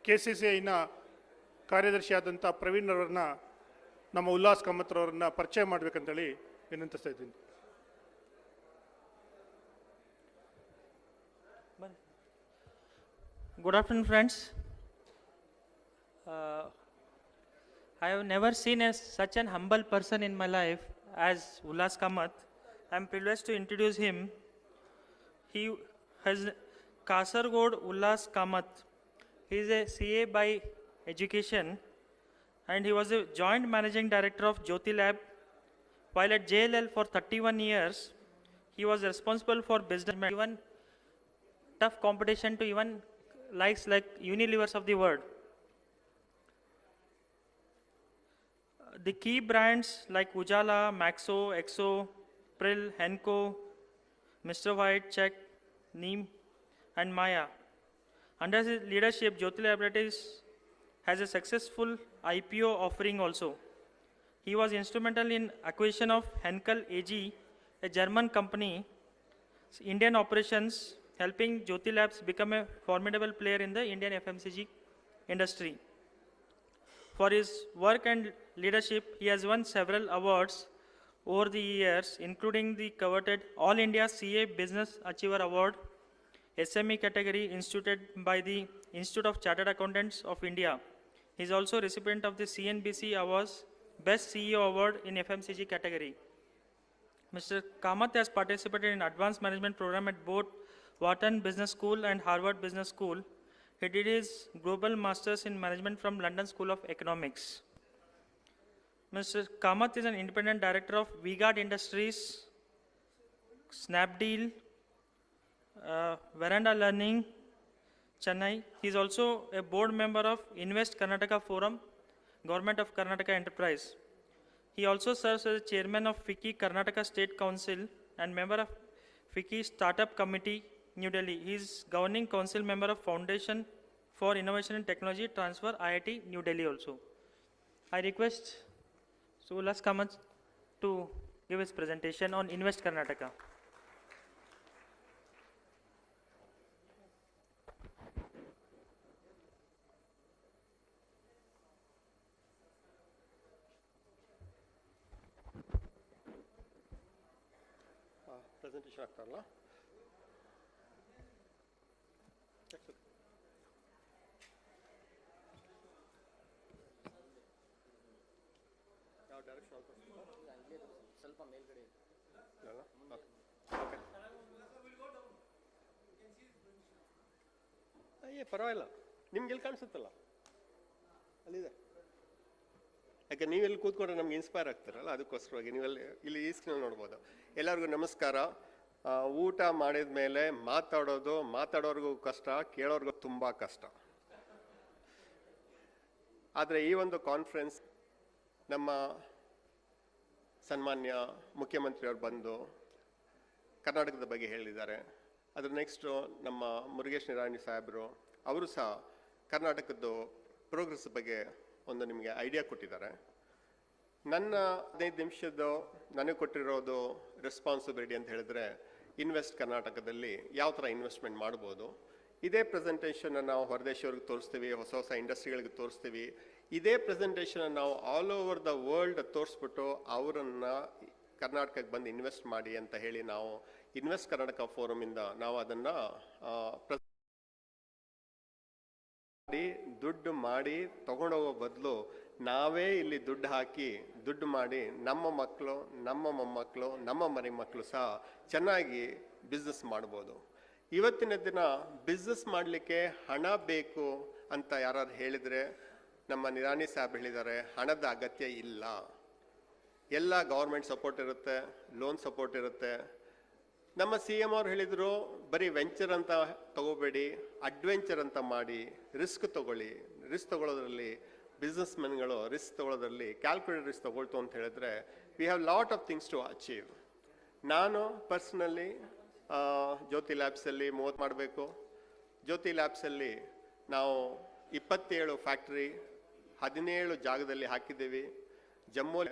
KCCIನ ಕಾರ್ಯದರ್ಶಿಯಾದಂಥ ಪ್ರವೀಣ್ ಅವರನ್ನ ನಮ್ಮ ಉಲ್ಲಾಸ್ ಕಾಮತ್ ಅವರನ್ನ ಪರಿಚಯ ಮಾಡಬೇಕಂತೇಳಿ ವಿನಂತಿಸ್ತಾ ಇದ್ದೀನಿ. Good afternoon, friends. I have never seen such an humble person in my life as Ullas Kamath. I am privileged to introduce him. He has Kasaragod Ullas Kamath. He is a CA by education and he was a joint managing director of Jyoti Lab. While at JLL for 31 years, he was responsible for business, even tough competition to even likes like Unilevers of the world. The key brands like Ujala, Maxo, Exo, Prill, Henko, Mr. White, Check, Neem, and Maya. Under his leadership, Jyoti Laboratories has a successful IPO offering also. He was instrumental in acquisition of Henkel AG, a German company, Indian operations, helping Jyoti Labs become a formidable player in the Indian FMCG industry. For his work and leadership, he has won several awards over the years, including the coveted All India CA Business Achiever Award, SME category instituted by the Institute of Chartered Accountants of India. He is also recipient of the CNBC Awards Best CEO Award in FMCG category. Mr. Kamath has participated in advanced management program at both Wharton Business School and Harvard Business School. He did his global masters in management from London School of Economics. Mr. Kamath is an independent director of V-Guard Industries, Snapdeal, Veranda Learning, Chennai. He is also a board member of Invest Karnataka Forum, Government of Karnataka Enterprise. He also serves as chairman of FICCI Karnataka State Council and member of FICCI Startup Committee, New Delhi. He is governing council member of Foundation for Innovation and Technology Transfer, IIT, New Delhi also. I request Ullas Kamath to give his presentation on Invest Karnataka. Presentation ಆಗ್ತಾರಲ್ಲ ಯಾವ direction ಸ್ವಲ್ಪ ಮೇಲ್ಗಡೆ ಅಯ್ಯೇ ಪರವಾಗಿಲ್ಲ ನಿಮ್ಗೆಲ್ಲಿ ಕಾಣಿಸುತ್ತಲ್ಲ ಅಲ್ಲಿದೆ. ಯಾಕೆ ನೀವೆಲ್ಲಿ ಕೂತ್ಕೊಂಡ್ರೆ ನಮ್ಗೆ inspire ಆಗ್ತಾರಲ್ಲ, ಅದಕ್ಕೋಸ್ಕರವಾಗಿ ನೀವೆಲ್ಲಿ ಇಲ್ಲಿ ಈ ಸ್ಕ್ರೀನ್ ನೋಡ್ಬೋದು. ಎಲ್ಲರಿಗೂ ನಮಸ್ಕಾರ. ಊಟ ಮಾಡಿದ ಮೇಲೆ ಮಾತಾಡೋರ್ಗೂ ಕಷ್ಟ, ಕೇಳೋರ್ಗೂ ತುಂಬ ಕಷ್ಟ. ಆದರೆ ಈ ಒಂದು ಕಾನ್ಫರೆನ್ಸ್ ನಮ್ಮ ಸನ್ಮಾನ್ಯ ಮುಖ್ಯಮಂತ್ರಿಯವರು ಬಂದು ಕರ್ನಾಟಕದ ಬಗ್ಗೆ ಹೇಳಿದ್ದಾರೆ. ಅದ್ರ ನೆಕ್ಸ್ಟು ನಮ್ಮ ಮುರುಗೇಶ್ ನಿರಾಣಿ ಸಾಹೇಬರು ಅವರು ಸಹ ಕರ್ನಾಟಕದ್ದು ಪ್ರೋಗ್ರೆಸ್ ಬಗ್ಗೆ ಒಂದು ನಿಮಗೆ ಐಡಿಯಾ ಕೊಟ್ಟಿದ್ದಾರೆ. ನನ್ನ 15 ನಿಮಿಷದ್ದು ನನಗೆ ಕೊಟ್ಟಿರೋದು ರೆಸ್ಪಾನ್ಸಿಬಿಲಿಟಿ ಅಂತ ಹೇಳಿದ್ರೆ, ಇನ್ವೆಸ್ಟ್ ಕರ್ನಾಟಕದಲ್ಲಿ ಯಾವ ಥರ ಇನ್ವೆಸ್ಟ್ಮೆಂಟ್ ಮಾಡ್ಬೋದು. ಇದೇ ಪ್ರೆಸೆಂಟೇಷನ್ ನಾವು ಹೊರದೇಶವ್ರಿಗೆ ತೋರಿಸ್ತೀವಿ, ಹೊಸ ಹೊಸ ಇಂಡಸ್ಟ್ರಿಗಳಿಗೆ ತೋರಿಸ್ತೀವಿ. ಇದೇ ಪ್ರೆಸೆಂಟೇಷನ್ ನಾವು ಆಲ್ ಓವರ್ ದ ವರ್ಲ್ಡ್ ತೋರಿಸ್ಬಿಟ್ಟು ಅವರನ್ನು ಕರ್ನಾಟಕಕ್ಕೆ ಬಂದು ಇನ್ವೆಸ್ಟ್ ಮಾಡಿ ಅಂತ ಹೇಳಿ ನಾವು ಇನ್ವೆಸ್ಟ್ ಕರ್ನಾಟಕ ಫೋರಮಿಂದ ನಾವು ಅದನ್ನು ದುಡ್ಡು ಮಾಡಿ ತಗೊಂಡೋಗೋ ಬದಲು ನಾವೇ ಇಲ್ಲಿ ದುಡ್ಡು ಹಾಕಿ ದುಡ್ಡು ಮಾಡಿ ನಮ್ಮ ಮಕ್ಕಳು, ನಮ್ಮ ಮೊಮ್ಮಕ್ಕಳು, ನಮ್ಮ ಮರಿ ಮಕ್ಕಳು ಸಹ ಚೆನ್ನಾಗಿ ಬಿಸ್ನೆಸ್ ಮಾಡ್ಬೋದು. ಇವತ್ತಿನ ದಿನ ಬಿಸ್ನೆಸ್ ಮಾಡಲಿಕ್ಕೆ ಹಣ ಬೇಕು ಅಂತ ಯಾರು ಹೇಳಿದರೆ, ನಮ್ಮ ನಿರಾಣಿ ಸಾಹೇಬ್ ಹೇಳಿದ್ದಾರೆ, ಹಣದ ಅಗತ್ಯ ಇಲ್ಲ. ಎಲ್ಲ ಗೌರ್ಮೆಂಟ್ ಸಪೋರ್ಟ್ ಇರುತ್ತೆ, ಲೋನ್ ಸಪೋರ್ಟ್ ಇರುತ್ತೆ. ನಮ್ಮ CM ಅವ್ರು ಹೇಳಿದರು, ಬರೀ ವೆಂಚರ್ ಅಂತ ತಗೋಬೇಡಿ, ಅಡ್ವೆಂಚರ್ ಅಂತ ಮಾಡಿ, ರಿಸ್ಕ್ ತಗೊಳ್ಳಿ. ರಿಸ್ಕ್ ತಗೊಳ್ಳೋದ್ರಲ್ಲಿ ಬಿಸ್ನೆಸ್ ಮೆನ್ಗಳು ರಿಸ್ಕ್ ತಗೊಳ್ಳೋದ್ರಲ್ಲಿ ಕ್ಯಾಲ್ಕುಲೇಟರ್ ರಿಸ್ಕ್ ತಗೊಳ್ತು ಅಂತ ಹೇಳಿದ್ರೆ, we have lot of things to achieve. ನಾನು ಪರ್ಸ್ನಲಿ ಜ್ಯೋತಿ ಲ್ಯಾಬ್ಸಲ್ಲಿ 30 ಮಾಡಬೇಕು. ಜ್ಯೋತಿ ಲ್ಯಾಬ್ಸಲ್ಲಿ ನಾವು 27 ಫ್ಯಾಕ್ಟ್ರಿ 17 ಜಾಗದಲ್ಲಿ ಹಾಕಿದ್ದೀವಿ. ಜಮ್ಮು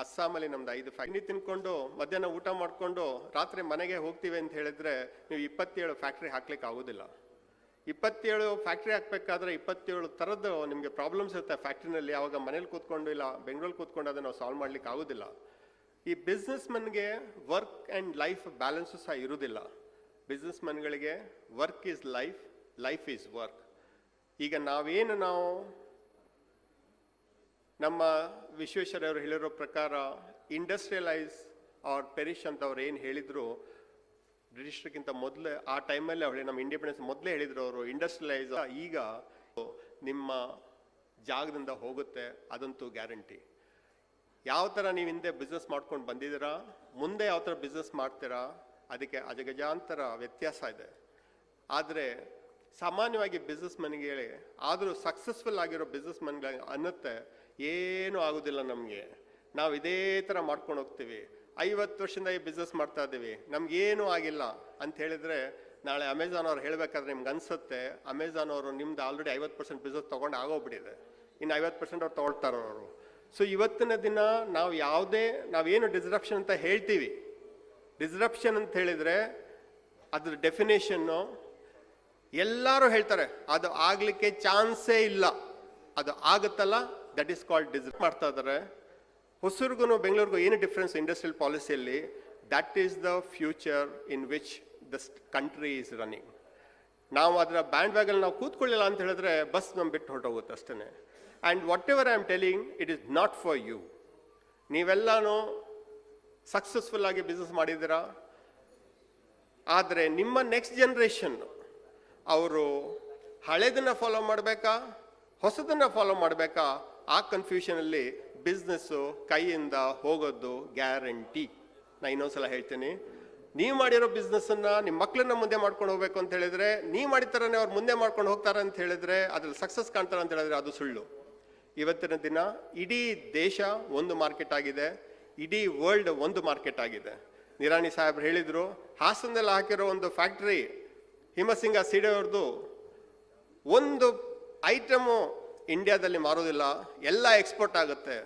ಅಸ್ಸಾಮಲ್ಲಿ ನಮ್ದು 5 ಫ್ಯಾಕ್ಟ್ರಿ ತಿನ್ಕೊಂಡು ಮಧ್ಯಾಹ್ನ ಊಟ ಮಾಡಿಕೊಂಡು ರಾತ್ರಿ ಮನೆಗೆ ಹೋಗ್ತೀವಿ ಅಂತ ಹೇಳಿದ್ರೆ ನೀವು 27 ಫ್ಯಾಕ್ಟ್ರಿ ಹಾಕ್ಲಿಕ್ಕೆ ಆಗೋದಿಲ್ಲ. 27 ಫ್ಯಾಕ್ಟ್ರಿ ಹಾಕ್ಬೇಕಾದ್ರೆ 27 ಥರದ್ದು ನಿಮಗೆ ಪ್ರಾಬ್ಲಮ್ಸ್ ಇರುತ್ತೆ ಫ್ಯಾಕ್ಟ್ರಿನಲ್ಲಿ. ಆವಾಗ ಮನೇಲಿ ಕೂತ್ಕೊಂಡು ಇಲ್ಲ ಬೆಂಗಳೂರಲ್ಲಿ ಕೂತ್ಕೊಂಡು ಅದನ್ನು ನಾವು ಸಾಲ್ವ್ ಮಾಡ್ಲಿಕ್ಕೆ ಆಗೋದಿಲ್ಲ. ಈ ಬಿಸ್ನೆಸ್ ಮನ್ಗೆ ವರ್ಕ್ ಆ್ಯಂಡ್ ಲೈಫ್ ಬ್ಯಾಲೆನ್ಸು ಸಹ ಇರುವುದಿಲ್ಲ. ಬಿಸ್ನೆಸ್ ಮನ್ಗಳಿಗೆ work is life, life is work. ಈಗ ನಾವು ನಮ್ಮ ವಿಶ್ವೇಶ್ವರಯ್ಯವರು ಹೇಳಿರೋ ಪ್ರಕಾರ ಇಂಡಸ್ಟ್ರಿಯಲೈಸ್ ಆರ್ ಪೆರಿಶ್ ಅಂತ ಅವ್ರು ಏನು ಹೇಳಿದ್ರು, ಬ್ರಿಟಿಷರ್ಗಿಂತ ಮೊದಲೇ ಆ ಟೈಮಲ್ಲಿ ಅವಳಿ ನಮ್ಮ ಇಂಡಿಪೆಂಡೆನ್ಸ್ ಮೊದಲೇ ಹೇಳಿದ್ರು ಅವರು, ಇಂಡಸ್ಟ್ರಿಯಲೈಸ್ ಈಗ ನಿಮ್ಮ ಜಾಗದಿಂದ ಹೋಗುತ್ತೆ, ಅದಂತೂ ಗ್ಯಾರಂಟಿ. ಯಾವ ಥರ ನೀವು ಹಿಂದೆ ಬಿಸ್ನೆಸ್ ಮಾಡ್ಕೊಂಡು ಬಂದಿದ್ದೀರಾ, ಮುಂದೆ ಯಾವ ಥರ ಬಿಸ್ನೆಸ್ ಮಾಡ್ತೀರಾ, ಅದಕ್ಕೆ ಅಜಗಜಾಂತರ ವ್ಯತ್ಯಾಸ ಇದೆ. ಆದರೆ ಸಾಮಾನ್ಯವಾಗಿ ಬಿಸ್ನೆಸ್ ಮನ್ಗೆ ಆದರೂ ಸಕ್ಸಸ್ಫುಲ್ ಆಗಿರೋ ಬಿಸ್ನೆಸ್ ಮನ್ಗಳಿಗೆ ಅನ್ನತ್ತೆ ಏನೂ ಆಗೋದಿಲ್ಲ ನಮಗೆ, ನಾವು ಇದೇ ಥರ ಮಾಡ್ಕೊಂಡು ಹೋಗ್ತೀವಿ, 50 ವರ್ಷದಿಂದ ಈ ಬಿಸ್ನೆಸ್ ಮಾಡ್ತಾ ಇದ್ದೀವಿ, ನಮ್ಗೇನೂ ಆಗಿಲ್ಲ ಅಂತ ಹೇಳಿದರೆ, ನಾಳೆ ಅಮೆಝಾನ್ ಅವ್ರು ಹೇಳಬೇಕಾದ್ರೆ ನಿಮ್ಗೆ ಅನಿಸುತ್ತೆ ಅಮೆಝಾನ್ ಅವರು ನಿಮ್ದು ಆಲ್ರೆಡಿ 50% ಬಿಸ್ನೆಸ್ ತೊಗೊಂಡು ಆಗೋಗ್ಬಿಟ್ಟಿದೆ, ಇನ್ನು 50% ಅವ್ರು ತೊಗೊಳ್ತಾರೋ ಅವರು. ಸೊ ಇವತ್ತಿನ ದಿನ ನಾವೇನು ಡಿಸ್ರಪ್ಷನ್ ಅಂತ ಹೇಳ್ತೀವಿ, ಡಿಸ್ರಪ್ಷನ್ ಅಂತ ಹೇಳಿದರೆ ಅದ್ರ ಡೆಫಿನೇಷನ್ನು ಎಲ್ಲರೂ ಹೇಳ್ತಾರೆ ಅದು ಆಗಲಿಕ್ಕೆ ಚಾನ್ಸೇ ಇಲ್ಲ, ಅದು ಆಗುತ್ತಲ್ಲ, ದಟ್ ಈಸ್ ಕಾಲ್ಡ್ ಡಿಸ್ರಪ್ಟ್ ಮಾಡ್ತಾ ಇದ್ದಾರೆ. ಹೊಸೂರಿಗೂ ಬೆಂಗಳೂರಿಗೂ ಏನು ಡಿಫ್ರೆನ್ಸ್ ಇಂಡಸ್ಟ್ರಿಯಲ್ ಪಾಲಿಸಿಯಲ್ಲಿ, that is the future in which the country is running. ನಾವು ಅದರ ಬ್ಯಾಂಡ್ ವ್ಯಾಗಲ್ಲಿ ನಾವು ಕೂತ್ಕೊಳ್ಳಿಲ್ಲ ಅಂತ ಹೇಳಿದ್ರೆ ಬಸ್ ನಮ್ಮ ಬಿಟ್ಟು ಹೊರಟೋಗುತ್ತೆ ಅಷ್ಟೇ. And whatever I am telling, it is not for you. ನೀವೆಲ್ಲನೂ ಸಕ್ಸಸ್ಫುಲ್ ಆಗಿ ಬಿಸ್ನೆಸ್ ಮಾಡಿದ್ದೀರಾ, ಆದರೆ ನಿಮ್ಮ ನೆಕ್ಸ್ಟ್ ಜನ್ರೇಷನ್ ಅವರು ಹಳೆದನ್ನು ಫಾಲೋ ಮಾಡಬೇಕಾ ಹೊಸದನ್ನು ಫಾಲೋ ಮಾಡಬೇಕಾ, ಆ ಕನ್ಫ್ಯೂಷನಲ್ಲಿ ಬಿಸ್ನೆಸ್ಸು ಕೈಯಿಂದ ಹೋಗೋದು ಗ್ಯಾರಂಟಿ. ನಾನು ಇನ್ನೊಂದ್ಸಲ ಹೇಳ್ತೀನಿ, ನೀವು ಮಾಡಿರೋ ಬಿಸ್ನೆಸ್ಸನ್ನು ನಿಮ್ಮ ಮಕ್ಕಳನ್ನ ಮುಂದೆ ಮಾಡ್ಕೊಂಡು ಹೋಗ್ಬೇಕು ಅಂತ ಹೇಳಿದ್ರೆ, ನೀವು ಮಾಡಿದ ಥರನೇ ಅವ್ರು ಮುಂದೆ ಮಾಡ್ಕೊಂಡು ಹೋಗ್ತಾರೆ ಅಂತ ಹೇಳಿದ್ರೆ, ಅದ್ರಲ್ಲಿ ಸಕ್ಸಸ್ ಕಾಣ್ತಾರೆ ಅಂತ ಹೇಳಿದ್ರೆ ಅದು ಸುಳ್ಳು. ಇವತ್ತಿನ ದಿನ ಇಡೀ ದೇಶ ಒಂದು ಮಾರ್ಕೆಟ್ ಆಗಿದೆ, ಇಡೀ ವರ್ಲ್ಡ್ ಒಂದು ಮಾರ್ಕೆಟ್ ಆಗಿದೆ. ನಿರಾಣಿ ಸಾಹೇಬ್ರು ಹೇಳಿದರು, ಹಾಸನದಲ್ಲಿ ಹಾಕಿರೋ ಒಂದು ಫ್ಯಾಕ್ಟ್ರಿ ಹಿಮಸಿಂಗ ಸೀಡೆಯವ್ರದ್ದು ಒಂದು ಐಟಮು ಇಂಡಿಯಾದಲ್ಲಿ ಮಾರೋದಿಲ್ಲ, ಎಲ್ಲ ಎಕ್ಸ್ಪೋರ್ಟ್ ಆಗುತ್ತೆ.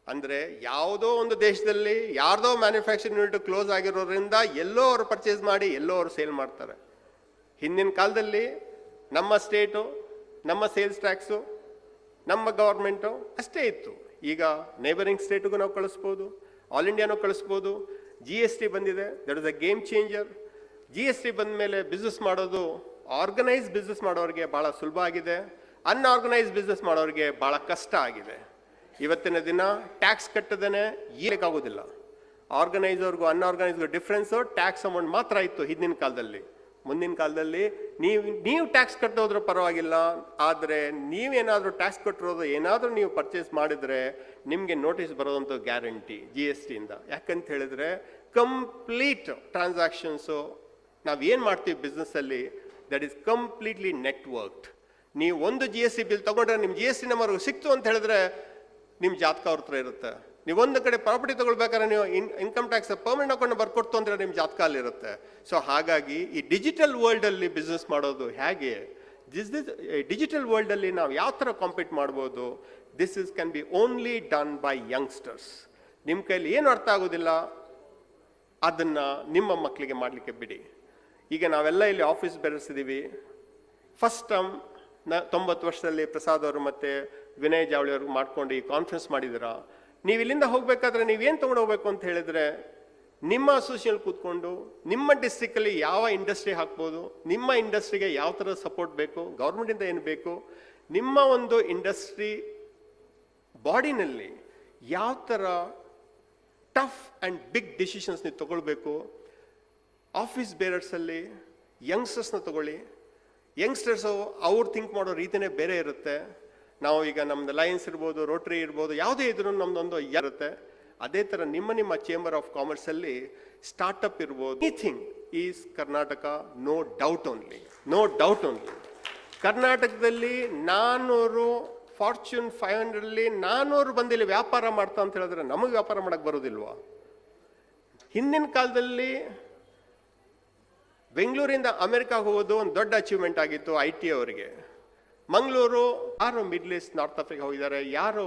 ಅಂದರೆ ಯಾವುದೋ ಒಂದು ದೇಶದಲ್ಲಿ ಯಾರ್ದೋ ಮ್ಯಾನುಫ್ಯಾಕ್ಚರಿಂಗ್ ಯೂನಿಟ್ ಕ್ಲೋಸ್ ಆಗಿರೋದ್ರಿಂದ ಎಲ್ಲೋ ಅವರು ಪರ್ಚೇಸ್ ಮಾಡಿ ಎಲ್ಲೋ ಅವರು ಸೇಲ್ ಮಾಡ್ತಾರೆ. ಹಿಂದಿನ ಕಾಲದಲ್ಲಿ ನಮ್ಮ ಸ್ಟೇಟು, ನಮ್ಮ ಸೇಲ್ಸ್ ಟ್ಯಾಕ್ಸು, ನಮ್ಮ ಗೌರ್ಮೆಂಟು ಅಷ್ಟೇ ಇತ್ತು. ಈಗ ನೇಬರಿಂಗ್ ಸ್ಟೇಟಿಗೂ ನಾವು ಕಳಿಸ್ಬೋದು, ಆಲ್ ಇಂಡಿಯಾನೂ ಕಳಿಸ್ಬೋದು. GST ಬಂದಿದೆ, that is a game changer. GST ಬಂದ ಮೇಲೆ ಬಿಸ್ನೆಸ್ ಮಾಡೋದು ಆರ್ಗನೈಸ್ ಬಿಸ್ನೆಸ್ ಮಾಡೋರಿಗೆ ಭಾಳ ಸುಲಭ ಆಗಿದೆ, ಅನ್ಆರ್ಗನೈಸ್ ಬಿಸ್ನೆಸ್ ಮಾಡೋರಿಗೆ ಭಾಳ ಕಷ್ಟ ಆಗಿದೆ. ಇವತ್ತಿನ ದಿನ ಟ್ಯಾಕ್ಸ್ ಕಟ್ಟದೇನೆ ಏಕಾಗೋದಿಲ್ಲ. ಆರ್ಗನೈಸರ್ಗೂ ಅನ್ಆರ್ಗನೈಸ್ಗೂ ಡಿಫ್ರೆನ್ಸು ಟ್ಯಾಕ್ಸ್ ಅಮೌಂಟ್ ಮಾತ್ರ ಇತ್ತು ಹಿಂದಿನ ಕಾಲದಲ್ಲಿ. ಮುಂದಿನ ಕಾಲದಲ್ಲಿ ನೀವು ಟ್ಯಾಕ್ಸ್ ಕಟ್ಟೋದ್ರೂ ಪರವಾಗಿಲ್ಲ, ಆದರೆ ನೀವೇನಾದರೂ ಟ್ಯಾಕ್ಸ್ ಕಟ್ಟಿರೋದು ಏನಾದರೂ ನೀವು ಪರ್ಚೇಸ್ ಮಾಡಿದರೆ ನಿಮಗೆ ನೋಟಿಸ್ ಬರೋದಂತೂ ಗ್ಯಾರಂಟಿ GSTಯಿಂದ. ಯಾಕಂತ ಹೇಳಿದ್ರೆ ಕಂಪ್ಲೀಟ್ ಟ್ರಾನ್ಸಾಕ್ಷನ್ಸು ನಾವೇನು ಮಾಡ್ತೀವಿ ಬಿಸ್ನೆಸ್ಸಲ್ಲಿ, ದಟ್ ಈಸ್ ಕಂಪ್ಲೀಟ್ಲಿ ನೆಟ್ವರ್ಕ್ಡ್. ನೀವು ಒಂದು GST ಬಿಲ್ ತೊಗೊಂಡ್ರೆ ನಿಮ್ಮ GST ನಂಬರ್ ಸಿಕ್ತು ಅಂತ ಹೇಳಿದ್ರೆ ನಿಮ್ಮ ಜಾತಕ ಅವ್ರ ಹತ್ರ ಇರುತ್ತೆ. ನೀವು ಒಂದು ಕಡೆ ಪ್ರಾಪರ್ಟಿ ತೊಗೊಳ್ಬೇಕಾದ್ರೆ ನೀವು ಇನ್ಕಮ್ ಟ್ಯಾಕ್ಸ್ ಪರ್ಮನೆಂಟ್ ಅಕೌಂಟ್ ಬರ್ಕೊಡ್ತು ಅಂದರೆ ನಿಮ್ಮ ಜಾತಕ ಅಲ್ಲಿರುತ್ತೆ. ಸೊ ಹಾಗಾಗಿ ಈ ಡಿಜಿಟಲ್ ವರ್ಲ್ಡಲ್ಲಿ ಬಿಸ್ನೆಸ್ ಮಾಡೋದು ಹೇಗೆ, ಡಿಜಿಟಲ್ ವರ್ಲ್ಡಲ್ಲಿ ನಾವು ಯಾವ ಥರ ಕಾಂಪೀಟ್ ಮಾಡ್ಬೋದು, this can be only done by youngsters. ನಿಮ್ಮ ಕೈಲಿ ಏನು ಅರ್ಥ ಆಗೋದಿಲ್ಲ ಅದನ್ನು ನಿಮ್ಮ ಮಕ್ಕಳಿಗೆ ಮಾಡಲಿಕ್ಕೆ ಬಿಡಿ. ಈಗ ನಾವೆಲ್ಲ ಇಲ್ಲಿ ಆಫೀಸ್ ಬೆರೆಸಿದ್ದೀವಿ. ಫಸ್ಟ್ ಟರ್ಮ್ 90 ವರ್ಷದಲ್ಲಿ ಪ್ರಸಾದ್ ಅವರು ಮತ್ತು ವಿನಯ್ ಜಾವಳಿ ಅವ್ರಿಗೆ ಮಾಡ್ಕೊಂಡು ಈ ಕಾನ್ಫರೆನ್ಸ್ ಮಾಡಿದ್ದೀರಾ. ನೀವು ಇಲ್ಲಿಂದ ಹೋಗಬೇಕಾದ್ರೆ ನೀವೇನು ತೊಗೊಂಡು ಹೋಗ್ಬೇಕು ಅಂತ ಹೇಳಿದರೆ, ನಿಮ್ಮ ಅಸೋಸಿಯೇಷನ್ ಕೂತ್ಕೊಂಡು ನಿಮ್ಮ ಡಿಸ್ಟ್ರಿಕ್ಟಲ್ಲಿ ಯಾವ ಇಂಡಸ್ಟ್ರಿ ಹಾಕ್ಬೋದು, ನಿಮ್ಮ ಇಂಡಸ್ಟ್ರಿಗೆ ಯಾವ ಥರ ಸಪೋರ್ಟ್ ಬೇಕು, ಗೌರ್ಮೆಂಟಿಂದ ಏನು ಬೇಕು, ನಿಮ್ಮ ಒಂದು ಇಂಡಸ್ಟ್ರಿ ಬಾಡಿನಲ್ಲಿ ಯಾವ ಥರ ಟಫ್ ಆ್ಯಂಡ್ ಬಿಗ್ ಡಿಸಿಷನ್ಸ್ ನೀವು ತೊಗೊಳ್ಬೇಕು. ಆಫೀಸ್ ಬೇರರ್ಸಲ್ಲಿ ಯಂಗ್ಸ್ಟರ್ಸ್ನ ತಗೊಳ್ಳಿ. ಯಂಗ್ಸ್ಟರ್ಸು ಅವ್ರು ಥಿಂಕ್ ಮಾಡೋ ರೀತಿಯೇ ಬೇರೆ ಇರುತ್ತೆ. ನಾವು ಈಗ ನಮ್ಮದು ಲಯನ್ಸ್ ಇರ್ಬೋದು, ರೋಟ್ರಿ ಇರ್ಬೋದು, ಯಾವುದೇ ಇದ್ರೂ ನಮ್ಮದೊಂದು ಇರುತ್ತೆ. ಅದೇ ಥರ ನಿಮ್ಮ ಚೇಂಬರ್ ಆಫ್ ಕಾಮರ್ಸಲ್ಲಿ ಸ್ಟಾರ್ಟಪ್ ಇರ್ಬೋದು. Anything is Karnataka, no doubt only. ಕರ್ನಾಟಕದಲ್ಲಿ 400 ಫಾರ್ಚೂನ್ 500ಅಲ್ಲಿ 400 ಬಂದಿಲ್ಲಿ ವ್ಯಾಪಾರ ಮಾಡ್ತಾ ಅಂತ ಹೇಳಿದ್ರೆ ನಮಗೆ ವ್ಯಾಪಾರ ಮಾಡಕ್ಕೆ ಬರೋದಿಲ್ವಾ? ಹಿಂದಿನ ಕಾಲದಲ್ಲಿ ಬೆಂಗಳೂರಿಂದ ಅಮೆರಿಕಾಗೆ ಹೋಗೋದು ಒಂದು ದೊಡ್ಡ ಅಚೀವ್ಮೆಂಟ್ ಆಗಿತ್ತು IT ಅವರಿಗೆ. ಮಂಗಳೂರು, ಯಾರು ಮಿಡ್ಲ್ ಈಸ್ಟ್, ನಾರ್ತ್ ಆಫ್ರಿಕಾ ಹೋಗಿದ್ದಾರೆ, ಯಾರು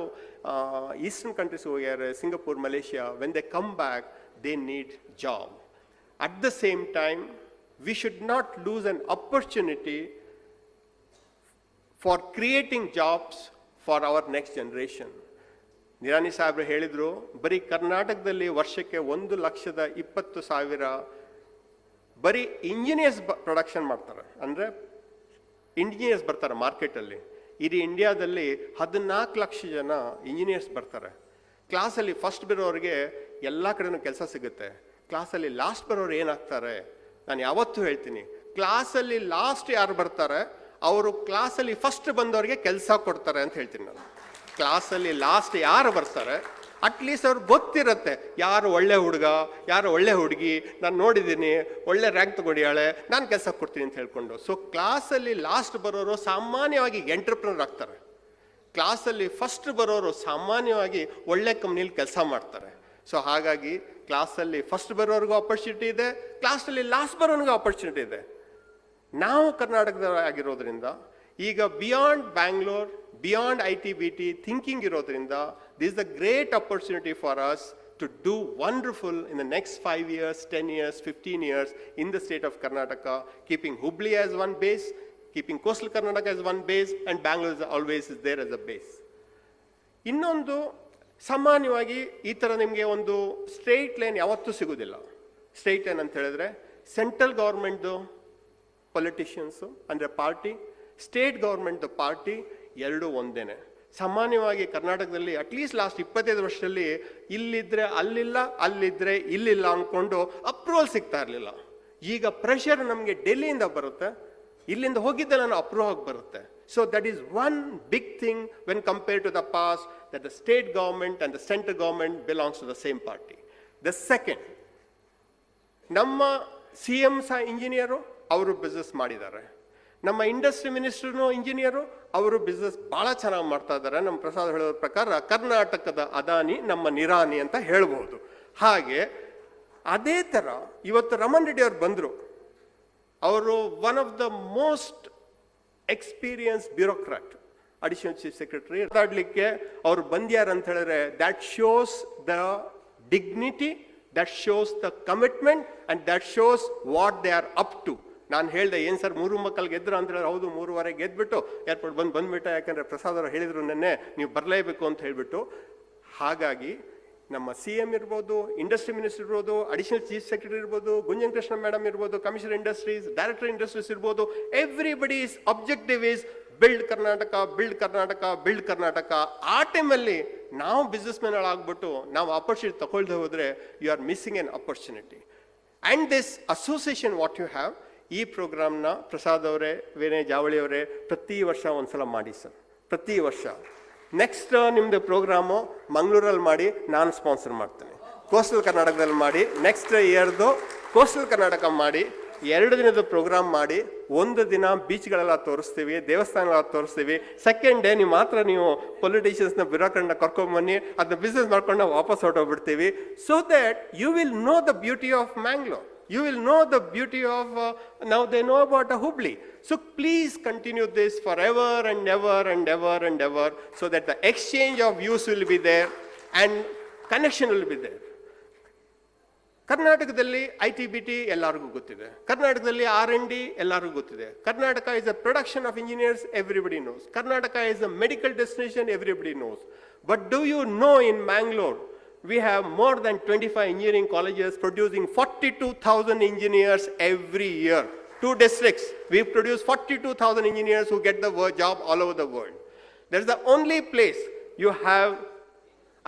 ಈಸ್ಟರ್ನ್ ಕಂಟ್ರೀಸ್ ಹೋಗಿದ್ದಾರೆ, Singapore, Malaysia. When they come back they need job. At the same time we should not lose an opportunity for creating jobs for our next generation. Nirani ಸಾಹೇಬ್ರು ಹೇಳಿದರು, ಬರೀ ಕರ್ನಾಟಕದಲ್ಲಿ ವರ್ಷಕ್ಕೆ 1,20,000 ಬರೀ engineers production ಮಾಡ್ತಾರೆ, ಅಂದರೆ ಇಂಜಿನಿಯರ್ಸ್ ಬರ್ತಾರೆ ಮಾರ್ಕೆಟಲ್ಲಿ. ಇಡೀ ಇಂಡಿಯಾದಲ್ಲಿ 14 ಲಕ್ಷ ಜನ ಇಂಜಿನಿಯರ್ಸ್ ಬರ್ತಾರೆ. ಕ್ಲಾಸಲ್ಲಿ ಫಸ್ಟ್ ಬರೋರಿಗೆ ಎಲ್ಲ ಕಡೆನೂ ಕೆಲಸ ಸಿಗುತ್ತೆ. ಕ್ಲಾಸಲ್ಲಿ ಲಾಸ್ಟ್ ಬರೋರು ಏನಾಗ್ತಾರೆ, ನಾನು ಯಾವತ್ತೂ ಹೇಳ್ತೀನಿ, ಕ್ಲಾಸಲ್ಲಿ ಲಾಸ್ಟ್ ಯಾರು ಬರ್ತಾರೆ ಅವರು ಕ್ಲಾಸಲ್ಲಿ ಫಸ್ಟ್ ಬಂದವರಿಗೆ ಕೆಲಸ ಕೊಡ್ತಾರೆ ಅಂತ ಹೇಳ್ತೀನಿ ನಾನು. ಕ್ಲಾಸಲ್ಲಿ ಲಾಸ್ಟ್ ಯಾರು ಬರ್ತಾರೆ ಅಟ್ಲೀಸ್ಟ್ ಅವ್ರಿಗೆ ಗೊತ್ತಿರುತ್ತೆ ಯಾರು ಒಳ್ಳೆ ಹುಡುಗ ಯಾರು ಒಳ್ಳೆ ಹುಡುಗಿ, ನಾನು ನೋಡಿದ್ದೀನಿ ಒಳ್ಳೆ ರ್ಯಾಂಕ್ ತಗೊಂಡಿಯಾಳೆ, ನಾನು ಕೆಲಸ ಕೊಡ್ತೀನಿ ಅಂತ ಹೇಳ್ಕೊಂಡು. ಸೊ ಕ್ಲಾಸಲ್ಲಿ ಲಾಸ್ಟ್ ಬರೋರು ಸಾಮಾನ್ಯವಾಗಿ ಎಂಟರ್ಪ್ರನರ್ ಆಗ್ತಾರೆ. ಕ್ಲಾಸಲ್ಲಿ ಫಸ್ಟ್ ಬರೋರು ಸಾಮಾನ್ಯವಾಗಿ ಒಳ್ಳೆ ಕಂಪ್ನಿಲಿ ಕೆಲಸ ಮಾಡ್ತಾರೆ. ಸೊ ಹಾಗಾಗಿ ಕ್ಲಾಸಲ್ಲಿ ಫಸ್ಟ್ ಬರೋರಿಗೂ ಆಪರ್ಚುನಿಟಿ ಇದೆ, ಕ್ಲಾಸಲ್ಲಿ ಲಾಸ್ಟ್ ಬರೋನಿಗೂ ಆಪರ್ಚುನಿಟಿ ಇದೆ. ನಾವು ಕರ್ನಾಟಕದವರಾಗಿರೋದ್ರಿಂದ ಈಗ beyond Bangalore, beyond ITBT thinking ಇರೋದ್ರಿಂದ this the great opportunity for us to do wonderful in the next 5 years, 10 years, 15 years in the state of Karnataka, keeping Hubballi as one base, keeping coastal Karnataka as one base, and Bangalore is always there as a base. ಇನ್ನೊಂದು ಸಾಮಾನ್ಯವಾಗಿ ಈ ಥರ ನಿಮಗೆ ಒಂದು straight line ಯಾವತ್ತೂ ಸಿಗೋದಿಲ್ಲ. Straight line ಅಂತ ಹೇಳಿದ್ರೆ ಸೆಂಟ್ರಲ್ ಗೌರ್ಮೆಂಟ್ದು ಪೊಲಿಟಿಷಿಯನ್ಸು ಅಂದರೆ ಪಾರ್ಟಿ, ಸ್ಟೇಟ್ ಗೌರ್ಮೆಂಟ್ದು ಪಾರ್ಟಿ ಎರಡೂ ಒಂದೇನೆ. ಸಾಮಾನ್ಯವಾಗಿ ಕರ್ನಾಟಕದಲ್ಲಿ ಅಟ್ಲೀಸ್ಟ್ ಲಾಸ್ಟ್ 25 ವರ್ಷದಲ್ಲಿ ಇಲ್ಲಿದ್ರೆ ಅಲ್ಲಿಲ್ಲ, ಅಲ್ಲಿದ್ರೆ ಇಲ್ಲಿಲ್ಲ ಅಂದ್ಕೊಂಡು ಅಪ್ರೂವಲ್ ಸಿಗ್ತಾ ಇರಲಿಲ್ಲ. ಈಗ ಪ್ರೆಷರ್ ನಮಗೆ ಡೆಲ್ಲಿಯಿಂದ ಬರುತ್ತೆ, ಇಲ್ಲಿಂದ ಹೋಗಿದ್ದೆ ನಾನು ಅಪ್ರೂವ್ ಆಗಿ ಬರುತ್ತೆ. So that is one big thing when compare to the past, that the state government and the central government belongs to the same party. The second, ನಮ್ಮ CM ಸಹ ಇಂಜಿನಿಯರು, ಅವರು ಬಿಸ್ನೆಸ್ ಮಾಡಿದ್ದಾರೆ. ನಮ್ಮ ಇಂಡಸ್ಟ್ರಿ ಮಿನಿಸ್ಟ್ರೂ ಇಂಜಿನಿಯರು, ಅವರು business ಭಾಳ ಚೆನ್ನಾಗಿ ಮಾಡ್ತಾ ಇದ್ದಾರೆ. ನಮ್ಮ ಪ್ರಸಾದ್ ಹೇಳೋದ್ರ ಪ್ರಕಾರ ಕರ್ನಾಟಕದ ಅದಾನಿ ನಮ್ಮ ನಿರಾನಿ ಅಂತ ಹೇಳ್ಬೋದು. ಹಾಗೆ ಅದೇ ಥರ ಇವತ್ತು ರಮಣ್ ರೆಡ್ಡಿ ಅವರು ಬಂದರು. ಅವರು one of the most experience bureaucrat, additional chief secretary. ಮಾತಾಡಲಿಕ್ಕೆ ಅವರು ಬಂದ್ಯಾರ ಅಂತ ಹೇಳಿದ್ರೆ that shows the dignity, that shows the commitment and that shows what they are up to. ನಾನು ಹೇಳಿದೆ, ಏನು ಸರ್ 3 ಮಕ್ಕಳು ಗೆದ್ರು ಅಂತ ಹೇಳಿದ್ರೆ, ಹೌದು 3:15 ಗೆದ್ಬಿಟ್ಟು ಏರ್ಪೋರ್ಟ್ ಬಂದ್ಬಿಟ್ಟ, ಯಾಕಂದರೆ ಪ್ರಸಾದ್ ಅವರು ಹೇಳಿದರು ನೆನ್ನೆ ನೀವು ಬರಲೇಬೇಕು ಅಂತ ಹೇಳಿಬಿಟ್ಟು. ಹಾಗಾಗಿ ನಮ್ಮ CM ಇರ್ಬೋದು, ಇಂಡಸ್ಟ್ರಿ ಮಿನಿಸ್ಟರ್ ಇರ್ಬೋದು, ಅಡಿಷನಲ್ ಚೀಫ್ ಸೆಕ್ರೆಟರಿ ಇರ್ಬೋದು, ಗುಂಜನ್ ಕೃಷ್ಣ ಮೇಡಮ್ ಇರ್ಬೋದು, ಕಮಿಷನರ್ ಇಂಡಸ್ಟ್ರೀಸ್, ಡೈರೆಕ್ಟರ್ ಇಂಡಸ್ಟ್ರೀಸ್ ಇರ್ಬೋದು, everybody's objective is build Karnataka, build Karnataka, build Karnataka. ಆ ಟೈಮಲ್ಲಿ ನಾವು ಬಿಸ್ನೆಸ್ ಮ್ಯಾನ್ ಆಗ್ಬಿಟ್ಟು ನಾವು ಆಪರ್ಚುನಿಟಿ ತಗೊಳ್ದೆ ಹೋದರೆ you are missing an opportunity. And this association what you have, ಈ ಪ್ರೋಗ್ರಾಮ್ನ ಪ್ರಸಾದ್ ಅವರೇ, ವಿನಯ್ ಜಾವಳಿ ಅವರೇ ಪ್ರತಿ ವರ್ಷ ಒಂದ್ಸಲ ಮಾಡಿ ಸರ್, ಪ್ರತಿ ವರ್ಷ. ನೆಕ್ಸ್ಟ್ ನಿಮ್ಮದು ಪ್ರೋಗ್ರಾಮು ಮಂಗಳೂರಲ್ಲಿ ಮಾಡಿ, ನಾನು ಸ್ಪಾನ್ಸರ್ ಮಾಡ್ತೇನೆ. ಕೋಸ್ಟಲ್ ಕರ್ನಾಟಕದಲ್ಲಿ ಮಾಡಿ, ನೆಕ್ಸ್ಟ್ ಇಯರ್ದು ಕೋಸ್ಟಲ್ ಕರ್ನಾಟಕ ಮಾಡಿ, 2 ದಿನದ ಪ್ರೋಗ್ರಾಮ್ ಮಾಡಿ. 1 ದಿನ ಬೀಚ್ಗಳೆಲ್ಲ ತೋರಿಸ್ತೀವಿ, ದೇವಸ್ಥಾನಗಳೆಲ್ಲ ತೋರಿಸ್ತೀವಿ. ಸೆಕೆಂಡ್ ಡೇ ನೀವು ಮಾತ್ರ ನೀವು ಪೊಲಿಟಿಷಿಯನ್ಸ್ನ ಬ್ಯೂರೋಕ್ರಾಟ್ನ ಕರ್ಕೊಂಡ್ಬನ್ನಿ, ಅದನ್ನ ಬಿಸ್ನೆಸ್ ಮಾಡ್ಕೊಂಡು ನಾವು ವಾಪಸ್ ಹೊರಟೋಗ್ಬಿಡ್ತೀವಿ. So that you will know the beauty of Mangalore. You will know the beauty of, now they know about a Hubballi. So please continue this forever and ever and ever and ever, so that the exchange of views will be there and connection will be there. ಕರ್ನಾಟಕದಲ್ಲಿ ITBT ಎಲ್ಲರಿಗೂ ಗೊತ್ತಿದೆ, ಕರ್ನಾಟಕದಲ್ಲಿ R&D ಎಲ್ಲರಿಗೂ ಗೊತ್ತಿದೆ. Karnataka is a production of engineers, everybody knows. Karnataka is a medical destination, everybody knows. But do you know in Mangalore, we have more than 25 engineering colleges producing 42,000 engineers every year. 2 districts, we produce 42,000 engineers who get the job all over the world. That's the only place you have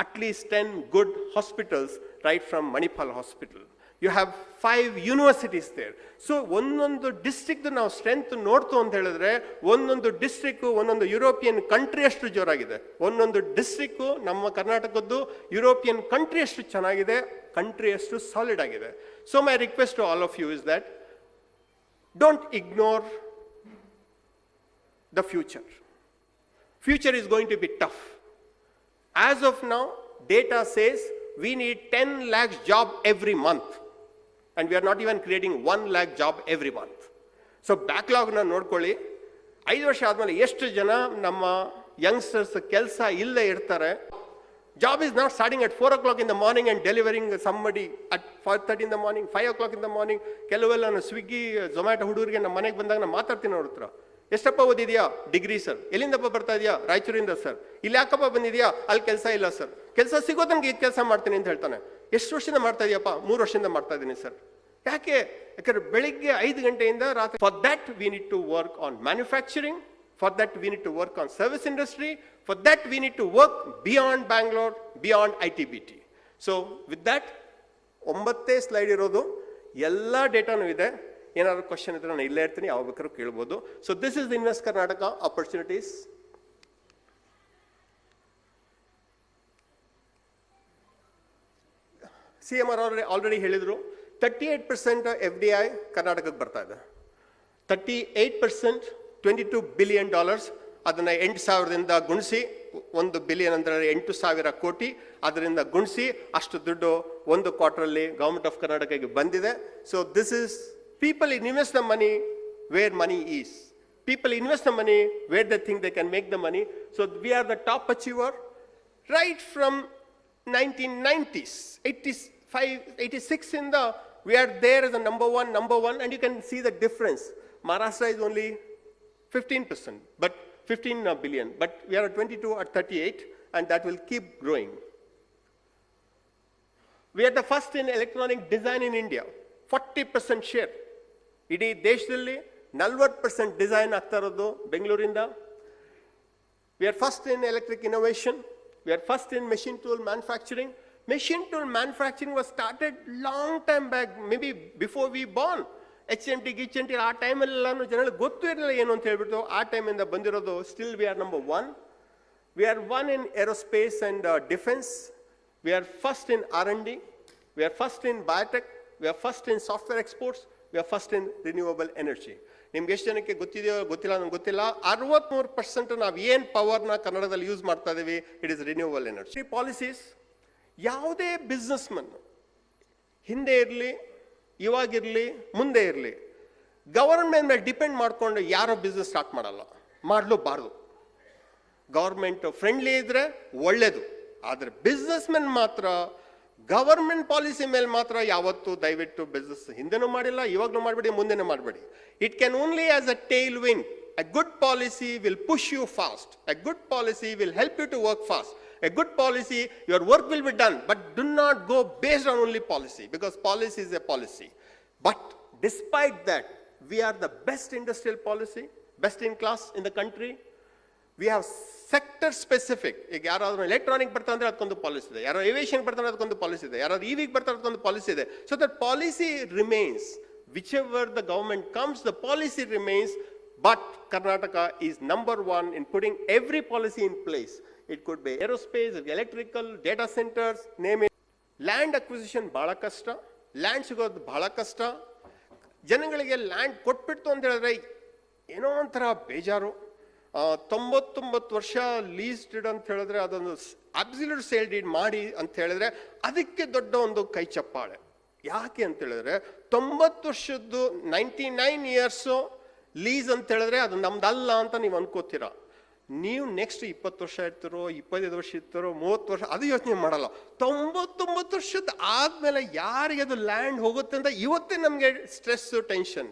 at least 10 good hospitals, right from Manipal Hospital. You have 5 universities there. So ಒಂದೊಂದು district ನಾವು strength ನೋಡ್ತು ಅಂತ ಹೇಳಿದ್ರೆ, ಒಂದೊಂದು district ಒಂದೊಂದು European country ಅಷ್ಟು ಜೋರಾಗಿದೆ. ಒಂದೊಂದು district ನಮ್ಮ ಕರ್ನಾಟಕದ್ದು ಯುರೋಪಿಯನ್ ಕಂಟ್ರಿ ಅಷ್ಟು ಚೆನ್ನಾಗಿದೆ, ಕಂಟ್ರಿ ಅಷ್ಟು ಸಾಲಿಡ್ ಆಗಿದೆ. So my request to all of you is that don't ignore the future. Future is going to be tough. As of now, data says we need 10 lakh job every month. And we are not even creating 1 lakh job every month. So backlogನ ನೋಡ್ಕೊಳ್ಳಿ. 5 ವರ್ಷ ಆದಮೇಲೆ ಎಷ್ಟು ಜನ ನಮ್ಮ youngsters ಕೆಲಸ ಇಲ್ಲದೆ ಇರ್ತಾರೆ. Job is not starting at 4 o'clock in the morning and delivering somebody at 5:30 in the morning, 5 o'clock in the morning. ಕೆಲವೆಲ್ಲ ನಾನು ಸ್ವಿಗ್ಗಿ ಝೊಮ್ಯಾಟೊ ಹುಡುಗರಿಗೆ ನಮ್ಮ ಮನೆಗೆ ಬಂದಾಗ ನಾನು ಮಾತಾಡ್ತೀನಿ ಅವ್ರ ಹತ್ರ. ಎಷ್ಟಪ್ಪ ಓದಿದ್ಯಾ? Degree sir. ಎಲ್ಲಿಂದಪ್ಪ ಬರ್ತಾ ಇದೆಯಾ? ರಾಯಚೂರಿಂದ ಸರ್. ಇಲ್ಲಿ ಯಾಕಪ್ಪ ಬಂದಿದ್ಯಾ? ಅಲ್ಲಿ ಕೆಲಸ ಇಲ್ಲ ಸರ್. ಕೆಲಸ ಸಿಗೋ ತನಕ ಇದು ಕೆಲಸ ಮಾಡ್ತೀನಿ ಅಂತ ಹೇಳ್ತಾನೆ. ಎಷ್ಟು ವರ್ಷದಿಂದ ಮಾಡ್ತಾ ಇದೆಯಪ್ಪ? 3 ವರ್ಷದಿಂದ ಮಾಡ್ತಾ ಇದ್ದೀನಿ ಸರ್. ಯಾಕೆ? ಯಾಕಂದ್ರೆ ಬೆಳಿಗ್ಗೆ 5 ಗಂಟೆಯಿಂದ ರಾತ್ರಿ. For that we need to work on manufacturing, for that we need to work on service industry, for that we need to work beyond Bangalore, beyond ITBT. So with that 9 slide ಇರೋದು, ಎಲ್ಲ ಡೇಟಾನು ಇದೆ. ಏನಾದ್ರು question ಇದ್ರೆ ನಾನು ಇಲ್ಲೇ ಇರ್ತೀನಿ, ಯಾವಾಗ ಬೇಕಾದ್ರೂ ಕೇಳ್ಬೋದು. So this is the invest Karnataka opportunities. CM already ಹೇಳಿದ್ರು, 38% FDI ಕರ್ನಾಟಕಕ್ಕೆ ಬರ್ತಾ ಇದೆ. 38%, $22 billion. ಅದನ್ನ 8,000ದಿಂದ ಗುಣಿಸಿ, 1 ಬಿಲಿಯನ್ ಅಂದ್ರೆ 8,000 ಕೋಟಿ, ಅದರಿಂದ ಗುಣಿಸಿ ಅಷ್ಟು ದುಡ್ಡು 1 ಕ್ವಾರ್ಟರಲ್ಲಿ ಗವರ್ಮೆಂಟ್ ಆಫ್ ಕರ್ನಾಟಕಕ್ಕೆ ಬಂದಿದೆ. So this is people invest the money where money is. People invest the money where they think they can make the money. So we are the top achiever right from 1990s, 85, 86 in the, we are there as a number one, and you can see the difference. Maharashtra is only 15%, but 15 billion, but we are at 22 at 38, and that will keep growing. We are the first in electronic design in India, 40% share. ಇಡೀ ದೇಶದಲ್ಲಿ 40% design ಆಗ್ತಾ ಇರೋದು ಬೆಂಗಳೂರಿಂದ. We are first in electric innovation, we are first in machine tool manufacturing. Machine tool manufacturing was started long time back, may be before we Born. HMT ಗಿಚ್ಎಂಟಿ ಆ ಟೈಮಲ್ಲೆಲ್ಲಾನು ಜನಗಳಿಗೆ ಗೊತ್ತೂ ಇರಲಿಲ್ಲ ಏನು ಅಂತ ಹೇಳ್ಬಿಟ್ಟು ಆ ಟೈಮಿಂದ ಬಂದಿರೋದು. Still we are number 1. We are 1 in aerospace and defence. We are first in R&D. We are first in biotech. We are first in software exports. We are first in renewable energy. ನಿಮ್ಗೆ ಎಷ್ಟು ಜನಕ್ಕೆ ಗೊತ್ತಿದೆಯೋ ಗೊತ್ತಿಲ್ಲ, ನನಗೆ ಗೊತ್ತಿಲ್ಲ. 63% ನಾವು ಏನು ಪವರ್ನ ಕನ್ನಡದಲ್ಲಿ use ಮಾಡ್ತಾ ಇದೀವಿ, it is renewable energy. Policies, ಯಾವುದೇ ಬಿಸ್ನೆಸ್ ಮನ್ ಹಿಂದೆ ಇರಲಿ, ಇವಾಗಿರಲಿ, ಮುಂದೆ ಇರಲಿ, ಗವರ್ಮೆಂಟ್ ಮೇಲೆ ಡಿಪೆಂಡ್ ಮಾಡಿಕೊಂಡು ಯಾರೋ ಬಿಸ್ನೆಸ್ ಸ್ಟಾರ್ಟ್ ಮಾಡಲ್ಲ, ಮಾಡಲೂಬಾರ್ದು. ಗವರ್ಮೆಂಟ್ ಫ್ರೆಂಡ್ಲಿ ಇದ್ರೆ ಒಳ್ಳೇದು, ಆದರೆ ಬಿಸ್ನೆಸ್ ಮೆನ್ ಮಾತ್ರ ಗವರ್ಮೆಂಟ್ ಪಾಲಿಸಿ ಮೇಲೆ ಮಾತ್ರ ಯಾವತ್ತು ದಯವಿಟ್ಟು ಬಿಸ್ನೆಸ್ ಹಿಂದೆನೂ ಮಾಡಿಲ್ಲ, ಇವಾಗಲೂ ಮಾಡಬೇಡಿ, ಮುಂದೆನೂ ಮಾಡಬೇಡಿ. It can only as a tailwind. A good policy will push you fast. A good policy will help you to work fast. A good policy, your work will be done, but do not go based on only policy, because policy is a policy. But despite that, we are the best industrial policy, best in class in the country. We have sector specific. ಈಗ ಯಾರಾದ್ರೂ electronic ಬರ್ತಾರೆ ಅಂದ್ರೆ ಅದಕ್ಕೊಂದು policy ಇದೆ, ಯಾರೋ aviation ಬರ್ತಾರೆ ಅದಕ್ಕೊಂದು policy ಇದೆ, ಯಾರಾದ್ರು EV ಬರ್ತಾರೆ ಅದಕ್ಕೊಂದು ಪಾಲಿಸಿ ಇದೆ. So that policy remains. Whichever the government comes, the policy remains, but Karnataka is number 1 in putting every policy in place. It could be aerospace, electrical, data centers, name it. Land acquisition ಬಹಳ ಕಷ್ಟ, land ಸಿಗೋದು ಬಹಳ ಕಷ್ಟ. ಜನಗಳಿಗೆ land ಕೊಟ್ಬಿಡ್ತು ಅಂತ ಹೇಳಿದ್ರೆ ಏನೋ ಒಂಥರ ಬೇಜಾರು. 99 ವರ್ಷ ಲೀಸ್ ಡೀಡ್ ಅಂತ ಹೇಳಿದ್ರೆ, ಅದೊಂದು ಅಬ್ಸಲ್ಯೂಟ್ ಸೇಲ್ ಡೀಡ್ ಮಾಡಿ ಅಂತ ಹೇಳಿದ್ರೆ ಅದಕ್ಕೆ ದೊಡ್ಡ ಒಂದು ಕೈ ಚಪ್ಪಾಳೆ. ಯಾಕೆ ಅಂತ ಹೇಳಿದ್ರೆ 90 ವರ್ಷದ್ದು 99 ಇಯರ್ಸು ಲೀಸ್ ಅಂತ ಹೇಳಿದ್ರೆ ಅದು ನಮ್ದಲ್ಲ ಅಂತ ನೀವು ಅನ್ಕೋತೀರ. ನೀವು ನೆಕ್ಸ್ಟ್ 20 ವರ್ಷ ಇರ್ತಿರೋ, 25 ವರ್ಷ ಇರ್ತಿರೋ, 30 ವರ್ಷ, ಅದು ಯೋಚನೆ ಮಾಡಲ್ಲ. 99 ವರ್ಷದ ಆದ್ಮೇಲೆ ಯಾರಿಗೆ ಅದು ಲ್ಯಾಂಡ್ ಹೋಗುತ್ತೆ ಅಂತ ಇವತ್ತೇ ನಮಗೆ ಸ್ಟ್ರೆಸ್, ಟೆನ್ಷನ್.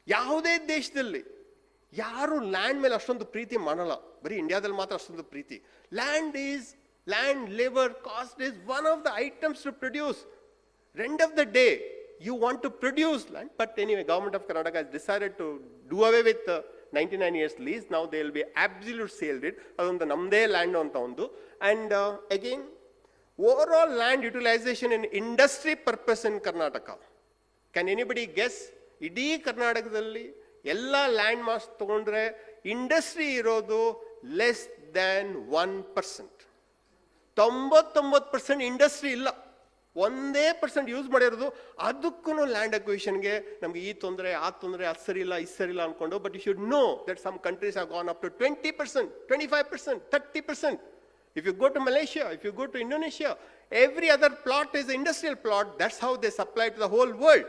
ಯಾವುದೇ ದೇಶದಲ್ಲಿ ಯಾರು ಲ್ಯಾಂಡ್ ಮೇಲೆ ಅಷ್ಟೊಂದು ಪ್ರೀತಿ ಮಾಡಲ್ಲ, ಬರೀ ಇಂಡಿಯಾದಲ್ಲಿ ಮಾತ್ರ ಅಷ್ಟೊಂದು ಪ್ರೀತಿ. Land labour cost is one of the items to produce. End of the day, you want to produce land, but anyway, government of Karnataka has decided to do away with 99 years lease. Now there will be absolute sale deed. Adondu namde land anta ondu. And again, overall land utilization in industry purpose in Karnataka. Can anybody guess? Idi Karnatakaದಲ್ಲಿ ಎಲ್ಲ land mass ತಗೊಂಡ್ರೆ industry ಇರೋದು less than 1%. 99% industry ಇಲ್ಲ, 1% use ಮಾಡಿರೋದು. ಅದಕ್ಕೂ land ಅಕ್ವಿಷನ್ಗೆ ನಮ್ಗೆ ಈ ತೊಂದರೆ, ಆ ತೊಂದರೆ, ಅದು ಸರಿ ಇಲ್ಲ, ಇದು ಸರಿ ಇಲ್ಲ ಅನ್ಕೊಂಡು. But you should know that some countries have gone up to 20%, 25%, 30%. If you go to Malaysia, if you go to Indonesia, every other plot is an industrial plot. That's how they supply to the whole world.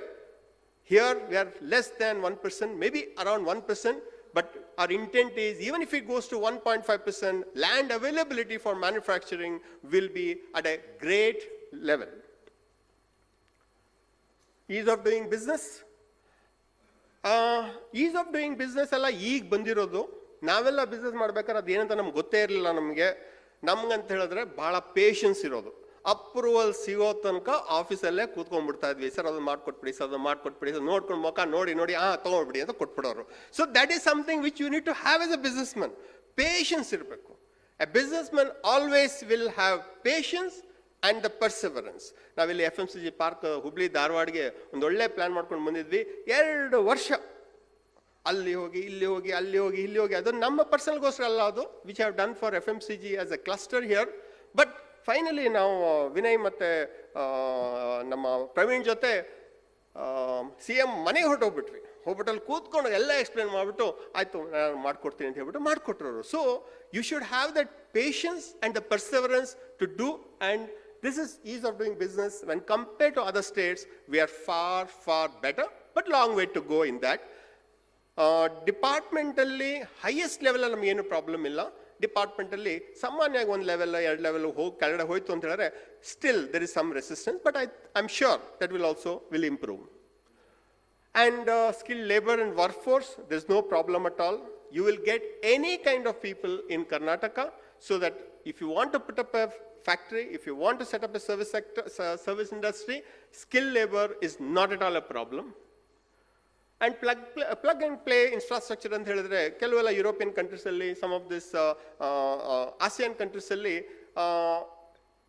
Here we are less than 1%, maybe around 1%, but our intent is, even if it goes to 1.5%, land availability for manufacturing will be at a great level. Ease of doing business. Is of doing business ಎಲ್ಲ ಈಗ ಬಂದಿರೋದು. ನಾವೆಲ್ಲ business ಮಾಡ್ಬೇಕಾದ್ರೆ ಅದೇನಂತ ನಮ್ಗೆ ಗೊತ್ತೇ ಇರಲಿಲ್ಲ. ನಮ್ಗಂತ ಹೇಳಿದ್ರೆ ಭಾಳ ಪೇಷನ್ಸ್ ಇರೋದು. ಅಪ್ರೂವಲ್ ಸಿಗೋ ತನಕ ಆಫೀಸಲ್ಲೇ ಕೂತ್ಕೊಂಡ್ಬಿಡ್ತಾ ಇದ್ವಿ. ಸರ್ ಅದನ್ನು ಮಾಡ್ಕೊಟ್ಬಿಡಿ, ಸರ್ ಅದನ್ನು ಮಾಡ್ಕೊಟ್ಬಿಡಿ, ಸರ್ ನೋಡ್ಕೊಂಡು ಮುಖ ನೋಡಿ ತೊಗೊಂಡ್ಬಿಡಿ ಅಂತ ಕೊಟ್ಬಿಡೋರು. So that is something which you need to have as a businessman. Patience ಇರಬೇಕು. A businessman always will have patience and the perseverance. ನಾವಿಲ್ಲಿ FMCG ಪಾರ್ಕ್ ಹುಬ್ಳಿ ಧಾರವಾಡಗೆ ಒಂದು ಒಳ್ಳೆ ಪ್ಲ್ಯಾನ್ ಮಾಡ್ಕೊಂಡು ಬಂದಿದ್ವಿ. 2 ವರ್ಷ ಅಲ್ಲಿ ಹೋಗಿ ಇಲ್ಲಿ ಹೋಗಿ ಅಲ್ಲಿ ಹೋಗಿ ಇಲ್ಲಿ ಹೋಗಿ. ಅದು ನಮ್ಮ ಪರ್ಸನಲ್ಗೋಸ್ಕರ ಅಲ್ಲ, ಅದು which have done for FMCG as A cluster here. But finally ನಾವು ವಿನಯ್ ಮತ್ತು ನಮ್ಮ ಪ್ರವೀಣ್ ಜೊತೆ CM ಮನೆಗೆ ಹೊರಟೋಗ್ಬಿಟ್ವಿ. ಹೋಗ್ಬಿಟ್ಟಲ್ಲಿ ಕೂತ್ಕೊಂಡು ಎಲ್ಲ ಎಕ್ಸ್ಪ್ಲೇನ್ ಮಾಡಿಬಿಟ್ಟು ಆಯಿತು ನಾನು ಮಾಡ್ಕೊಡ್ತೀನಿ ಅಂತ ಹೇಳ್ಬಿಟ್ಟು ಮಾಡಿಕೊಟ್ರು. So you should have that patience and the perseverance to do. And this is ease of doing business. When compare to other states we are far better, but long way to go in that. ಡಿಪಾರ್ಟ್ಮೆಂಟಲ್ಲಿ highest ಲೆವೆಲಲ್ಲಿ ನಮಗೇನು problem ಇಲ್ಲ. ಡಿಪಾರ್ಟ್ಮೆಂಟಲ್ಲಿ ಸಾಮಾನ್ಯವಾಗಿ 1 level 2 level ಕೆಳಗಡೆ ಹೋಯ್ತು ಅಂತ ಹೇಳಿದ್ರೆ still there is some resistance, but I am sure that will improve. And skilled labor and workforce, there's no problem at all. You will get any kind of people in Karnataka, so that if you want to put up a factory, if you want to set up a service sector, service industry, skilled labor is not at all a problem. And plug and play infrastructure ಅಂತ ಹೇಳಿದ್ರೆ ಕೆಲವೆಲ್ಲ European ಕಂಟ್ರೀಸಲ್ಲಿ, some of this ASEAN ಕಂಟ್ರೀಸಲ್ಲಿ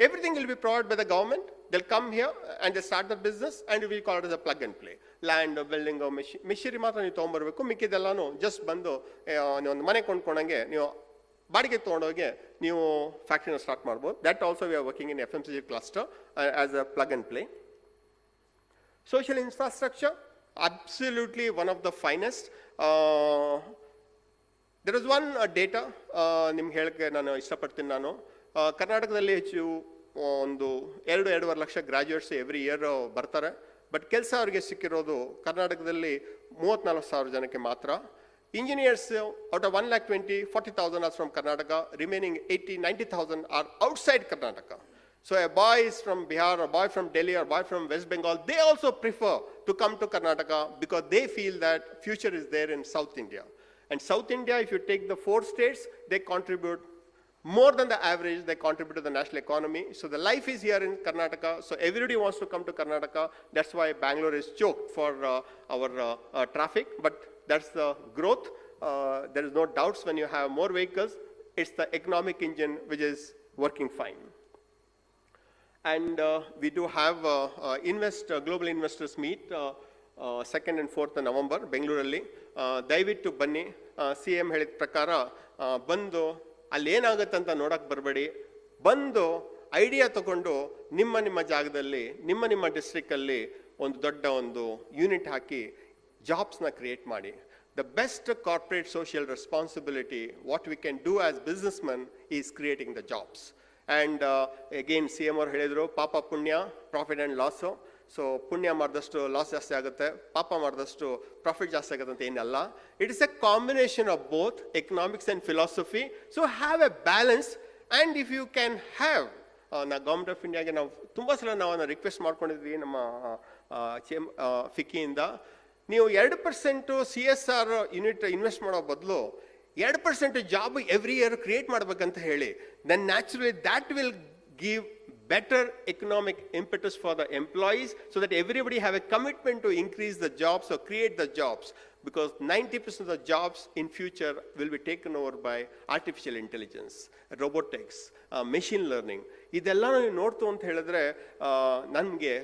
everything will be provided by the government. They'll come here and they start the business and we call it as a plug and play. Land, building, machinery ಮಾತ್ರ ನೀವು ತೊಗೊಂಬರ್ಬೇಕು. ಮಿಕ್ಕಿದೆಲ್ಲನೂ just ಬಂದು ನೀವು ಒಂದು ಮನೆ ಕೊಂಡ್ಕೊಂಡಂಗೆ ನೀವು ಬಾಡಿಗೆ ತೊಗೊಂಡೋಗಿ ನೀವು ಫ್ಯಾಕ್ಟ್ರಿನ ಸ್ಟಾರ್ಟ್ ಮಾಡ್ಬೋದು. That also we are working in FMCG cluster as a plug and play. Social infrastructure, absolutely one of the finest. There is one data ನಿಮ್ಗೆ ಹೇಳಕ್ಕೆ ನಾನು ಇಷ್ಟಪಡ್ತೀನಿ. ನಾನು ಕರ್ನಾಟಕದಲ್ಲಿ ಹೆಚ್ಚು ಒಂದು 2-2.5 ಲಕ್ಷ ಗ್ರಾಜ್ಯುಯೇಟ್ಸ್ ಎವ್ರಿ ಇಯರ್ ಬರ್ತಾರೆ. ಬಟ್ ಕೆಲಸ ಅವರಿಗೆ ಸಿಕ್ಕಿರೋದು ಕರ್ನಾಟಕದಲ್ಲಿ 34,000 ಜನಕ್ಕೆ ಮಾತ್ರ. Engineers out of 1,20,000, 40,000 are from Karnataka, remaining 80,000-90,000 are outside Karnataka. So a boy is from Bihar, a boy from Delhi, or a boy from West Bengal, they also prefer to come to Karnataka because they feel that future is there in South India. And South India, if you take the 4 states, they contribute more than the average. They contribute to the national economy. So the life is here in Karnataka. So everybody wants to come to Karnataka. That's why Bangalore is choked for our traffic. But that's the growth. There is no doubts when you have more vehicles. It's the economic engine which is working fine. And we do have Global Investors Meet 2nd and 4th November, Bengaluru. ದಯವಿಟ್ಟು ಬನ್ನಿ. CM ಹೇಳಿದ ಪ್ರಕಾರ ಬಂದು ಅಲ್ಲೇನಾಗುತ್ತಂತ ನೋಡಕ್ಕೆ ಬರಬೇಡಿ. ಬಂದು idea ತಗೊಂಡು ನಿಮ್ಮ ಜಾಗದಲ್ಲಿ ನಿಮ್ಮ ಡಿಸ್ಟ್ರಿಕ್ಟಲ್ಲಿ ಒಂದು ದೊಡ್ಡ ಒಂದು ಯೂನಿಟ್ ಹಾಕಿ ಜಾಬ್ಸ್ನ ಕ್ರಿಯೇಟ್ ಮಾಡಿ. The best corporate social responsibility, what we can do as businessmen, is creating the jobs. And again, CM ಅವರು ಹೇಳಿದರು, ಪಾಪ ಪುಣ್ಯ, ಪ್ರಾಫಿಟ್ ಆ್ಯಂಡ್ ಲಾಸು. ಸೊ ಪುಣ್ಯ ಮಾಡಿದಷ್ಟು ಲಾಸ್ ಜಾಸ್ತಿ ಆಗುತ್ತೆ, ಪಾಪ ಮಾಡಿದಷ್ಟು ಪ್ರಾಫಿಟ್ ಜಾಸ್ತಿ ಆಗುತ್ತೆ ಅಂತ ಏನಲ್ಲ. It is a combination of both economics and philosophy. So have a balance. And if you can have, ನಾ ಗೌರ್ಮೆಂಟ್ ಆಫ್ ಇಂಡಿಯಾಗೆ ನಾವು ತುಂಬ ಸಲ ನಾವು ರಿಕ್ವೆಸ್ಟ್ ಮಾಡ್ಕೊಂಡಿದ್ವಿ ನಮ್ಮ ಫಿಕ್ಕಿಯಿಂದ, ನೀವು 2% CSR ಯೂನಿಟ್ ಇನ್ವೆಸ್ಟ್ ಮಾಡೋ ಬದಲು 2% ಜಾಬ್ ಎವ್ರಿ ಇಯರ್ ಕ್ರಿಯೇಟ್ ಮಾಡ್ಬೇಕಂತ ಹೇಳಿ, then naturally that will give better economic impetus for the employees, so that everybody have a commitment to increase the jobs or create the jobs, because 90% of the jobs in future will be taken over by artificial intelligence, robotics, machine learning. ಇದೆಲ್ಲ ನೀವು ನೋಡ್ತು ಅಂತ ಹೇಳಿದ್ರೆ ನನಗೆ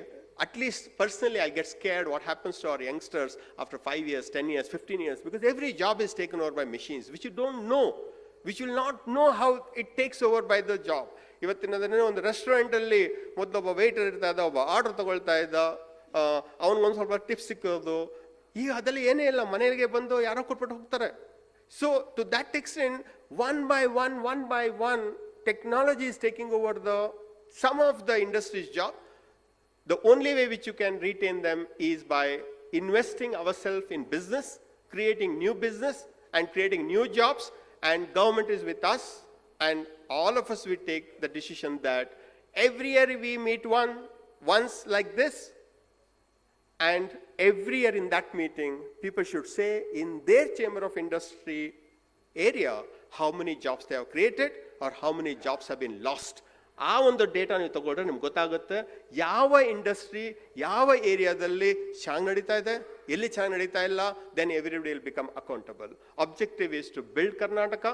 at least personally I get scared what happens to our youngsters after 5 years, 10 years, 15 years, because every job is taken over by machines which you don't know, which will not know how it takes over by the job. ಇವತ್ತಿನ ದಿನ ಒಂದು ರೆಸ್ಟೋರೆಂಟಲ್ಲಿ ಮೊದಲೊಬ್ಬ water ಇರ್ತಾ ಇದ್ದ, ಒಬ್ಬ order ತಗೊಳ್ತಾ ಇದ್ದ, ಅವನಿಗೊಂದು ಸ್ವಲ್ಪ ಟಿಪ್ಸ್ ಸಿಕ್ಕೋದು. ಈಗ ಅದರಲ್ಲಿ ಏನೇ ಇಲ್ಲ, ಮನೆಗೆ ಬಂದು ಯಾರೋ ಕೊಟ್ಬಿಟ್ಟು ಹೋಗ್ತಾರೆ. So to that extent, one by one technology is taking over some of the industry's job. The only way which you can retain them is by investing ourselves in business, creating new business and creating new jobs, and government is with us. And all of us will take the decision that every year we meet once like this, And every year in that meeting, people should say in their chamber of industry area how many jobs they have created or how many jobs have been lost. ಆ ಒಂದು data ನೀವು ತಗೊಂಡ್ರೆ ನಿಮ್ಗೆ ಗೊತ್ತಾಗುತ್ತೆ ಯಾವ industry ಯಾವ ಏರಿಯಾದಲ್ಲಿ ಚೆನ್ನಾಗಿ ನಡೀತಾ ಇದೆ, ಎಲ್ಲಿ ಚೆನ್ನಾಗಿ ನಡೀತಾ ಇಲ್ಲ. Then everybody will become accountable. Objective is to build Karnataka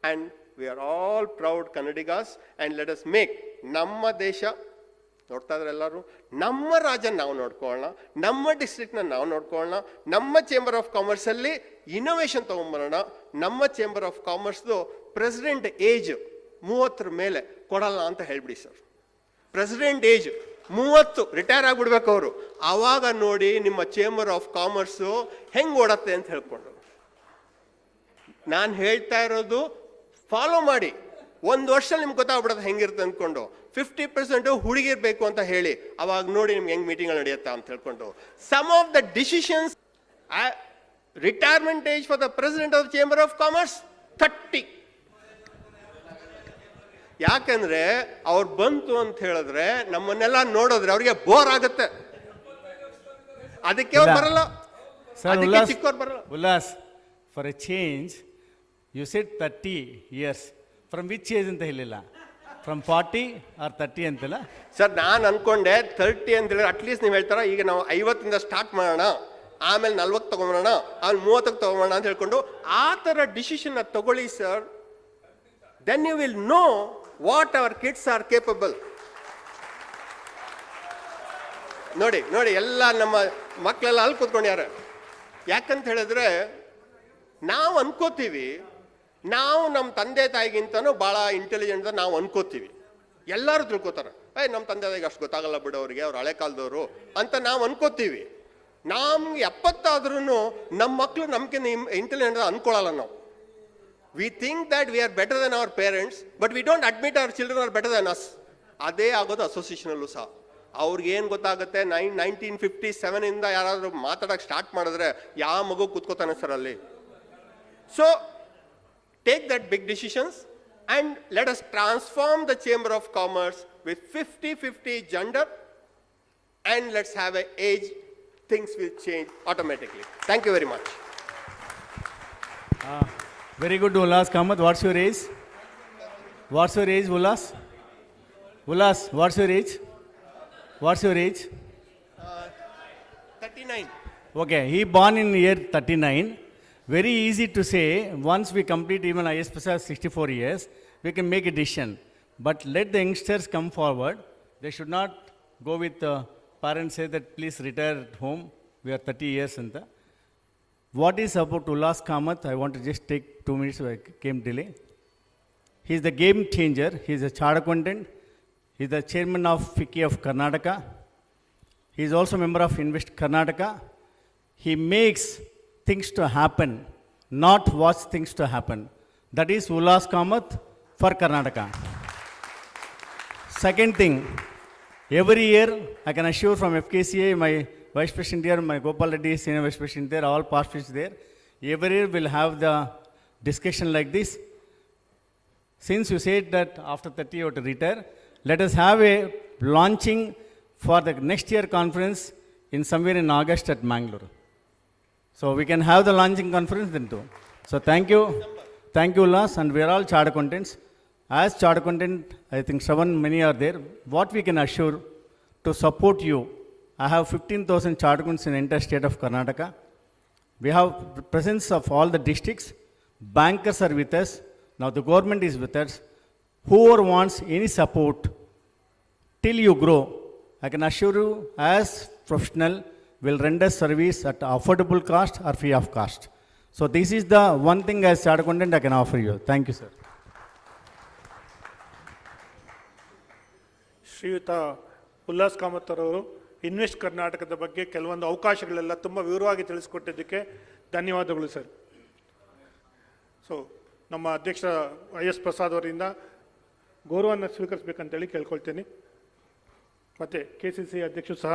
and we are all proud Kannadigas and let us make ನಮ್ಮ ದೇಶ ನೋಡ್ತಾ ಇದ್ರೆ ಎಲ್ಲರೂ ನಮ್ಮ ರಾಜ್ಯನ ನಾವು ನೋಡ್ಕೊಳ್ಳೋಣ, ನಮ್ಮ ಡಿಸ್ಟ್ರಿಕ್ಟ್ನ ನಾವು ನೋಡ್ಕೊಳ್ಳೋಣ, ನಮ್ಮ ಚೇಂಬರ್ ಆಫ್ ಕಾಮರ್ಸಲ್ಲಿ ಇನೋವೇಷನ್ ತೊಗೊಂಬರೋಣ. ನಮ್ಮ ಚೇಂಬರ್ ಆಫ್ ಕಾಮರ್ಸ್ದು ಪ್ರೆಸಿಡೆಂಟ್ ಏಜ್ 30 ಮೇಲೆ ಕೊಡಲ್ಲ ಅಂತ ಹೇಳ್ಬಿಡಿ ಸರ್. ಪ್ರೆಸಿಡೆಂಟ್ ಏಜ್ 30 ರಿಟೈರ್ ಆಗಿಬಿಡ್ಬೇಕು ಅವರು. ಆವಾಗ ನೋಡಿ ನಿಮ್ಮ ಚೇಂಬರ್ ಆಫ್ ಕಾಮರ್ಸು ಹೆಂಗೆ ಓಡತ್ತೆ ಅಂತ ಹೇಳ್ಕೊಂಡು ನಾನು ಹೇಳ್ತಾ ಇರೋದು ಫಾಲೋ ಮಾಡಿ. 1 ವರ್ಷ ನಿಮ್ಗೆ ಗೊತ್ತಾಗ್ಬಿಡೋದು ಹೆಂಗಿರುತ್ತೆ ಅಂದ್ಕೊಂಡು 50% ಹುಡುಗಿರ್ಬೇಕು ಅಂತ ಹೇಳಿ ಅವಾಗ ನೋಡಿ ನಿಮ್ಗೆ ಹೆಂಗೆ ಮೀಟಿಂಗ್ ನಡೆಯುತ್ತಾ ಅಂತ ಹೇಳ್ಕೊಂಡು. Some of the decisions retirement age for the president of chamber of commerce 30. ಯಾಕಂದ್ರೆ ಅವ್ರು ಬಂತು ಅಂತ ಹೇಳಿದ್ರೆ ನಮ್ಮನ್ನೆಲ್ಲ ನೋಡಿದ್ರೆ ಅವ್ರಿಗೆ ಬೋರ್ ಆಗುತ್ತೆ, ಅದಕ್ಕೆ ಅವ್ರು ಬರಲ್ಲ, ಅದಕ್ಕೆ ಚಿಕ್ಕವ್ರು ಬರಲ್ಲ. Ullas, for a change you said 30 years. From which age ಅಂತ ಹೇಳಿಲ್ಲ, ಫ್ರಮ್ 40 or 30 ಅಂತಲ್ಲ ಸರ್. ನಾನು ಅನ್ಕೊಂಡೆ 30 ಅಂತ ಹೇಳಿದ್ರೆ ಅಟ್ಲೀಸ್ಟ್ ನೀವು ಹೇಳ್ತಾರ ಈಗ ನಾವು 50 ಸ್ಟಾರ್ಟ್ ಮಾಡೋಣ, ಆಮೇಲೆ 40 ತಗೊಂಬರೋಣ, ಆಮೇಲೆ 30 ತಗೊಂಬೋಣ ಅಂತ ಹೇಳ್ಕೊಂಡು ಆ ಥರ ಡಿಸಿಷನ್ ತಗೊಳ್ಳಿ sir. Then you will know what our kids are capable. ನೋಡಿ ನೋಡಿ ಎಲ್ಲ ನಮ್ಮ ಮಕ್ಕಳೆಲ್ಲ ಅಲ್ಲಿ ಕೂತ್ಕೊಂಡ್ಯಾರ. ಯಾಕಂತ ಹೇಳಿದ್ರೆ ನಾವು ಅನ್ಕೋತೀವಿ ನಾವು ನಮ್ಮ ತಂದೆ ತಾಯಿಗಿಂತನೂ ಭಾಳ ಇಂಟೆಲಿಜೆಂಟ್ ನಾವು ಅನ್ಕೋತೀವಿ. ಎಲ್ಲರೂ ತಿಳ್ಕೊತಾರೆ ನಮ್ಮ ತಂದೆ ತಾಯಿಗೆ ಅಷ್ಟು ಗೊತ್ತಾಗಲ್ಲ ಬಿಡೋರಿಗೆ, ಅವ್ರು ಹಳೆ ಕಾಲದವರು ಅಂತ ನಾವು ಅನ್ಕೋತೀವಿ. ನಮ್ಗೆ 70 ಆದ್ರೂ ನಮ್ಮ ಮಕ್ಕಳು ನಮ್ಗಿಂತ ಇಂಟೆಲಿಜೆಂಟ್ ಅನ್ಕೊಳ್ಳಲ್ಲ ನಾವು. We think that we are better than our parents, but we don't admit our children are better than us. ಅದೇ ಆಗೋದು ಅಸೋಸಿಯೇಷನಲ್ಲೂ ಸಹ. ಅವ್ರಿಗೇನು ಗೊತ್ತಾಗುತ್ತೆ 1957 ಇಂದ ಯಾರಾದರೂ ಮಾತಾಡೋಕ್ಕೆ ಸ್ಟಾರ್ಟ್ ಮಾಡಿದ್ರೆ ಯಾವ ಮಗು ಕೂತ್ಕೋತಾನೆ ಸರ್ ಅಲ್ಲಿ. So take that big decisions and let us transform the chamber of commerce with 50-50 gender and let's have a age. Things will change automatically. Thank you very much. Very good, Ullas Kamath. What's your age? What's your age, Ullas? Ullas, what's your age? What's your age? 39. Okay, he born in year 39. Very easy to say, once we complete even ISPS 64 years, we can make a decision. But let the youngsters come forward. They should not go with parents say that please retire at home. We are 30 years in the. What is about Ullas Kamath? I want to just take 2 minutes, I came delay. He is the game changer. He is a chartered accountant. He is the chairman of FICCI of Karnataka. He is also a member of Invest Karnataka. He makes things to happen, not watch things to happen. That is Ullas Kamath for Karnataka. Second thing, every year I can assure from FKCA, my Vice President here, my Gopal Reddy, Senior Vice President there, all past is there. Every year we'll have the discussion like this. Since you said that after 30 you have to retire, let us have a launching for the next year conference in somewhere in August at Bengaluru. So we can have the launching conference then too. So thank you, Ullas, and we are all chartered accountants. As chartered accountant, I think 7 many are there. What we can assure to support you. I have 15,000 chartered accountants in the entire state of Karnataka. We have presence of all the districts. Bankers are with us. Now the government is with us. Whoever wants any support till you grow, I can assure you as professional will render service at affordable cost or free of cost. So this is the one thing as chartered accountant I can offer you. Thank you, sir. ಶ್ರೀಯುತ ಉಲ್ಲಾಸ್ ಕಾಮತ್ ಅವರು invest ಕರ್ನಾಟಕದ ಬಗ್ಗೆ ಕೆಲವೊಂದು ಅವಕಾಶಗಳೆಲ್ಲ ತುಂಬ ವಿವರವಾಗಿ ತಿಳಿಸ್ಕೊಟ್ಟಿದ್ದಕ್ಕೆ ಧನ್ಯವಾದಗಳು sir. So ನಮ್ಮ ಅಧ್ಯಕ್ಷ IS ಪ್ರಸಾದ್ ಅವರಿಂದ ಗೌರವವನ್ನು ಸ್ವೀಕರಿಸಬೇಕಂತೇಳಿ ಕೇಳ್ಕೊಳ್ತೇನೆ. ಮತ್ತು KCC ಅಧ್ಯಕ್ಷರು ಸಹ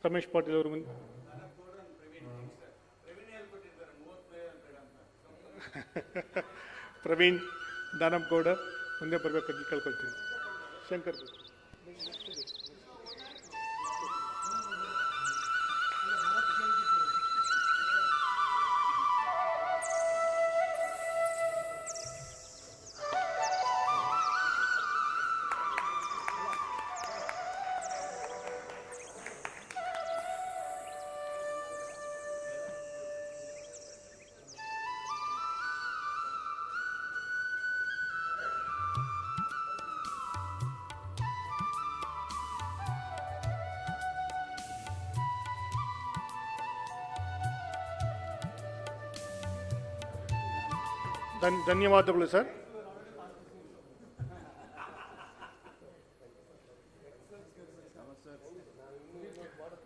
ರಮೇಶ್ ಪಾಟೀಲ್ ಅವರು ಪ್ರವೀಣ್ ದಾನಪ್ಪಗೌಡ ಮುಂದೆ ಬರಬೇಕಂತ ಕೇಳ್ಕೊಳ್ತೀನಿ. ಶಂಕರ್ ಧನ್ಯವಾದಗಳು ಸರ್.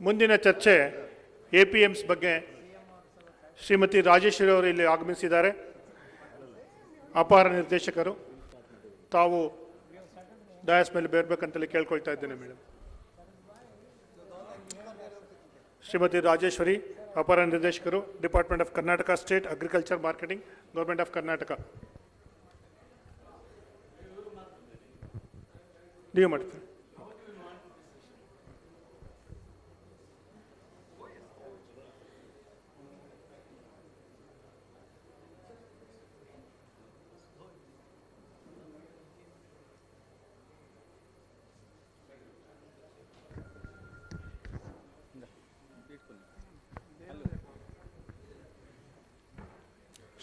ಮುಂದಿನ ಚರ್ಚೆ APMs ಬಗ್ಗೆ ಶ್ರೀಮತಿ ರಾಜೇಶ್ವರಿ ಅವರು ಇಲ್ಲಿ ಆಗಮಿಸಿದ್ದಾರೆ. ಅಪಾರ ನಿರ್ದೇಶಕರು, ತಾವು ಡಯಾಸ್ ಮೇಲೆ ಬೇರ್ಬೇಕಂತಲೇ ಕೇಳ್ಕೊಳ್ತಾ ಇದ್ದೇನೆ ಮೇಡಮ್. ಶ್ರೀಮತಿ ರಾಜೇಶ್ವರಿ, ಅಪಾರ ನಿರ್ದೇಶಕರು, department of Karnataka, state agriculture marketing, government of Karnataka. ನೀವು ಮಾಡ್ತೀರಿ.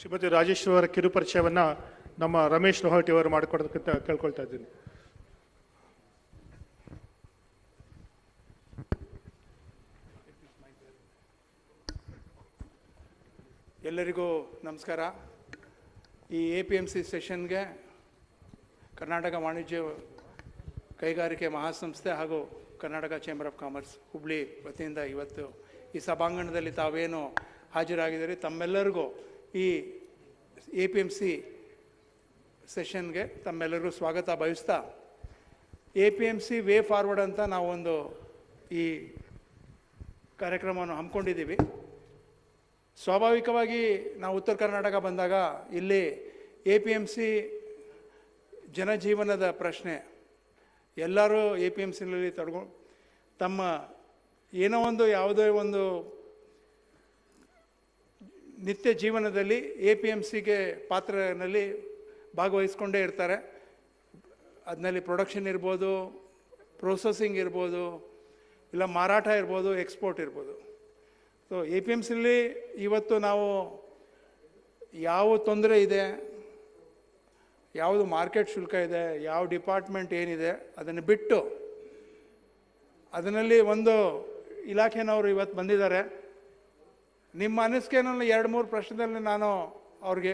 ಶ್ರೀಮತಿ ರಾಜೇಶ್ವರಿ ಅವರ ಕಿರು ಪರಿಚಯವನ್ನು ನಮ್ಮ ರಮೇಶ್ ರೋಹಟಿ ಅವರು ಮಾಡಿಕೊಡೋದಕ್ಕಿಂತ ಕೇಳ್ಕೊಳ್ತಾ ಇದ್ದೀನಿ. ಎಲ್ಲರಿಗೂ ನಮಸ್ಕಾರ. ಈ APMC ಸೆಷನ್ಗೆ ಕರ್ನಾಟಕ ವಾಣಿಜ್ಯ ಕೈಗಾರಿಕೆ ಮಹಾಸಂಸ್ಥೆ ಹಾಗೂ Karnataka chamber of commerce Hubli ವತಿಯಿಂದ ಇವತ್ತು ಈ ಸಭಾಂಗಣದಲ್ಲಿ ತಾವೇನು ಹಾಜರಾಗಿದ್ದೀರಿ, ತಮ್ಮೆಲ್ಲರಿಗೂ ಈ APMC ಸೆಷನ್ಗೆ ತಮ್ಮೆಲ್ಲರಿಗೂ ಸ್ವಾಗತ ಬಯಸ್ತಾ, APMC ವೇ ಫಾರ್ವರ್ಡ್ ಅಂತ ನಾವೊಂದು ಈ ಕಾರ್ಯಕ್ರಮವನ್ನು ಹಮ್ಮಿಕೊಂಡಿದ್ದೀವಿ. ಸ್ವಾಭಾವಿಕವಾಗಿ ನಾವು ಉತ್ತರ ಕರ್ನಾಟಕ ಬಂದಾಗ ಇಲ್ಲಿ APMC ಜನಜೀವನದ ಪ್ರಶ್ನೆ, ಎಲ್ಲರೂ APMCನಲ್ಲಿ ತಮ್ಮ ಏನೋ ಒಂದು ಯಾವುದೇ ಒಂದು ನಿತ್ಯ ಜೀವನದಲ್ಲಿ APMCಗೆ ಪಾತ್ರನಲ್ಲಿ ಭಾಗವಹಿಸ್ಕೊಂಡೇ ಇರ್ತಾರೆ. ಅದರಲ್ಲಿ ಪ್ರೊಡಕ್ಷನ್ ಇರ್ಬೋದು, ಪ್ರೊಸೆಸಿಂಗ್ ಇರ್ಬೋದು, ಇಲ್ಲ ಮಾರಾಟ ಇರ್ಬೋದು, ಎಕ್ಸ್ಪೋರ್ಟ್ ಇರ್ಬೋದು. ಸೊ APMCಲಿ ಇವತ್ತು ನಾವು ಯಾವ ತೊಂದರೆ ಇದೆ, ಯಾವುದು ಮಾರ್ಕೆಟ್ ಶುಲ್ಕ ಇದೆ, ಯಾವ ಡಿಪಾರ್ಟ್ಮೆಂಟ್ ಏನಿದೆ ಅದನ್ನು ಬಿಟ್ಟು, ಅದರಲ್ಲಿ ಒಂದು ಇಲಾಖೆನವರು ಇವತ್ತು ಬಂದಿದ್ದಾರೆ. ನಿಮ್ಮ ಅನಿಸಿಕೆನಲ್ಲಿ 2-3 ಪ್ರಶ್ನೆದಲ್ಲಿ ನಾನು ಅವ್ರಿಗೆ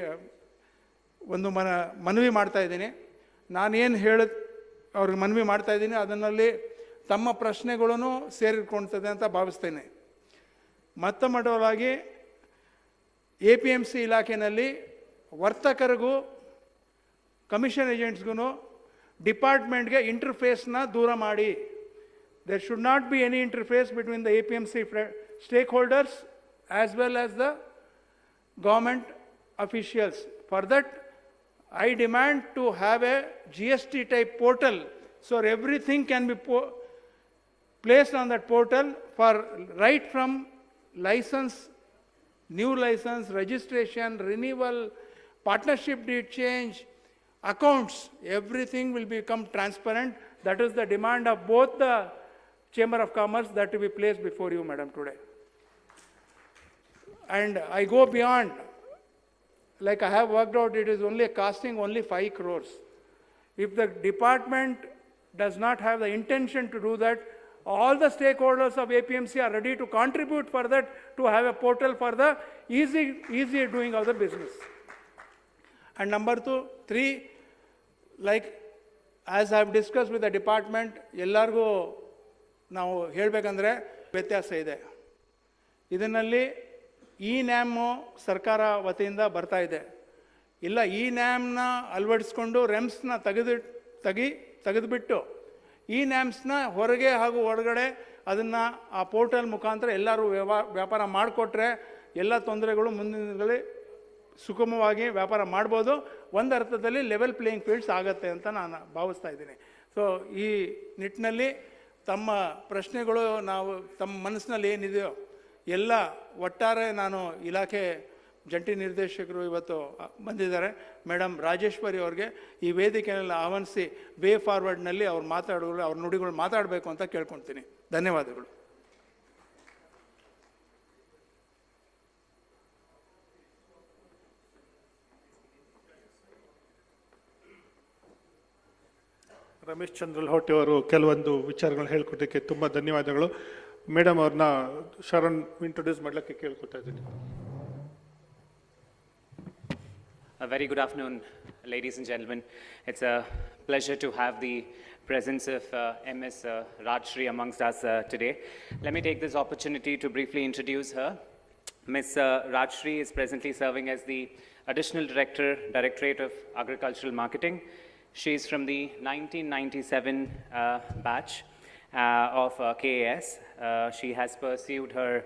ಒಂದು ಮನವಿ ಮಾಡ್ತಾಯಿದ್ದೀನಿ. ನಾನೇನು ಅವ್ರಿಗೆ ಮನವಿ ಮಾಡ್ತಾಯಿದ್ದೀನಿ ಅದನ್ನಲ್ಲಿ ತಮ್ಮ ಪ್ರಶ್ನೆಗಳನ್ನು ಸೇರಿಕೊಳ್ತದೆ ಅಂತ ಭಾವಿಸ್ತೇನೆ. ಮೊದಲಾಗಿ APMC ಇಲಾಖೆಯಲ್ಲಿ ವರ್ತಕರಿಗೂ ಕಮಿಷನ್ ಏಜೆಂಟ್ಸ್ಗೂ ಡಿಪಾರ್ಟ್ಮೆಂಟ್ಗೆ ಇಂಟರ್ಫೇಸ್ನ ದೂರ ಮಾಡಿ. There should not be any interface between the APMC stakeholders as well as the government officials. For that, I demand to have a GST type portal so everything can be placed on that portal for right from license, new license, registration, renewal, partnership deed change, accounts, everything will become transparent. That is the demand of both the Chamber of Commerce that will be placed before you, Madam, today. And I go beyond, like I have worked out, it is only costing only 5 crores. If the department does not have the intention to do that, all the stakeholders of APMC are ready to contribute for that, to have a portal for the easy doing of the business. And number 3, like as I have discussed with the department, ಎಲ್ಲರಿಗೂ ನಾವು ಹೇಳಬೇಕಂದ್ರೆ ವ್ಯತ್ಯಾಸ ಇದೆ. ಇದರಲ್ಲಿ NAM ಸರ್ಕಾರ ವತಿಯಿಂದ ಬರ್ತಾ ಇದೆ. ಇಲ್ಲ NAMನ ಅಳವಡಿಸ್ಕೊಂಡು REMSನ ತೆಗೆದುಬಿಟ್ಟು NAMಸ್ನ ಹೊರಗೆ ಹಾಗೂ ಹೊರಗಡೆ ಅದನ್ನು ಆ ಪೋರ್ಟಲ್ ಮುಖಾಂತರ ಎಲ್ಲರೂ ವ್ಯಾಪಾರ ಮಾಡಿಕೊಟ್ರೆ ಎಲ್ಲ ತೊಂದರೆಗಳು ಮುಂದಿನದಲ್ಲಿ ಸುಗಮವಾಗಿ ವ್ಯಾಪಾರ ಮಾಡ್ಬೋದು. ಒಂದು ಅರ್ಥದಲ್ಲಿ ಲೆವೆಲ್ ಪ್ಲೇಯಿಂಗ್ ಫೀಲ್ಡ್ಸ್ ಆಗುತ್ತೆ ಅಂತ ನಾನು ಭಾವಿಸ್ತಾ ಇದ್ದೀನಿ. ಸೊ ಈ ನಿಟ್ಟಿನಲ್ಲಿ ತಮ್ಮ ಪ್ರಶ್ನೆಗಳು ನಾವು ತಮ್ಮ ಮನಸ್ಸಿನಲ್ಲಿ ಏನಿದೆಯೋ ಎಲ್ಲ ಒಟ್ಟಾರೆ ನಾನು ಇಲಾಖೆ ಜಂಟಿ ನಿರ್ದೇಶಕರು ಇವತ್ತು ಬಂದಿದ್ದಾರೆ, ಮೇಡಮ್ ರಾಜೇಶ್ವರಿ ಅವ್ರಿಗೆ ಈ ವೇದಿಕೆಯಲ್ಲಿ ಆಹ್ವಾನಿಸಿ ವೇ ಫಾರ್ವರ್ಡ್ನಲ್ಲಿ ಅವ್ರ ನುಡಿಗಳು ಮಾತಾಡಬೇಕು ಅಂತ ಕೇಳ್ಕೊಳ್ತೀನಿ. ಧನ್ಯವಾದಗಳು. ರಮೇಶ್ ಚಂದ್ರ ಹೊಟ್ಟಿ ಅವರು ಕೆಲವೊಂದು ವಿಚಾರಗಳನ್ನ ಹೇಳ್ಕೊಟ್ಟಕ್ಕೆ ತುಂಬ ಧನ್ಯವಾದಗಳು. ಮೇಡಮ್ ಅವ್ರನ್ನ ಶರಣ್ ಇಂಟ್ರೊಡ್ಯೂಸ್ ಮಾಡ್ಲಿಕ್ಕೆ ಕೇಳ್ಕೊತಾ ಇದ್ದೀನಿ. A very good afternoon, ladies and gentlemen. It's a pleasure to have the presence of Ms. Rajshri amongst us today. Let me take this opportunity to briefly introduce her. Ms. Rajshri is presently serving as the Additional Director, Directorate of Agricultural Marketing. She is from the 1997 batch of KAS. She has pursued her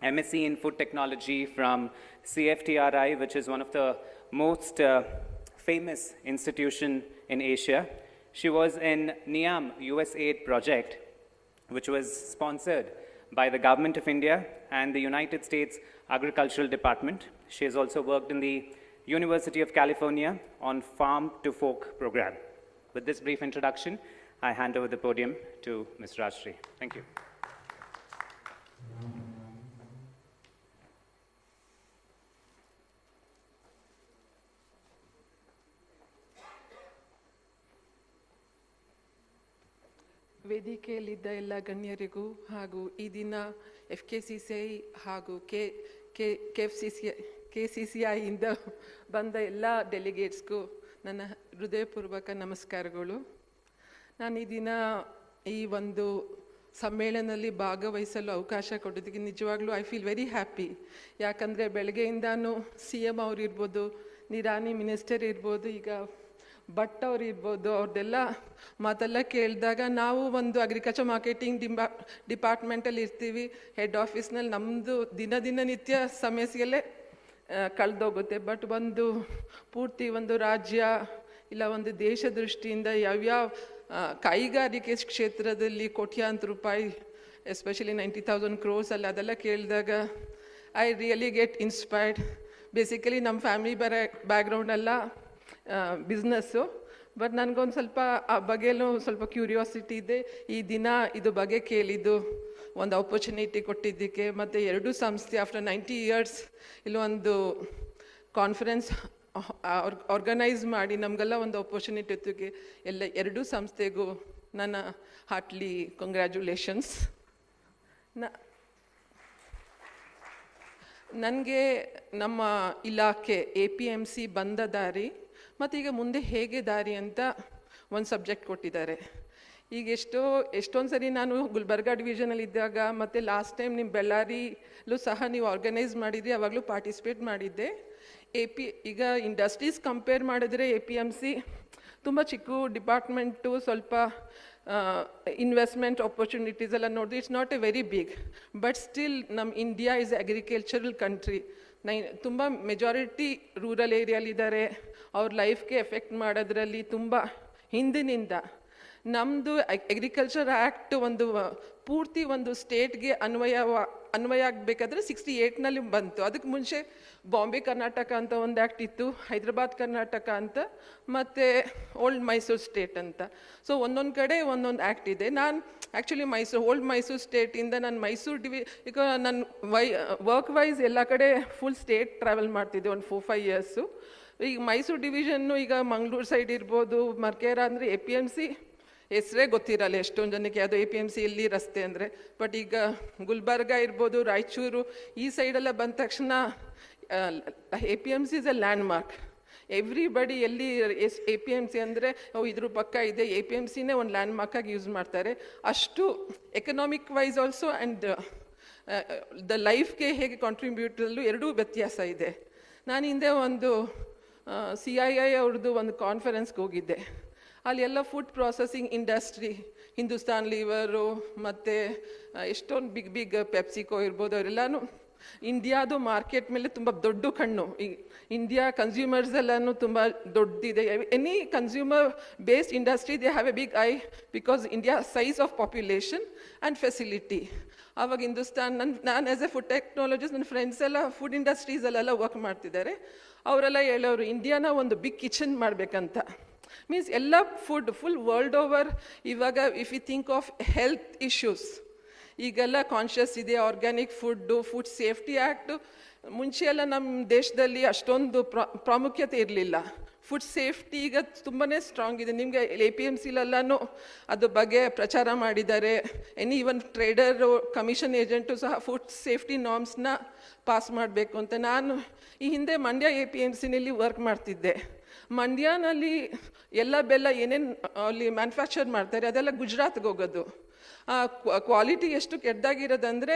MSc in Food Technology from CFTRI, which is one of the most famous institution in Asia. She was in NIAM USAID project, which was sponsored by the Government of India and the United States Agricultural Department. She has also worked in the University of California on Farm to Fork program. With this brief introduction, I hand over the podium to Ms. Rajshri. Thank you. ವೇದಿಕೆಯಲ್ಲಿದ್ದ ಎಲ್ಲ ಗಣ್ಯರಿಗೂ ಹಾಗೂ ಈ ದಿನ FKCCI ಹಾಗೂ KCCIಯಿಂದ ಬಂದ ಎಲ್ಲ ಡೆಲಿಗೇಟ್ಸ್ಗೂ ನನ್ನ ಹೃದಯಪೂರ್ವಕ ನಮಸ್ಕಾರಗಳು. ನಾನು ಈ ದಿನ ಈ ಒಂದು ಸಮ್ಮೇಳನದಲ್ಲಿ ಭಾಗವಹಿಸಲು ಅವಕಾಶ ಕೊಡೋದಕ್ಕೆ ನಿಜವಾಗ್ಲೂ ಐ ಫೀಲ್ ವೆರಿ ಹ್ಯಾಪಿ. ಯಾಕಂದರೆ ಬೆಳಗ್ಗೆಯಿಂದಾನು CM ಅವ್ರು ಇರ್ಬೋದು, ನಿರಾನಿ ಮಿನಿಸ್ಟರ್ ಇರ್ಬೋದು, ಈಗ ಭಟ್ ಅವ್ರು ಇರ್ಬೋದು, ಅವ್ರದ್ದೆಲ್ಲ ಮಾತೆಲ್ಲ ಕೇಳಿದಾಗ ನಾವು ಒಂದು ಅಗ್ರಿಕಲ್ಚರ್ ಮಾರ್ಕೆಟಿಂಗ್ ಡಿಪಾರ್ಟ್ಮೆಂಟಲ್ಲಿ ಇರ್ತೀವಿ, ಹೆಡ್ ಆಫೀಸ್ನಲ್ಲಿ ನಮ್ಮದು ದಿನನಿತ್ಯ ಸಮಸ್ಯೆಯಲ್ಲೇ ಕಳೆದೋಗುತ್ತೆ. ಬಟ್ ಒಂದು ಪೂರ್ತಿ ಒಂದು ರಾಜ್ಯ ಇಲ್ಲ ಒಂದು ದೇಶ ದೃಷ್ಟಿಯಿಂದ ಯಾವ್ಯಾವ ಕೈಗಾರಿಕೆ ಕ್ಷೇತ್ರದಲ್ಲಿ ಕೋಟ್ಯಾಂತರ ರೂಪಾಯಿ, ಎಸ್ಪೆಷಲಿ 90,000 crores ಅಲ್ಲಿ ಅದೆಲ್ಲ ಕೇಳಿದಾಗ I really get inspired. Basically ನಮ್ಮ ಫ್ಯಾಮಿಲಿ ಬ್ಯಾಕ್ಗ್ರೌಂಡೆಲ್ಲ ಬಿಸ್ನೆಸ್ಸು, ಬಟ್ ನನಗೊಂದು ಸ್ವಲ್ಪ ಆ ಬಗ್ಗೆಯಲ್ಲೂ ಸ್ವಲ್ಪ ಕ್ಯೂರಿಯಾಸಿಟಿ ಇದೆ. ಈ ದಿನ ಇದು ಬಗ್ಗೆ ಕೇಳಿದ್ದು, ಒಂದು ಆಪರ್ಚುನಿಟಿ ಕೊಟ್ಟಿದ್ದಕ್ಕೆ, ಮತ್ತು ಎರಡೂ ಸಂಸ್ಥೆ ಆಫ್ಟರ್ 90 years ಇಲ್ಲೊಂದು ಕಾನ್ಫರೆನ್ಸ್ ಆರ್ಗನೈಸ್ ಮಾಡಿ ನಮಗೆಲ್ಲ ಒಂದು ಆಪರ್ಚುನಿಟಿ ಇದ್ದಕ್ಕೆ ಎಲ್ಲ ಎರಡೂ ಸಂಸ್ಥೆಗೂ ನನ್ನ ಹಾರ್ಟ್ಲಿ ಕಂಗ್ರ್ಯಾಚುಲೇಷನ್ಸ್. ನನಗೆ ನಮ್ಮ ಇಲಾಖೆ APMC ಬಂದ ದಾರಿ ಮತ್ತು ಈಗ ಮುಂದೆ ಹೇಗೆ ದಾರಿ ಅಂತ ಒಂದು ಸಬ್ಜೆಕ್ಟ್ ಕೊಟ್ಟಿದ್ದಾರೆ. ಈಗ ಎಷ್ಟೊಂದು ಸರಿ ನಾನು ಗುಲ್ಬರ್ಗಾ ಡಿವಿಷನಲ್ಲಿ ಇದ್ದಾಗ ಮತ್ತು ಲಾಸ್ಟ್ ಟೈಮ್ ನಿಮ್ಮ ಬೆಳ್ಳಾರಿಲೂ ಸಹ ನೀವು ಆರ್ಗನೈಸ್ ಮಾಡಿದ್ರಿ, ಆವಾಗಲೂ ಪಾರ್ಟಿಸಿಪೇಟ್ ಮಾಡಿದ್ದೆ. ಈಗ ಇಂಡಸ್ಟ್ರೀಸ್ ಕಂಪೇರ್ ಮಾಡಿದ್ರೆ APMC ತುಂಬ ಚಿಕ್ಕ ಡಿಪಾರ್ಟ್ಮೆಂಟು, ಸ್ವಲ್ಪ ಇನ್ವೆಸ್ಟ್ಮೆಂಟ್ ಆಪರ್ಚುನಿಟೀಸ್ ಎಲ್ಲ ನೋಡಿದ್ರೆ it's not a very big, but still ನಮ್ಮ ಇಂಡಿಯಾ ಇಸ್ ಅಗ್ರಿಕಲ್ಚರಲ್ ಕಂಟ್ರಿ. ತುಂಬ ಮೆಜಾರಿಟಿ ರೂರಲ್ ಏರಿಯಲ್ಲಿದ್ದಾರೆ. ಅವ್ರ ಲೈಫ್ಗೆ ಎಫೆಕ್ಟ್ ಮಾಡೋದ್ರಲ್ಲಿ ತುಂಬ ಹಿಂದಿನಿಂದ ನಮ್ಮದು ಅಗ್ರಿಕಲ್ಚರ್ ಆ್ಯಕ್ಟ್ ಒಂದು ಪೂರ್ತಿ ಒಂದು ಸ್ಟೇಟ್ಗೆ ಅನ್ವಯ ಆಗಬೇಕಾದ್ರೆ 68ನಲ್ಲಿ ಬಂತು. ಅದಕ್ಕೆ ಮುಂಚೆ ಬಾಂಬೆ ಕರ್ನಾಟಕ ಅಂತ ಒಂದು ಆ್ಯಕ್ಟ್ ಇತ್ತು, ಹೈದರಾಬಾದ್ ಕರ್ನಾಟಕ ಅಂತ, ಮತ್ತು ಓಲ್ಡ್ ಮೈಸೂರು ಸ್ಟೇಟ್ ಅಂತ. ಸೊ ಒಂದೊಂದು ಕಡೆ ಒಂದೊಂದು ಆ್ಯಕ್ಟ್ ಇದೆ. ನಾನು ಆ್ಯಕ್ಚುಲಿ ಓಲ್ಡ್ ಮೈಸೂರು ಸ್ಟೇಟಿಂದ ನಾನು ಮೈಸೂರು ಈಗ ನಾನು ವರ್ಕ್ ವೈಸ್ ಎಲ್ಲ ಕಡೆ ಫುಲ್ ಸ್ಟೇಟ್ ಟ್ರಾವೆಲ್ ಮಾಡ್ತಿದ್ದೆ ಒಂದು 4-5 years. ಈಗ ಮೈಸೂರು ಡಿವಿಷನ್ನು ಈಗ ಮಂಗಳೂರು ಸೈಡ್ ಇರ್ಬೋದು, ಮರ್ಕೇರ ಅಂದರೆ APMC ಹೆಸರೇ ಗೊತ್ತಿರಲ್ಲ ಎಷ್ಟೊಂದು ಜನಕ್ಕೆ, ಅದು APMC ಎಲ್ಲಿ ರಸ್ತೆ ಅಂದರೆ. ಬಟ್ ಈಗ ಗುಲ್ಬರ್ಗ ಇರ್ಬೋದು, ರಾಯಚೂರು ಈ ಸೈಡೆಲ್ಲ ಬಂದ ತಕ್ಷಣ APMC is A land mark. Everybody ಎಲ್ಲಿ APMC ಅಂದರೆ ಇದ್ರ ಪಕ್ಕ ಇದೆ, APMCನೇ ಒಂದು ಲ್ಯಾಂಡ್ ಮಾರ್ಕಾಗಿ ಯೂಸ್ ಮಾಡ್ತಾರೆ. ಅಷ್ಟು economic wise also and the ಲೈಫ್ಗೆ ಹೇಗೆ ಕಾಂಟ್ರಿಬ್ಯೂಟಲ್ಲೂ ಎರಡೂ ವ್ಯತ್ಯಾಸ ಇದೆ. ನಾನು ಹಿಂದೆ ಒಂದು CII ಅವ್ರದ್ದು ಒಂದು ಕಾನ್ಫರೆನ್ಸ್ಗೆ ಹೋಗಿದ್ದೆ. ಅಲ್ಲಿ ಎಲ್ಲ ಫುಡ್ ಪ್ರಾಸೆಸಿಂಗ್ ಇಂಡಸ್ಟ್ರಿ, ಹಿಂದೂಸ್ತಾನ್ ಲೀವರು ಮತ್ತು ಎಷ್ಟೊಂದು ಬಿಗ್ ಪೆಪ್ಸಿಕೋ ಇರ್ಬೋದು, ಅವರೆಲ್ಲನೂ ಇಂಡಿಯಾದು ಮಾರ್ಕೆಟ್ ಮೇಲೆ ತುಂಬ ದೊಡ್ಡ ಕಣ್ಣು. ಈ ಇಂಡಿಯಾ ಕನ್ಸ್ಯೂಮರ್ಸ್ ಎಲ್ಲನೂ ತುಂಬ ದೊಡ್ಡದಿದೆ. Any consumer based industry they have a big I because India size of population and facility. ಆವಾಗ ಹಿಂದೂಸ್ತಾನ್ ನಾನು ಆ್ಯಸ್ ಎ ಫುಡ್ ಟೆಕ್ನಾಲಜಿಸ್ಟ್, ನನ್ನ ಫ್ರೆಂಡ್ಸ್ ಎಲ್ಲ ಫುಡ್ ಇಂಡಸ್ಟ್ರೀಸಲ್ಲೆಲ್ಲ ವರ್ಕ್ ಮಾಡ್ತಿದ್ದಾರೆ. ಅವರೆಲ್ಲ ಹೇಳೋರು ಇಂಡಿಯಾನ ಒಂದು ಬಿಗ್ ಕಿಚನ್ ಮಾಡಬೇಕಂತ. ಮೀನ್ಸ್ ಎಲ್ಲ ಫುಲ್ ವರ್ಲ್ಡ್ ಓವರ್ ಇವಾಗ if you think of health issues ಈಗೆಲ್ಲ ಕಾನ್ಷಿಯಸ್ ಇದೆ. Organic food, food safety act ಮುಂಚೆ ಎಲ್ಲ ನಮ್ಮ ದೇಶದಲ್ಲಿ ಅಷ್ಟೊಂದು ಪ್ರಾಮುಖ್ಯತೆ ಇರಲಿಲ್ಲ. ಫುಡ್ ಸೇಫ್ಟಿ ಈಗ ತುಂಬಾ ಸ್ಟ್ರಾಂಗ್ ಇದೆ. ನಿಮಗೆ APMCಲೆಲ್ಲನೂ ಅದ್ರ ಬಗ್ಗೆ ಪ್ರಚಾರ ಮಾಡಿದ್ದಾರೆ. ಈವನ್ ಟ್ರೇಡರು, ಕಮಿಷನ್ ಏಜೆಂಟು ಸಹ ಫುಡ್ ಸೇಫ್ಟಿ ನಾರ್ಮ್ಸ್ನ ಪಾಸ್ ಮಾಡಬೇಕು ಅಂತ. ನಾನು ಈ ಹಿಂದೆ ಮಂಡ್ಯ APMCನಲ್ಲಿ ವರ್ಕ್ ಮಾಡ್ತಿದ್ದೆ. ಮಂಡ್ಯನಲ್ಲಿ ಎಲ್ಲ ಬೆಲ್ಲ ಏನೇನು ಅಲ್ಲಿ ಮ್ಯಾನುಫ್ಯಾಕ್ಚರ್ ಮಾಡ್ತಾರೆ ಅದೆಲ್ಲ ಗುಜರಾತ್ಗೆ ಹೋಗೋದು. ಕ್ವಾಲಿಟಿ ಎಷ್ಟು ಕೆಟ್ಟದಾಗಿರೋದಂದರೆ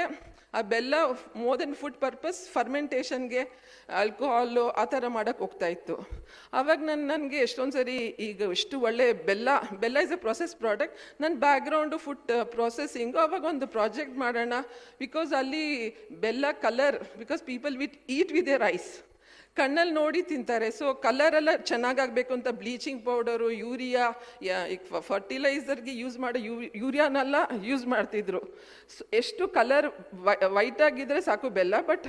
ಆ ಬೆಲ್ಲ ಮೋರ್ ದೆನ್ ಫುಡ್ ಪರ್ಪಸ್ ಫರ್ಮೆಂಟೇಷನ್ಗೆ ಆಲ್ಕೋಹಾಲು ಆ ಥರ ಮಾಡೋಕ್ಕೆ ಹೋಗ್ತಾಯಿತ್ತು. ಆವಾಗ ನನಗೆ ಎಷ್ಟೊಂದು ಸರಿ ಈಗ ಇಷ್ಟು ಒಳ್ಳೆ ಬೆಲ್ಲ ಇಸ್ ಎ ಪ್ರೊಸೆಸ್ ಪ್ರಾಡಕ್ಟ್, ನನ್ನ ಬ್ಯಾಕ್ಗ್ರೌಂಡು ಫುಡ್ ಪ್ರೊಸೆಸಿಂಗು, ಆವಾಗ ಒಂದು ಪ್ರಾಜೆಕ್ಟ್ ಮಾಡೋಣ. ಬಿಕಾಸ್ ಅಲ್ಲಿ ಬೆಲ್ಲ colour, because people eat with a rice, ಕಣ್ಣಲ್ಲಿ ನೋಡಿ ತಿಂತಾರೆ. ಸೊ ಕಲರೆಲ್ಲ ಚೆನ್ನಾಗಾಗಬೇಕು ಅಂತ ಬ್ಲೀಚಿಂಗ್ ಪೌಡರು, ಯೂರಿಯಾ, ಫರ್ಟಿಲೈಸರ್ಗೆ ಯೂಸ್ ಮಾಡೋ ಯೂರಿಯಾನೆಲ್ಲ ಯೂಸ್ ಮಾಡ್ತಿದ್ರು. ಎಷ್ಟು ಕಲರ್ ವೈಟ್ ಆಗಿದ್ರೆ ಸಾಕು ಬೆಲ್ಲ, but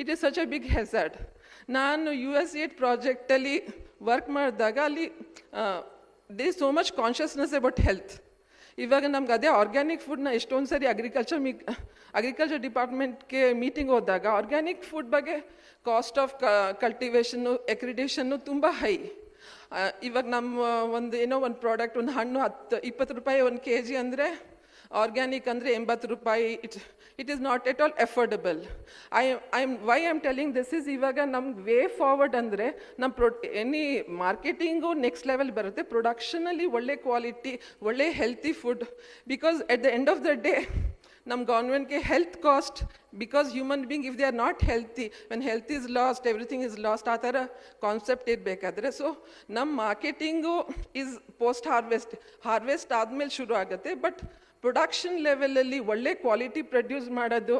it is such a big hazard. ನಾನು USAID ಪ್ರಾಜೆಕ್ಟಲ್ಲಿ ವರ್ಕ್ ಮಾಡಿದಾಗ ಅಲ್ಲಿ they so much consciousness about health. ಇವಾಗ ನಮ್ಗೆ ಅದೇ ಆರ್ಗ್ಯಾನಿಕ್ ಫುಡ್ನ ಎಷ್ಟೊಂದು ಸರಿ ಅಗ್ರಿಕಲ್ಚರ್ ಡಿಪಾರ್ಟ್ಮೆಂಟ್ಗೆ ಮೀಟಿಂಗ್ ಹೋದಾಗ ಆರ್ಗ್ಯಾನಿಕ್ ಫುಡ್ ಬಗ್ಗೆ ಕಾಸ್ಟ್ ಆಫ್ ಕಲ್ಟಿವೇಷನ್ನು, ಎಕ್ರಿಡೇಷನ್ನು ತುಂಬ ಹೈ. ಇವಾಗ ನಮ್ಮ ಒಂದು ಪ್ರಾಡಕ್ಟ್, ಒಂದು ಹಣ್ಣು 20 ರೂಪಾಯಿ 1 kg ಅಂದರೆ, ಆರ್ಗ್ಯಾನಿಕ್ ಅಂದರೆ 80 ರೂಪಾಯಿ. It is not at all affordable. Why I am telling this is, ಇವಾಗ ನಮ್ಗೆ ವೇ ಫಾರ್ವರ್ಡ್ ಅಂದರೆ ನಮ್ಮ ಎನಿ ಮಾರ್ಕೆಟಿಂಗು ನೆಕ್ಸ್ಟ್ ಲೆವೆಲ್ ಬರುತ್ತೆ, ಪ್ರೊಡಕ್ಷನಲ್ಲಿ ಒಳ್ಳೆ ಕ್ವಾಲಿಟಿ, ಒಳ್ಳೆ healthy food. Because at the end of the day ನಮ್ಮ ಗೌರ್ಮೆಂಟ್ಗೆ health cost, because human being if they are not healthy, when health is lost everything is lost, ಆ ಥರ concept ಇರಬೇಕಾದ್ರೆ. So ನಮ್ಮ marketing is post harvest ಆದಮೇಲೆ ಶುರು ಆಗುತ್ತೆ. But production ಲೆವೆಲಲ್ಲಿ ಒಳ್ಳೆ ಕ್ವಾಲಿಟಿ ಪ್ರೊಡ್ಯೂಸ್ ಮಾಡೋದು,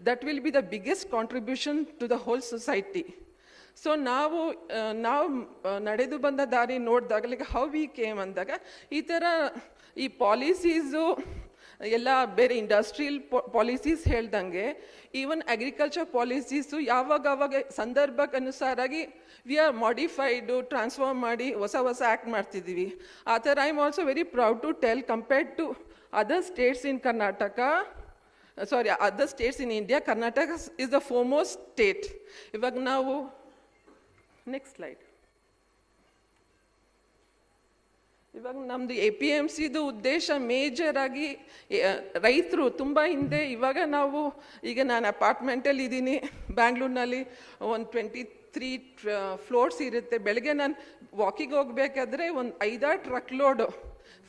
that will be the biggest contribution to the whole society. So ನಾವು ನಡೆದು ಬಂದ ದಾರಿ ನೋಡಿದಾಗ, ಲೈಕ್ ಹೌ ವಿ ಕೇಮ್ ಅಂದಾಗ, ಈ ಥರ ಈ ಪಾಲಿಸೀಸು ಎಲ್ಲ ಬೇರೆ ಇಂಡಸ್ಟ್ರಿಯಲ್ ಪಾಲಿಸೀಸ್ ಹೇಳ್ದಂಗೆ, ಈವನ್ ಅಗ್ರಿಕಲ್ಚರ್ ಪಾಲಿಸೀಸು ಯಾವಾಗ ಸಂದರ್ಭಕ್ಕೆ ಅನುಸಾರಾಗಿ ವಿ ಆರ್ ಮಾಡಿಫೈಡು, ಟ್ರಾನ್ಸ್ಫಾರ್ಮ್ ಮಾಡಿ ಹೊಸ ಆ್ಯಕ್ಟ್ ಮಾಡ್ತಿದ್ದೀವಿ. ಆ ಥರ I am also very proud to tell, compared to other states in other states in India, Karnataka is the foremost state. ಇವಾಗ ನಾವು ನೆಕ್ಸ್ಟ್ ಸ್ಲೈಡ್. ಇವಾಗ ನಮ್ಮದು APMCದು ಉದ್ದೇಶ ಮೇಜರ್ ಆಗಿ ರೈತರು ತುಂಬ ಹಿಂದೆ, ಇವಾಗ ನಾನು ಅಪಾರ್ಟ್ಮೆಂಟಲ್ಲಿ ಇದ್ದೀನಿ ಬ್ಯಾಂಗ್ಳೂರಿನಲ್ಲಿ, ಒಂದು 23 ಫ್ಲೋರ್ಸ್ ಇರುತ್ತೆ. ಬೆಳಗ್ಗೆ ನಾನು ವಾಕಿಂಗ್ ಹೋಗ್ಬೇಕಾದ್ರೆ ಒಂದು 5-6 ಟ್ರಕ್ ಲೋಡು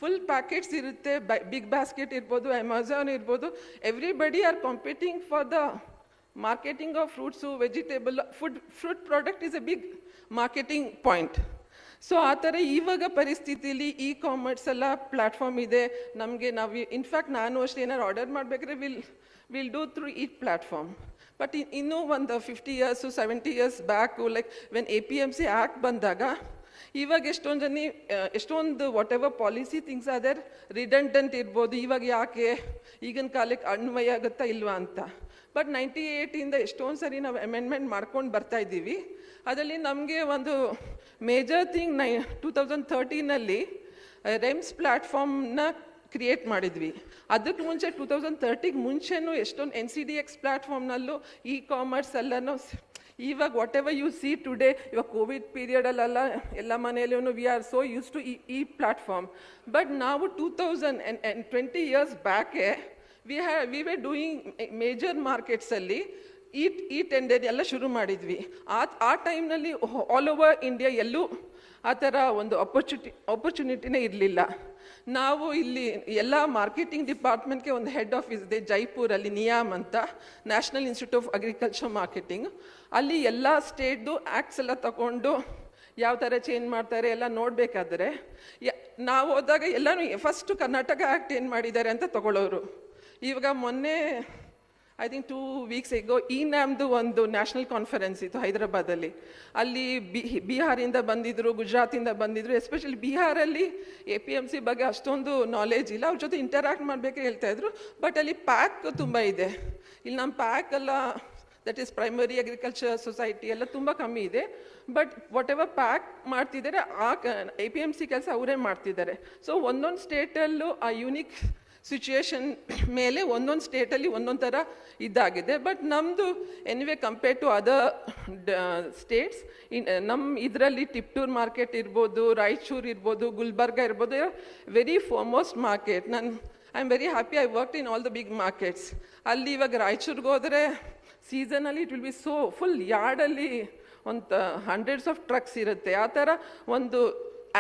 ಫುಲ್ ಪ್ಯಾಕೆಟ್ಸ್ ಇರುತ್ತೆ. ಬಿಗ್ ಬಾಸ್ಕೆಟ್ ಇರ್ಬೋದು, ಅಮೆಝಾನ್ ಇರ್ಬೋದು, everybody are competing for the marketing of fruits, vegetable, fruit product is a big marketing point. So ಆ ಥರ ಇವಾಗ ಪರಿಸ್ಥಿತಿಲಿ ಕಾಮರ್ಸ್ ಎಲ್ಲ ಪ್ಲ್ಯಾಟ್ಫಾರ್ಮ್ ಇದೆ ನಮಗೆ. ಇನ್ಫ್ಯಾಕ್ಟ್ ನಾನು ಅಷ್ಟೇ ಏನಾದ್ರು ಆರ್ಡರ್ ಮಾಡಬೇಕಾದ್ರೆ ವಿಲ್ ಡೂ ಥ್ರೂ ಈ ಪ್ಲ್ಯಾಟ್ಫಾರ್ಮ್. ಬಟ್ ಇನ್ನೂ ಒಂದು 50 years 70 years back, like when APMC act ಬಂದಾಗ, ಇವಾಗ ಎಷ್ಟೊಂದು what ever policy things other redundant ಇರ್ಬೋದು. ಇವಾಗ ಯಾಕೆ ಈಗಿನ ಕಾಲಕ್ಕೆ ಅನ್ವಯ ಆಗುತ್ತಾ ಇಲ್ವಾ ಅಂತ. ಬಟ್ 98ಇಂದ ಎಷ್ಟೊಂದು ಸರಿ ನಾವು ಅಮೆಂಡ್ಮೆಂಟ್ ಮಾಡ್ಕೊಂಡು ಬರ್ತಾ ಇದ್ದೀವಿ. ಅದರಲ್ಲಿ ನಮಗೆ ಒಂದು ಮೇಜರ್ ಥಿಂಗ್ 2013ನಲ್ಲಿ ರೆಮ್ಸ್ ಪ್ಲ್ಯಾಟ್ಫಾರ್ಮ್ನ ಕ್ರಿಯೇಟ್ ಮಾಡಿದ್ವಿ. ಅದಕ್ಕೆ ಮುಂಚೆ 2030ಗೆ ಮುಂಚೆನೂ ಎಷ್ಟೊಂದು NCDX ಪ್ಲ್ಯಾಟ್ಫಾರ್ಮ್ನಲ್ಲೂ ಕಾಮರ್ಸ್ ಎಲ್ಲನೂ, ಇವಾಗ whatever you see today, ಇವಾಗ ಕೋವಿಡ್ ಪೀರಿಯಡಲ್ಲೆಲ್ಲ ಎಲ್ಲ ಮನೆಯಲ್ಲೂ we are so use to ಈ ಪ್ಲ್ಯಾಟ್ಫಾರ್ಮ್. ಬಟ್ ನಾವು 2020 years ಬ್ಯಾಕೆ ವಿ ವೇ ಡೂಯಿಂಗ್ ಮೇಜರ್ ಮಾರ್ಕೆಟ್ಸಲ್ಲಿ ಈ ಟೆಂಡರ್ ಎಲ್ಲ ಶುರು ಮಾಡಿದ್ವಿ. ಆ ಟೈಮ್ನಲ್ಲಿ ಆಲ್ ಓವರ್ ಇಂಡಿಯಾ ಎಲ್ಲೂ ಆ ಥರ ಒಂದು ಆಪರ್ಚುನಿಟಿನೇ ಇರಲಿಲ್ಲ. ನಾವು ಇಲ್ಲಿ ಎಲ್ಲ ಮಾರ್ಕೆಟಿಂಗ್ ಡಿಪಾರ್ಟ್ಮೆಂಟ್ಗೆ ಒಂದು ಹೆಡ್ ಆಫೀಸ್ ಇದೆ ಜೈಪುರಲ್ಲಿ, ನಿಯಾಮ್ ಅಂತ, national institute of agriculture marketing. ಅಲ್ಲಿ ಎಲ್ಲ ಸ್ಟೇಟ್ದು ಆ್ಯಕ್ಟ್ಸ್ ಎಲ್ಲ ತಗೊಂಡು ಯಾವ ಥರ ಚೇಂಜ್ ಮಾಡ್ತಾರೆ ಎಲ್ಲ ನೋಡಬೇಕಾದ್ರೆ, ನಾವು ಹೋದಾಗ ಎಲ್ಲರೂ ಫಸ್ಟು ಕರ್ನಾಟಕ ಆ್ಯಕ್ಟ್ ಏನು ಮಾಡಿದ್ದಾರೆ ಅಂತ ತಗೊಳ್ಳೋರು. ಇವಾಗ ಮೊನ್ನೆ ಐ ಥಿಂಕ್ 2 weeks ago NAMದು ಒಂದು ನ್ಯಾಷನಲ್ ಕಾನ್ಫರೆನ್ಸ್ ಇತ್ತು ಹೈದರಾಬಾದಲ್ಲಿ. ಅಲ್ಲಿ ಬಿಹಾರಿಂದ ಬಂದಿದ್ದರು, ಗುಜರಾತಿಂದ ಬಂದಿದ್ದರು. ಎಸ್ಪೆಷಲಿ ಬಿಹಾರಲ್ಲಿ APMC ಬಗ್ಗೆ ಅಷ್ಟೊಂದು ನಾಲೆಜ್ ಇಲ್ಲ, ಅವ್ರ ಜೊತೆ ಇಂಟರಾಕ್ಟ್ ಮಾಡಬೇಕು ಹೇಳ್ತಾಯಿದ್ರು. ಬಟ್ ಅಲ್ಲಿ ಪ್ಯಾಕ್ ತುಂಬ ಇದೆ. ಇಲ್ಲಿ ನಮ್ಮ ಪ್ಯಾಕ್ ಎಲ್ಲ, that is primary agriculture society ಎಲ್ಲ ತುಂಬ ಕಮ್ಮಿ ಇದೆ. ಬಟ್ ವಾಟ್ ಎವರ್ ಪ್ಯಾಕ್ ಮಾಡ್ತಿದ್ದಾರೆ APMC ಕೆಲಸ ಅವರೇ ಮಾಡ್ತಿದ್ದಾರೆ. ಸೊ ಒಂದೊಂದು ಸ್ಟೇಟಲ್ಲೂ ಆ ಯೂನಿಕ್ ಸಿಚುಯೇಷನ್ ಮೇಲೆ ಒಂದೊಂದು ಸ್ಟೇಟಲ್ಲಿ ಒಂದೊಂದು ಥರ ಇದಾಗಿದೆ. ಬಟ್ ನಮ್ಮದು anyway compare to other states, ನಮ್ಮ ಇದರಲ್ಲಿ ಟಿಪ್ಟೂರ್ ಮಾರ್ಕೆಟ್ ಇರ್ಬೋದು, ರಾಯಚೂರು ಇರ್ಬೋದು, ಗುಲ್ಬರ್ಗ ಇರ್ಬೋದು, very foremost market. I am very happy, I work in all the big markets. ಅಲ್ಲಿ ಇವಾಗ ರಾಯಚೂರಿಗೆ ಹೋದರೆ ಸೀಸನಲ್ಲಿ it will be so full ಯಾರ್ಡಲ್ಲಿ ಒಂದು ಹಂಡ್ರೆಡ್ಸ್ ಆಫ್ ಟ್ರಕ್ಸ್ ಇರುತ್ತೆ. ಆ ಥರ ಒಂದು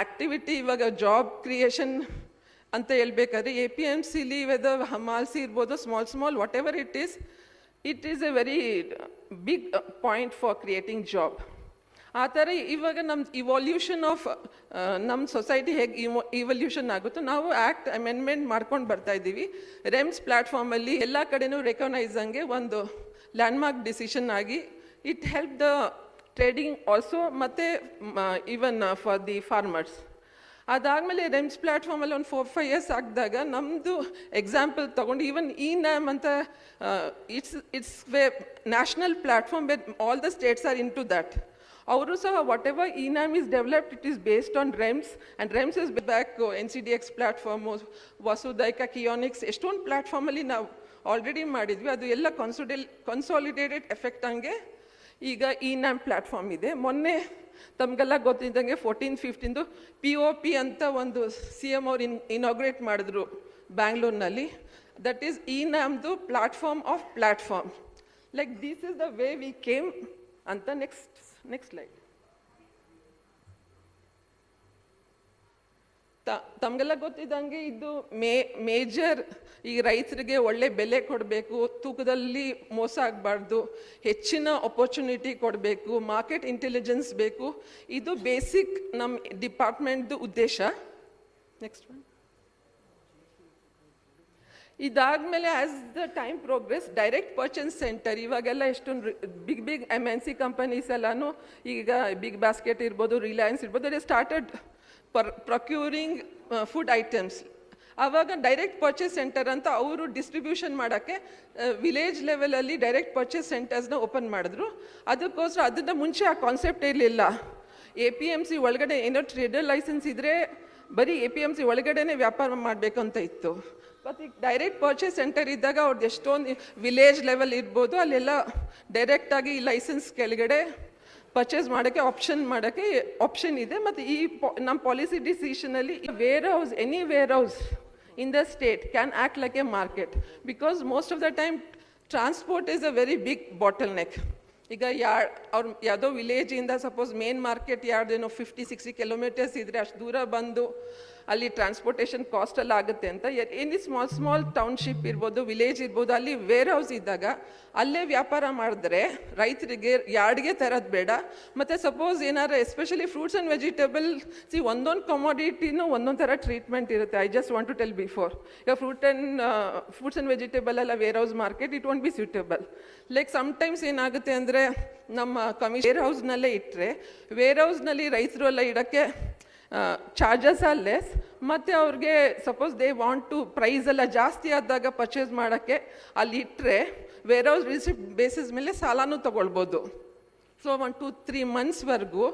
ಆ್ಯಕ್ಟಿವಿಟಿ ಇವಾಗ ಜಾಬ್ ಕ್ರಿಯೇಷನ್ ಅಂತ ಹೇಳ್ಬೇಕಾದ್ರೆ APMCಲಿ ವೆದರ್ ಹಮಾಲ್ಸಿ ಇರ್ಬೋದು, small whatever it is a very big point for creating job. ಆ ಥರ ಇವಾಗ ನಮ್ಮ ಇವಾಲ್ಯೂಷನ್ ಆಫ್ ನಮ್ಮ ಸೊಸೈಟಿ ಹೇಗೆ ಇವಲ್ಯೂಷನ್ ಆಗುತ್ತೋ ನಾವು ಆ್ಯಕ್ಟ್ ಅಮೆಂಡ್ಮೆಂಟ್ ಮಾಡ್ಕೊಂಡು ಬರ್ತಾ ಇದ್ದೀವಿ. ರೆಮ್ಸ್ ಪ್ಲ್ಯಾಟ್ಫಾರ್ಮಲ್ಲಿ ಎಲ್ಲ ಕಡೆನೂ ರೆಕಗ್ನೈಸ್ ಹಂಗೆ ಒಂದು ಲ್ಯಾಂಡ್ಮಾರ್ಕ್ ಡಿಸಿಷನ್ ಆಗಿ it help the trading also ಮತ್ತು ಈವನ್ ಫಾರ್ ದಿ ಫಾರ್ಮರ್ಸ್. ಅದಾದಮೇಲೆ ರೆಮ್ಸ್ ಪ್ಲ್ಯಾಟ್ಫಾರ್ಮಲ್ಲಿ ಒಂದು 4-5 years ಆಗಿದಾಗ ನಮ್ಮದು ಎಕ್ಸಾಂಪಲ್ ತೊಗೊಂಡು ಈವನ್ NAM ಅಂತ it's way national platform where all the states are into that. ಅವರು ಸಹ whatever NAM is developed it is based on REMS and REMS is back NCDX platform, Vasudhaika, Keonics ಎಷ್ಟೊಂದು ಪ್ಲ್ಯಾಟ್ಫಾರ್ಮಲ್ಲಿ ನಾವು already ಮಾಡಿದ್ವಿ. ಅದು ಎಲ್ಲ consolidated effect ಹಂಗೆ ಈಗ NAM ಪ್ಲ್ಯಾಟ್ಫಾರ್ಮ್ ಇದೆ. ಮೊನ್ನೆ ತಮಗೆಲ್ಲ ಗೊತ್ತಿದ್ದಂಗೆ 14-15 POP ಅಂತ ಒಂದು CM ಅವ್ರು ಇನಾಗ್ರೇಟ್ ಮಾಡಿದ್ರು ಬ್ಯಾಂಗ್ಳೂರ್ನಲ್ಲಿ. ದಟ್ ಈಸ್ NAMದು platform of platform. Like this is the way we came ಅಂತ. Next slide. ತಮಗೆಲ್ಲ ಗೊತ್ತಿದ್ದಂಗೆ ಇದು ಮೇಜರ್ ಈ ರೈತರಿಗೆ ಒಳ್ಳೆ ಬೆಲೆ ಕೊಡಬೇಕು, ತೂಕದಲ್ಲಿ ಮೋಸ ಆಗಬಾರ್ದು, ಹೆಚ್ಚಿನ ಆಪರ್ಚುನಿಟಿ ಕೊಡಬೇಕು, ಮಾರ್ಕೆಟ್ ಇಂಟೆಲಿಜೆನ್ಸ್ ಬೇಕು. ಇದು ಬೇಸಿಕ್ ನಮ್ಮ ಡಿಪಾರ್ಟ್ಮೆಂಟ್ದು ಉದ್ದೇಶ. Next one. ಇದಾದಮೇಲೆ as the time progress direct purchase centre ಇವಾಗೆಲ್ಲ ಎಷ್ಟೊಂದು ಬಿಗ್ MNC ಕಂಪನೀಸ್ ಎಲ್ಲನೂ ಈಗ ಬಿಗ್ ಬಾಸ್ಕೆಟ್ ಇರ್ಬೋದು, ರಿಲಯನ್ಸ್ ಇರ್ಬೋದು, they started procuring food items. ಆವಾಗ ಡೈರೆಕ್ಟ್ ಪರ್ಚೇಸ್ ಸೆಂಟರ್ ಅಂತ ಅವರು ಡಿಸ್ಟ್ರಿಬ್ಯೂಷನ್ ಮಾಡೋಕ್ಕೆ ವಿಲೇಜ್ ಲೆವೆಲಲ್ಲಿ ಡೈರೆಕ್ಟ್ ಪರ್ಚೇಸ್ ಸೆಂಟರ್ಸ್ನ ಓಪನ್ ಮಾಡಿದ್ರು. ಅದಕ್ಕೋಸ್ಕರ ಅದನ್ನು ಮುಂಚೆ ಆ ಕಾನ್ಸೆಪ್ಟ್ ಇರಲಿಲ್ಲ. APMC ಒಳಗಡೆ ಏನೋ ಟ್ರೇಡರ್ ಲೈಸೆನ್ಸ್ ಇದ್ದರೆ ಬರೀ APMC ಒಳಗಡೆನೇ ವ್ಯಾಪಾರ ಮಾಡಬೇಕು ಅಂತ ಇತ್ತು. ಮತ್ತು ಈಗ ಡೈರೆಕ್ಟ್ ಪರ್ಚೇಸ್ ಸೆಂಟರ್ ಇದ್ದಾಗ ಅವ್ರದ್ದು ಎಷ್ಟೊಂದು ವಿಲೇಜ್ ಲೆವೆಲ್ ಇರ್ಬೋದು, ಅಲ್ಲೆಲ್ಲ ಡೈರೆಕ್ಟಾಗಿ ಈ ಲೈಸೆನ್ಸ್ ಕೆಳಗಡೆ ಪರ್ಚೇಸ್ ಮಾಡೋಕ್ಕೆ ಆಪ್ಷನ್ ಇದೆ. ಮತ್ತು ಈ ನಮ್ಮ ಪಾಲಿಸಿ ಡಿಸಿಷನಲ್ಲಿ any warehouse in the state can act like a market, because most of the time transport is a very big bottleneck. ಈಗ ಅವ್ರು ಯಾವುದೋ ವಿಲೇಜಿಂದ ಸಪೋಸ್ ಮೇನ್ ಮಾರ್ಕೆಟ್ ಯಾರ್ದೇನೋ 50-60 kilometers ಇದ್ದರೆ ಅಷ್ಟು ದೂರ ಬಂದು ಅಲ್ಲಿ ಟ್ರಾನ್ಸ್ಪೋರ್ಟೇಷನ್ ಕಾಸ್ಟ್ ಎಲ್ಲ ಆಗುತ್ತೆ ಅಂತ ಎನಿ ಸ್ಮಾಲ್ ಟೌನ್ಶಿಪ್ ಇರ್ಬೋದು, ವಿಲೇಜ್ ಇರ್ಬೋದು, ಅಲ್ಲಿ ವೇರ್ ಹೌಸ್ ಇದ್ದಾಗ ಅಲ್ಲೇ ವ್ಯಾಪಾರ ಮಾಡಿದ್ರೆ ರೈತರಿಗೆ ಯಾರ್ಡ್ಗೆ ತರೋದು ಬೇಡ. ಮತ್ತು ಸಪೋಸ್ ಏನಾರು ಎಸ್ಪೆಷಲಿ ಫ್ರೂಟ್ಸ್ ಆ್ಯಂಡ್ ವೆಜಿಟೇಬಲ್ಸ್ ಒಂದೊಂದು ಕಮಾಡಿಟಿನೂ ಒಂದೊಂದು ಥರ ಟ್ರೀಟ್ಮೆಂಟ್ ಇರುತ್ತೆ. I just want to tell before. ಈಗ ಫ್ರೂಟ್ಸ್ ಆ್ಯಂಡ್ ವೆಜಿಟೇಬಲ್ ಎಲ್ಲ warehouse market it want be suitable. Like sometimes ಏನಾಗುತ್ತೆ ಅಂದರೆ ನಮ್ಮ ವೇರ್ ಹೌಸ್ನಲ್ಲೇ ಇಟ್ಟರೆ ವೇರ್ ಹೌಸ್ನಲ್ಲಿ ರೈತರು ಎಲ್ಲ ಇಡೋಕ್ಕೆ ಚಾರ್ಜಸ್ ಆರ್ ಲೆಸ್, ಮತ್ತು ಅವ್ರಿಗೆ suppose they want to price ಎಲ್ಲ ಜಾಸ್ತಿ ಆದಾಗ ಪರ್ಚೇಸ್ ಮಾಡೋಕ್ಕೆ ಅಲ್ಲಿ ಇಟ್ಟರೆ ವೇರ್ ಹೌಸ್ ರಿಸಿಪ್ಟ್ ಬೇಸಿಸ್ ಮೇಲೆ ಸಾಲನೂ ತೊಗೊಳ್ಬೋದು. ಸೊ 1-2-3 monthsವರೆಗೂ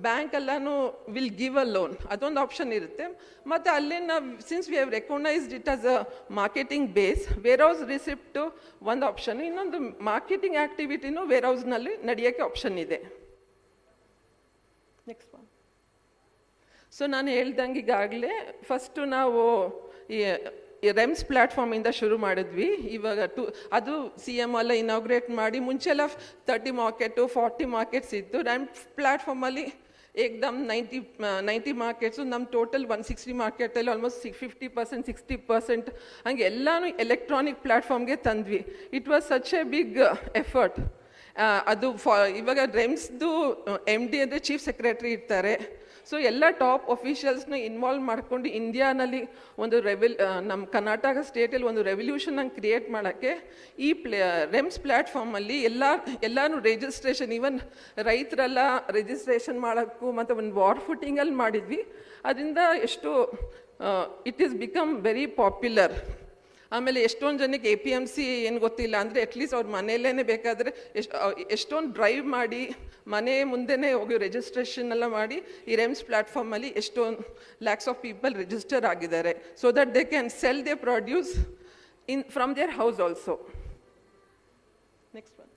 ಬ್ಯಾಂಕ್ ಎಲ್ಲನೂ ವಿಲ್ ಗಿವ್ ಅ ಲೋನ್, ಅದೊಂದು ಆಪ್ಷನ್ ಇರುತ್ತೆ. ಮತ್ತು ಅಲ್ಲೇ ನಾವು since we have recognised it as a marketing base, warehouse receipt ಒಂದು ಆಪ್ಷನ್, ಇನ್ನೊಂದು ಮಾರ್ಕೆಟಿಂಗ್ ಆ್ಯಕ್ಟಿವಿಟಿನೂ ವೇರ್ ಹೌಸ್ನಲ್ಲಿ ನಡೆಯೋಕ್ಕೆ ಆಪ್ಷನ್ ಇದೆ. Next one. ಸೊ ನಾನು ಹೇಳ್ದಂಗೆ ಈಗಾಗಲೇ ಫಸ್ಟು ನಾವು ಈ ರೆಮ್ಸ್ ಪ್ಲ್ಯಾಟ್ಫಾರ್ಮಿಂದ ಶುರು ಮಾಡಿದ್ವಿ. ಇವಾಗ ಅದು CM ಎಲ್ಲ ಇನಾಗ್ರೇಟ್ ಮಾಡಿ, ಮುಂಚೆಲ್ಲ 30 ಮಾರ್ಕೆಟು 40 ಮಾರ್ಕೆಟ್ಸ್ ಇತ್ತು. ರೆಮ್ಸ್ ಪ್ಲ್ಯಾಟ್ಫಾರ್ಮಲ್ಲಿ ಏಕ್ದಮ್ 90 ಮಾರ್ಕೆಟ್ಸು. ನಮ್ಮ ಟೋಟಲ್ 160 ಮಾರ್ಕೆಟಲ್ಲಿ ಆಲ್ಮೋಸ್ಟ್ 50% 60% ಹಂಗೆ ಎಲ್ಲನೂ ಎಲೆಕ್ಟ್ರಾನಿಕ್ ಪ್ಲ್ಯಾಟ್ಫಾರ್ಮ್ಗೆ ತಂದ್ವಿ. It was such a big effort. ಅದು ಇವಾಗ ರೆಮ್ಸ್ದು MD ಅಂದರೆ ಚೀಫ್ ಸೆಕ್ರೆಟರಿ ಇರ್ತಾರೆ. ಸೊ ಎಲ್ಲ ಟಾಪ್ ಅಫಿಷಿಯಲ್ಸ್ನ ಇನ್ವಾಲ್ವ್ ಮಾಡಿಕೊಂಡು ಇಂಡಿಯಾನಲ್ಲಿ ಒಂದು ನಮ್ಮ ಕರ್ನಾಟಕ ಸ್ಟೇಟಲ್ಲಿ ಒಂದು ರೆವಲ್ಯೂಷನ್ ಹಂಗೆ ಕ್ರಿಯೇಟ್ ಮಾಡೋಕ್ಕೆ ಈ ರೆಮ್ಸ್ ಪ್ಲ್ಯಾಟ್ಫಾರ್ಮಲ್ಲಿ ಎಲ್ಲನೂ ರಿಜಿಸ್ಟ್ರೇಷನ್, ಈವನ್ ರೈತರೆಲ್ಲ ರಿಜಿಸ್ಟ್ರೇಷನ್ ಮಾಡೋಕ್ಕೂ ಮತ್ತು ಒಂದು ವಾರ್ ಫುಟಿಂಗಲ್ಲಿ ಮಾಡಿದ್ವಿ. ಅದರಿಂದ ಎಷ್ಟು it is become very popular. ಆಮೇಲೆ ಎಷ್ಟೊಂದು ಜನಕ್ಕೆ APMC ಏನು ಗೊತ್ತಿಲ್ಲ ಅಂದರೆ ಅಟ್ಲೀಸ್ಟ್ ಅವ್ರ ಮನೆಯಲ್ಲೇ ಬೇಕಾದರೆ ಎಷ್ಟೊಂದು ಡ್ರೈವ್ ಮಾಡಿ ಮನೆ ಮುಂದೆನೇ ಹೋಗಿ ರಿಜಿಸ್ಟ್ರೇಷನ್ ಎಲ್ಲ ಮಾಡಿ ಈ ರೆಮ್ಸ್ ಪ್ಲ್ಯಾಟ್ಫಾರ್ಮಲ್ಲಿ ಎಷ್ಟೊಂದು ಲ್ಯಾಕ್ಸ್ ಆಫ್ ಪೀಪಲ್ ರಿಜಿಸ್ಟರ್ ಆಗಿದ್ದಾರೆ. So that they can sell they produce from their house also. Next one.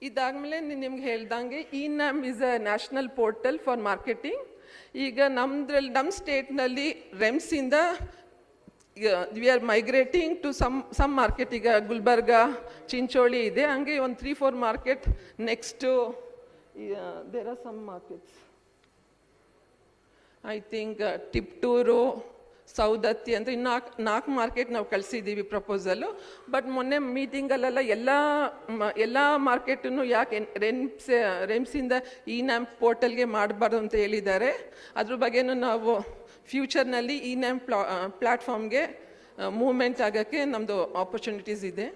ಇದಾದಮೇಲೆ ನಿಮ್ಗೆ ಹೇಳ್ದಂಗೆ NAM is a national portal for marketing. ಈಗ ನಮ್ಮ ಸ್ಟೇಟ್ನಲ್ಲಿ ರೆಮ್ಸಿಂದ we are migrating to some market. ಈಗ ಗುಲ್ಬರ್ಗ, ಚಿಂಚೋಳಿ ಇದೆ, ಹಂಗೆ ಒಂದು 3-4 market next there are some markets. I think Tiptur, Saundatti ಅಂತ ಇನ್ನು 4 ಮಾರ್ಕೆಟ್ ನಾವು ಕಳಿಸಿದ್ದೀವಿ ಪ್ರಪೋಸಲ್ಲು. ಬಟ್ ಮೊನ್ನೆ ಮೀಟಿಂಗಲ್ಲೆಲ್ಲ ಎಲ್ಲ ಮಾರ್ಕೆಟನ್ನು ಯಾಕೆ ರೆಮ್ಸಿಂದ ಇ-ನ್ಯಾಮ್ ಪೋರ್ಟಲ್ಗೆ ಮಾಡಬಾರ್ದು ಅಂತ ಹೇಳಿದ್ದಾರೆ. ಅದ್ರ ಬಗ್ಗೆನೂ ನಾವು ಫ್ಯೂಚರ್ನಲ್ಲಿ ಇ-ನ್ಯಾಮ್ ಪ್ಲ್ಯಾಟ್ಫಾರ್ಮ್ಗೆ ಮೂವ್ಮೆಂಟ್ ಆಗೋಕ್ಕೆ ನಮ್ಮದು ಆಪರ್ಚುನಿಟೀಸ್ ಇದೆ.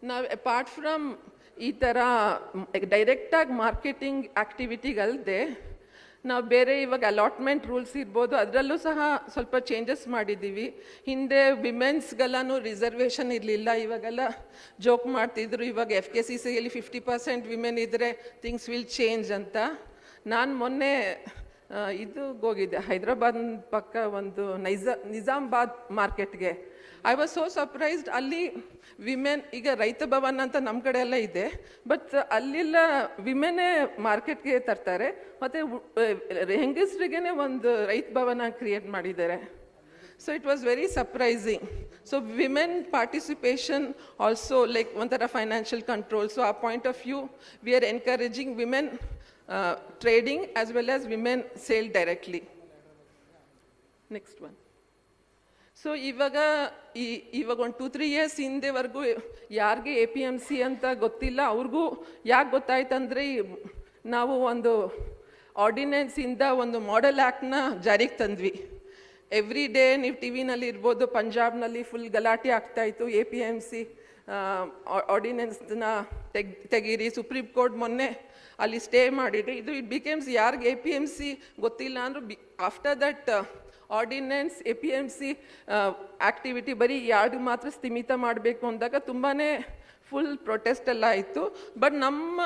ನಾವು ಅಪಾರ್ಟ್ ಫ್ರಮ್ ಈ ಥರ ಡೈರೆಕ್ಟಾಗಿ ಮಾರ್ಕೆಟಿಂಗ್ ಆ್ಯಕ್ಟಿವಿಟಿಗಲ್ಲದೆ ನಾವು ಬೇರೆ ಇವಾಗ ಅಲಾಟ್ಮೆಂಟ್ ರೂಲ್ಸ್ ಇರ್ಬೋದು, ಅದರಲ್ಲೂ ಸಹ ಸ್ವಲ್ಪ ಚೇಂಜಸ್ ಮಾಡಿದ್ದೀವಿ. ಹಿಂದೆ ವಿಮೆನ್ಸ್ಗೆಲ್ಲನೂ ರಿಸರ್ವೇಷನ್ ಇರಲಿಲ್ಲ, ಇವಾಗೆಲ್ಲ ಜೋಕ್ ಮಾಡ್ತಿದ್ರು ಇವಾಗ FKCCಯಲ್ಲಿ 50% ವಿಮೆನ್ ಇದ್ದರೆ ಥಿಂಗ್ಸ್ ವಿಲ್ ಚೇಂಜ್ ಅಂತ. ನಾನು ಮೊನ್ನೆ ಹೋಗಿದ್ದೆ ಹೈದರಾಬಾದ್ ಪಕ್ಕ ಒಂದು ನಿಜಾಮಾಬಾದ್ ಮಾರ್ಕೆಟ್ಗೆ. I was so surprised. ಅಲ್ಲಿ ವಿಮೆನ್, ಈಗ ರೈತ ಭವನ್ ಅಂತ ನಮ್ಮ ಕಡೆ ಎಲ್ಲ ಇದೆ, ಬಟ್ ಅಲ್ಲೆಲ್ಲ ವಿಮೆನೇ ಮಾರ್ಕೆಟ್ಗೆ ತರ್ತಾರೆ, ಮತ್ತು ಹೆಂಗಸ್ರಿಗೇ ಒಂದು ರೈತ ಭವನ ಕ್ರಿಯೇಟ್ ಮಾಡಿದ್ದಾರೆ. So it was very surprising. So women participation also like ಒಂಥರ ಫೈನಾನ್ಷಿಯಲ್ ಕಂಟ್ರೋಲ್. ಸೊ ಆ point of view we are encouraging women trading as well as women sale directly. Next one. So ಇವಾಗ ಒಂದು 2-3 years ಹಿಂದೆವರೆಗೂ ಯಾರಿಗೆ APMC ಅಂತ ಗೊತ್ತಿಲ್ಲ, ಅವ್ರಿಗೂ ಯಾಕೆ ಗೊತ್ತಾಯ್ತಂದರೆ ನಾವು ಒಂದು ಆರ್ಡಿನೆನ್ಸಿಂದ ಒಂದು ಮಾಡೆಲ್ ಆ್ಯಕ್ಟ್ನ ಜಾರಿಗೆ ತಂದ್ವಿ. ಎವ್ರಿ ಡೇ ನೀವು ಟಿವಿನಲ್ಲಿ ಇರ್ಬೋದು, ಪಂಜಾಬ್ನಲ್ಲಿ ಫುಲ್ ಗಲಾಟೆ ಆಗ್ತಾಯಿತ್ತು, APMC ಆರ್ಡಿನೆನ್ಸ್ನ ತೆಗೀರಿ. ಸುಪ್ರೀಂ ಕೋರ್ಟ್ ಮೊನ್ನೆ ಅಲ್ಲಿ ಸ್ಟೇ ಮಾಡಿದೆ. ಇಟ್ ಬಿಕೇಮ್ಸ್ ಯಾರಿಗೆ APMC ಗೊತ್ತಿಲ್ಲ ಅಂದರೂ after that ordinance APMC activity ಬರೀ ಯಾರಿಗೆ ಮಾತ್ರ ಸ್ಥಿಮಿತ ಮಾಡಬೇಕು ಅಂದಾಗ ತುಂಬಾ ಫುಲ್ ಪ್ರೊಟೆಸ್ಟ್ ಎಲ್ಲ ಆಯಿತು. ಬಟ್ ನಮ್ಮ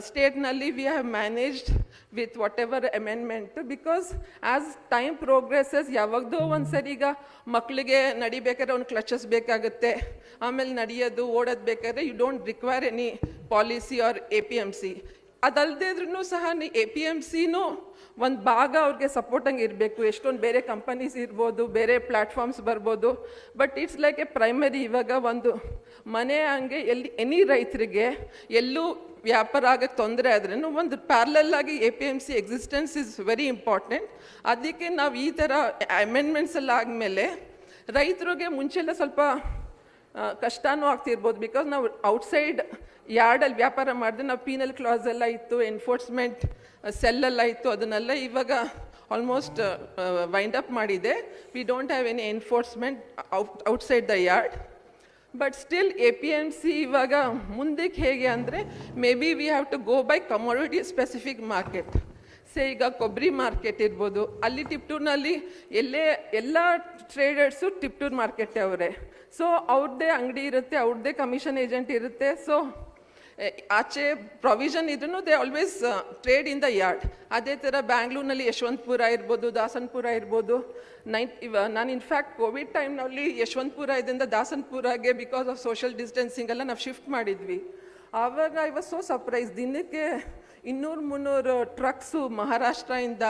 ಸ್ಟೇಟ್ನಲ್ಲಿ we have managed with whatever amendment, because as time progresses ಯಾವಾಗದೋ ಒಂದು ಸರಿ ಈಗ ಮಕ್ಕಳಿಗೆ ನಡಿಬೇಕಾದ್ರೆ ಒಂದು ಕ್ಲಚಸ್ ಬೇಕಾಗುತ್ತೆ, ಆಮೇಲೆ ನಡೆಯೋದು ಓಡೋದು ಬೇಕಾದ್ರೆ you don't require any policy or APMC. ಅದಲ್ಲದೆ ಇದ್ರೂ ಸಹ APMCನೂ ಒಂದು ಭಾಗ ಅವ್ರಿಗೆ ಸಪೋರ್ಟಂಗೆ ಇರಬೇಕು. ಎಷ್ಟೊಂದು ಬೇರೆ ಕಂಪನೀಸ್ ಇರ್ಬೋದು, ಬೇರೆ ಪ್ಲ್ಯಾಟ್ಫಾರ್ಮ್ಸ್ ಬರ್ಬೋದು, but it's like A primary. ಇವಾಗ ಒಂದು ಮನೆ ಹಂಗೆ ಎನಿ ರೈತರಿಗೆ ಎಲ್ಲೂ ವ್ಯಾಪಾರ ಆಗೋಕ್ಕೆ ತೊಂದರೆ ಆದ್ರೂ ಒಂದು ಪ್ಯಾರಲಲ್ ಆಗಿ APMC existence is very important. ಅದಕ್ಕೆ ನಾವು ಈ ಥರ ಅಮೆಂಡ್ಮೆಂಟ್ಸ್ ಎಲ್ಲ ಆದಮೇಲೆ ರೈತರಿಗೆ ಮುಂಚೆಲ್ಲ ಸ್ವಲ್ಪ ಕಷ್ಟನೂ ಆಗ್ತಿರ್ಬೋದು, ಬಿಕಾಸ್ ನಾವು ಔಟ್ಸೈಡ್ ಯಾರ್ಡಲ್ಲಿ ವ್ಯಾಪಾರ ಮಾಡಿದ್ರೆ ನಾವು ಪೀನಲ್ ಕ್ಲಾಸ್ ಎಲ್ಲ ಇತ್ತು, ಎನ್ಫೋರ್ಸ್ಮೆಂಟ್ ಸೆಲ್ಲೆಲ್ಲ ಇತ್ತು, ಅದನ್ನೆಲ್ಲ ಇವಾಗ ಆಲ್ಮೋಸ್ಟ್ ವೈಂಡ್ ಅಪ್ ಮಾಡಿದೆ. We don't have any enforcement outside the yard. But still APMC ಇವಾಗ ಮುಂದಕ್ಕೆ ಹೇಗೆ ಅಂದರೆ maybe we have to go by commodity specific market. ಈಗ ಕೊಬ್ಬರಿ ಮಾರ್ಕೆಟ್ ಇರ್ಬೋದು, ಅಲ್ಲಿ ಟಿಪ್ಟೂರ್ನಲ್ಲಿ ಎಲ್ಲ ಟ್ರೇಡರ್ಸು ಟಿಪ್ಟೂರ್ ಮಾರ್ಕೆಟ್ ಅವರೇ. ಸೊ ಅವ್ರದ್ದೇ ಅಂಗಡಿ ಇರುತ್ತೆ, ಅವ್ರದ್ದೇ ಕಮಿಷನ್ ಏಜೆಂಟ್ ಇರುತ್ತೆ. ಸೊ ಆಚೆ ಪ್ರೊವಿಷನ್ ಇದ್ರೂ they always trade in the yard. ಅದೇ ಥರ ಬ್ಯಾಂಗ್ಳೂರ್ನಲ್ಲಿ ಯಶವಂತಪುರ ಇರ್ಬೋದು, ದಾಸನಪುರ ಇರ್ಬೋದು. ನಾನು ಇನ್ಫ್ಯಾಕ್ಟ್ ಕೋವಿಡ್ ಟೈಮ್ನಲ್ಲಿ ಯಶವಂತಪುರ ಇದರಿಂದ ದಾಸನಪುರಗೆ ಬಿಕಾಸ್ ಆಫ್ ಸೋಷಿಯಲ್ ಡಿಸ್ಟೆನ್ಸಿಂಗ್ ಎಲ್ಲ ನಾವು ಶಿಫ್ಟ್ ಮಾಡಿದ್ವಿ. ಆವಾಗ ಐ ವಾಸ್ ಸೋ ಸರ್ಪ್ರೈಸ್. ದಿನಕ್ಕೆ 200-300 ಟ್ರಕ್ಸು ಮಹಾರಾಷ್ಟ್ರದಿಂದ,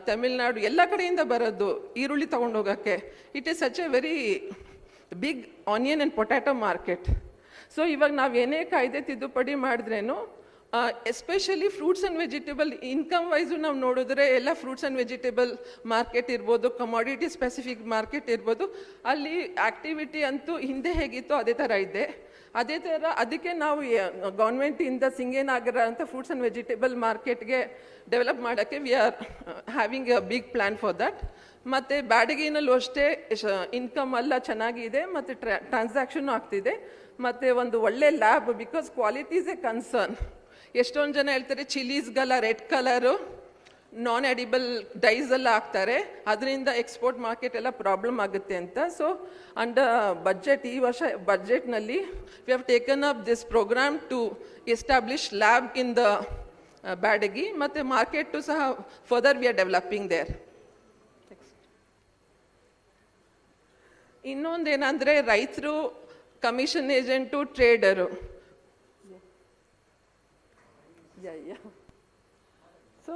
ತಮಿಳ್ನಾಡು ಎಲ್ಲ ಕಡೆಯಿಂದ ಬರೋದು ಈರುಳ್ಳಿ ತೊಗೊಂಡೋಗೋಕ್ಕೆ. It is such a very big onion and potato market. So ಇವಾಗ ನಾವು ಏನೇ ಕಾಯ್ದೆ ತಿದ್ದುಪಡಿ ಮಾಡಿದ್ರೇನು, especially fruits and vegetable income wise ನಾವು ನೋಡಿದ್ರೆ ಎಲ್ಲ ಫ್ರೂಟ್ಸ್ ಆ್ಯಂಡ್ ವೆಜಿಟೇಬಲ್ ಮಾರ್ಕೆಟ್ ಇರ್ಬೋದು, ಕಮಾಡಿಟಿ ಸ್ಪೆಸಿಫಿಕ್ ಮಾರ್ಕೆಟ್ ಇರ್ಬೋದು, ಅಲ್ಲಿ ಆ್ಯಕ್ಟಿವಿಟಿ ಅಂತೂ ಹಿಂದೆ ಹೇಗಿತ್ತು ಅದೇ ಥರ ಇದೆ. ಅದೇ ಥರ ಅದಕ್ಕೆ ನಾವು ಗೌರ್ಮೆಂಟಿಂದ ಸಿಂಗೇನಾಗರ ಅಂತ ಫ್ರೂಟ್ಸ್ ಆ್ಯಂಡ್ ವೆಜಿಟೇಬಲ್ ಮಾರ್ಕೆಟ್ಗೆ ಡೆವಲಪ್ ಮಾಡೋಕ್ಕೆ we are having a big plan for that. ಮತ್ತು ಬ್ಯಾಡಗಿನಲ್ಲೂ ಅಷ್ಟೇ ಇನ್ಕಮ್ ಎಲ್ಲ ಚೆನ್ನಾಗಿದೆ ಮತ್ತು ಟ್ರಾನ್ಸಾಕ್ಷನ್ನು ಆಗ್ತಿದೆ. ಮತ್ತು ಒಂದು ಒಳ್ಳೆ lab, because quality is A concern. ಎಷ್ಟೊಂದು ಜನ ಹೇಳ್ತಾರೆ ಚಿಲೀಸ್ಗೆಲ್ಲ ರೆಡ್ ಕಲರು ನಾನ್ ಎಡಿಬಲ್ ಡೈಸ್ ಎಲ್ಲ ಹಾಕ್ತಾರೆ, ಅದರಿಂದ ಎಕ್ಸ್ಪೋರ್ಟ್ ಮಾರ್ಕೆಟ್ ಎಲ್ಲ ಪ್ರಾಬ್ಲಮ್ ಆಗುತ್ತೆ ಅಂತ. ಸೊ ಅಂಡರ್ ಬಜೆಟ್, ಈ ವರ್ಷ ಬಜೆಟ್ನಲ್ಲಿ we have taken up this programme to establish lab in the Byadgi, ಮತ್ತು ಮಾರ್ಕೆಟು ಸಹ further we are developing there. ಇನ್ನೊಂದೇನೆಂದರೆ ರೈತರು, ಕಮಿಷನ್ ಏಜೆಂಟು, ಟ್ರೇಡರು. ಸೊ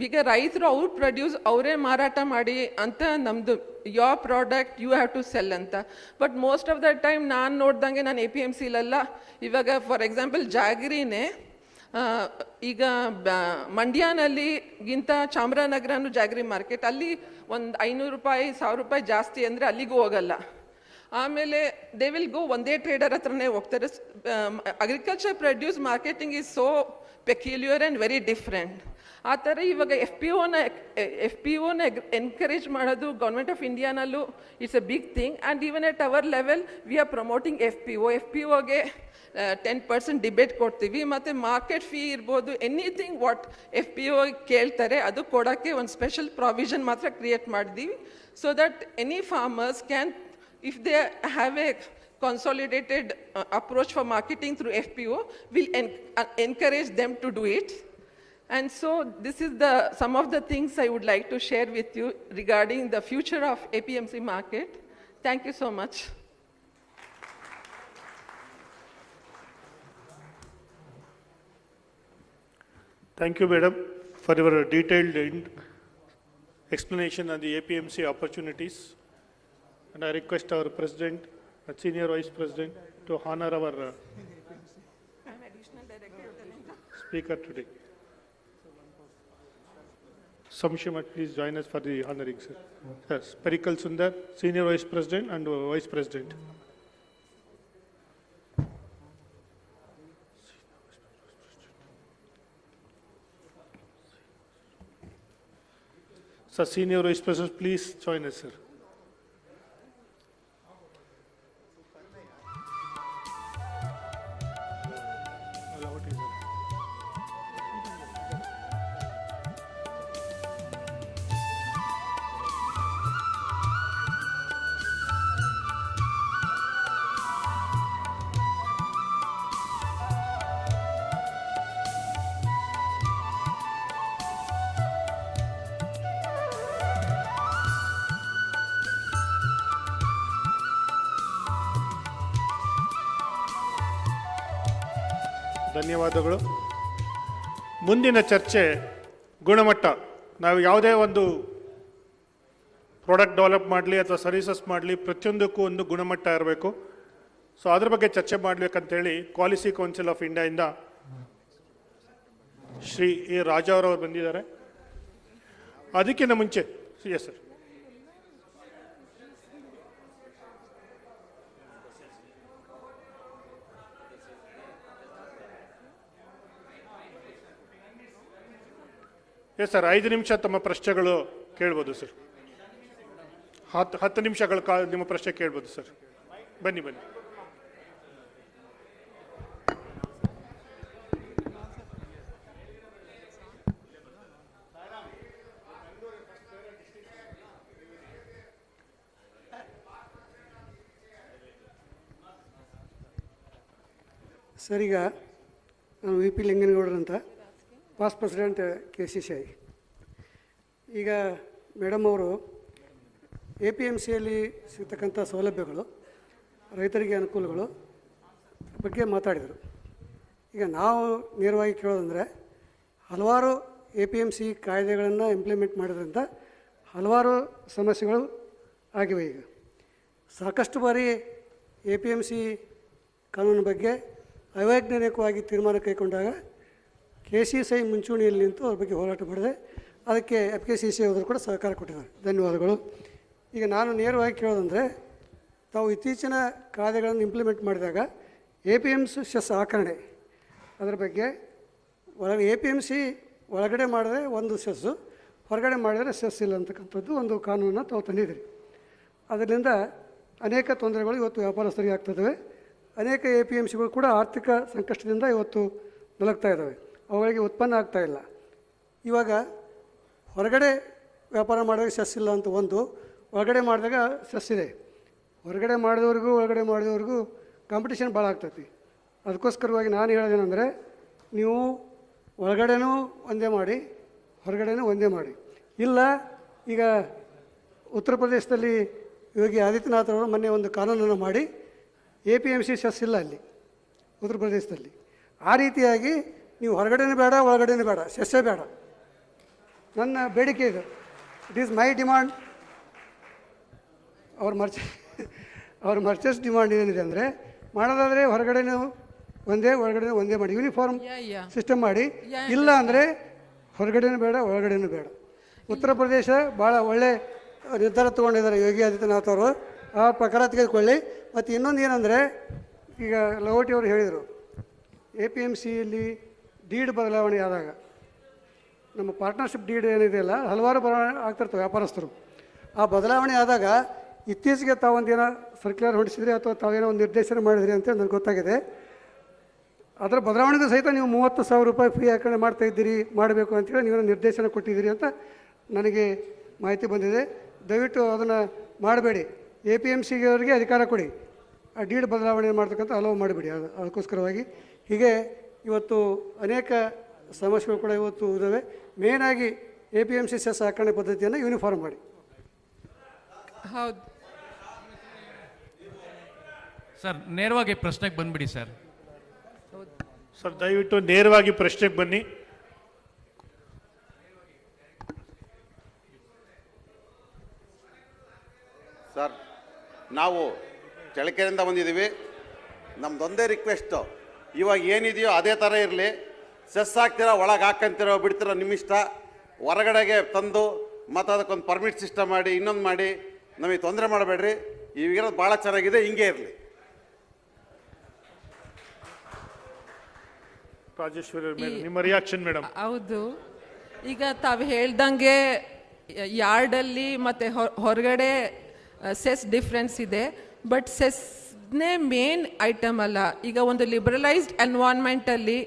ಈಗ ರೈತರು ಅವ್ರು ಪ್ರೊಡ್ಯೂಸ್ ಅವರೇ ಮಾರಾಟ ಮಾಡಿ ಅಂತ ನಮ್ಮದು your product you have to sell ಅಂತ. But most of the time ನಾನು ನೋಡ್ದಂಗೆ ನಾನು APMCಲೆಲ್ಲ ಇವಾಗ ಫಾರ್ ಎಕ್ಸಾಂಪಲ್ ಜಾಗರಿನೇ ಈಗ ಮಂಡ್ಯನಲ್ಲಿಗಿಂತ ಚಾಮರಾಜನಗರನು ಜಾಗರಿ ಮಾರ್ಕೆಟ್, ಅಲ್ಲಿ ಒಂದು 500 ರೂಪಾಯಿ 1000 ರೂಪಾಯಿ ಜಾಸ್ತಿ ಅಂದರೆ ಅಲ್ಲಿಗೂ ಹೋಗಲ್ಲ. ಆಮೇಲೆ ದೇ ವಿಲ್ ಗೋ ಒಂದೇ ಟ್ರೇಡರ್ ಹತ್ರನೇ ಹೋಗ್ತಾರೆ. Agriculture produce marketing is so peculiar and very different. ಆ ಥರ ಇವಾಗ ಎಫ್ ಪಿ ಒನ ಎನ್ಕರೇಜ್ ಮಾಡೋದು ಗೌರ್ಮೆಂಟ್ ಆಫ್ ಇಂಡಿಯಾನಲ್ಲೂ it's a big thing. And even at our level we are promoting F P ಒಗೆ 10% ಡಿಬೇಟ್ ಕೊಡ್ತೀವಿ. ಮತ್ತು ಮಾರ್ಕೆಟ್ ಫೀ ಇರ್ಬೋದು, ಎನಿಥಿಂಗ್ ವಾಟ್ FPO ಕೇಳ್ತಾರೆ ಅದು ಕೊಡೋಕ್ಕೆ ಒಂದು ಸ್ಪೆಷಲ್ ಪ್ರಾವಿಷನ್ ಮಾತ್ರ ಕ್ರಿಯೇಟ್ ಮಾಡಿದ್ದೀವಿ. So that any farmers can, if they have a consolidated approach for marketing through FPO, will encourage them to do it. And so this is some of the things I would like to share with you regarding the future of APMC market. Thank you so much. Thank you, madam, for your detailed explanation on the APMC opportunities. And I request our president and senior vice president to honor our speaker today. Samshimat, please join us for the honoring, sir. Yes, Perikal Sundar, senior vice president and vice president. Sir, senior vice president, please join us, sir. ಧನ್ಯವಾದಗಳು. ಮುಂದಿನ ಚರ್ಚೆ ಗುಣಮಟ್ಟ. ನಾವು ಯಾವುದೇ ಒಂದು product develop ಮಾಡಲಿ ಅಥವಾ services ಮಾಡಲಿ, ಪ್ರತಿಯೊಂದಕ್ಕೂ ಒಂದು ಗುಣಮಟ್ಟ ಇರಬೇಕು. ಸೊ ಅದ್ರ ಬಗ್ಗೆ ಚರ್ಚೆ ಮಾಡಬೇಕಂತೇಳಿ ಪಾಲಿಸಿ ಕೌನ್ಸಿಲ್ ಆಫ್ ಇಂಡಿಯಾದಿಂದ ಶ್ರೀ ಎ ರಾಜಾ ಅವರು ಬಂದಿದ್ದಾರೆ. ಅದಕ್ಕಿಂತ ಮುಂಚೆ ಎಸ್ ಸರ್, ಎಸ್ ಸರ್, 5 ನಿಮಿಷ ತಮ್ಮ ಪ್ರಶ್ನೆಗಳು ಕೇಳ್ಬೋದು ಸರ್. 10 ನಿಮಿಷಗಳ ನಿಮ್ಮ ಪ್ರಶ್ನೆ ಕೇಳ್ಬೋದು ಸರ್. ಬನ್ನಿ ಬನ್ನಿ. ಸರ್, ಈಗ ನಾನು VP ಲಿಂಗನಗೌಡರು ಅಂತ, ಪಾಸ್ಟ್ ಪ್ರೆಸಿಡೆಂಟ್ KCCI. ಈಗ ಮೇಡಮ್ ಅವರು APMCಯಲ್ಲಿ ಸಿಗ್ತಕ್ಕಂಥ ಸೌಲಭ್ಯಗಳು, ರೈತರಿಗೆ ಅನುಕೂಲಗಳು ಬಗ್ಗೆ ಮಾತಾಡಿದರು. ಈಗ ನಾವು ನೇರವಾಗಿ ಕೇಳೋದಂದರೆ, ಹಲವಾರು APMC ಕಾಯ್ದೆಗಳನ್ನು ಇಂಪ್ಲಿಮೆಂಟ್ ಮಾಡೋದ್ರಿಂದ ಹಲವಾರು ಸಮಸ್ಯೆಗಳು ಆಗಿವೆ. ಈಗ ಸಾಕಷ್ಟು ಬಾರಿ APMC ಕಾನೂನು ಬಗ್ಗೆ ಅವೈಜ್ಞಾನಿಕವಾಗಿ ತೀರ್ಮಾನ ಕೈಗೊಂಡಾಗ KCCI ಮುಂಚೂಣಿಯಲ್ಲಿ ನಿಂತು ಅವ್ರ ಬಗ್ಗೆ ಹೋರಾಟ ಮಾಡಿದೆ. ಅದಕ್ಕೆ FKCCI ಅವರು ಕೂಡ ಸಹಕಾರ ಕೊಟ್ಟಿದ್ದಾರೆ. ಧನ್ಯವಾದಗಳು. ಈಗ ನಾನು ನೇರವಾಗಿ ಕೇಳೋದಂದರೆ, ತಾವು ಇತ್ತೀಚಿನ ಕಾಯ್ದೆಗಳನ್ನು ಇಂಪ್ಲಿಮೆಂಟ್ ಮಾಡಿದಾಗ APMC ಸೆಸ್ ಆಕರಣೆ ಅದರ ಬಗ್ಗೆ APMC ಒಳಗಡೆ ಮಾಡಿದ್ರೆ ಒಂದು ಸೆಸ್ಸು, ಹೊರಗಡೆ ಮಾಡಿದರೆ ಸೆಸ್ ಇಲ್ಲ ಅಂತಕ್ಕಂಥದ್ದು ಒಂದು ಕಾನೂನನ್ನು ತಾವು ತಂದಿದ್ದೀರಿ. ಅದರಿಂದ ಅನೇಕ ತೊಂದರೆಗಳು ಇವತ್ತು ವ್ಯಾಪಾರಸ್ಥರಿಗೆ ಆಗ್ತದೆ. ಅನೇಕ APMCಗಳು ಕೂಡ ಆರ್ಥಿಕ ಸಂಕಷ್ಟದಿಂದ ಇವತ್ತು ನಲಗ್ತಾ ಇದ್ದಾವೆ. ಅವುಗಳಿಗೆ ಉತ್ಪನ್ನ ಆಗ್ತಾಯಿಲ್ಲ. ಇವಾಗ ಹೊರಗಡೆ ವ್ಯಾಪಾರ ಮಾಡಿದಾಗ ಸೆಸ್ ಇಲ್ಲ ಅಂತ ಒಂದು, ಒಳಗಡೆ ಮಾಡಿದಾಗ ಸೆಸ್ ಇದೆ. ಹೊರಗಡೆ ಮಾಡಿದವ್ರಿಗೂ ಕಾಂಪಿಟೇಷನ್ ಭಾಳ ಆಗ್ತೈತಿ. ಅದಕ್ಕೋಸ್ಕರವಾಗಿ ನಾನು ಹೇಳೋದೇನೆಂದರೆ, ನೀವು ಒಳಗಡೆನೂ ಒಂದೇ ಮಾಡಿ, ಹೊರಗಡೆನೂ ಒಂದೇ ಮಾಡಿ. ಇಲ್ಲ, ಈಗ ಉತ್ತರ ಪ್ರದೇಶದಲ್ಲಿ ಯೋಗಿ ಆದಿತ್ಯನಾಥ್ ಅವರು ಮೊನ್ನೆ ಒಂದು ಕಾನೂನನ್ನು ಮಾಡಿ APMC ಸೆಸ್ ಇಲ್ಲ ಅಲ್ಲಿ ಉತ್ತರ ಪ್ರದೇಶದಲ್ಲಿ. ಆ ರೀತಿಯಾಗಿ ನೀವು ಹೊರಗಡೆನೂ ಬೇಡ, ಒಳಗಡೆನೂ ಬೇಡ, ಸೆಸ್ಸೇ ಬೇಡ. ನನ್ನ ಬೇಡಿಕೆ ಇದು. It is my demand. ಅವ್ರ ಮರ್ಚೆಸ್ ಡಿಮಾಂಡ್ ಏನಿದೆ ಅಂದರೆ, ಮಾಡೋದಾದರೆ ಹೊರಗಡೆನೂ ಒಂದೇ, ಒಳಗಡೆ ಒಂದೇ ಮಾಡಿ, ಯೂನಿಫಾರ್ಮ್ ಸಿಸ್ಟಮ್ ಮಾಡಿ. ಇಲ್ಲ ಅಂದರೆ ಹೊರಗಡೆನೂ ಬೇಡ, ಒಳಗಡೆನೂ ಬೇಡ. ಉತ್ತರ ಪ್ರದೇಶ ಭಾಳ ಒಳ್ಳೆ ನಿರ್ಧಾರ ತೊಗೊಂಡಿದ್ದಾರೆ ಯೋಗಿ ಆದಿತ್ಯನಾಥ್ ಅವರು. ಆ ಪ್ರಕಾರ ತೆಗೆದುಕೊಳ್ಳಿ. ಮತ್ತು ಇನ್ನೊಂದು ಏನಂದರೆ, ಈಗ ಲವೋಟಿ ಅವರು ಹೇಳಿದರು, APMCಯಲ್ಲಿ ಡೀಡ್ ಬದಲಾವಣೆ ಆದಾಗ, ನಮ್ಮ ಪಾರ್ಟ್ನರ್ಶಿಪ್ ಡೀಡ್ ಏನಿದೆಯಲ್ಲ, ಹಲವಾರು ಬದಲಾವಣೆ ಆಗ್ತಿರ್ತವೆ ವ್ಯಾಪಾರಸ್ಥರು. ಆ ಬದಲಾವಣೆ ಆದಾಗ ಇತ್ತೀಚೆಗೆ ತಾವೊಂದೇನೋ ಸರ್ಕ್ಯುಲರ್ ಹೊಡಿಸಿದ್ರಿ ಅಥವಾ ತಾವೇನೋ ಒಂದು ನಿರ್ದೇಶನ ಮಾಡಿದ್ರಿ ಅಂತೇಳಿ ನನಗೆ ಗೊತ್ತಾಗಿದೆ. ಅದರ ಬದಲಾವಣೆಗೂ ಸಹಿತ ನೀವು 30,000 ರೂಪಾಯಿ ಫ್ರೀ ಹಾಕಣೆ ಮಾಡ್ತಾಯಿದ್ದೀರಿ, ಮಾಡಬೇಕು ಅಂತೇಳಿ ನೀವೇನೋ ನಿರ್ದೇಶನ ಕೊಟ್ಟಿದ್ದೀರಿ ಅಂತ ನನಗೆ ಮಾಹಿತಿ ಬಂದಿದೆ. ದಯವಿಟ್ಟು ಅದನ್ನು ಮಾಡಬೇಡಿ. APMCಗೆ ಅವರಿಗೆ ಅಧಿಕಾರ ಕೊಡಿ, ಆ ಡೀಡ್ ಬದಲಾವಣೆ ಮಾಡ್ತಕ್ಕಂಥ ಅಲೋವ್ ಮಾಡಿಬಿಡಿ. ಅದಕ್ಕೋಸ್ಕರವಾಗಿ ಹೀಗೆ ಇವತ್ತು ಅನೇಕ ಸಮಸ್ಯೆಗಳು ಕೂಡ ಇವತ್ತು ಇದ್ದಾವೆ. ಮೇಯ್ನಾಗಿ APMC ಸೆಸ್ ಸಾಕಣೆ ಪದ್ಧತಿಯನ್ನು ಯೂನಿಫಾರ್ಮ್ ಮಾಡಿ. ಹೌದು ಸರ್, ನೇರವಾಗಿ ಪ್ರಶ್ನೆಗೆ ಬಂದ್ಬಿಡಿ ಸರ್. ಸರ್ ದಯವಿಟ್ಟು ನೇರವಾಗಿ ಪ್ರಶ್ನೆಗೆ ಬನ್ನಿ. ಸರ್, ನಾವು ಚಳ್ಳಕೆರೆಯಿಂದ ಬಂದಿದ್ದೀವಿ. ನಮ್ಮದೊಂದೇ ರಿಕ್ವೆಸ್ಟು, ಇವಾಗ ಏನಿದೆಯೋ ಅದೇ ಥರ ಇರಲಿ. ಸೆಸ್ ಹಾಕ್ತಿರೋ, ಒಳಗೆ ಹಾಕ್ಕಂತಿರೋ, ಬಿಡ್ತಿರೋ ನಿಮ್ಮಿಷ್ಟ. ಹೊರಗಡೆಗೆ ತಂದು ಮತ್ತು ಅದಕ್ಕೊಂದು ಪರ್ಮಿಟ್ ಸಿಸ್ಟಮ್ ಮಾಡಿ, ಇನ್ನೊಂದು ಮಾಡಿ ನಮಗೆ ತೊಂದರೆ ಮಾಡಬೇಡ್ರಿ. ಈಗಿರೋದು ಭಾಳ ಚೆನ್ನಾಗಿದೆ, ಹಿಂಗೆ ಇರಲಿ. ರಾಜೇಶ್ವರಿ ಮೇಡಮ್, ನಿಮ್ಮ ರಿಯಾಕ್ಷನ್ ಮೇಡಮ್. ಹೌದು, ಈಗ ತಾವು ಹೇಳ್ದಂಗೆ ಯಾರ್ಡಲ್ಲಿ ಮತ್ತು ಹೊರಗಡೆ ಸೆಸ್ ಡಿಫ್ರೆನ್ಸ್ ಇದೆ. ಬಟ್ ಸೆಸ್ನೇ ಮೇನ್ ಐಟಮ್ ಅಲ್ಲ. ಈಗ ಒಂದು ಲಿಬರಲೈಸ್ಡ್ ಎನ್ವೈರ್ನ್ಮೆಂಟಲ್ಲಿ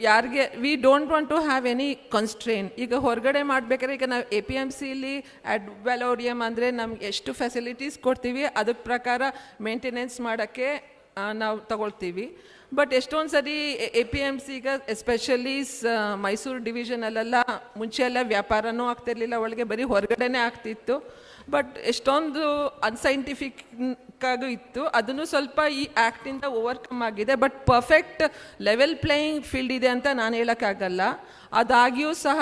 ಯಾರಿಗೆ we don't want to have any constraint. ಈಗ ಹೊರಗಡೆ ಮಾಡಬೇಕಾದ್ರೆ, ಈಗ ನಾವು APMCಲಿ ಅಡ್ ವ್ಯಾಲೋರಿಯಮ್ ಅಂದರೆ ನಮ್ಗೆ ಎಷ್ಟು ಫೆಸಿಲಿಟೀಸ್ ಕೊಡ್ತೀವಿ, ಅದಕ್ಕೆ ಪ್ರಕಾರ ಮೇಂಟೆನೆನ್ಸ್ ಮಾಡೋಕ್ಕೆ ನಾವು ತಗೊಳ್ತೀವಿ. ಬಟ್ ಎಷ್ಟೊಂದು ಸರಿ APMC ಈಗ ಎಸ್ಪೆಷಲಿ ಮೈಸೂರು ಡಿವಿಷನಲ್ಲೆಲ್ಲ ಮುಂಚೆ ಎಲ್ಲ ವ್ಯಾಪಾರನೂ ಆಗ್ತಿರ್ಲಿಲ್ಲ, ಒಳಗೆ ಬರೀ ಹೊರಗಡೆನೇ ಆಗ್ತಿತ್ತು. ಬಟ್ ಎಷ್ಟೊಂದು ಅನ್ಸೈಂಟಿಫಿಕ್ ಆಗೂ ಇತ್ತು. ಅದನ್ನು ಸ್ವಲ್ಪ ಈ ಆ್ಯಕ್ಟಿಂದ ಓವರ್ಕಮ್ ಆಗಿದೆ. But perfect level playing field ಇದೆ ಅಂತ ನಾನು ಹೇಳೋಕ್ಕಾಗಲ್ಲ. ಅದಾಗಿಯೂ ಸಹ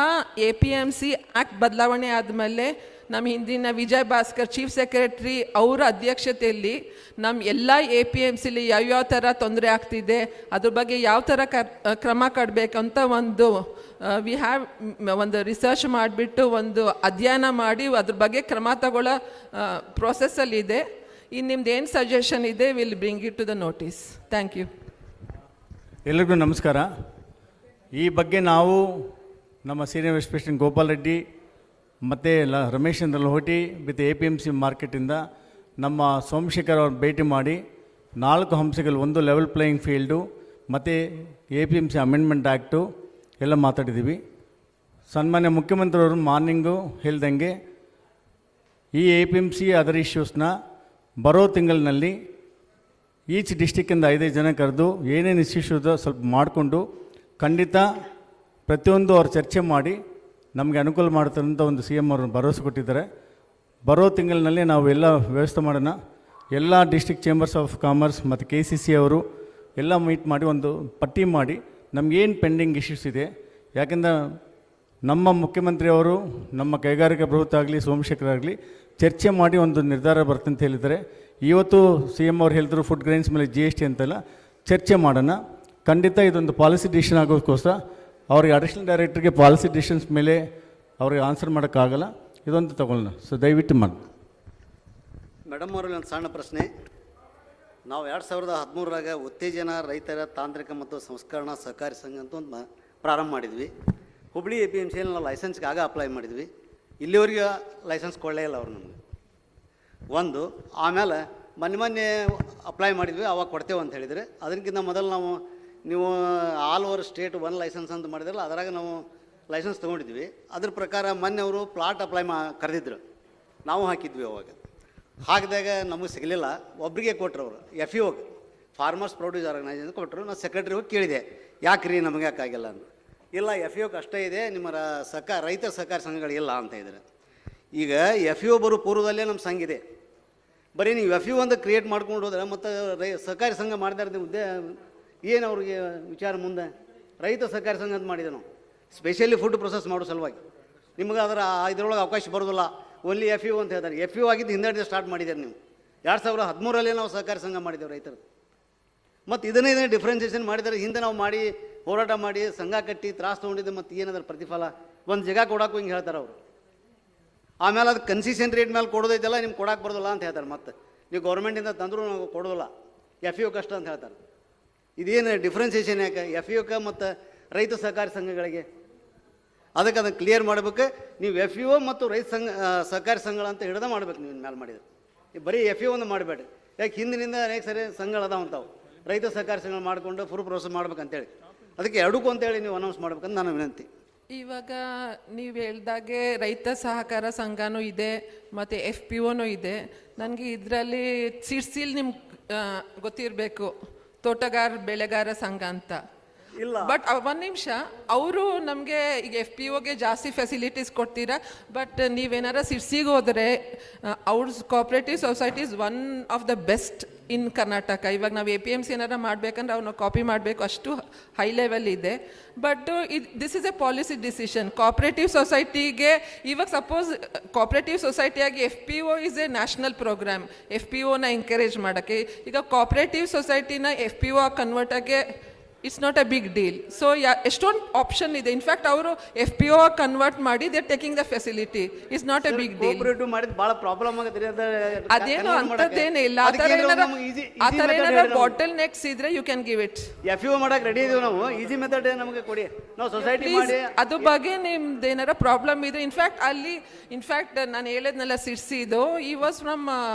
APMC ಆ್ಯಕ್ಟ್ ಬದಲಾವಣೆ ಆದಮೇಲೆ ನಮ್ಮ ಹಿಂದಿನ ವಿಜಯ್ ಭಾಸ್ಕರ್ ಚೀಫ್ ಸೆಕ್ರೆಟ್ರಿ ಅವರ ಅಧ್ಯಕ್ಷತೆಯಲ್ಲಿ ನಮ್ಮ ಎಲ್ಲ APMCಲಿ ಯಾವ್ಯಾವ ಥರ ತೊಂದರೆ ಆಗ್ತಿದೆ, ಅದ್ರ ಬಗ್ಗೆ ಯಾವ ಥರ ಕ್ರಮ ಕಡಬೇಕಂತ ಒಂದು ವಿ ಹ್ಯಾವ್ ಒಂದು ರಿಸರ್ಚ್ ಮಾಡಿಬಿಟ್ಟು ಒಂದು ಅಧ್ಯಯನ ಮಾಡಿ ಅದ್ರ ಬಗ್ಗೆ ಕ್ರಮ ತಗೊಳ್ಳೋ ಪ್ರೊಸೆಸ್ಸಲ್ಲಿದೆ. ಇನ್ನು ನಿಮ್ದು ಏನು ಸಜೆಷನ್ ಇದೆ, will bring it to the notice. Thank you. ಎಲ್ಲರಿಗೂ ನಮಸ್ಕಾರ. ಈ ಬಗ್ಗೆ ನಾವು ನಮ್ಮ senior vice president Gopal Reddy ಮತ್ತು ರಮೇಶ್ ಚಂದ್ರ ಲೋಹಟಿ ವಿತ್ APMC ಮಾರ್ಕೆಟಿಂದ ನಮ್ಮ ಸೋಮಶೇಖರ್ ಅವ್ರ ಭೇಟಿ ಮಾಡಿ 4 ಅಂಶಗಳು, ಒಂದು ಲೆವೆಲ್ ಪ್ಲೇಯಿಂಗ್ ಫೀಲ್ಡು ಮತ್ತು APMC ಅಮೆಂಡ್ಮೆಂಟ್ ಆ್ಯಕ್ಟು ಎಲ್ಲ ಮಾತಾಡಿದ್ದೀವಿ. ಸನ್ಮಾನ್ಯ ಮುಖ್ಯಮಂತ್ರಿಯವರು ಮಾರ್ನಿಂಗು ಹೇಳ್ದಂಗೆ ಈ APMC ಅದರ್ ಇಶ್ಯೂಸ್ನ ಬರೋ ತಿಂಗಳಿನಲ್ಲಿ ಈಚ್ ಡಿಸ್ಟಿಕ್ಕಿಂದ 5 ಜನ ಕರೆದು ಏನೇನು ಇಶ್ಯೂಸ್ ಇದೋ ಸ್ವಲ್ಪ ಮಾಡಿಕೊಂಡು ಖಂಡಿತ ಪ್ರತಿಯೊಂದು ಅವ್ರು ಚರ್ಚೆ ಮಾಡಿ ನಮಗೆ ಅನುಕೂಲ ಮಾಡ್ತಾರೆ ಅಂತ ಒಂದು CM ಅವರು ಭರವಸೆ ಕೊಟ್ಟಿದ್ದಾರೆ. ಬರೋ ತಿಂಗಳಿನಲ್ಲಿ ನಾವು ಎಲ್ಲ ವ್ಯವಸ್ಥೆ ಮಾಡೋಣ. ಎಲ್ಲ ಡಿಸ್ಟ್ರಿಕ್ಟ್ ಚೇಂಬರ್ಸ್ ಆಫ್ ಕಾಮರ್ಸ್ ಮತ್ತು KCC ಅವರು ಎಲ್ಲ ಮೀಟ್ ಮಾಡಿ ಒಂದು ಪಟ್ಟಿ ಮಾಡಿ ನಮಗೇನು ಪೆಂಡಿಂಗ್ ಇಶ್ಯೂಸ್ ಇದೆ. ಯಾಕೆಂದರೆ ನಮ್ಮ ಮುಖ್ಯಮಂತ್ರಿಯವರು ನಮ್ಮ ಕೈಗಾರಿಕಾ ಬೃಹತ್ ಆಗಲಿ ಸೋಮಶೇಖರ್ ಆಗಲಿ ಚರ್ಚೆ ಮಾಡಿ ಒಂದು ನಿರ್ಧಾರ ಬರ್ತಂತ ಹೇಳಿದ್ದಾರೆ. ಇವತ್ತು CM ಅವ್ರು ಹೇಳಿದ್ರು ಫುಡ್ ಗ್ರೈನ್ಸ್ ಮೇಲೆ GST ಅಂತೆಲ್ಲ ಚರ್ಚೆ ಮಾಡೋಣ. ಖಂಡಿತ ಇದೊಂದು ಪಾಲಿಸಿ ಡಿಸಿಷನ್ ಆಗೋದಕ್ಕೋಸ್ಕರ ಅವ್ರಿಗೆ ಅಡಿಷನಲ್ ಡೈರೆಕ್ಟ್ರಿಗೆ ಪಾಲಿಸಿ ಡಿಸಿಷನ್ಸ್ ಮೇಲೆ ಅವ್ರಿಗೆ ಆನ್ಸರ್ ಮಾಡೋಕ್ಕಾಗಲ್ಲ, ಇದೊಂದು ತಗೊಳ್ಳೋಣ. ಸೊ ದಯವಿಟ್ಟು ಮಾಡಿ. ಮೇಡಮ್ ಅವರಲ್ಲಿ ಒಂದು ಸಣ್ಣ ಪ್ರಶ್ನೆ. ನಾವು 2013ರಾಗ ಉತ್ತೇಜನ ರೈತರ ತಾಂತ್ರಿಕ ಮತ್ತು ಸಂಸ್ಕರಣಾ ಸಹಕಾರಿ ಸಂಘ ಅಂತ ಒಂದು ಪ್ರಾರಂಭ ಮಾಡಿದ್ವಿ. ಹುಬ್ಬಳ್ಳಿ APMCಯಲ್ಲಿ ನಾವು ಲೈಸೆನ್ಸ್ಗೆ ಆಗ ಅಪ್ಲೈ ಮಾಡಿದ್ವಿ. ಇಲ್ಲಿವರೆಗೆ ಲೈಸೆನ್ಸ್ ಕೊಡಲೇ ಇಲ್ಲ ಅವ್ರು ನಮಗೆ. ಒಂದು ಆಮೇಲೆ ಮೊನ್ನೆ ಅಪ್ಲೈ ಮಾಡಿದ್ವಿ, ಅವಾಗ ಕೊಡ್ತೇವೆ ಅಂತ ಹೇಳಿದರೆ. ಅದಕ್ಕಿಂತ ಮೊದಲು ನೀವು all over state one licence ಅಂತ ಮಾಡಿದ್ರಲ್ಲ, ಅದರಾಗ ನಾವು ಲೈಸೆನ್ಸ್ ತೊಗೊಂಡಿದ್ವಿ. ಅದ್ರ ಪ್ರಕಾರ ಮೊನ್ನೆ ಅವರು ಪ್ಲಾಟ್ ಅಪ್ಲೈ ಕರೆದಿದ್ರು, ನಾವು ಹಾಕಿದ್ವಿ. ಅವಾಗ ಹಾಕಿದಾಗ ನಮಗೆ ಸಿಗಲಿಲ್ಲ. ಒಬ್ಬರಿಗೆ ಕೊಟ್ಟರು ಅವರು, FEO ಫಾರ್ಮರ್ಸ್ ಪ್ರೊಡ್ಯೂಸ್ ಆರ್ಗನೈಸೇಷನ್ ಕೊಟ್ಟರು. ನಾನು ಸೆಕ್ರೆಟ್ರಿ ಹೋಗಿ ಕೇಳಿದೆ, ಯಾಕ್ರಿ ನಮಗೆ ಯಾಕಾಗಿಲ್ಲ ಅಂತ. ಇಲ್ಲ, FEOಕ್ಕೆ ಅಷ್ಟೇ ಇದೆ, ನಿಮ್ಮ ರೈತರ ಸಹಕಾರಿ ಸಂಘಗಳಿಲ್ಲ ಅಂತ ಇದ್ದಾರೆ. ಈಗ FEO ಬರೋ ಪೂರ್ವದಲ್ಲೇ ನಮ್ಮ ಸಂಘ ಇದೆ. ಬರೀ ನೀವು FEO ಅಂತ ಕ್ರಿಯೇಟ್ ಮಾಡ್ಕೊಂಡು ಹೋದ್ರೆ ಮತ್ತು ಸಹಕಾರಿ ಸಂಘ ಮಾಡಿದಾರೆ ಹುದ್ದೆ ಏನು ಅವ್ರಿಗೆ ವಿಚಾರ ಮುಂದೆ. ರೈತ ಸಹಕಾರಿ ಸಂಘ ಅಂತ ಮಾಡಿದೆ ನಾವು, ಸ್ಪೆಷಲಿ ಫುಡ್ ಪ್ರೊಸೆಸ್ ಮಾಡೋ ಸಲುವಾಗಿ. ನಿಮ್ಗೆ ಅದರ ಇದರೊಳಗೆ ಅವಕಾಶ ಬರೋದಿಲ್ಲ, ಓನ್ಲಿ ಎಫ್ ಯು ಅಂತ ಹೇಳ್ತಾರೆ. ಎಫ್ ಯು ಆಗಿದ್ದು ಹಿಂದೆ ಸ್ಟಾರ್ಟ್ ಮಾಡಿದ್ದೀರಿ ನೀವು. 2013 ನಾವು ಸಹಕಾರಿ ಸಂಘ ಮಾಡಿದ್ದೇವೆ ರೈತರು. ಮತ್ತು ಇದನ್ನೇ ಡಿಫ್ರೆನ್ಸಿಯೇಷನ್ ಮಾಡಿದ್ದಾರೆ. ಹಿಂದೆ ನಾವು ಮಾಡಿ ಹೋರಾಟ ಮಾಡಿ ಸಂಘ ಕಟ್ಟಿ ತ್ರಾಸ ತೊಗೊಂಡಿದ್ದು, ಮತ್ತು ಏನದ್ರ ಪ್ರತಿಫಲ? ಒಂದು ಜಾಗ ಕೊಡೋಕ್ಕೂ ಹಿಂಗೆ ಹೇಳ್ತಾರೆ ಅವರು. ಆಮೇಲೆ ಅದು ಕನ್ಸಿಷನ್ ರೇಟ್ ಮೇಲೆ ಕೊಡೋದೈತಲ್ಲ, ನಿಮ್ಗೆ ಕೊಡಕ್ಕೆ ಬರೋದಿಲ್ಲ ಅಂತ ಹೇಳ್ತಾರೆ. ಮತ್ತು ನೀವು ಗೌರ್ಮೆಂಟಿಂದ ತಂದರೂ ನಾವು ಕೊಡೋದಿಲ್ಲ, ಎಫ್ ಯು ಕಷ್ಟ ಅಂತ ಹೇಳ್ತಾರೆ. ಇದೇನು ಡಿಫ್ರೆನ್ಸಿಯೇಷನ್ ಯಾಕೆ ಎಫ್ ಯು ಮತ್ತು ರೈತ ಸಹಕಾರಿ ಸಂಘಗಳಿಗೆ? ಅದಕ್ಕೆ ಅದನ್ನು ಕ್ಲಿಯರ್ ಮಾಡಬೇಕು. ನೀವು ಎಫ್ ಯು ಮತ್ತು ರೈತ ಸಹಕಾರಿ ಸಂಘಗಳ ಅಂತ ಹಿಡ್ದ ಮಾಡ್ಬೇಕು. ನೀವು ಮೇಲೆ ಮಾಡಿದ್ರೆ ಬರೀ ಎಫ್ ಯು ಒಂದು ಮಾಡಬೇಡ್ರಿ. ಯಾಕೆ ಹಿಂದಿನಿಂದ ಅನೇಕ ಸರಿ ಸಂಘಗಳದಾವಂತಾವು, ರೈತ ಸಹಕಾರಿ ಸಂಘ ಮಾಡಿಕೊಂಡು ಫುಲ್ ಪ್ರೋಸೆಸ್ ಮಾಡ್ಬೇಕಂತೇಳಿ. ಅದಕ್ಕೆ ಎರಡಕ್ಕೂ ಅಂತೇಳಿ ನೀವು ಅನೌನ್ಸ್ ಮಾಡ್ಬೇಕಂತ ನಾನು ವಿನಂತಿ. ಇವಾಗ ನೀವು ಹೇಳ್ದಾಗೆ ರೈತ ಸಹಕಾರ ಸಂಘನೂ ಇದೆ ಮತ್ತು ಎಫ್ ಪಿ ಒನೂ ಇದೆ. ನನಗೆ ಇದರಲ್ಲಿ ಸಿರ್ಸಿಲ್ ನಿಮ್ಗೆ ಗೊತ್ತಿರಬೇಕು, ತೋಟಗಾರ ಬೆಳೆಗಾರ ಸಂಘ ಅಂತ. ಇಲ್ಲ, ಬಟ್ ಒಂದು ನಿಮಿಷ, ಅವರು ನಮಗೆ ಈಗ ಎಫ್ ಪಿ ಒಗೆ ಜಾಸ್ತಿ ಫೆಸಿಲಿಟೀಸ್ ಕೊಡ್ತೀರಾ. ಬಟ್ ನೀವೇನಾರ ಸಿರ್ಸಿಗೆ ಹೋದರೆ ಅವ್ರ cooperative societies one of the best in Karnataka. ಇವಾಗ ನಾವು APMC ಏನಾರ ಮಾಡಬೇಕಂದ್ರೆ ಅವ್ರನ್ನ ಕಾಪಿ ಮಾಡಬೇಕು, ಅಷ್ಟು ಹೈ ಲೆವೆಲ್ ಇದೆ. But this is a policy decision. Cooperative ಸೊಸೈಟಿಗೆ ಇವಾಗ ಸಪೋಸ್ ಕೋಆಪ್ರೇಟಿವ್ ಸೊಸೈಟಿಯಾಗಿ F P O is a national programme, F P ಒನ ಎಂಕರೇಜ್ ಮಾಡೋಕ್ಕೆ. ಈಗ ಕೋಆಪ್ರೇಟಿವ್ ಸೊಸೈಟಿನ ಎಫ್ ಪಿ ಒ ಕನ್ವರ್ಟ್ ಆಗಿ it's not a big deal. So ಎಷ್ಟೊಂದು ಆಪ್ಷನ್ ಇದೆ. ಇನ್ಫ್ಯಾಕ್ಟ್ ಅವರು ಎಫ್ ಪಿ ಒ ಕನ್ವರ್ಟ್ ಮಾಡಿ they taking the facility. It's not a big deal. Cooperative ಮಾಡಿದ್ ಭಾಳ ಪ್ರಾಬ್ಲಮ್ ಆಗುತ್ತೆ. ಅದೇನು ಅಂಥದ್ದೇನೇ ಇಲ್ಲ. ಆ ಥರ ಏನಾರ ಬಾಟಲ್ ನೆಕ್ಸ್ ಇದ್ರೆ ಯು ಕ್ಯಾನ್ ಗಿವ್ ಇಟ್. ಎಫ್ ಯು ಮಾಡಕ್ಕೆ ರೆಡಿ ಇದೀವಿ ನಾವು. ಈಸಿ ಮೆಥಡ್ ನಮಗೆ ಕೊಡಿ, ನಾವು ಸೊಸೈಟಿ ಮಾಡಿ. ಅದ್ರ ಬಗ್ಗೆ ನಿಮ್ದು ಏನಾರ ಪ್ರಾಬ್ಲಮ್ ಇದೆ. ಇನ್ಫ್ಯಾಕ್ಟ್ ನಾನು ಹೇಳಿದ್ನೆಲ್ಲ ಸಿರ್ಸಿದು, ಈ ವಾಸ್ ಫ್ರಮ್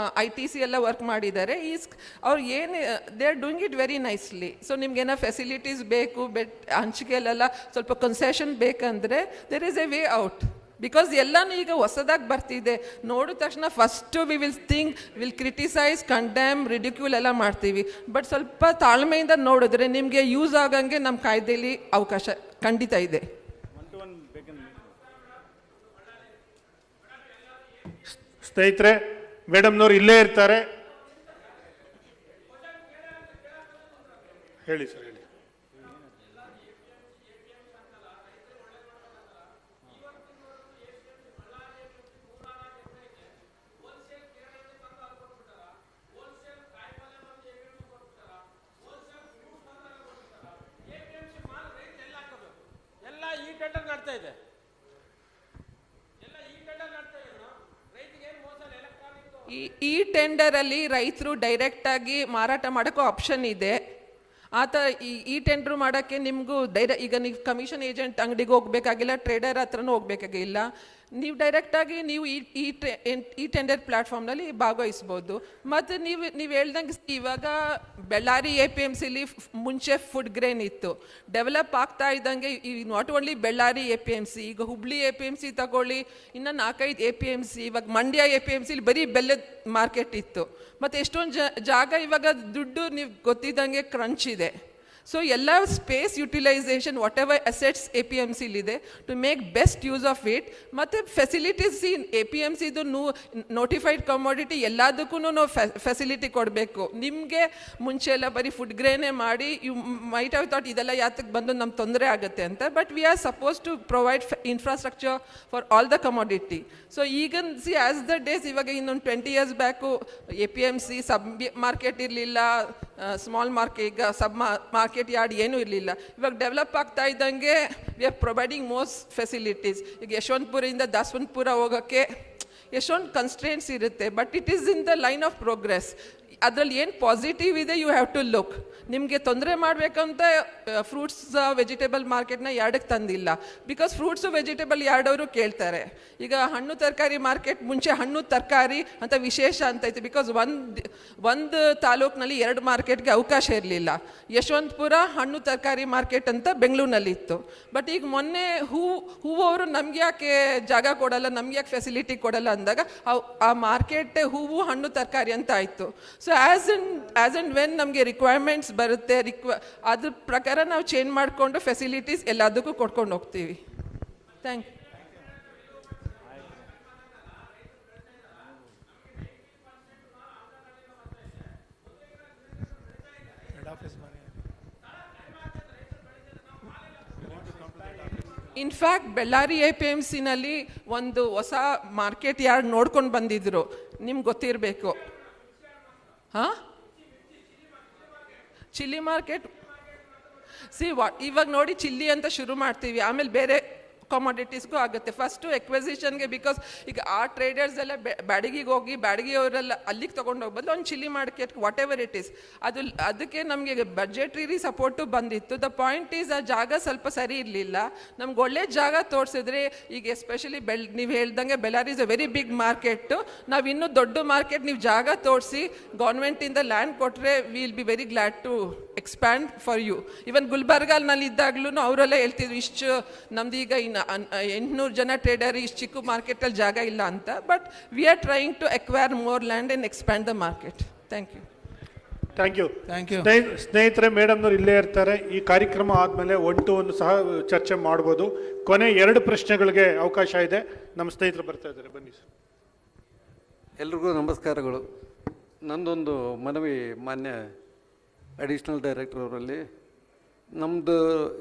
ITC ಎಲ್ಲ ವರ್ಕ್ ಮಾಡಿದ್ದಾರೆ. ಅವ್ರು ಏನು they are doing it very nicely. So ನಿಮ್ಗೇನೋ ಫೆಸಿಲಿಟೀಸ್ ಬೇಕು, ಹಂಚಿಕೆಯಲ್ಲೆಲ್ಲ ಸ್ವಲ್ಪ ಕನ್ಸೆಷನ್ ಬೇಕಂದ್ರೆ there is a way out. Because ಎಲ್ಲನೂ ಈಗ ಹೊಸದಾಗಿ ಬರ್ತಿದೆ. ನೋಡಿದ ತಕ್ಷಣ first will criticise, condemn, ridicule ಎಲ್ಲ ಮಾಡ್ತೀವಿ. ಬಟ್ ಸ್ವಲ್ಪ ತಾಳ್ಮೆಯಿಂದ ನೋಡಿದ್ರೆ ನಿಮಗೆ ಯೂಸ್ ಆಗಂಗೆ ನಮ್ಮ ಕಾಯ್ದೆಯಲ್ಲಿ ಅವಕಾಶ ಖಂಡಿತ ಇದೆ. ಸ್ನೇಹಿತರೆ, ಮೇಡಮ್ನವ್ರು ಇಲ್ಲೇ ಇರ್ತಾರೆ. ಹೇಳಿ ಸರ್, ಹೇಳಿ. ಈ ಟೆಂಡರಲ್ಲಿ ರೈತರು ಡೈರೆಕ್ಟಾಗಿ ಮಾರಾಟ ಮಾಡೋಕ್ಕೂ ಆಪ್ಷನ್ ಇದೆ. ಈ ಟೆಂಡರ್ ಮಾಡೋಕ್ಕೆ ನಿಮಗೂ ಈಗ ನೀವು ಕಮಿಷನ್ ಏಜೆಂಟ್ ಅಂಗಡಿಗೆ ಹೋಗ್ಬೇಕಾಗಿಲ್ಲ, ಟ್ರೇಡರ್ ಹತ್ರನೂ ಹೋಗ್ಬೇಕಾಗಿಲ್ಲ. ನೀವು ಡೈರೆಕ್ಟಾಗಿ ನೀವು ಈ ಟೆಂಡರ್ ಪ್ಲ್ಯಾಟ್ಫಾರ್ಮ್ನಲ್ಲಿ ಭಾಗವಹಿಸ್ಬೋದು. ಮತ್ತು ನೀವು ಹೇಳ್ದಂಗೆ ಇವಾಗ ಬಳ್ಳಾರಿ APMCಲಿ ಮುಂಚೆ ಫುಡ್ ಗ್ರೇನ್ ಇತ್ತು. ಡೆವಲಪ್ ಆಗ್ತಾ ಇದ್ದಂಗೆ ಈ ನಾಟ್ ಓನ್ಲಿ ಬಳ್ಳಾರಿ APMC, ಈಗ ಹುಬ್ಳಿ APMC ತಗೊಳ್ಳಿ, ಇನ್ನು 4-5 APMC. ಇವಾಗ ಮಂಡ್ಯ APMCಲಿ ಬರೀ ಬೆಲ್ಲದ ಮಾರ್ಕೆಟ್ ಇತ್ತು. ಮತ್ತು ಎಷ್ಟೊಂದು ಜಾಗ ಇವಾಗ ದುಡ್ಡು ನೀವು ಗೊತ್ತಿದ್ದಂಗೆ ಕ್ರಂಚ್ ಇದೆ. ಸೊ ಎಲ್ಲ space utilisation whatever assets APMCಲಿದೆ to make best use of it. ಮತ್ತು ಫೆಸಿಲಿಟೀಸ್ ಇನ್ APMCದು ನೋಟಿಫೈಡ್ ಕಮೋಡಿಟಿ ಎಲ್ಲದಕ್ಕೂ ನಾವು ಫೆಸಿಲಿಟಿ ಕೊಡಬೇಕು. ನಿಮಗೆ ಮುಂಚೆ ಎಲ್ಲ ಬರೀ ಫುಡ್ ಗ್ರೇನೇ ಮಾಡಿ ಯು ಮೈಟ್ ಹ್ಯಾವ್ ಥಾಟ್ ಇದೆಲ್ಲ ಯಾತಕ್ಕೆ ಬಂದು ನಮ್ಗೆ ತೊಂದರೆ ಆಗುತ್ತೆ ಅಂತ. But we are suppose to provide infrastructure for all the commodity. So ಈಗ ಆ್ಯಸ್ ದ ಡೇಸ್, ಇವಾಗ ಇನ್ನೊಂದು 20 years back APMC sub market ಇರಲಿಲ್ಲ, ಸ್ಮಾಲ್ ಮಾರ್ಕೆಟ್, ಈಗ ಸಬ್ ಮಾರ್ಕೆಟ್ ಯಾರ್ಡ್ ಏನೂ ಇರಲಿಲ್ಲ. ಇವಾಗ ಡೆವಲಪ್ ಆಗ್ತಾ ಇದ್ದಂಗೆ we are providing most facilities. ಈಗ ಯಶವಂತಪುರದಿಂದ ದಾಸವಂತಪುರ ಹೋಗೋಕ್ಕೆ ಎಷ್ಟೊಂದು ಕನ್ಸ್ಟ್ರೇಂಟ್ಸ್ ಇರುತ್ತೆ. But it is in the line of progress. ಅದರಲ್ಲಿ ಏನು ಪಾಸಿಟಿವ್ ಇದೆ ಯು ಹ್ಯಾವ್ ಟು ಲುಕ್. ನಿಮಗೆ ತೊಂದರೆ ಮಾಡಬೇಕಂತ ಫ್ರೂಟ್ಸ್ ವೆಜಿಟೇಬಲ್ ಮಾರ್ಕೆಟ್ನ ಯಾರ್ಡಕ್ಕೆ ತಂದಿಲ್ಲ. ಬಿಕಾಸ್ ಫ್ರೂಟ್ಸು ವೆಜಿಟೇಬಲ್ ಯಾರ್ಡವರು ಕೇಳ್ತಾರೆ. ಈಗ ಹಣ್ಣು ತರಕಾರಿ ಮಾರ್ಕೆಟ್ ಮುಂಚೆ ಹಣ್ಣು ತರಕಾರಿ ಅಂತ ವಿಶೇಷ ಅಂತ ಇತ್ತು. ಬಿಕಾಸ್ ಒಂದು ತಾಲೂಕಿನಲ್ಲಿ 2 ಮಾರ್ಕೆಟ್ಗೆ ಅವಕಾಶ ಇರಲಿಲ್ಲ. ಯಶವಂತಪುರ ಹಣ್ಣು ತರಕಾರಿ ಮಾರ್ಕೆಟ್ ಅಂತ ಬೆಂಗಳೂರಿನಲ್ಲಿ ಇತ್ತು. ಬಟ್ ಈಗ ಮೊನ್ನೆ ಹೂವವರು ನಮ್ಗೆ ಯಾಕೆ ಜಾಗ ಕೊಡಲ್ಲ, ನಮ್ಗೆ ಯಾಕೆ ಫೆಸಿಲಿಟಿ ಕೊಡಲ್ಲ ಅಂದಾಗ ಆ ಮಾರ್ಕೆಟ್ ಹೂವು ಹಣ್ಣು ತರಕಾರಿ ಅಂತ ಆಯಿತು. ಸೊ ಆ್ಯಸ್ ಆ್ಯಂಡ್ ವೆನ್ ನಮಗೆ ರಿಕ್ವೈರ್ಮೆಂಟ್ಸ್ ಬರುತ್ತೆ, ಅದ್ರ ಪ್ರಕಾರ ನಾವು ಚೇಂಜ್ ಮಾಡಿಕೊಂಡು ಫೆಸಿಲಿಟೀಸ್ ಎಲ್ಲದಕ್ಕೂ ಕೊಡ್ಕೊಂಡು ಹೋಗ್ತೀವಿ. Thank you. ಇನ್ಫ್ಯಾಕ್ಟ್ ಬೆಳ್ಳಾರಿ APMCನಲ್ಲಿ ಒಂದು ಹೊಸ ಮಾರ್ಕೆಟ್ ಯಾರ್ಡ್ ನೋಡ್ಕೊಂಡು ಬಂದಿದ್ರು, ನಿಮ್ಗೆ ಗೊತ್ತಿರಬೇಕು. ಹಾಂ, ಚಿಲ್ಲಿ ಮಾರ್ಕೆಟ್ ಇವಾಗ ನೋಡಿ, ಚಿಲ್ಲಿ ಅಂತ ಶುರು ಮಾಡ್ತೀವಿ, ಆಮೇಲೆ ಬೇರೆ ಕಾಮೊಡಿಟೀಸ್ಗೂ ಆಗುತ್ತೆ. ಫಸ್ಟು ಎಕ್ವಿಸಿಷನ್ಗೆ, ಬಿಕಾಸ್ ಈಗ ಆ ಟ್ರೇಡರ್ಸ್ ಎಲ್ಲ ಬ್ಯಾಡಗಿಗೆ ಹೋಗಿ ಬ್ಯಾಡಗಿಯವರೆಲ್ಲ ಅಲ್ಲಿಗೆ ತೊಗೊಂಡು ಹೋಗ್ಬಂದು ಒಂದು chilli market what ever it is, ಅದಕ್ಕೆ ನಮಗೆ ಬಜೆಟ್ರಿ ಸಪೋರ್ಟು ಬಂದಿತ್ತು. ದ ಪಾಯಿಂಟ್ ಈಸ್ ಆ ಜಾಗ ಸ್ವಲ್ಪ ಸರಿ ಇರಲಿಲ್ಲ. ನಮ್ಗೆ ಒಳ್ಳೆ ಜಾಗ ತೋರಿಸಿದ್ರೆ, ಈಗ ಎಸ್ಪೆಷಲಿ ನೀವು ಹೇಳ್ದಂಗೆ Bellary is a very big market. ನಾವು ಇನ್ನೂ ದೊಡ್ಡ ಮಾರ್ಕೆಟ್ ನೀವು ಜಾಗ ತೋರಿಸಿ ಗೌರ್ಮೆಂಟಿಂದ ಲ್ಯಾಂಡ್ ಕೊಟ್ಟರೆ will be very glad to expand for you. Even ಗುಲ್ಬರ್ಗಾಲ್ನಲ್ಲಿ ಇದ್ದಾಗ್ಲೂ ಅವರೆಲ್ಲ ಹೇಳ್ತಿದ್ರು, ಇಷ್ಟು ನಮ್ದು ಈಗ 800 ಜನ ಟ್ರೇಡರ್ ಇಷ್ಟು ಚಿಕ್ಕ ಮಾರ್ಕೆಟಲ್ಲಿ ಜಾಗ ಇಲ್ಲ ಅಂತ. But we are trying to acquire more land and expand the market. Thank you. Thank you. ಸ್ನೇಹಿತರೆ, ಮೇಡಮ್ನವ್ರು ಇಲ್ಲೇ ಇರ್ತಾರೆ. ಈ ಕಾರ್ಯಕ್ರಮ ಆದಮೇಲೆ 1 to 1 ಸಹ ಚರ್ಚೆ ಮಾಡ್ಬೋದು. ಕೊನೆ 2 ಪ್ರಶ್ನೆಗಳಿಗೆ ಅವಕಾಶ ಇದೆ. ನಮ್ಮ ಸ್ನೇಹಿತರು ಬರ್ತಾ ಇದ್ದಾರೆ, ಬನ್ನಿ ಸರ್. ಎಲ್ರಿಗೂ ನಮಸ್ಕಾರಗಳು. ನಂದೊಂದು ಮನವಿ ಮಾನ್ಯ ಅಡಿಷ್ನಲ್ ಡೈರೆಕ್ಟರ್ ಅವರಲ್ಲಿ. ನಮ್ಮದು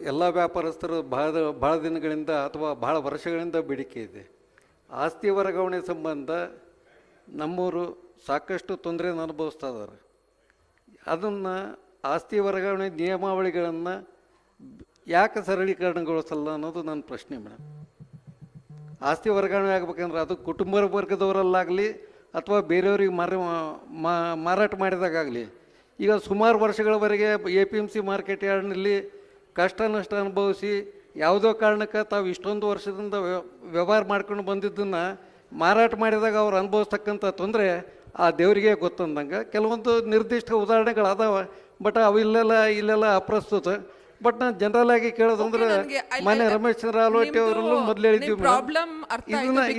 ಎಲ್ಲ ವ್ಯಾಪಾರಸ್ಥರು ಭಾಳ ದಿನಗಳಿಂದ ಅಥವಾ ಭಾಳ ವರ್ಷಗಳಿಂದ ಬೇಡಿಕೆ ಇದೆ. ಆಸ್ತಿ ವರ್ಗಾವಣೆ ಸಂಬಂಧ ನಮ್ಮವರು ಸಾಕಷ್ಟು ತೊಂದರೆಯನ್ನು ಅನುಭವಿಸ್ತಾ ಇದ್ದಾರೆ. ಅದನ್ನು ಆಸ್ತಿ ವರ್ಗಾವಣೆ ನಿಯಮಾವಳಿಗಳನ್ನು ಯಾಕೆ ಸರಳೀಕರಣಗೊಳಿಸಲ್ಲ ಅನ್ನೋದು ನನ್ನ ಪ್ರಶ್ನೆ ಮೇಡಮ್. ಆಸ್ತಿ ವರ್ಗಾವಣೆ ಆಗಬೇಕಂದ್ರೆ ಅದು ಕುಟುಂಬ ವರ್ಗದವರಲ್ಲಾಗಲಿ ಅಥವಾ ಬೇರೆಯವ್ರಿಗೆ ಮಾರಾಟ ಮಾಡಿದಾಗಲಿ, ಈಗ ಸುಮಾರು ವರ್ಷಗಳವರೆಗೆ APMC ಮಾರ್ಕೆಟ್ ಯಾರ್ಡ್ನಲ್ಲಿ ಕಷ್ಟ ನಷ್ಟ ಅನುಭವಿಸಿ ಯಾವುದೋ ಕಾರಣಕ್ಕೆ ತಾವು ಇಷ್ಟೊಂದು ವರ್ಷದಿಂದ ವ್ಯವಹಾರ ಮಾಡ್ಕೊಂಡು ಬಂದಿದ್ದನ್ನು ಮಾರಾಟ ಮಾಡಿದಾಗ ಅವ್ರು ಅನುಭವಿಸ್ತಕ್ಕಂಥ ತೊಂದರೆ ಆ ದೇವರಿಗೆ ಗೊತ್ತಂದಂಗೆ. ಕೆಲವೊಂದು ನಿರ್ದಿಷ್ಟ ಉದಾಹರಣೆಗಳು ಅದಾವೆ, ಬಟ್ ಅವು ಇಲ್ಲೆಲ್ಲ ಅಪ್ರಸ್ತುತ. ಬಟ್ ನಾನು ಜನರಲ್ ಆಗಿ ಕೇಳೋದಂದ್ರೆ, ಮಾನ್ಯ ರಮೇಶ್ ಚಂದ್ರ ಆಲವಟ್ಟಿ ಅವರಲ್ಲೂ ಮೊದಲು ಹೇಳಿದ್ದೀವಿ ಮೇಡಮ್,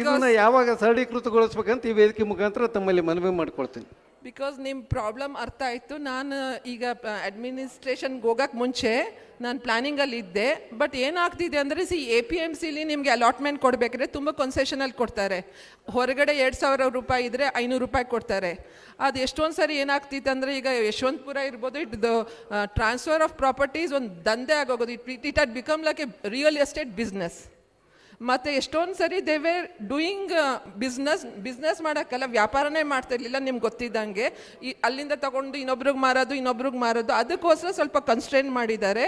ಇದನ್ನ ಯಾವಾಗ ಸರಳೀಕೃತಗೊಳಿಸ್ಬೇಕಂತ ಈ ವೇದಿಕೆ ಮುಖಾಂತರ ತಮ್ಮಲ್ಲಿ ಮನವಿ ಮಾಡ್ಕೊಳ್ತೀನಿ. ಬಿಕಾಸ್ ನಿಮ್ಮ ಪ್ರಾಬ್ಲಮ್ ಅರ್ಥ ಆಯಿತು. ನಾನು ಈಗ ಅಡ್ಮಿನಿಸ್ಟ್ರೇಷನ್ಗೆ ಹೋಗೋಕ್ಕೆ ಮುಂಚೆ ನಾನು ಪ್ಲ್ಯಾನಿಂಗಲ್ಲಿ ಇದ್ದೆ. ಬಟ್ ಏನಾಗ್ತಿದೆ ಅಂದರೆ, APMCಲಿ ನಿಮಗೆ ಅಲಾಟ್ಮೆಂಟ್ ಕೊಡಬೇಕಾದ್ರೆ ತುಂಬ ಕನ್ಸೆಷನಲ್ಲಿ ಕೊಡ್ತಾರೆ. ಹೊರಗಡೆ 2,000 ರೂಪಾಯಿ ಇದ್ದರೆ 500 ರೂಪಾಯಿ ಕೊಡ್ತಾರೆ. ಅದು ಎಷ್ಟೊಂದು ಸರಿ ಏನಾಗ್ತಿತ್ತು ಅಂದರೆ, ಈಗ ಯಶವಂತಪುರ ಇರ್ಬೋದು, ಇದು ಟ್ರಾನ್ಸ್ಫರ್ ಆಫ್ ಪ್ರಾಪರ್ಟೀಸ್ ಒಂದು ದಂಧೆ ಆಗೋಗೋದು. It had become like a real estate business. ಮತ್ತು ಎಷ್ಟೊಂದು ಸರಿ ದೇ ವೇರ್ ಡೂಯಿಂಗ್ ಬಿಸ್ನೆಸ್ ಮಾಡೋಕ್ಕಲ್ಲ, ವ್ಯಾಪಾರನೇ ಮಾಡ್ತಿರ್ಲಿಲ್ಲ ನಿಮ್ಗೆ ಗೊತ್ತಿದ್ದಂಗೆ. ಅಲ್ಲಿಂದ ತಗೊಂಡು ಇನ್ನೊಬ್ರಿಗೆ ಮಾರೋದು. ಅದಕ್ಕೋಸ್ಕರ ಸ್ವಲ್ಪ ಕನ್ಸ್ಟ್ರೇಂಟ್ ಮಾಡಿದ್ದಾರೆ.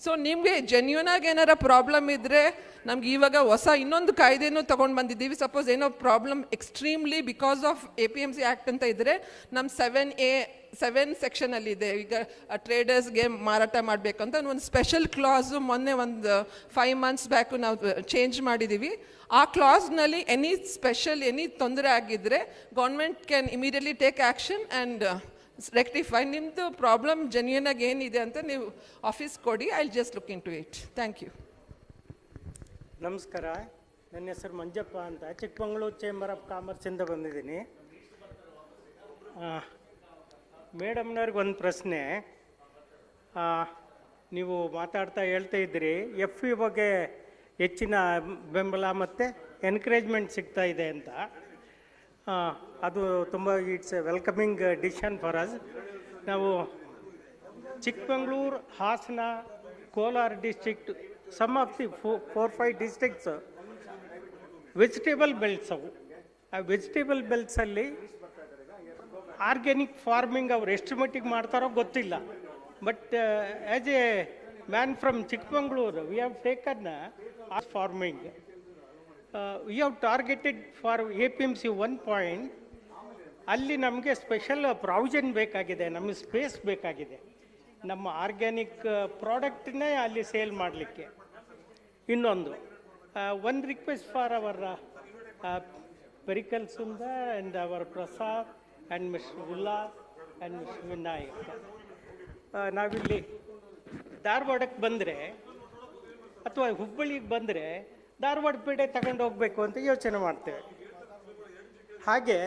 ಸೊ ನಿಮಗೆ ಜೆನ್ಯೂನಾಗಿ ಏನಾರ ಪ್ರಾಬ್ಲಮ್ ಇದ್ದರೆ, ನಮ್ಗೆ ಇವಾಗ ಹೊಸ ಇನ್ನೊಂದು ಕಾಯ್ದೆನೂ ತೊಗೊಂಡು ಬಂದಿದ್ದೀವಿ. ಸಪೋಸ್ ಏನೋ problem extremely because of APMC act ಅಂತ ಇದ್ದರೆ, ನಮ್ಮ 7 ಸೆಕ್ಷನಲ್ಲಿದೆ. ಈಗ ಟ್ರೇಡರ್ಸ್ಗೆ ಮಾರಾಟ ಮಾಡಬೇಕಂತ ಒಂದು ಸ್ಪೆಷಲ್ ಕ್ಲಾಸು ಮೊನ್ನೆ ಒಂದು 5 months ಬ್ಯಾಕು ನಾವು ಚೇಂಜ್ ಮಾಡಿದ್ದೀವಿ. ಆ ಕ್ಲಾಸ್ನಲ್ಲಿ ಎನಿ ತೊಂದರೆ ಆಗಿದ್ದರೆ government can immediately take action and rectify. ನಿಮ್ಮದು ಪ್ರಾಬ್ಲಮ್ ಜೆನ್ಯೂನಾಗಿ ಏನಿದೆ ಅಂತ ನೀವು ಆಫೀಸ್ ಕೊಡಿ. I just look into it. Thank you. ನಮಸ್ಕಾರ, ನನ್ನ ಹೆಸರು ಮಂಜಪ್ಪ ಅಂತ, ಚಿಕ್ಕಮಗಳೂರು ಚೇಂಬರ್ ಆಫ್ ಕಾಮರ್ಸಿಂದ ಬಂದಿದ್ದೀನಿ. ಮೇಡಮ್ನವ್ರಿಗೆ ಒಂದು ಪ್ರಶ್ನೆ. ನೀವು ಹೇಳ್ತಾ ಇದ್ದೀರಿ FE ಬಗ್ಗೆ ಹೆಚ್ಚಿನ ಬೆಂಬಲ ಮತ್ತು ಎನ್ಕರೇಜ್ಮೆಂಟ್ ಸಿಗ್ತಾ ಇದೆ ಅಂತ. ಅದು ತುಂಬ it's a welcoming decision for us. ನಾವು Chikkamagaluru, Hassan, Kolar district, some of the 4-5 districts vegetable belts ಅವು. ಆ ವೆಜಿಟೇಬಲ್ ಬೆಲ್ಟ್ಸಲ್ಲಿ ಆರ್ಗ್ಯಾನಿಕ್ ಫಾರ್ಮಿಂಗ್ ಅವ್ರು ಎಷ್ಟು ಮಟ್ಟಿಗೆ ಮಾಡ್ತಾರೋ ಗೊತ್ತಿಲ್ಲ. But as A man from Chikkamagaluru, V have taken farming. We have targeted for APMC 1 point. ಅಲ್ಲಿ ನಮಗೆ ಸ್ಪೆಷಲ್ ಪ್ರಾವಿಷನ್ ಬೇಕಾಗಿದೆ, ನಮಗೆ ಸ್ಪೇಸ್ ಬೇಕಾಗಿದೆ, ನಮ್ಮ ಆರ್ಗ್ಯಾನಿಕ್ ಪ್ರಾಡಕ್ಟ್ನೇ ಅಲ್ಲಿ ಸೇಲ್ ಮಾಡಲಿಕ್ಕೆ. ಇನ್ನೊಂದು ಒಂದು ರಿಕ್ವೆಸ್ಟ್ ಫಾರ್ ಅವರ್ ಪೆರಿಕಲ್ Sundar and our Prasad and mister Ullas and mister Vinayak. ನಾವಿಲ್ಲಿ ಧಾರವಾಡಕ್ಕೆ ಬಂದರೆ ಅಥವಾ ಹುಬ್ಬಳ್ಳಿಗೆ ಬಂದರೆ ಧಾರವಾಡ ಪೇಟೆ ತಗೊಂಡು ಹೋಗಬೇಕು ಅಂತ ಯೋಚನೆ ಮಾಡ್ತೇವೆ. ಹಾಗೆ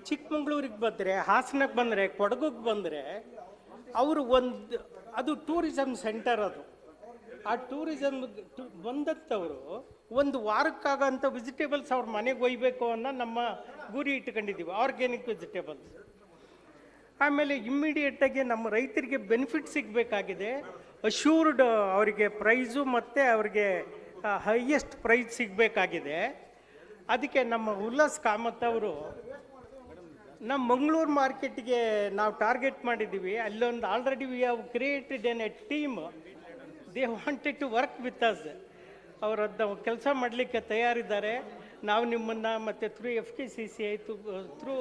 ಚಿಕ್ಕಮಗಳೂರಿಗೆ ಬಂದರೆ, ಹಾಸನಕ್ಕೆ ಬಂದರೆ, ಕೊಡಗಿಗೆ ಬಂದರೆ ಅವರು ಅದು ಟೂರಿಸಮ್ ಸೆಂಟರ್. ಅದು ಆ ಟೂರಿಸಮ್ ಬಂದಂಥವರು ಒಂದು ವಾರಕ್ಕಾಗಂಥ ವೆಜಿಟೇಬಲ್ಸ್ ಅವ್ರ ಮನೆಗೆ ಒಯ್ಯಬೇಕು ಅನ್ನೋ ನಮ್ಮ ಗುರಿ ಇಟ್ಕೊಂಡಿದ್ದೀವಿ, ಆರ್ಗ್ಯಾನಿಕ್ ವೆಜಿಟೇಬಲ್ಸ್. ಆಮೇಲೆ ಇಮ್ಮಿಡಿಯೇಟಾಗಿ ನಮ್ಮ ರೈತರಿಗೆ ಬೆನಿಫಿಟ್ ಸಿಗಬೇಕಾಗಿದೆ, ಅಶ್ಯೂರ್ಡ್ ಅವರಿಗೆ ಪ್ರೈಸು ಮತ್ತು ಅವ್ರಿಗೆ ಹೈಯೆಸ್ಟ್ ಪ್ರೈಸ್ ಸಿಗಬೇಕಾಗಿದೆ. ಅದಕ್ಕೆ ನಮ್ಮ ಉಲ್ಲಾಸ್ ಕಾಮತ್ ಅವರು ನಮ್ಮ ಮಂಗಳೂರು ಮಾರ್ಕೆಟ್ಗೆ ನಾವು ಟಾರ್ಗೆಟ್ ಮಾಡಿದ್ದೀವಿ. ಅಲ್ಲೊಂದು already we have created a team. They wanted to work with us. ಅವರದ್ದು ಕೆಲಸ ಮಾಡಲಿಕ್ಕೆ ತಯಾರಿದ್ದಾರೆ. ನಾವು ನಿಮ್ಮನ್ನು ಮತ್ತು ಥ್ರೂ FKCCI ಥ್ರೂ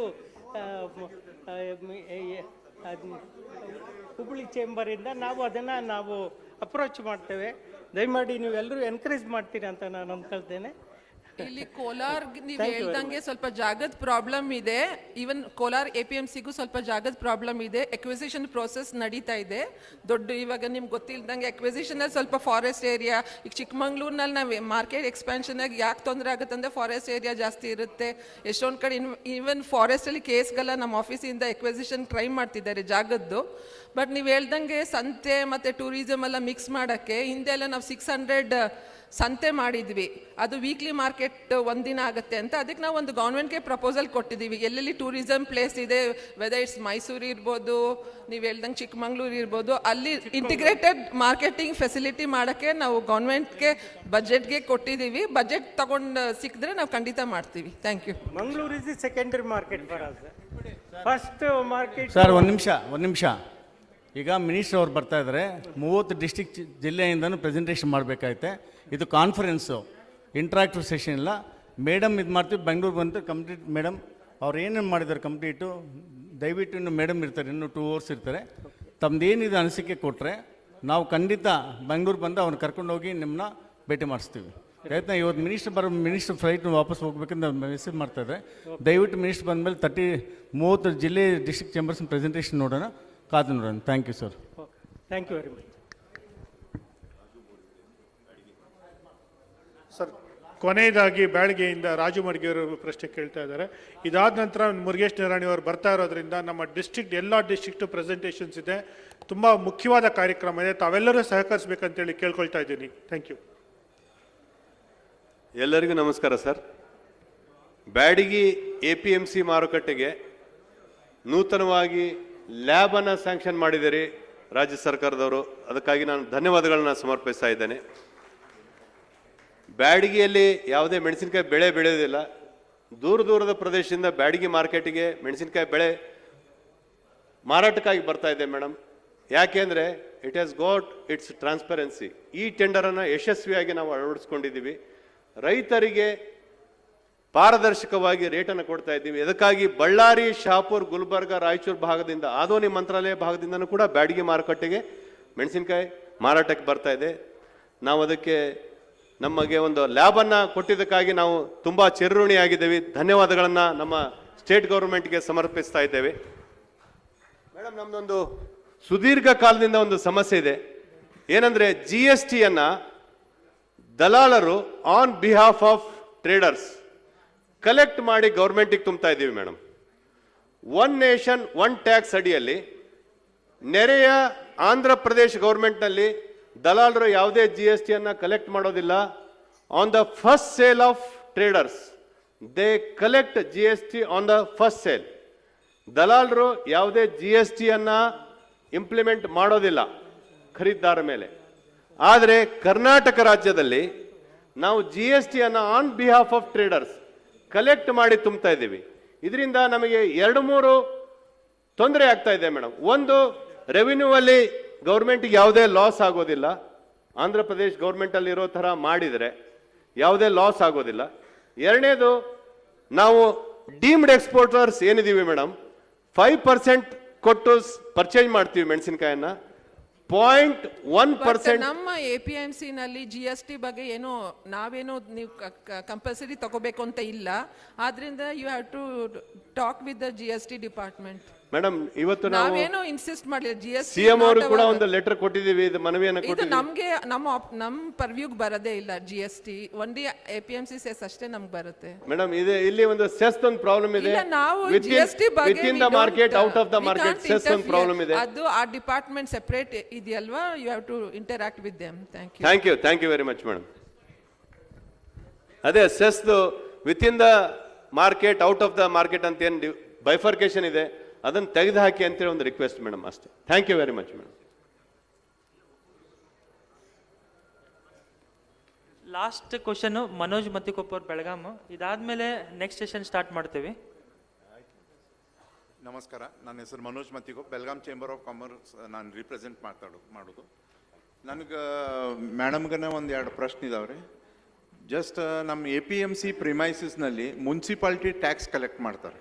ಹುಬ್ಬಳ್ಳಿ ಚೇಂಬರಿಂದ ನಾವು ಅದನ್ನು ಅಪ್ರೋಚ್ ಮಾಡ್ತೇವೆ. ದಯಮಾಡಿ ನೀವು ಎಲ್ಲರೂ ಎನ್ಕರೇಜ್ ಮಾಡ್ತೀರಿ ಅಂತ ನಾನು ಅಂದ್ಕೊಳ್ತೇನೆ. ಇಲ್ಲಿ ಕೋಲಾರ್ ನೀವು ಹೇಳ್ದಂಗೆ ಸ್ವಲ್ಪ ಜಾಗದ ಪ್ರಾಬ್ಲಮ್ ಇದೆ. ಈವನ್ ಕೋಲಾರ್ APMCಗೂ ಸ್ವಲ್ಪ ಜಾಗದ ಪ್ರಾಬ್ಲಮ್ ಇದೆ. ಎಕ್ವಿಸಿಷನ್ ಪ್ರೋಸೆಸ್ ನಡೀತಾ ಇದೆ. ಇವಾಗ ನಿಮ್ಗೆ ಗೊತ್ತಿಲ್ದಂಗೆ ಎಕ್ವಿಸಿಷನ್ ಅಲ್ಲಿ ಸ್ವಲ್ಪ ಫಾರೆಸ್ಟ್ ಏರಿಯಾ, ಈಗ ಚಿಕ್ಕಮಂಗ್ಳೂರ್ನಲ್ಲಿ ನಾವು ಮಾರ್ಕೆಟ್ ಎಕ್ಸ್ಪ್ಯಾನ್ಷನ್ ಆಗಿ ಯಾಕೆ ತೊಂದರೆ ಆಗುತ್ತೆ ಅಂದರೆ ಫಾರೆಸ್ಟ್ ಏರಿಯಾ ಜಾಸ್ತಿ ಇರುತ್ತೆ. ಎಷ್ಟೊಂದು ಕಡೆ ಈವನ್ ಫಾರೆಸ್ಟಲ್ಲಿ ಕೇಸ್ಗೆಲ್ಲ ನಮ್ಮ ಆಫೀಸಿಂದ ಎಕ್ವಿಸಿಷನ್ ಟ್ರೈ ಮಾಡ್ತಿದ್ದಾರೆ ಜಾಗದ್ದು. ಬಟ್ ನೀವು ಹೇಳ್ದಂಗೆ ಸಂತೆ ಮತ್ತು ಟೂರಿಸಮ್ ಎಲ್ಲ ಮಿಕ್ಸ್ ಮಾಡೋಕ್ಕೆ ಹಿಂದೆ ಎಲ್ಲ ನಾವು 600 ಸಂತೆ ಮಾಡಿದ್ವಿ. ಅದು ವೀಕ್ಲಿ ಮಾರ್ಕೆಟ್ ಒಂದಿನ ಆಗುತ್ತೆ ಅಂತ. ಅದಕ್ಕೆ ನಾವು ಒಂದು ಗೌರ್ಮೆಂಟ್ಗೆ ಪ್ರಪೋಸಲ್ ಕೊಟ್ಟಿದ್ದೀವಿ. ಎಲ್ಲೆಲ್ಲಿ ಟೂರಿಸಮ್ ಪ್ಲೇಸ್ ಇದೆ, ವೆದರ್ ಇಟ್ಸ್ ಮೈಸೂರು ಇರ್ಬೋದು, ನೀವು ಹೇಳ್ದಂಗೆ ಚಿಕ್ಕಮಂಗ್ಳೂರು ಇರ್ಬೋದು, ಅಲ್ಲಿ ಇಂಟಿಗ್ರೇಟೆಡ್ ಮಾರ್ಕೆಟಿಂಗ್ ಫೆಸಿಲಿಟಿ ಮಾಡೋಕ್ಕೆ ನಾವು ಗೌರ್ಮೆಂಟ್ಗೆ ಬಜೆಟ್ಗೆ ಕೊಟ್ಟಿದ್ದೀವಿ. ಬಜೆಟ್ ತಗೊಂಡು ಸಿಕ್ಕಿದ್ರೆ ನಾವು ಖಂಡಿತ ಮಾಡ್ತೀವಿ. Thank you. Mangaluru is the secondary market for us. First market. Sir ಒಂದು ನಿಮಿಷ. ಈಗ ಮಿನಿಸ್ಟರ್ ಅವ್ರು ಬರ್ತಾ ಇದ್ದಾರೆ. 30 ಡಿಸ್ಟಿಕ್ ಜಿಲ್ಲೆಯಿಂದನೂ ಪ್ರೆಸೆಂಟೇಷನ್ ಮಾಡಬೇಕಾಯ್ತೆ. ಇದು ಕಾನ್ಫರೆನ್ಸು, ಇಂಟ್ರಾಕ್ಟಿವ್ ಸೆಷನ್ ಇಲ್ಲ. ಮೇಡಮ್ ಇದು ಮಾಡ್ತೀವಿ, ಬೆಂಗಳೂರು ಬಂತು ಕಂಪ್ಲೀಟ್. ಮೇಡಮ್ ಅವ್ರು ಏನೇನು ಮಾಡಿದ್ದಾರೆ ಕಂಪ್ಲೀಟು, ದಯವಿಟ್ಟು ಇನ್ನು ಮೇಡಮ್ ಇರ್ತಾರೆ, ಇನ್ನೂ 2 hours ಇರ್ತಾರೆ. ತಮ್ಮದೇನಿದೆ ಅನಿಸಿಕೆ ಕೊಟ್ಟರೆ ನಾವು ಖಂಡಿತ ಬೆಂಗಳೂರು ಬಂದು ಅವ್ರನ್ನ ಕರ್ಕೊಂಡೋಗಿ ನಿಮ್ಮನ್ನ ಭೇಟಿ ಮಾಡಿಸ್ತೀವಿ. ಆಯ್ತಾ? ಇವತ್ತು ಮಿನಿಸ್ಟರ್ ಫ್ಲೈಟ್ ವಾಪಸ್ ಹೋಗ್ಬೇಕಂತ ಮೆಸೇಜ್ ಮಾಡ್ತಾಯಿದ್ದಾರೆ. ದಯವಿಟ್ಟು ಮಿನಿಸ್ಟರ್ ಬಂದಮೇಲೆ 30 ಜಿಲ್ಲೆ ಡಿಸ್ಟ್ರಿಕ್ಟ್ ಚೇಂಬರ್ಸ್ ಪ್ರೆಸೆಂಟೇಷನ್ ನೋಡೋಣ, ಕಾದು ನೋಡೋಣ. Thank you sir. Thank you very much sir. ಕೊನೆಯದಾಗಿ ಬ್ಯಾಡಗೆಯಿಂದ ರಾಜು ಮಡ್ಗಿಯವರು ಪ್ರಶ್ನೆ ಕೇಳ್ತಾ ಇದ್ದಾರೆ. ಇದಾದ ನಂತರ ಮುರುಗೇಶ್ ನಿರಾಣಿ ಅವರು ಬರ್ತಾ ಇರೋದ್ರಿಂದ ನಮ್ಮ ಎಲ್ಲ ಡಿಸ್ಟ್ರಿಕ್ಟು ಪ್ರೆಸೆಂಟೇಷನ್ಸ್ ಇದೆ. ತುಂಬ ಮುಖ್ಯವಾದ ಕಾರ್ಯಕ್ರಮ ಇದೆ. ತಾವೆಲ್ಲರೂ ಸಹಕರಿಸಬೇಕಂತೇಳಿ ಕೇಳ್ಕೊಳ್ತಾ ಇದ್ದೀನಿ. Thank you. ಎಲ್ಲರಿಗೂ ನಮಸ್ಕಾರ ಸರ್. ಬ್ಯಾಡಗಿ APMC ಮಾರುಕಟ್ಟೆಗೆ ನೂತನವಾಗಿ ಲ್ಯಾಬನ್ನು ಸ್ಯಾಂಕ್ಷನ್ ಮಾಡಿದ್ದೀರಿ ರಾಜ್ಯ ಸರ್ಕಾರದವರು. ಅದಕ್ಕಾಗಿ ನಾನು ಧನ್ಯವಾದಗಳನ್ನ ಸಮರ್ಪಿಸ್ತಾ ಇದ್ದೇನೆ. ಬ್ಯಾಡಗಿಯಲ್ಲಿ ಯಾವುದೇ ಮೆಣಸಿನಕಾಯಿ ಬೆಳೆ ಬೆಳೆಯೋದಿಲ್ಲ. ದೂರದ ಪ್ರದೇಶದಿಂದ ಬ್ಯಾಡಗಿ ಮಾರ್ಕೆಟಿಗೆ ಮೆಣಸಿನಕಾಯಿ ಬೆಳೆ ಮಾರಾಟಕ್ಕಾಗಿ ಬರ್ತಾ ಇದೆ ಮೇಡಮ್. ಯಾಕೆಂದರೆ it has got it's transparency. ಈ ಟೆಂಡರನ್ನು ಯಶಸ್ವಿಯಾಗಿ ನಾವು ಅಳವಡಿಸ್ಕೊಂಡಿದ್ದೀವಿ. ರೈತರಿಗೆ ಪಾರದರ್ಶಕವಾಗಿ ರೇಟನ್ನು ಕೊಡ್ತಾ ಇದ್ದೀವಿ. ಇದಕ್ಕಾಗಿ ಬಳ್ಳಾರಿ, ಶಹಾಪುರ್, ಗುಲ್ಬರ್ಗ, ರಾಯಚೂರು ಭಾಗದಿಂದ, ಆದೋನಿ ಮಂತ್ರಾಲಯ ಭಾಗದಿಂದನೂ ಕೂಡ ಬ್ಯಾಡಗಿ ಮಾರುಕಟ್ಟೆಗೆ ಮೆಣಸಿನಕಾಯಿ ಮಾರಾಟಕ್ಕೆ ಬರ್ತಾ ಇದೆ. ನಾವು ಅದಕ್ಕೆ ನಮಗೆ ಒಂದು ಲ್ಯಾಬನ್ನು ಕೊಟ್ಟಿದ್ದಕ್ಕಾಗಿ ನಾವು ತುಂಬ ಚಿರಋಣಿಯಾಗಿದ್ದೇವೆ. ಧನ್ಯವಾದಗಳನ್ನು ನಮ್ಮ ಸ್ಟೇಟ್ ಗೌರ್ಮೆಂಟ್ಗೆ ಸಮರ್ಪಿಸ್ತಾ ಇದ್ದೇವೆ. ಮೇಡಮ್, ನಮ್ಮದೊಂದು ಸುದೀರ್ಘ ಕಾಲದಿಂದ ಒಂದು ಸಮಸ್ಯೆ ಇದೆ. ಏನಂದರೆ GSTಯನ್ನು ದಲಾಲರು on behalf of traders collect ಮಾಡಿ ಗೌರ್ಮೆಂಟಿಗೆ ತುಂಬ್ತಾ ಇದ್ದೀವಿ ಮೇಡಮ್. 1 ನೇಷನ್ 1 ಟ್ಯಾಕ್ಸ್ ಅಡಿಯಲ್ಲಿ ನೆರೆಯ ಆಂಧ್ರ ಪ್ರದೇಶ ಗೌರ್ಮೆಂಟ್ನಲ್ಲಿ ದಲಾಲರು ಯಾವುದೇ GSTಯನ್ನು ಕಲೆಕ್ಟ್ ಮಾಡೋದಿಲ್ಲ. On the first sale of traders they collect GST on the first sale. ದಲಾಲರು ಯಾವುದೇ GSTಯನ್ನು ಇಂಪ್ಲಿಮೆಂಟ್ ಮಾಡೋದಿಲ್ಲ ಖರೀದಾರ ಮೇಲೆ. ಆದರೆ ಕರ್ನಾಟಕ ರಾಜ್ಯದಲ್ಲಿ ನಾವು GSTಯನ್ನು on behalf of traders collect ಮಾಡಿ ತುಂಬ್ತಾ ಇದ್ದೀವಿ. ಇದರಿಂದ ನಮಗೆ 2-3 ತೊಂದರೆ ಆಗ್ತಾ ಇದೆ ಮೇಡಮ್. ಒಂದು, ರೆವಿನ್ಯೂ ಅಲ್ಲಿ ಗೌರ್ಮೆಂಟ್ಗೆ ಯಾವುದೇ ಲಾಸ್ ಆಗೋದಿಲ್ಲ. ಆಂಧ್ರ ಪ್ರದೇಶ ಗೌರ್ಮೆಂಟಲ್ಲಿ ಇರೋ ಥರ ಮಾಡಿದರೆ ಯಾವುದೇ ಲಾಸ್ ಆಗೋದಿಲ್ಲ. ಎರಡನೇದು, ನಾವು ಡೀಮ್ಡ್ ಎಕ್ಸ್ಪೋರ್ಟರ್ಸ್ ಏನಿದ್ದೀವಿ ಮೇಡಮ್, 5% ಕೊಟ್ಟು ಪರ್ಚೇಸ್ ಮಾಡ್ತೀವಿ ಮೆಣಸಿನಕಾಯನ್ನ. 0.1% ನಮ್ಮ APMC ನಲ್ಲಿ GST ಬಗ್ಗೆ ಏನು ನಾವೇನು ನೀವು ಕಂಪಲ್ಸರಿ ತಗೋಬೇಕು ಅಂತ ಇಲ್ಲ. ಆದ್ರಿಂದ you have to talk with the GST department. Madam, ಇವತ್ತು ನಾವೇನು ಇನ್ಸಿಸ್ಟ್ ಮಾಡಿಲ್ಲ. GST CM ಅವರು ಕೂಡ ಒಂದು ಲೆಟರ್ ಕೊಟ್ಟಿದ್ದೀವಿ, ಇದು ಮನವಿಯನ್ನು ಕೊಟ್ಟಿದ್ದೀವಿ. ನಮಗೆ ನಮ್ಮ ಪರ್ವ್ಯೂಗೆ ಬರದೇ ಇಲ್ಲ GST. ಒನ್ಲಿ APMC ಸೆಸ್ ಅಷ್ಟೇ ನಮ್ಗೆ ಬರುತ್ತೆ ಮೇಡಮ್. ಇಲ್ಲಿ ಒಂದು ಸೆಸ್ ಒಂದು ಪ್ರಾಬ್ಲಮ್ ಇದೆ. ನಾವು GST with in the market, out of the market cess ಒಂದು ಪ್ರಾಬ್ಲಮ್ ಇದೆ. ಅದು ಆ ಡಿಪಾರ್ಟ್ಮೆಂಟ್ ಸೆಪರೇಟ್ ಇದೆಯಲ್ವಾ. You have to interact with them. Thank you very much madam. ಅದೇ cess with in the market, out of the market ಅಂತ ಏನು bifurcation ಇದೆ, ಅದನ್ನು ತೆಗೆದು ಹಾಕಿ ಅಂತೇಳಿ ಒಂದು ರಿಕ್ವೆಸ್ಟ್ ಮೇಡಮ್, ಅಷ್ಟೇ. Thank you very much madam. Last question Manoj Mattikoppar Belgaum. ಇದಾದ್ಮೇಲೆ ನೆಕ್ಸ್ಟ್ ಸೆಷನ್ ಸ್ಟಾರ್ಟ್ ಮಾಡ್ತೀವಿ. ನಮಸ್ಕಾರ, ನನ್ನ ಹೆಸರು Manoj Mattikoppa, Belgaum chamber of commerce ನಾನು ರಿಪ್ರೆಸೆಂಟ್ ಮಾಡೋದು. ನನಗೆ ಮೇಡಮ್ಗನೇ ಒಂದು 2 ಪ್ರಶ್ನೆ ಇದಾವೆ ರೀ. ಜಸ್ಟ್ ನಮ್ಮ APMC ಪ್ರಿಮೈಸಸ್ನಲ್ಲಿ ಮುನ್ಸಿಪಾಲ್ಟಿ ಟ್ಯಾಕ್ಸ್ ಕಲೆಕ್ಟ್ ಮಾಡ್ತಾರೆ.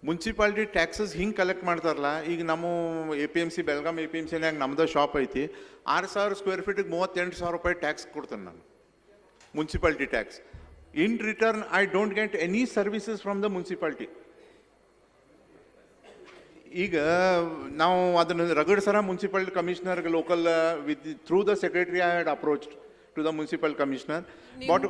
ಮುನ್ಸಿಪಾಲ್ಟಿ ಟ್ಯಾಕ್ಸಸ್ ಹಿಂಗೆ ಕಲೆಕ್ಟ್ ಮಾಡ್ತಾರಲ್ಲ, ಈಗ ನಮ್ಮ APMC ಬೆಳಗಾಂ APMCನಾಗ ನಮ್ಮದು ಶಾಪ್ ಐತಿ, 6,000 ಸ್ಕ್ವೇರ್ ಫೀಟಿಗೆ 38,000 ರೂಪಾಯಿ ಟ್ಯಾಕ್ಸ್ ಕೊಡ್ತೇನೆ ನಾನು, municipality tax. In return I don't get any services from the municipality. ಈಗ ನಾವು ಅದನ್ನು ರಗಡ್ಸರ ಮುನ್ಸಿಪಲ್ ಕಮಿಷನರ್ಗೆ local with through the secretary I had approached to the municipal commissioner. But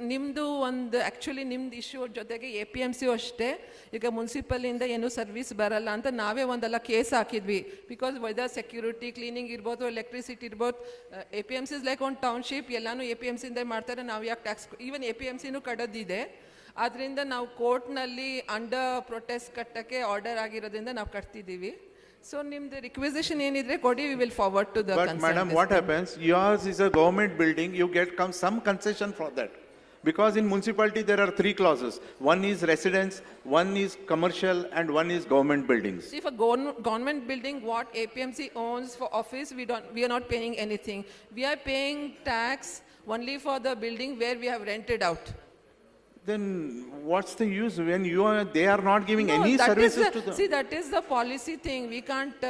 ನಿಮ್ಮದು ಒಂದು ಆ್ಯಕ್ಚುಲಿ ನಿಮ್ದು ಇಶ್ಯೂ ಜೊತೆಗೆ APMC ಅಷ್ಟೇ, ಈಗ ಮುನ್ಸಿಪಲಿಂದ ಏನು ಸರ್ವಿಸ್ ಬರಲ್ಲ ಅಂತ ನಾವೇ ಒಂದೆಲ್ಲ ಕೇಸ್ ಹಾಕಿದ್ವಿ. ಬಿಕಾಸ್ ವೆದರ್ ಸೆಕ್ಯೂರಿಟಿ, ಕ್ಲೀನಿಂಗ್ ಇರ್ಬೋದು, ಎಲೆಕ್ಟ್ರಿಸಿಟಿ ಇರ್ಬೋದು, APMC ಇಸ್ ಲೈಕ್ ಒಂದು ಟೌನ್ಶಿಪ್, ಎಲ್ಲನೂ APMCಯಿಂದ ಮಾಡ್ತಾರೆ. ನಾವು ಯಾಕೆ ಟ್ಯಾಕ್ಸ್, ಈವನ್ APMCನೂ ಕಡದಿದೆ. ಆದ್ದರಿಂದ ನಾವು ಕೋರ್ಟ್ನಲ್ಲಿ ಅಂಡರ್ ಪ್ರೊಟೆಸ್ಟ್ ಕಟ್ಟಕ್ಕೆ ಆರ್ಡರ್ ಆಗಿರೋದ್ರಿಂದ ನಾವು ಕಟ್ತಿದ್ದೀವಿ. ಸೊ ನಿಮ್ದು ರಿಕ್ವೆಸಿಷನ್ ಏನಿದ್ರೆ ಕೊಡಿ, we will forward to the concern. But madam, what happens, yours is a government building, you get some concession for that. Because in municipality there are 3 clauses. One is residence, one is commercial, and one is government buildings. If a government building what APMC owns for office, we are not paying anything. We are paying tax only for the building where we have rented out. Then what's the use when they are not giving any that services to them? See, that is the policy thing. We can't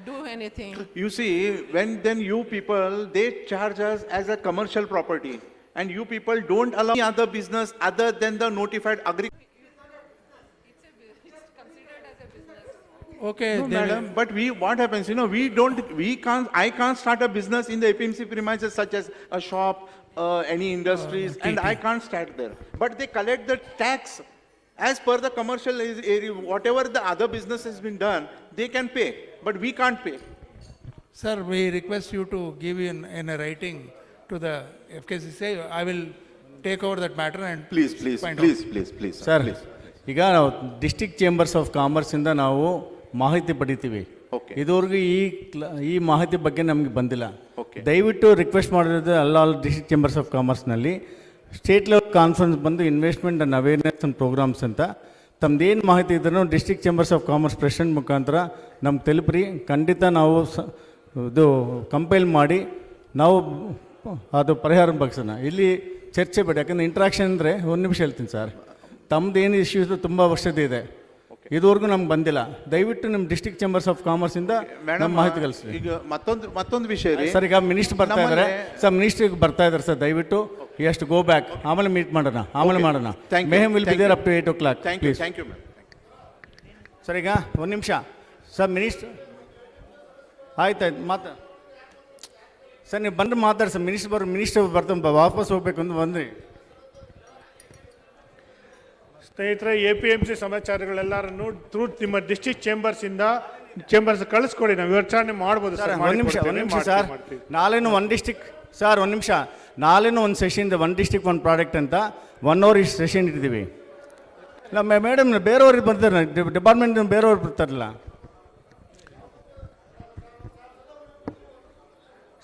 do anything. You see, when then you people, they charge us as a commercial property, and you people don't allow any other business other than the notified Okay, no, madam, but what happens, I can't start a business in the APMC premises such as a shop, any industries, and I can't start there. But they collect the tax as per the commercial area, whatever the other business has been done, they can pay, but we can't pay. Sir, we request you to give in a writing to the FKCC. I will take over that matter and please, sir, ಈಗ ನಾವು district chambers of ಕಾಮರ್ಸಿಂದ ನಾವು ಮಾಹಿತಿ ಪಡಿತೀವಿ. ಇದುವರೆಗೂ ಈ ಮಾಹಿತಿ ಬಗ್ಗೆ ನಮಗೆ ಬಂದಿಲ್ಲ. ದಯವಿಟ್ಟು ರಿಕ್ವೆಸ್ಟ್ ಮಾಡಿರೋದು ಆಲ್ ಡಿಸ್ಟ್ರಿಕ್ಟ್ ಚೇಂಬರ್ಸ್ ಆಫ್ ಕಾಮರ್ಸ್ನಲ್ಲಿ ಸ್ಟೇಟ್ ಲೆವೆಲ್ ಕಾನ್ಫರೆನ್ಸ್ ಬಂದು investment and awareness and programs ಅಂತ ತಮ್ಮದೇನು ಮಾಹಿತಿ ಇದ್ರೂ district chambers of commerce president ಮುಖಾಂತರ ನಮ್ಗೆ ತಲುಪ್ರಿ. ಖಂಡಿತ ನಾವು ಇದು ಕಂಪೈಲ್ ಮಾಡಿ ನಾವು ಅದು ಪರಿಹಾರ ಬಗ್ಸೋಣ. ಇಲ್ಲಿ ಚರ್ಚೆ ಬೇಡ, ಯಾಕಂದರೆ ಇಂಟ್ರಾಕ್ಷನ್ ಅಂದರೆ 1 ನಿಮಿಷ ಹೇಳ್ತೀನಿ ಸರ್. ತಮ್ಮದು ಏನು ಇಶ್ಯೂಸ್ ತುಂಬ ವರ್ಷದಿದೆ, ಇದುವರೆಗೂ ನಮ್ಗೆ ಬಂದಿಲ್ಲ. ದಯವಿಟ್ಟು ನಿಮ್ಮ ಡಿಸ್ಟ್ರಿಕ್ಟ್ ಚೇಂಬರ್ಸ್ ಆಫ್ ಕಾಮರ್ಸಿಂದ ನಮ್ಮ ಮಾಹಿತಿ ಕಳಿಸಿ. ಈಗ ಮತ್ತೊಂದು ವಿಷಯ ಸರ್, ಈಗ ಮಿನಿಸ್ಟರ್ ಬರ್ತಾ ಇದ್ದಾರೆ ಸರ್, ಮಿನಿಸ್ಟ್ರಿಗೆ ಬರ್ತಾ ಇದ್ದಾರೆ ಸರ್. ದಯವಿಟ್ಟು ಎಷ್ಟು ಗೋ ಬ್ಯಾಕ್, ಆಮೇಲೆ ಮೀಟ್ ಮಾಡೋಣ, ಆಮೇಲೆ ಮಾಡೋಣ. ಮೇಹಮ್ will be there up to 8 o'clock. Please. Thank you. Sir, ಈಗ 1 ನಿಮಿಷ ಸರ್. ಮಿನಿಸ್ಟರ್ ಆಯ್ತು ಸರ್, ನೀವು ಬಂದು ಮಾತಾಡಿ ಸರ್. ಮಿನಿಸ್ಟರ್ ಬರ್ತಾ ವಾಪಸ್ ಹೋಗ್ಬೇಕು ಅಂತ ಬಂದ್ರಿ. ಸ್ನೇಹಿತರೆ, APMC ಸಮಾಚಾರಗಳೆಲ್ಲರನ್ನು ಥ್ರೂ ನಿಮ್ಮ ಡಿಸ್ಟ್ರಿಕ್ಟ್ ಚೇಂಬರ್ಸ್ ಕಳಿಸ್ಕೊಡಿ, ನಾವು ವಿಚಾರಣೆ ಮಾಡ್ಬೋದು ಸರ್. 1 ನಿಮಿಷ ಸರ್. ನಾಳೆನೂ 1 ಡಿಸ್ಟ್ರಿಕ್ಟ್ ಸರ್, 1 ನಿಮಿಷ. ನಾಳೆನೂ ಒಂದು ಸೆಷನ್ ಇದೆ, 1 ಡಿಸ್ಟ್ರಿಕ್ಟ್ 1 ಪ್ರಾಡಕ್ಟ್ ಅಂತ 1 hour ಸೆಷನ್ ಇಟ್ಟಿದ್ದೀವಿ. ನಮ್ಮ ಮೇಡಮ್ ಬೇರೆಯವ್ರಿಗೆ ಬರ್ತಾರೆ, ಡಿಪಾರ್ಟ್ಮೆಂಟ್ ಬೇರೆಯವ್ರು ಬರ್ತಾರಲ್ಲ.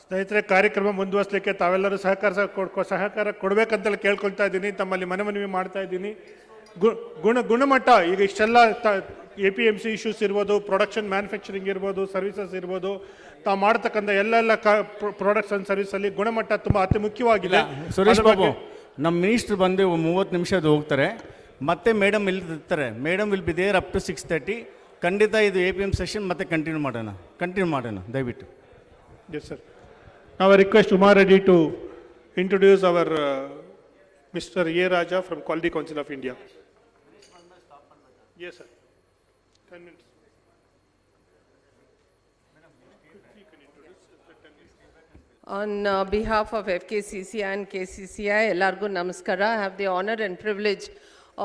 ಸ್ನೇಹಿತರೆ, ಕಾರ್ಯಕ್ರಮ ಮುಂದುವರಿಸಲಿಕ್ಕೆ ತಾವೆಲ್ಲರೂ ಸಹಕಾರ ಕೊಡಬೇಕಂತಲೇ ಕೇಳ್ಕೊಳ್ತಾ ಇದ್ದೀನಿ, ತಮ್ಮಲ್ಲಿ ಮನವಿ ಮಾಡ್ತಾ ಇದ್ದೀನಿ. ಗುಣಮಟ್ಟ, ಈಗ ಇಷ್ಟೆಲ್ಲ APMC ಇಶ್ಯೂಸ್ ಇರ್ಬೋದು, ಪ್ರೊಡಕ್ಷನ್ ಮ್ಯಾನುಫ್ಯಾಕ್ಚರಿಂಗ್ ಇರ್ಬೋದು, ಸರ್ವಿಸಸ್ ಇರ್ಬೋದು, ತಾವು ಮಾಡ್ತಕ್ಕಂಥ ಎಲ್ಲ ಪ್ರಾಡಕ್ಟ್ಸ್ ಆ್ಯಂಡ್ ಸರ್ವಿಸಲ್ಲಿ ಗುಣಮಟ್ಟ ತುಂಬ ಅತಿ ಮುಖ್ಯವಾಗಿದೆ. ಸುರೇಶ್ ಬಾಬು, ನಮ್ಮ ಮಿನಿಸ್ಟ್ರು ಬಂದು 30 ನಿಮಿಷದ ಹೋಗ್ತಾರೆ, ಮತ್ತೆ ಮೇಡಮ್ ಇಲ್ಲಿ ಇರ್ತಾರೆ. Madam will be there up to 6:30. ಖಂಡಿತ ಇದು APM ಸೆಷನ್ ಮತ್ತೆ ಕಂಟಿನ್ಯೂ ಮಾಡೋಣ ದಯವಿಟ್ಟು. Yes sir. Now I request Umar Reddy to introduce our Mr. A. Raja from Quality Council of India. Yes, sir. 10 minutes. On behalf of FKCC and KCCI, Ellargu Namaskara. I have the honor and privilege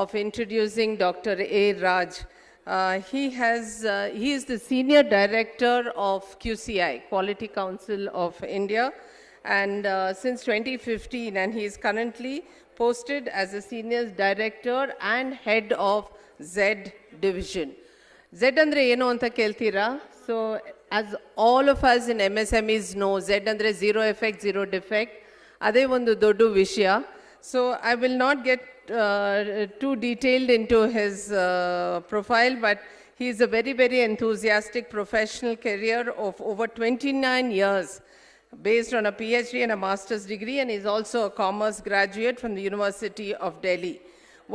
of introducing Dr. A. Raj. He is the Senior Director of QCI, Quality Council of India, and since 2015, and he is currently posted as a Senior Director and Head of Z Division. Z andre eno anta keltira? So, as all of us in MSMEs know, Z andre zero effect, zero defect. ಅದೇ ಒಂದು ದೊಡ್ಡ ವಿಷಯ. So I will not get too detailed into his profile, but he is a very, very enthusiastic professional career of over 29 years based on a PhD and a master's degree, and is also a commerce graduate from the University of Delhi.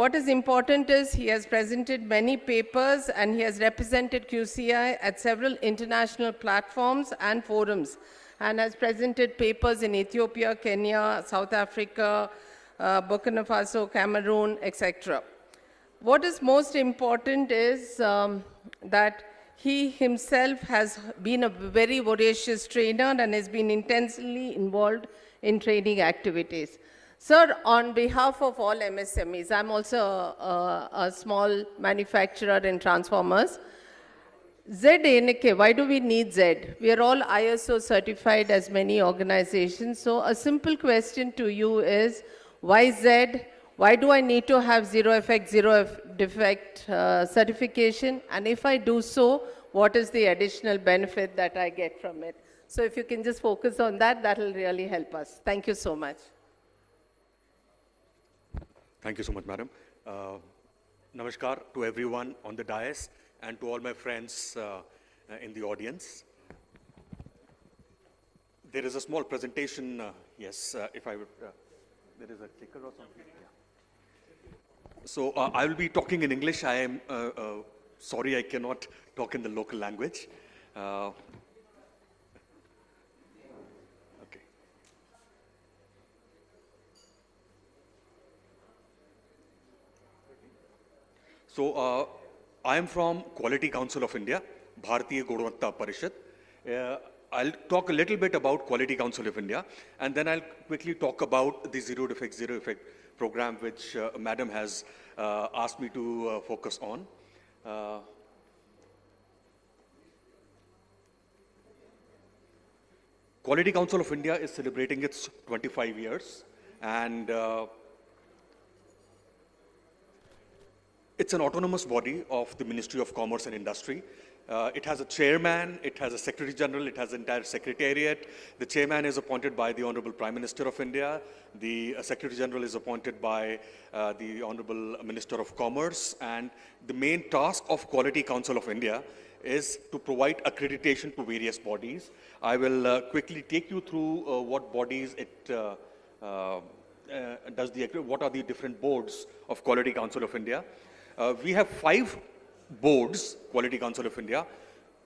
What is important is he has presented many papers and he has represented QCI at several international platforms and forums, and has presented papers in Ethiopia, Kenya, South Africa, Burkina Faso, Cameroon, etc. What is most important is that he himself has been a very voracious trainer and has been intensely involved in training activities. Sir, on behalf of all MSMEs, I'm also a small manufacturer in transformers. ZNK, why do we need Z? We are all ISO certified as many organizations. So a simple question to you is, why Z? Why do I need to have zero defect certification? And if I do so, what is the additional benefit that I get from it? So if you can just focus on that, that will really help us. Thank you so much. Thank you so much, madam. Namaskar to everyone on the dais and to all my friends in the audience. There is a small presentation, yes, if I would, there is a clicker or something. Yeah. So I will be talking in English. I am sorry I cannot talk in the local language. Okay. So I am from Quality Council of India, Bharatiya Gunavatta Parishad. I'll talk a little bit about Quality Council of India, and then I'll quickly talk about the zero defect program, which Madam has asked me to focus on. Quality Council of India is celebrating its 25 years, and it's an autonomous body of the Ministry of Commerce and Industry. It has a chairman, it has a secretary general, it has an entire secretariat. The chairman is appointed by the Honorable Prime Minister of India. The secretary general is appointed by the Honorable Minister of Commerce. And the main task of Quality Council of India is to provide accreditation to various bodies. I will quickly take you through what bodies it does what are the different boards of Quality Council of India. We have 5 boards, Quality Council of India.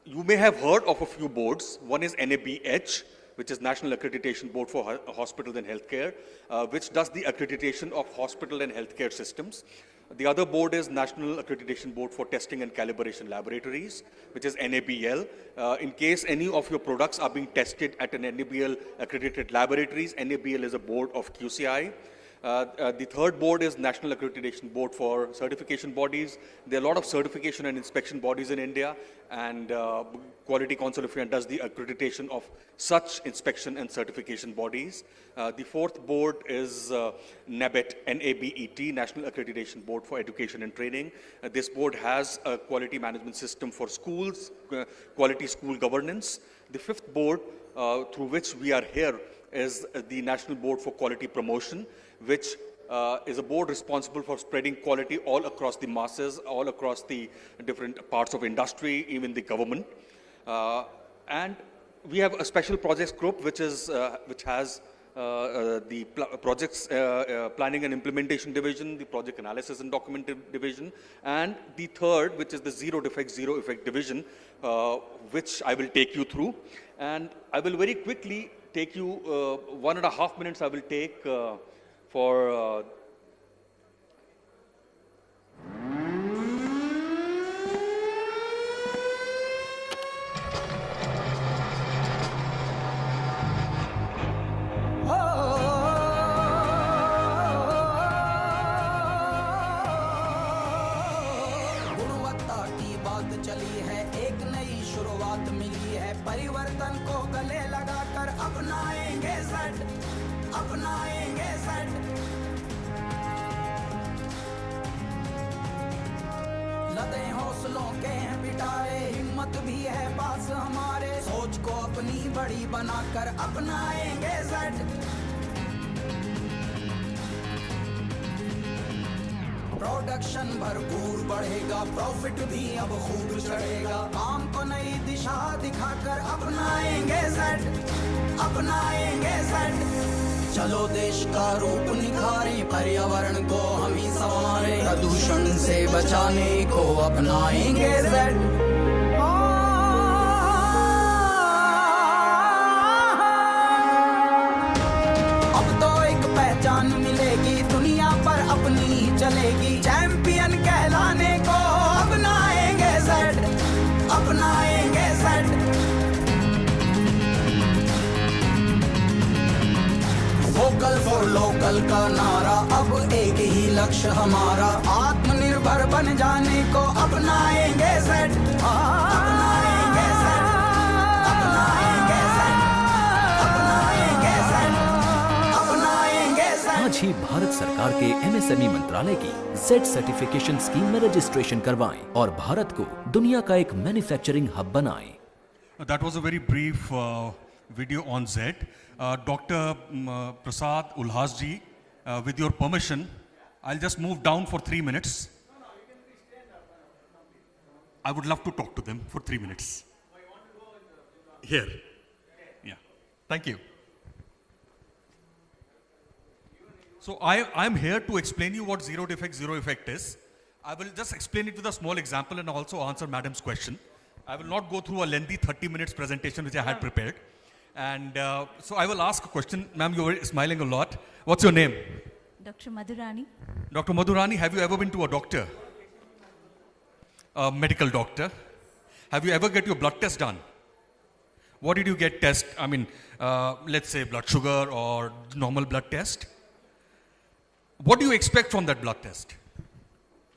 You may have heard of a few boards. One is NABH, which is National Accreditation Board for Hospitals and Healthcare, which does the accreditation of hospital and healthcare systems. The other board is National Accreditation Board for Testing and Calibration Laboratories, which is NABL. In case any of your products are being tested at an NABL accredited laboratories, NABL is a board of QCI. The third board is National Accreditation Board for Certification Bodies. There are a lot of certification and inspection bodies in India, and Quality Council of India does the accreditation of such inspection and certification bodies. The fourth board is NABET, NABET, National Accreditation Board for Education and Training. This board has a quality management system for schools, quality school governance. The fifth board through which we are here is the National Board for Quality Promotion, which is a board responsible for spreading quality all across the masses, all across the different parts of industry, even the government. And we have a special projects group which has the projects planning and implementation division, the project analysis and document division, and the third, which is the zero effect division, which I will take you through. And I will very quickly take you 1.5 minutes I will take for गुणवत्ता की बात चली है, एक नई शुरुआत मिली है, परिवर्तन को गले लगाकर अपनाएंगे सेट, अपनाएंगे सेट। लदे हौसलों के हैं पिटारे, हिम्मत भी है पास हमारे, सोच को अपनी बड़ी बनाकर अपनाएंगे सेट। प्रोडक्शन भरपूर बढ़ेगा, प्रॉफिट भी अब खूब चढ़ेगा। काम को नई दिशा दिखाकर अपनाएंगे जेड, अपनाएंगे जेड। चलो देश का रूप निखारें, पर्यावरण को हम ही संवारें, प्रदूषण से बचाने को अपनाएंगे जेड। अब तो एक पहचान मिलेगी, दुनिया पर अपनी चलेगी, चैंपियन कहलाने को अपनाएंगे जेड, अपनाएंगे जेड। वोकल फॉर लोकल का नारा अब एक ही लक्ष्य हमारा, आत्मनिर्भर बन जाने को अपनाएंगे जेड, अपनाएंगे जेड, अपनाएंगे जेड, अपनाएंगे जेड, अपनाएंगे जेड। आज ही भारत सरकार के MSME मंत्रालय की जेड सर्टिफिकेशन स्कीम में रजिस्ट्रेशन करवाएं और भारत को दुनिया का एक मैन्युफैक्चरिंग हब बनाएं। That was a very brief video on Z. Dr. Prasad Ulhas ji, with your permission, I'll just move down for 3 minutes. I would love to talk to them for 3 minutes. Here. Yeah. Thank you. So I'm here to explain you what zero effect is. I will just explain it with a small example and also answer Madam's question. I will not go through a lengthy 30 minutes presentation which I had prepared. And so I will ask a question. Ma'am, you were smiling a lot. What's your name? Dr. Madhurani. Dr. Madhurani, have you ever been to a doctor? A medical doctor? Have you ever get your blood test done? What did you get test? I mean, let's say blood sugar or normal blood test. What do you expect from that blood test?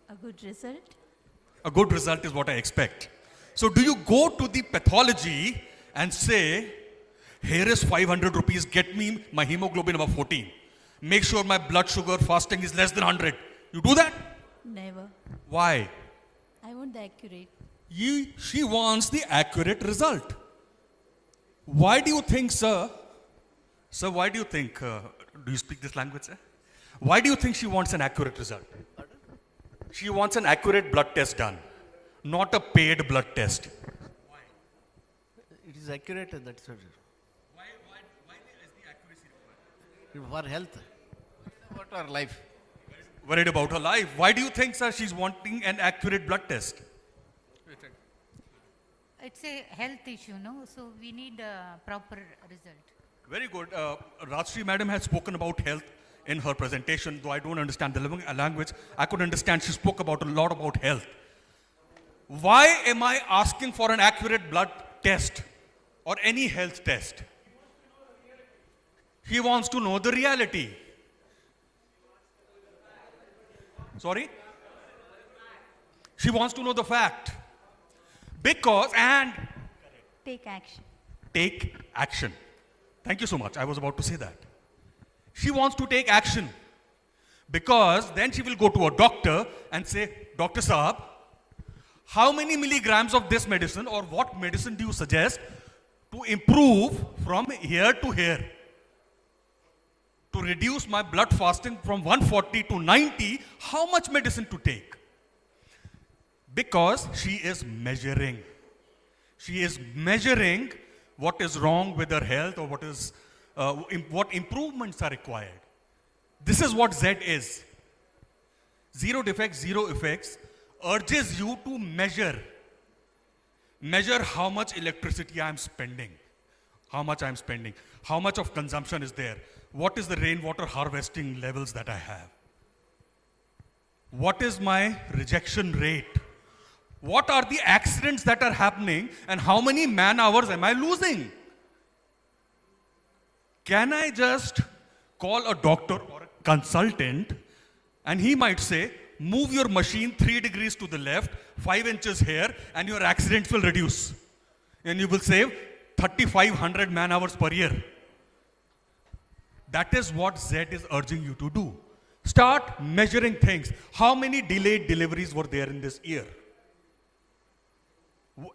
A good result. A good result is what I expect. So do you go to the pathology and say, here is 500 rupees, get me my hemoglobin above 14. Make sure my blood sugar fasting is less than 100. You do that? Never. Why? I want the accurate. She wants the accurate result. Why do you think, sir? Sir, why do you think, do you speak this language, sir? Why do you think she wants an accurate result? She wants an accurate blood test done, not a paid blood test. Why? It is accurate, that's what. Why is the accuracy required? For health. About our life. Worried about her life. Why do you think, sir, she's wanting an accurate blood test? It's a health issue, no? So we need a proper result. Very good. Rajshri madam has spoken about health in her presentation, though I don't understand the language. I could understand she spoke about a lot about health. Why am I asking for an accurate blood test or any health test? He wants to know the reality. Sorry? She wants to know the fact. Because, and Take action. take action. Thank you so much. I was about to say that. She wants to take action because then she will go to a doctor and say, Dr. Saab, how many milligrams of this medicine or what medicine do you suggest to improve from here to here? To reduce my blood fasting from 140 to 90, how much medicine to take? Because she is measuring. She is measuring what is wrong with her health or what improvements are required. This is what Z is. Zero defects, zero effects urges you to measure. Measure how much electricity I am spending. How much I am spending. How much of consumption is there. What is the rainwater harvesting levels that I have. What is my rejection rate. What are the accidents that are happening and how many man hours am I losing? Can I just call a doctor or a consultant and he might say, move your machine 3 degrees to the left, 5 inches here, and your accidents will reduce. And you will save 3,500 man hours per year. That is what Z is urging you to do. Start measuring things. How many delayed deliveries were there in this year?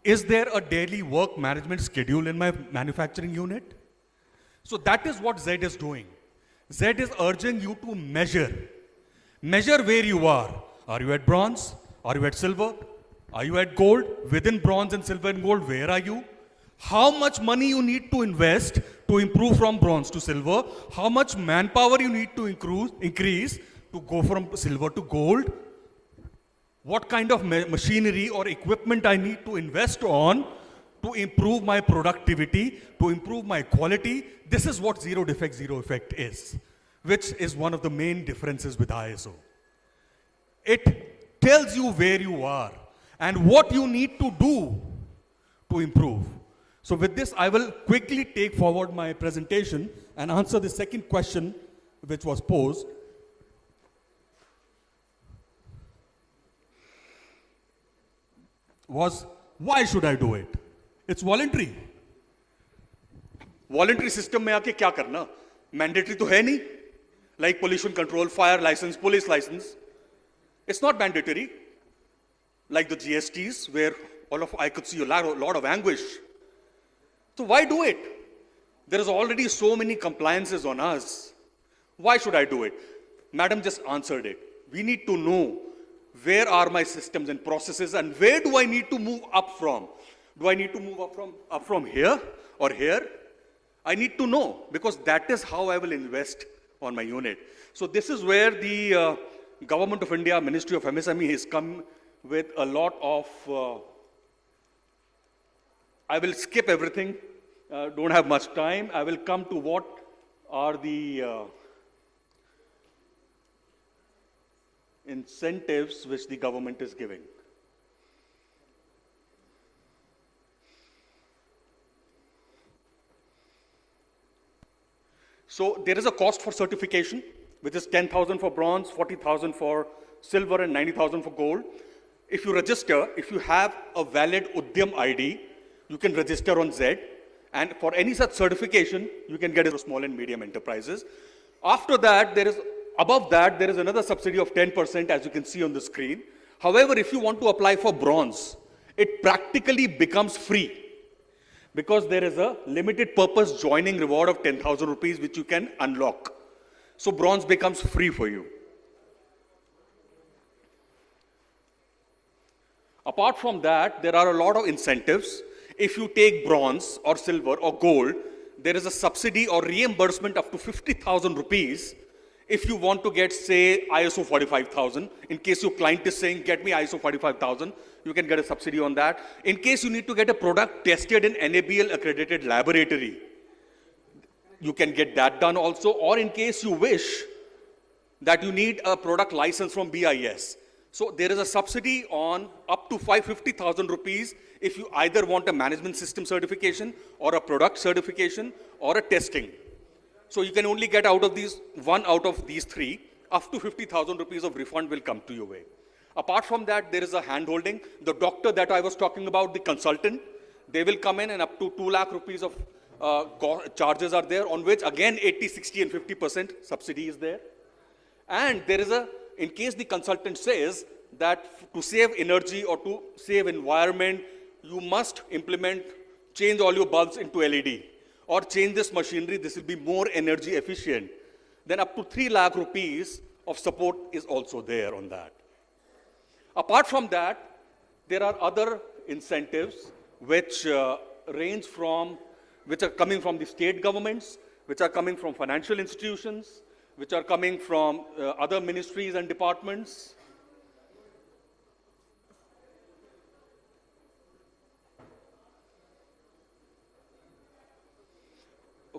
Is there a daily work management schedule in my manufacturing unit? So that is what Z is doing. Z is urging you to measure. Measure where you are. Are you at bronze? Are you at silver? Are you at gold? Within bronze and silver and gold, where are you? How much money you need to invest to improve from bronze to silver? How much manpower you need to increase to go from silver to gold? What kind of machinery or equipment I need to invest on to improve my productivity, to improve my quality? This is what zero defect, zero effect is, which is one of the main differences with ISO. It tells you where you are and what you need to do to improve. So with this, I will quickly take forward my presentation and answer the second question which was posed. Was, why should I do it? It's voluntary. Voluntary system में आके क्या करना? Mandatory तो है नहीं, like pollution control, fire license, police license. It's not mandatory, like the GSTs, where I could see a lot of anguish. So why do it? There is already so many compliances on us. Why should I do it? Madam just answered it. We need to know where are my systems and processes and where do I need to move up from? Do I need to move up from here or here? I need to know, because that is how I will invest on my unit. So this is where the Government of India, Ministry of MSME has come with a lot of, I will skip everything, don't have much time. I will come to what are the incentives which the government is giving. So there is a cost for certification, which is 10,000 for bronze, 40,000 for silver, and 90,000 for gold. If you register, if you have a valid Udyam ID, you can register on Z. And for any such certification, you can get it for small and medium enterprises. After that, above that, there is another subsidy of 10%, as you can see on the screen. However, if you want to apply for bronze, it practically becomes free, because there is a limited purpose joining reward of 10,000 rupees which you can unlock. So bronze becomes free for you. Apart from that, there are a lot of incentives. If you take bronze or silver or gold, there is a subsidy or reimbursement up to 50,000 rupees if you want to get, say, ISO 45,000. In case your client is saying, get me ISO 45,000, you can get a subsidy on that. In case you need to get a product tested in NABL accredited laboratory, you can get that done also. Or in case you wish that you need a product license from BIS. So there is a subsidy on up to 50,000 rupees if you either want a management system certification or a product certification or a testing. So you can only get one out of these three. Up to 50,000 rupees of refund will come to your way. Apart from that, there is a hand-holding. The doctor that I was talking about, the consultant, they will come in and up to 2 lakh rupees of charges are there, on which again 80, 60 and 50% subsidy is there. And there is in case the consultant says that to save energy or to save environment, you must change all your bulbs into LED, or change this machinery, this will be more energy efficient, then up to 3 lakh rupees of support is also there on that. Apart from that, there are other incentives which range from, which are coming from the state governments, which are coming from financial institutions, which are coming from other ministries and departments.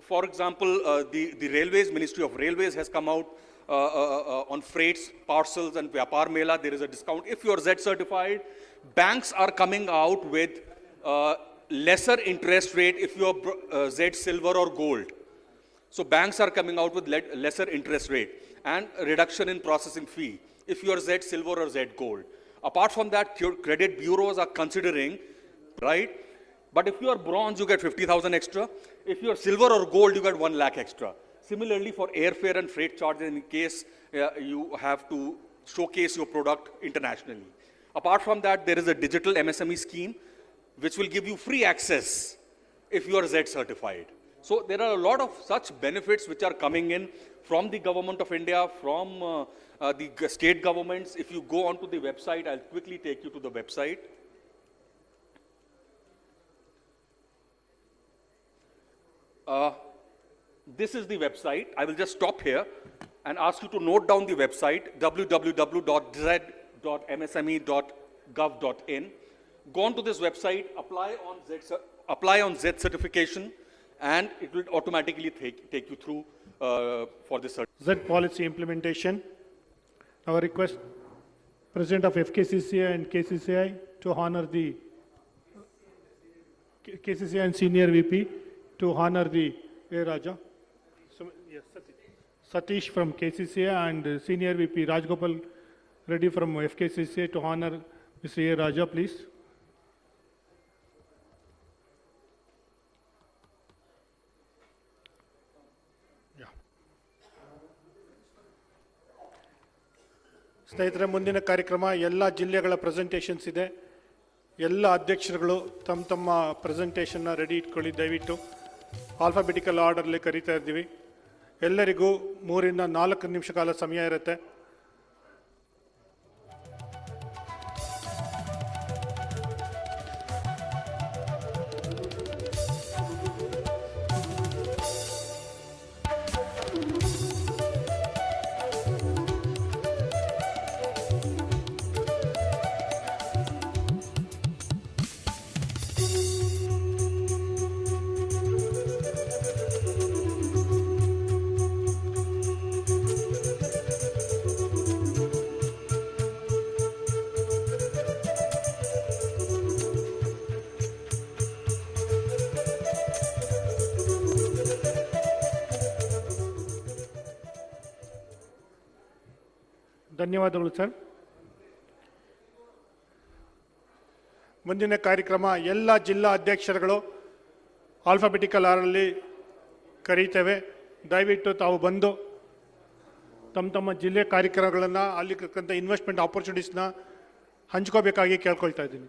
For example, the Railways, Ministry of Railways has come out on freights, parcels and Vyapar Mela. There is a discount. If you are Z certified, banks are coming out with lesser interest rate if you are Z silver or gold. So banks are coming out with lesser interest rate and reduction in processing fee if you are Z silver or Z gold. Apart from that, credit bureaus are considering, right? But if you are bronze, you get 50,000 extra. If you are silver or gold, you get 1 lakh extra. Similarly, for airfare and freight charges, in case you have to showcase your product internationally. Apart from that, there is a digital MSME scheme, which will give you free access if you are Z certified. So there are a lot of such benefits which are coming in from the government of India, from the state governments. If you go onto the website, I'll quickly take you to the website. This is the website. I will just stop here and ask you to note down the website, www.z.msme.gov.in. Go on to this website, apply on Z certification, and it will automatically take you through for this certification. Z policy implementation. Our request, President of FKCCI and KCCI to honor the KCCI and Senior VP to honor the A. Raja. So, yes, Satish from KCCI and Senior VP Rajgopal Reddy from FKCCI to honor Mr. A. Raja, please. ಸ್ನೇಹಿತರೆ, ಮುಂದಿನ ಕಾರ್ಯಕ್ರಮ ಎಲ್ಲ ಜಿಲ್ಲೆಗಳ presentations ಇದೆ. ಎಲ್ಲ ಅಧ್ಯಕ್ಷರುಗಳು ತಮ್ಮ ತಮ್ಮ ಪ್ರೆಸೆಂಟೇಷನ್ನ ready ಇಟ್ಕೊಳ್ಳಿ. ದಯವಿಟ್ಟು ಆಲ್ಫಾಬೆಟಿಕಲ್ ಆರ್ಡರ್ಲಿ ಕರೀತಾ ಇದ್ದೀವಿ. ಎಲ್ಲರಿಗೂ 3 ರಿಂದ 4 ನಿಮಿಷ ಕಾಲ ಸಮಯ ಇರುತ್ತೆ. ಧನ್ಯವಾದಗಳು ಸರ್. ಮುಂದಿನ ಕಾರ್ಯಕ್ರಮ ಎಲ್ಲ ಜಿಲ್ಲಾ ಅಧ್ಯಕ್ಷರುಗಳು ಆಲ್ಫಾಬೆಟಿಕಲ್ ಆರ್ಡರ್ಲಿ ಕರೀತೇವೆ. ದಯವಿಟ್ಟು ತಾವು ಬಂದು ತಮ್ಮ ತಮ್ಮ ಜಿಲ್ಲೆ ಕಾರ್ಯಕ್ರಮಗಳನ್ನು ಅಲ್ಲಿ ಇನ್ವೆಸ್ಟ್ಮೆಂಟ್ ಆಪರ್ಚುನಿಟೀಸ್ನ ಹಂಚ್ಕೋಬೇಕಾಗಿ ಕೇಳ್ಕೊಳ್ತಾ ಇದ್ದೀನಿ.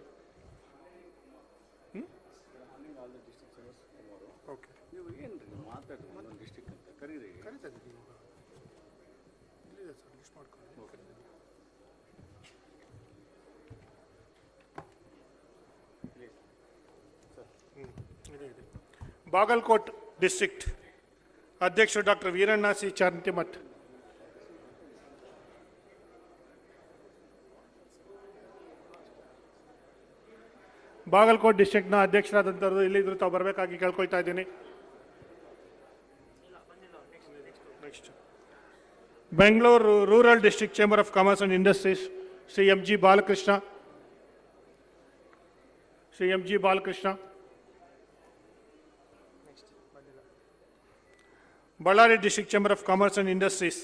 ಬಾಗಲಕೋಟ್ ಡಿಸ್ಟ್ರಿಕ್ಟ್ ಅಧ್ಯಕ್ಷರು ಡಾಕ್ಟರ್ ವೀರಣ್ಣ ಸಿ ಚಾಂತಿಮಠ್. ಬಾಗಲಕೋಟ್ ಡಿಸ್ಟ್ರಿಕ್ಟ್ನ ಅಧ್ಯಕ್ಷರಾದಂಥವ್ರು ಇಲ್ಲಿದ್ರು ತಾವು ಬರಬೇಕಾಗಿ ಕೇಳ್ಕೊಳ್ತಾ ಇದ್ದೀನಿ. Next Bengaluru rural district chamber of commerce and industries Shri M G. Balakrishna. Shri M G. Balakrishna. Ballari district chamber of commerce and industries.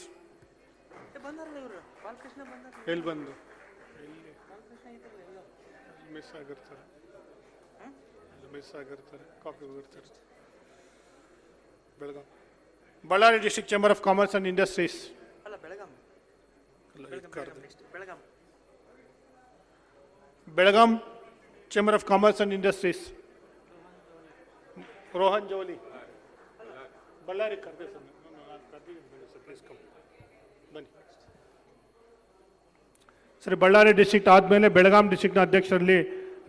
ಎಲ್ಲಿ ಬಂದು ಮಿಸ್ ಆಗಿರ್ತಾರೆ, ಕಾಫಿ ಹೋಗಿರ್ತಾರೆ. Belgaum. Ballari district chamber of commerce and industries. Belgaum chamber of commerce and industries. Rohan Joli. Ballari ಬನ್ನಿ ಸರಿ. ಬಳ್ಳಾರಿ ಡಿಸ್ಟ್ರಿಕ್ಟ್ ಆದಮೇಲೆ ಬೆಳಗಾಂ ಡಿಸ್ಟ್ರಿಕ್ಟ್ನ ಅಧ್ಯಕ್ಷರಲ್ಲಿ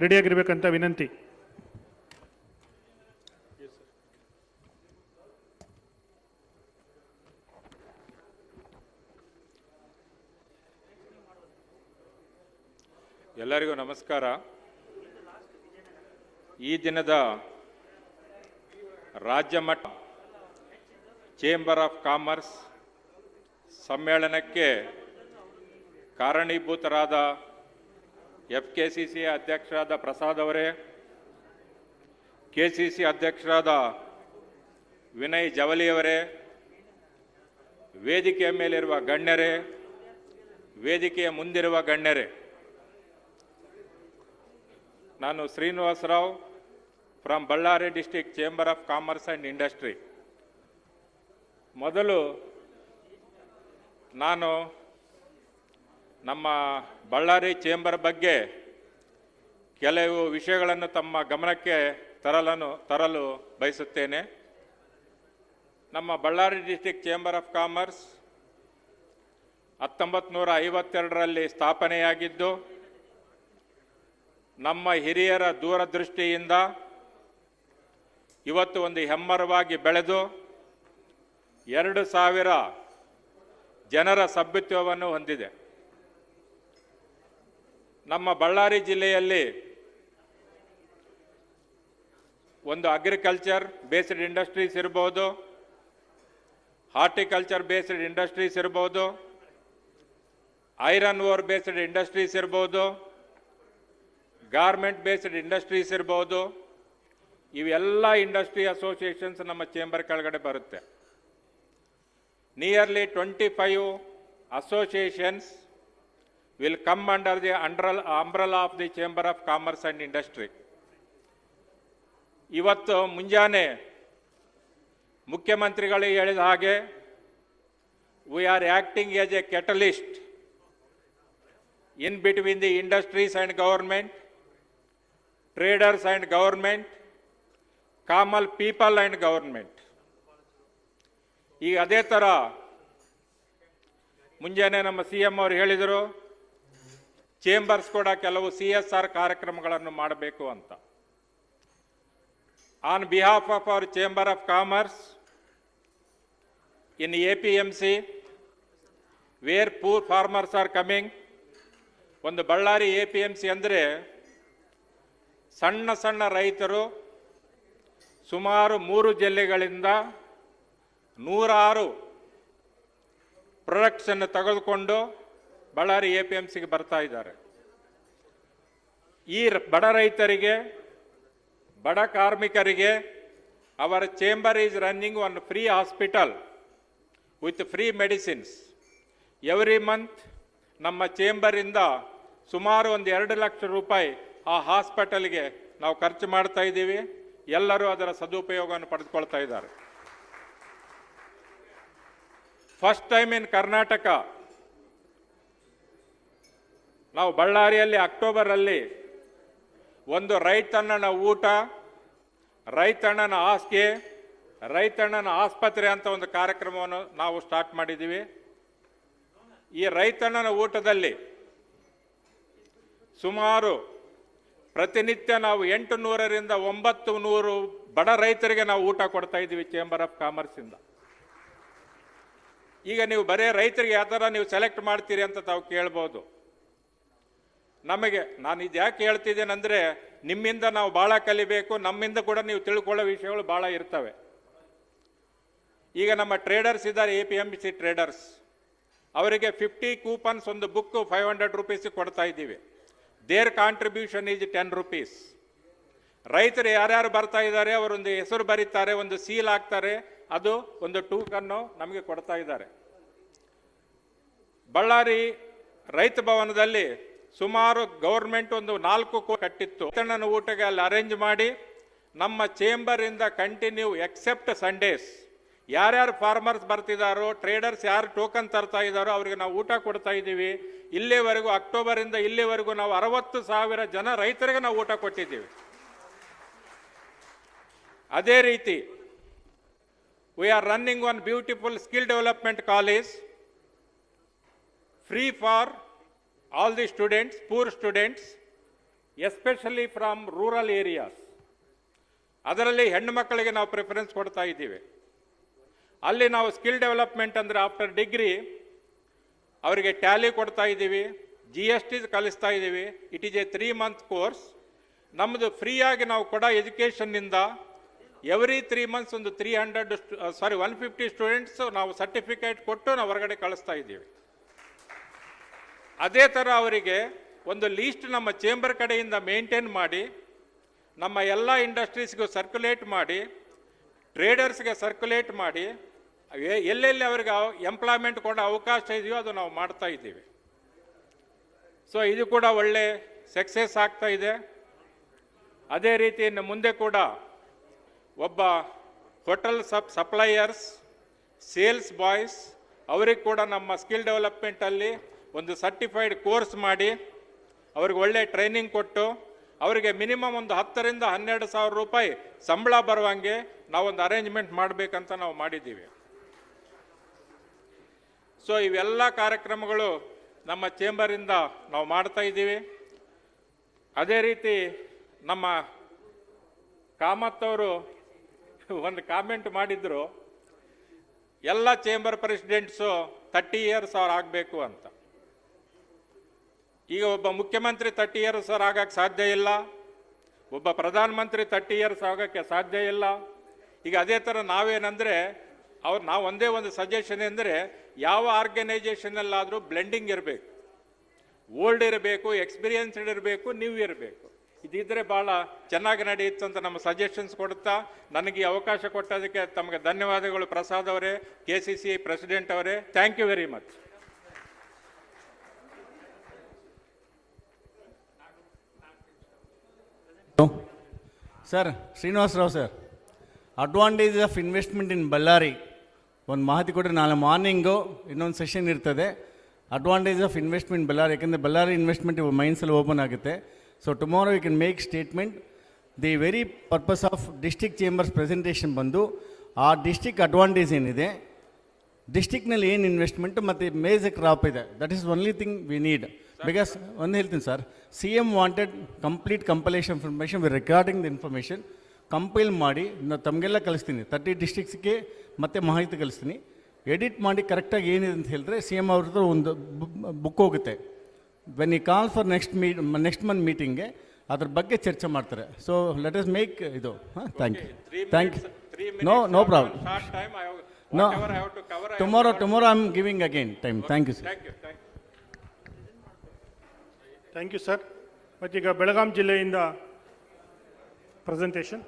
ರೆಡಿಯಾಗಿರ್ಬೇಕಂತ ವಿನಂತಿ. ಎಲ್ಲರಿಗೂ ನಮಸ್ಕಾರ. ಈ ದಿನದ ರಾಜ್ಯ ಮಟ್ಟ ಚೇಂಬರ್ ಆಫ್ ಕಾಮರ್ಸ್ ಸಮ್ಮೇಳನಕ್ಕೆ ಕಾರಣೀಭೂತರಾದ FKCC ಅಧ್ಯಕ್ಷರಾದ ಪ್ರಸಾದ್ ಅವರೇ, KCC ಅಧ್ಯಕ್ಷರಾದ ವಿನಯ್ ಜವಲಿಯವರೇ, ವೇದಿಕೆಯ ಮೇಲಿರುವ ಗಣ್ಯರೇ, ವೇದಿಕೆಯ ಮುಂದಿರುವ ಗಣ್ಯರೇ, ನಾನು Srinivasa Rao from Ballari district chamber of commerce and industry. ಮೊದಲು ನಾನು ನಮ್ಮ ಬಳ್ಳಾರಿ ಚೇಂಬರ್ ಬಗ್ಗೆ ಕೆಲವು ವಿಷಯಗಳನ್ನು ತಮ್ಮ ಗಮನಕ್ಕೆ ತರಲು ಬಯಸುತ್ತೇನೆ. ನಮ್ಮ Ballari district chamber of commerce 1952ರಲ್ಲಿ ಸ್ಥಾಪನೆಯಾಗಿದ್ದು, ನಮ್ಮ ಹಿರಿಯರ ದೂರದೃಷ್ಟಿಯಿಂದ ಇವತ್ತು ಒಂದು ಹೆಮ್ಮರವಾಗಿ ಬೆಳೆದು 2000 ಜನರ ಸಭ್ಯತ್ವವನ್ನು ಹೊಂದಿದೆ. ನಮ್ಮ ಬಳ್ಳಾರಿ ಜಿಲ್ಲೆಯಲ್ಲಿ ಒಂದು ಅಗ್ರಿಕಲ್ಚರ್ ಬೇಸ್ಡ್ ಇಂಡಸ್ಟ್ರೀಸ್ ಇರ್ಬೋದು, ಹಾರ್ಟಿಕಲ್ಚರ್ ಬೇಸ್ಡ್ ಇಂಡಸ್ಟ್ರೀಸ್ ಇರ್ಬೋದು, ಐರನ್ ಓರ್ ಬೇಸ್ಡ್ ಇಂಡಸ್ಟ್ರೀಸ್ ಇರ್ಬೋದು, ಗಾರ್ಮೆಂಟ್ ಬೇಸ್ಡ್ ಇಂಡಸ್ಟ್ರೀಸ್ ಇರ್ಬೋದು. ಇವೆಲ್ಲ ಇಂಡಸ್ಟ್ರಿ ಅಸೋಸಿಯೇಷನ್ಸ್ ನಮ್ಮ ಚೇಂಬರ್ ಕೆಳಗಡೆ ಬರುತ್ತೆ. Nearly 25 associations will come under the umbrella of the Chamber of Commerce and Industry. ಇವತ್ತು ಮುಂಜಾನೆ ಮುಖ್ಯಮಂತ್ರಿಗಳು ಹೇಳಿದ ಹಾಗೆ we are acting as a catalyst in between the industries and government, traders and government, common people and government. ಈಗ ಅದೇ ಥರ ಮುಂಜಾನೆ ನಮ್ಮ CM ಅವರು ಹೇಳಿದರು, ಚೇಂಬರ್ಸ್ ಕೂಡ ಕೆಲವು CSR ಕಾರ್ಯಕ್ರಮಗಳನ್ನು ಮಾಡಬೇಕು ಅಂತ. On behalf of our chamber of commerce in APMC, where poor farmers are coming. ಒಂದು ಬಳ್ಳಾರಿ APMC ಅಂದರೆ ಸಣ್ಣ ಸಣ್ಣ ರೈತರು ಸುಮಾರು 3 ಜಿಲ್ಲೆಗಳಿಂದ 106 ಪ್ರಾಡಕ್ಟ್ಸನ್ನು ತೆಗೆದುಕೊಂಡು ಬಳ್ಳಾರಿ APMCಗೆ ಬರ್ತಾ ಇದ್ದಾರೆ. ಈ ಬಡ ರೈತರಿಗೆ, ಬಡ ಕಾರ್ಮಿಕರಿಗೆ ಅವರ chamber is running one free hospital with free medicines. Every month ನಮ್ಮ ಚೇಂಬರಿಂದ ಸುಮಾರು ಒಂದು 2 ಲಕ್ಷ ರೂಪಾಯಿ ಆ ಹಾಸ್ಪಿಟಲ್ಗೆ ನಾವು ಖರ್ಚು ಮಾಡ್ತಾ ಇದ್ದೀವಿ. ಎಲ್ಲರೂ ಅದರ ಸದುಪಯೋಗವನ್ನು ಪಡೆದುಕೊಳ್ತಾ ಇದ್ದಾರೆ. ಫಸ್ಟ್ ಟೈಮ್ ಇನ್ ಕರ್ನಾಟಕ ನಾವು ಬಳ್ಳಾರಿಯಲ್ಲಿ ಅಕ್ಟೋಬರಲ್ಲಿ ಒಂದು ರೈತಣ್ಣನ ಊಟ, ರೈತಣ್ಣನ ಹಾಸಿಗೆ, ರೈತಣ್ಣನ ಆಸ್ಪತ್ರೆ ಅಂತ ಒಂದು ಕಾರ್ಯಕ್ರಮವನ್ನು ನಾವು ಸ್ಟಾರ್ಟ್ ಮಾಡಿದ್ದೀವಿ. ಈ ರೈತಣ್ಣನ ಊಟದಲ್ಲಿ ಸುಮಾರು ಪ್ರತಿನಿತ್ಯ ನಾವು 800ರಿಂದ 900 ಬಡ ರೈತರಿಗೆ ನಾವು ಊಟ ಕೊಡ್ತಾ ಇದ್ದೀವಿ ಚೇಂಬರ್ ಆಫ್ ಕಾಮರ್ಸಿಂದ. ಈಗ ನೀವು ಬರೀ ರೈತರಿಗೆ ಯಾವ ಥರ ನೀವು ಸೆಲೆಕ್ಟ್ ಮಾಡ್ತೀರಿ ಅಂತ ತಾವು ಕೇಳ್ಬೋದು. ನಾನು ಇದು ಯಾಕೆ ಹೇಳ್ತಿದ್ದೇನೆಂದರೆ, ನಿಮ್ಮಿಂದ ನಾವು ಭಾಳ ಕಲಿಬೇಕು, ನಮ್ಮಿಂದ ಕೂಡ ನೀವು ತಿಳ್ಕೊಳ್ಳೋ ವಿಷಯಗಳು ಭಾಳ ಇರ್ತವೆ. ಈಗ ನಮ್ಮ ಟ್ರೇಡರ್ಸ್ ಇದ್ದಾರೆ, APMC ಟ್ರೇಡರ್ಸ್, ಅವರಿಗೆ 50 ಕೂಪನ್ಸ್ ಒಂದು ಬುಕ್ 500 ರೂಪೀಸ್ ಕೊಡ್ತಾ ಇದ್ದೀವಿ. There contribution is 10 rupees. ರೈತರು ಯಾರ್ಯಾರು ಬರ್ತಾ ಇದ್ದಾರೆ ಅವರೊಂದು ಹೆಸರು ಬರೀತಾರೆ, ಒಂದು ಸೀಲ್ ಹಾಕ್ತಾರೆ, ಅದು ಒಂದು ಟೋಕನ್ನು ನಮಗೆ ಕೊಡ್ತಾ ಇದ್ದಾರೆ. ಬಳ್ಳಾರಿ ರೈತ ಭವನದಲ್ಲಿ ಸುಮಾರು ಗೌರ್ಮೆಂಟ್ ಒಂದು 4 ಕೋಟಿ ಕಟ್ಟಿತ್ತು. ರೈತಣ್ಣನ ಊಟಕ್ಕೆ ಅಲ್ಲಿ ಅರೇಂಜ್ ಮಾಡಿ ನಮ್ಮ ಚೇಂಬರಿಂದ ಕಂಟಿನ್ಯೂ ಎಕ್ಸೆಪ್ಟ್ ಸಂಡೇಸ್ ಯಾರ್ಯಾರು ಫಾರ್ಮರ್ಸ್ ಬರ್ತಿದ್ದಾರೋ, ಟ್ರೇಡರ್ಸ್ ಯಾರು ಟೋಕನ್ ತರ್ತಾ ಇದ್ದಾರೋ ಅವರಿಗೆ ನಾವು ಊಟ ಕೊಡ್ತಾ ಇದ್ದೀವಿ. ಇಲ್ಲಿವರೆಗೂ ಅಕ್ಟೋಬರಿಂದ ಇಲ್ಲಿವರೆಗೂ ನಾವು 60,000 ಜನ ರೈತರಿಗೆ ನಾವು ಊಟ ಕೊಟ್ಟಿದ್ದೀವಿ. ಅದೇ ರೀತಿ we are running one beautiful skill development college free for all the students, poor students, especially from rural areas. ಅದರಲ್ಲಿ ಹೆಣ್ಣು ಮಕ್ಕಳಿಗೆ ನಾವು ಪ್ರಿಫರೆನ್ಸ್ ಕೊಡ್ತಾ ಇದ್ದೀವಿ. ಅಲ್ಲಿ ನಾವು ಸ್ಕಿಲ್ ಡೆವಲಪ್ಮೆಂಟ್ ಅಂದರೆ ಆಫ್ಟರ್ ಡಿಗ್ರಿ ಅವರಿಗೆ ಟ್ಯಾಲಿ ಕೊಡ್ತಾ ಇದ್ದೀವಿ, GST ಕಲಿಸ್ತಾ ಇದ್ದೀವಿ. It is A 3 month course. ನಮ್ಮದು ಫ್ರೀಯಾಗಿ ನಾವು ಕೊಡೋ ಎಜುಕೇಷನ್ನಿಂದ ಎವ್ರಿ 3 months ಒಂದು 150 ಸ್ಟೂಡೆಂಟ್ಸ್ ನಾವು ಸರ್ಟಿಫಿಕೇಟ್ ಕೊಟ್ಟು ನಾವು ಹೊರಗಡೆ ಕಳಿಸ್ತಾ ಇದ್ದೀವಿ. ಅದೇ ಥರ ಅವರಿಗೆ ಒಂದು ಲೀಸ್ಟ್ ನಮ್ಮ ಚೇಂಬರ್ ಕಡೆಯಿಂದ ಮೇಂಟೈನ್ ಮಾಡಿ ನಮ್ಮ ಎಲ್ಲ ಇಂಡಸ್ಟ್ರೀಸ್ಗೂ ಸರ್ಕ್ಯುಲೇಟ್ ಮಾಡಿ, ಟ್ರೇಡರ್ಸ್ಗೆ ಸರ್ಕ್ಯುಲೇಟ್ ಮಾಡಿ, ಎಲ್ಲೆಲ್ಲಿ ಅವರಿಗೆ ಎಂಪ್ಲಾಯ್ಮೆಂಟ್ ಕೊಡೋ ಅವಕಾಶ ಇದೆಯೋ ಅದು ನಾವು ಮಾಡ್ತಾ ಇದ್ದೀವಿ. ಸೊ ಇದು ಕೂಡ ಒಳ್ಳೆ ಸಕ್ಸಸ್ ಆಗ್ತಾ ಇದೆ. ಅದೇ ರೀತಿ ಇನ್ನು ಮುಂದೆ ಕೂಡ ಒಬ್ಬ ಹೋಟೆಲ್ ಸಪ್ಲೈಯರ್ಸ್, ಸೇಲ್ಸ್ ಬಾಯ್ಸ್ ಅವರಿಗೆ ಕೂಡ ನಮ್ಮ ಸ್ಕಿಲ್ ಡೆವಲಪ್ಮೆಂಟಲ್ಲಿ ಒಂದು ಸರ್ಟಿಫೈಡ್ ಕೋರ್ಸ್ ಮಾಡಿ ಅವ್ರಿಗೆ ಒಳ್ಳೆ ಟ್ರೈನಿಂಗ್ ಕೊಟ್ಟು ಅವರಿಗೆ ಮಿನಿಮಮ್ ಒಂದು 10,000 ರಿಂದ 12,000 ರೂಪಾಯಿ ಸಂಬಳ ಬರುವಂಗೆ ನಾವೊಂದು ಅರೇಂಜ್ಮೆಂಟ್ ಮಾಡಬೇಕಂತ ನಾವು ಮಾಡಿದ್ದೀವಿ. ಸೊ ಇವೆಲ್ಲ ಕಾರ್ಯಕ್ರಮಗಳು ನಮ್ಮ ಚೇಂಬರಿಂದ ನಾವು ಮಾಡ್ತಾ ಇದ್ದೀವಿ. ಅದೇ ರೀತಿ ನಮ್ಮ ಕಾಮತ್ ಅವರು ಒಂದು ಕಾಮೆಂಟ್ ಮಾಡಿದ್ರು, ಎಲ್ಲ ಚೇಂಬರ್ ಪ್ರೆಸಿಡೆಂಟ್ಸು 30 years ಅವ್ರು ಆಗಬೇಕು ಅಂತ. ಈಗ ಒಬ್ಬ ಮುಖ್ಯಮಂತ್ರಿ 30 years ಆಗಕ್ಕೆ ಸಾಧ್ಯ ಇಲ್ಲ, ಒಬ್ಬ ಪ್ರಧಾನಮಂತ್ರಿ 30 years ಆಗೋಕ್ಕೆ ಸಾಧ್ಯ ಇಲ್ಲ. ಈಗ ಅದೇ ಥರ ನಾವೇನಂದರೆ ನಾವು ಒಂದೇ ಒಂದು ಸಜೆಷನ್ ಅಂದರೆ ಯಾವ ಆರ್ಗನೈಜೇಷನಲ್ಲಾದರೂ ಬ್ಲೆಂಡಿಂಗ್ ಇರಬೇಕು, ಓಲ್ಡ್ ಇರಬೇಕು, ಎಕ್ಸ್ಪೀರಿಯನ್ಸ್ಡ್ ಇರಬೇಕು, ನ್ಯೂ ಇರಬೇಕು. ಇದಿದ್ರೆ ಭಾಳ ಚೆನ್ನಾಗಿ ನಡೆಯುತ್ತೆ ಅಂತ ನಮ್ಮ ಸಜೆಷನ್ಸ್ ಕೊಡುತ್ತಾ ನನಗೆ ಈ ಅವಕಾಶ ಕೊಟ್ಟದಕ್ಕೆ ತಮಗೆ ಧನ್ಯವಾದಗಳು. ಪ್ರಸಾದ್ ಅವರೇ, KCCI ಪ್ರೆಸಿಡೆಂಟ್ ಅವರೇ, thank you very much. Sir, Srinivasarao sir, advantage of investment in Ballari ಒಂದು ಮಾಹಿತಿ ಕೊಟ್ಟರೆ ನಾಳೆ ಮಾರ್ನಿಂಗು ಇನ್ನೊಂದು ಸೆಷನ್ ಇರ್ತದೆ. ಅಡ್ವಾಂಟೇಜ್ ಆಫ್ ಇನ್ವೆಸ್ಟ್ಮೆಂಟ್ ಬಳ್ಳಾರಿ, ಯಾಕೆಂದರೆ ಬಳ್ಳಾರಿ ಇನ್ವೆಸ್ಟ್ಮೆಂಟ್ ಮೈನ್ಸಲ್ಲಿ ಓಪನ್ ಆಗುತ್ತೆ. So tomorrow you can make statement. The very purpose of district chambers presentation ಬಂದು ಆ ಡಿಸ್ಟ್ರಿಕ್ಟ್ ಅಡ್ವಾಂಟೇಜ್ ಏನಿದೆ, ಡಿಸ್ಟ್ರಿಕ್ನಲ್ಲಿ ಏನು ಇನ್ವೆಸ್ಟ್ಮೆಂಟು ಮತ್ತು ಮೇಜರ್ ಕ್ರಾಪ್ ಇದೆ, that is only thing we need. Because ಒಂದು ಹೇಳ್ತೀನಿ sir, CM wanted complete compilation information with recording the information compile ಮಾಡಿ ನಾನು ತಮಗೆಲ್ಲ ಕಳಿಸ್ತೀನಿ. 30 ಡಿಸ್ಟ್ರಿಕ್ಸ್ಗೆ ಮತ್ತೆ ಮಾಹಿತಿ ಕಳಿಸ್ತೀನಿ. ಎಡಿಟ್ ಮಾಡಿ ಕರೆಕ್ಟಾಗಿ ಏನಿದೆ ಅಂತ ಹೇಳಿದ್ರೆ CM ಅವ್ರದ್ದು ಒಂದು ಬುಕ್ ಹೋಗುತ್ತೆ. ವೆನ್ ಈ ಕಾಲ್ ಫಾರ್ ನೆಕ್ಸ್ಟ್ ಮಂತ್ ಮೀಟಿಂಗ್ಗೆ ಅದ್ರ ಬಗ್ಗೆ ಚರ್ಚೆ ಮಾಡ್ತಾರೆ. ಸೊ ಲೆಟ್ ಅಸ್ ಮೇಕ್ ಇದು. Thank you. No problem. No, tomorrow I am giving again time. Thank you sir. Thank you sir. ಮತ್ತೀಗ ಬೆಳಗಾಂ ಜಿಲ್ಲೆಯಿಂದ ಪ್ರೆಸೆಂಟೇಷನ್.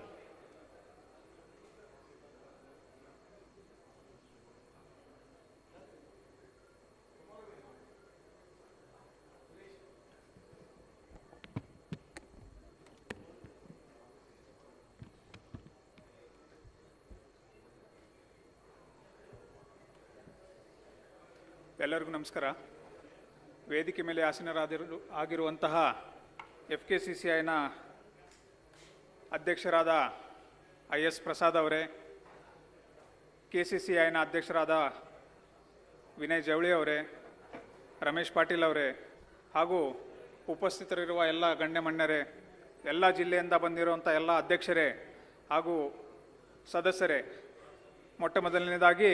ಎಲ್ಲರಿಗೂ ನಮಸ್ಕಾರ. ವೇದಿಕೆ ಮೇಲೆ ಆಗಿರುವಂತಹ FKCCIನ ಅಧ್ಯಕ್ಷರಾದ IS ಪ್ರಸಾದ್ ಅವರೇ, KCCIನ ಅಧ್ಯಕ್ಷರಾದ ವಿನಯ್ ಜವಳಿ ಅವರೇ, ರಮೇಶ್ ಪಾಟೀಲ್ ಅವರೇ, ಹಾಗೂ ಉಪಸ್ಥಿತರಿರುವ ಎಲ್ಲ ಗಣ್ಯಮಣ್ಯರೇ, ಎಲ್ಲ ಜಿಲ್ಲೆಯಿಂದ ಬಂದಿರುವಂಥ ಎಲ್ಲ ಅಧ್ಯಕ್ಷರೇ ಹಾಗೂ ಸದಸ್ಯರೇ, ಮೊಟ್ಟ ಮೊದಲನೇದಾಗಿ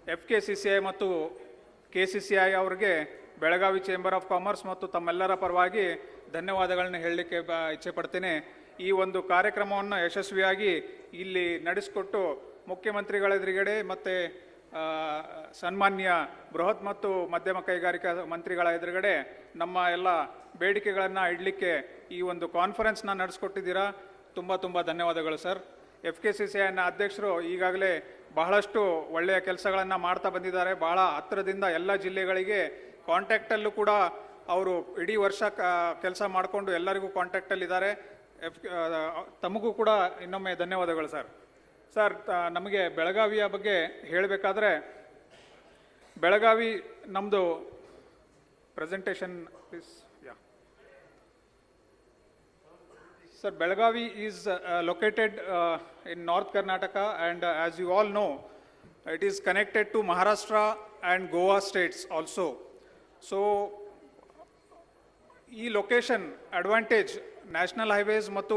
FKCCI ಮತ್ತು KCCI ಅವರಿಗೆ ಬೆಳಗಾವಿ ಚೇಂಬರ್ ಆಫ್ ಕಾಮರ್ಸ್ ಮತ್ತು ತಮ್ಮೆಲ್ಲರ ಪರವಾಗಿ ಧನ್ಯವಾದಗಳನ್ನ ಹೇಳಲಿಕ್ಕೆ ಇಚ್ಛೆ ಪಡ್ತೇನೆ. ಈ ಒಂದು ಕಾರ್ಯಕ್ರಮವನ್ನು ಯಶಸ್ವಿಯಾಗಿ ಇಲ್ಲಿ ನಡೆಸಿಕೊಟ್ಟು ಮುಖ್ಯಮಂತ್ರಿಗಳ ಎದುರುಗಡೆ ಮತ್ತು ಸನ್ಮಾನ್ಯ ಬೃಹತ್ ಮತ್ತು ಮಧ್ಯಮ ಕೈಗಾರಿಕಾ ಮಂತ್ರಿಗಳ ಎದುರುಗಡೆ ನಮ್ಮ ಎಲ್ಲ ಬೇಡಿಕೆಗಳನ್ನು ಇಡಲಿಕ್ಕೆ ಈ ಒಂದು ಕಾನ್ಫರೆನ್ಸ್ನ ನಡೆಸ್ಕೊಟ್ಟಿದ್ದೀರಾ. ತುಂಬ ತುಂಬ ಧನ್ಯವಾದಗಳು ಸರ್. FKCCIನ ಅಧ್ಯಕ್ಷರು ಈಗಾಗಲೇ ಬಹಳಷ್ಟು ಒಳ್ಳೆಯ ಕೆಲಸಗಳನ್ನು ಮಾಡ್ತಾ ಬಂದಿದ್ದಾರೆ. ಬಹಳ ಹತ್ತಿರದಿಂದ ಎಲ್ಲ ಜಿಲ್ಲೆಗಳಿಗೆ ಕಾಂಟ್ಯಾಕ್ಟಲ್ಲೂ ಕೂಡ ಅವರು ಇಡೀ ವರ್ಷ ಕೆಲಸ ಮಾಡಿಕೊಂಡು ಎಲ್ಲರಿಗೂ ಕಾಂಟ್ಯಾಕ್ಟಲ್ಲಿದ್ದಾರೆ. ತಮಗೂ ಕೂಡ ಇನ್ನೊಮ್ಮೆ ಧನ್ಯವಾದಗಳು ಸರ್. ಸರ್, ನಮಗೆ ಬೆಳಗಾವಿಯ ಬಗ್ಗೆ ಹೇಳಬೇಕಾದ್ರೆ, ಬೆಳಗಾವಿ ನಮ್ಮದು presentation please. Sir, Belagavi is located in North Karnataka, and as you all know, it is connected to Maharashtra and Goa states also. So, ಈ ಲೊಕೇಶನ್ ಅಡ್ವಾಂಟೇಜ್ ನ್ಯಾಷನಲ್ ಹೈವೇಸ್ ಮತ್ತು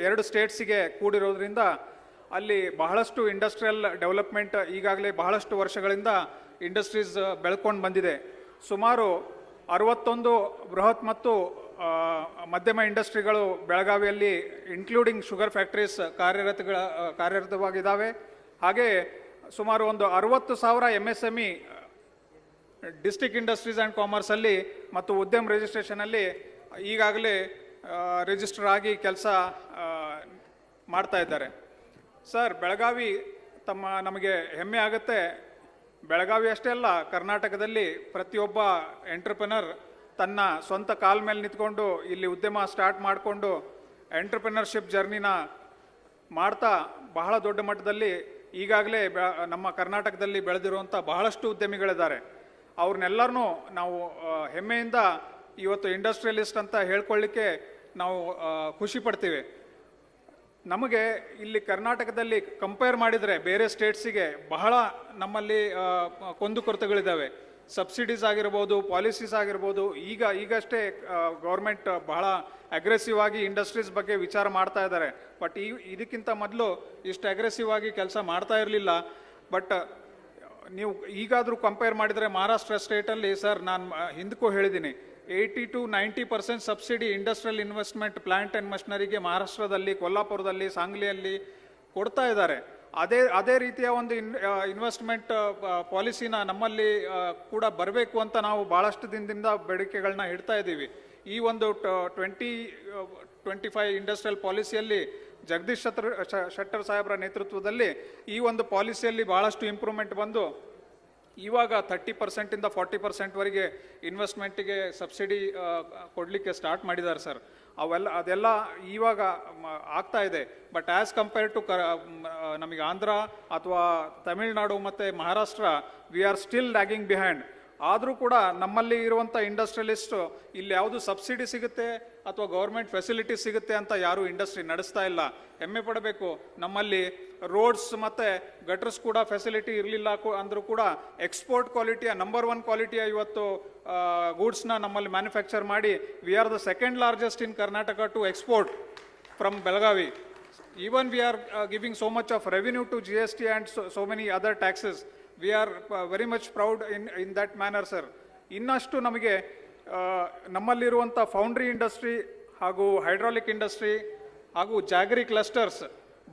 ಎರಡು ಸ್ಟೇಟ್ಸಿಗೆ ಕೂಡಿರೋದ್ರಿಂದ ಅಲ್ಲಿ ಬಹಳಷ್ಟು ಇಂಡಸ್ಟ್ರಿಯಲ್ ಡೆವಲಪ್ಮೆಂಟ್ ಈಗಾಗಲೇ ಬಹಳಷ್ಟು ವರ್ಷಗಳಿಂದ ಇಂಡಸ್ಟ್ರೀಸ್ ಬೆಳ್ಕೊಂಡು ಬಂದಿದೆ. ಸುಮಾರು 61 ಬೃಹತ್ ಮತ್ತು ಮಧ್ಯಮ ಇಂಡಸ್ಟ್ರಿಗಳು ಬೆಳಗಾವಿಯಲ್ಲಿ ಇನ್ಕ್ಲೂಡಿಂಗ್ ಶುಗರ್ ಫ್ಯಾಕ್ಟ್ರೀಸ್ ಕಾರ್ಯರತವಾಗಿದ್ದಾವೆ. ಹಾಗೆ ಸುಮಾರು ಒಂದು 60,000 MSME ಡಿಸ್ಟ್ರಿಕ್ಟ್ ಇಂಡಸ್ಟ್ರೀಸ್ ಆ್ಯಂಡ್ ಕಾಮರ್ಸಲ್ಲಿ ಮತ್ತು ಉದ್ಯಮ ರಿಜಿಸ್ಟ್ರೇಷನಲ್ಲಿ ಈಗಾಗಲೇ ರಿಜಿಸ್ಟರ್ ಆಗಿ ಕೆಲಸ ಮಾಡ್ತಾ ಇದ್ದಾರೆ. ಸರ್, ಬೆಳಗಾವಿ ನಮಗೆ ಹೆಮ್ಮೆ ಆಗುತ್ತೆ. ಬೆಳಗಾವಿ ಅಷ್ಟೇ ಅಲ್ಲ, ಕರ್ನಾಟಕದಲ್ಲಿ ಪ್ರತಿಯೊಬ್ಬ ಎಂಟ್ರಪ್ರಿನರ್ ತನ್ನ ಸ್ವಂತ ಕಾಲ ಮೇಲೆ ನಿಂತ್ಕೊಂಡು ಇಲ್ಲಿ ಉದ್ಯಮ ಸ್ಟಾರ್ಟ್ ಮಾಡಿಕೊಂಡು ಎಂಟ್ರಪ್ರಿನರ್ಶಿಪ್ ಜರ್ನಿನ ಮಾಡ್ತಾ ಬಹಳ ದೊಡ್ಡ ಮಟ್ಟದಲ್ಲಿ ಈಗಾಗಲೇ ನಮ್ಮ ಕರ್ನಾಟಕದಲ್ಲಿ ಬೆಳೆದಿರುವಂಥ ಬಹಳಷ್ಟು ಉದ್ಯಮಿಗಳಿದ್ದಾರೆ. ಅವ್ರನ್ನೆಲ್ಲರನ್ನೂ ನಾವು ಹೆಮ್ಮೆಯಿಂದ ಇವತ್ತು ಇಂಡಸ್ಟ್ರಿಯಲಿಸ್ಟ್ ಅಂತ ಹೇಳ್ಕೊಳ್ಳಿಕ್ಕೆ ನಾವು ಖುಷಿ ಪಡ್ತೀವಿ. ನಮಗೆ ಇಲ್ಲಿ ಕರ್ನಾಟಕದಲ್ಲಿ ಕಂಪೇರ್ ಮಾಡಿದರೆ ಬೇರೆ ಸ್ಟೇಟ್ಸಿಗೆ ಬಹಳ ನಮ್ಮಲ್ಲಿ ಕುಂದುಕೊರತೆಗಳಿದ್ದಾವೆ. ಸಬ್ಸಿಡೀಸ್ ಆಗಿರ್ಬೋದು, ಪಾಲಿಸೀಸ್ ಆಗಿರ್ಬೋದು. ಈಗಷ್ಟೇ ಗೌರ್ಮೆಂಟ್ ಬಹಳ ಅಗ್ರೆಸಿವ್ ಆಗಿ ಇಂಡಸ್ಟ್ರೀಸ್ ಬಗ್ಗೆ ವಿಚಾರ ಮಾಡ್ತಾ ಇದ್ದಾರೆ. ಬಟ್ ಇದಕ್ಕಿಂತ ಮೊದಲು ಇಷ್ಟು ಅಗ್ರೆಸಿವ್ ಆಗಿ ಕೆಲಸ ಮಾಡ್ತಾ ಇರಲಿಲ್ಲ. ಬಟ್ ನೀವು ಈಗಾದರೂ ಕಂಪೇರ್ ಮಾಡಿದರೆ ಮಹಾರಾಷ್ಟ್ರ ಸ್ಟೇಟಲ್ಲಿ ಸರ್ ನಾನು ಹಿಂದಕ್ಕೂ ಹೇಳಿದ್ದೀನಿ 80 to 90% subsidy industrial investment plant and ಮಷಿನರಿಗೆ ಮಹಾರಾಷ್ಟ್ರದಲ್ಲಿ, ಕೊಲ್ಲಾಪುರದಲ್ಲಿ, ಸಾಂಗ್ಲಿಯಲ್ಲಿ ಕೊಡ್ತಾ ಇದ್ದಾರೆ. ಅದೇ ರೀತಿಯ ಒಂದು ಇನ್ವೆಸ್ಟ್ಮೆಂಟ್ ಪಾಲಿಸಿನ ನಮ್ಮಲ್ಲಿ ಕೂಡ ಬರಬೇಕು ಅಂತ ನಾವು ಭಾಳಷ್ಟು ದಿನದಿಂದ ಬೇಡಿಕೆಗಳನ್ನ ಇಡ್ತಾ ಇದ್ದೀವಿ. ಈ ಒಂದು 2025 ಇಂಡಸ್ಟ್ರಿಯಲ್ ಪಾಲಿಸಿಯಲ್ಲಿ ಜಗದೀಶ್ ಶೆಟ್ಟರ್ ಸಾಹೇಬ್ರ ನೇತೃತ್ವದಲ್ಲಿ ಈ ಒಂದು ಪಾಲಿಸಿಯಲ್ಲಿ ಭಾಳಷ್ಟು ಇಂಪ್ರೂವ್ಮೆಂಟ್ ಬಂದು ಇವಾಗ 30% 40%ವರೆಗೆ ಇನ್ವೆಸ್ಟ್ಮೆಂಟಿಗೆ ಸಬ್ಸಿಡಿ ಕೊಡಲಿಕ್ಕೆ ಸ್ಟಾರ್ಟ್ ಮಾಡಿದ್ದಾರೆ ಸರ್. ಅದೆಲ್ಲ ಇವಾಗ ಆಗ್ತಾ ಇದೆ. ಬಟ್ ಆ್ಯಸ್ ಕಂಪೇರ್ ಟು ನಮಗೆ ಆಂಧ್ರ ಅಥವಾ ತಮಿಳುನಾಡು ಮತ್ತು Maharashtra we are still lagging behind. ಆದರೂ ಕೂಡ ನಮ್ಮಲ್ಲಿ ಇರುವಂಥ ಇಂಡಸ್ಟ್ರಿಯಲಿಸ್ಟು ಇಲ್ಲಿ ಯಾವುದು ಸಬ್ಸಿಡಿ ಸಿಗುತ್ತೆ ಅಥವಾ ಗೌರ್ಮೆಂಟ್ ಫೆಸಿಲಿಟಿ ಸಿಗುತ್ತೆ ಅಂತ ಯಾರೂ ಇಂಡಸ್ಟ್ರಿ ನಡೆಸ್ತಾ ಇಲ್ಲ. ಹೆಮ್ಮೆ ಪಡಬೇಕು. ನಮ್ಮಲ್ಲಿ ರೋಡ್ಸ್ ಮತ್ತು ಗಟರ್ಸ್ ಕೂಡ ಫೆಸಿಲಿಟಿ ಇರಲಿಲ್ಲ ಅಂದರೂ ಕೂಡ ಎಕ್ಸ್ಪೋರ್ಟ್ ಕ್ವಾಲಿಟಿಯ ನಂಬರ್ 1 ಕ್ವಾಲಿಟಿಯ ಇವತ್ತು ಗೂಡ್ಸ್ನ ನಮ್ಮಲ್ಲಿ ಮ್ಯಾನುಫ್ಯಾಕ್ಚರ್ ಮಾಡಿ we are the second largest in Karnataka to export from Belagavi. Even we are giving so much of revenue to GST and so many other taxes. We are very much proud in that manner, sir. ಇನ್ನಷ್ಟು ನಮಗೆ ನಮ್ಮಲ್ಲಿರುವಂಥ foundry industry ಹಾಗೂ hydraulic industry ಹಾಗೂ ಜಾಗರಿ clusters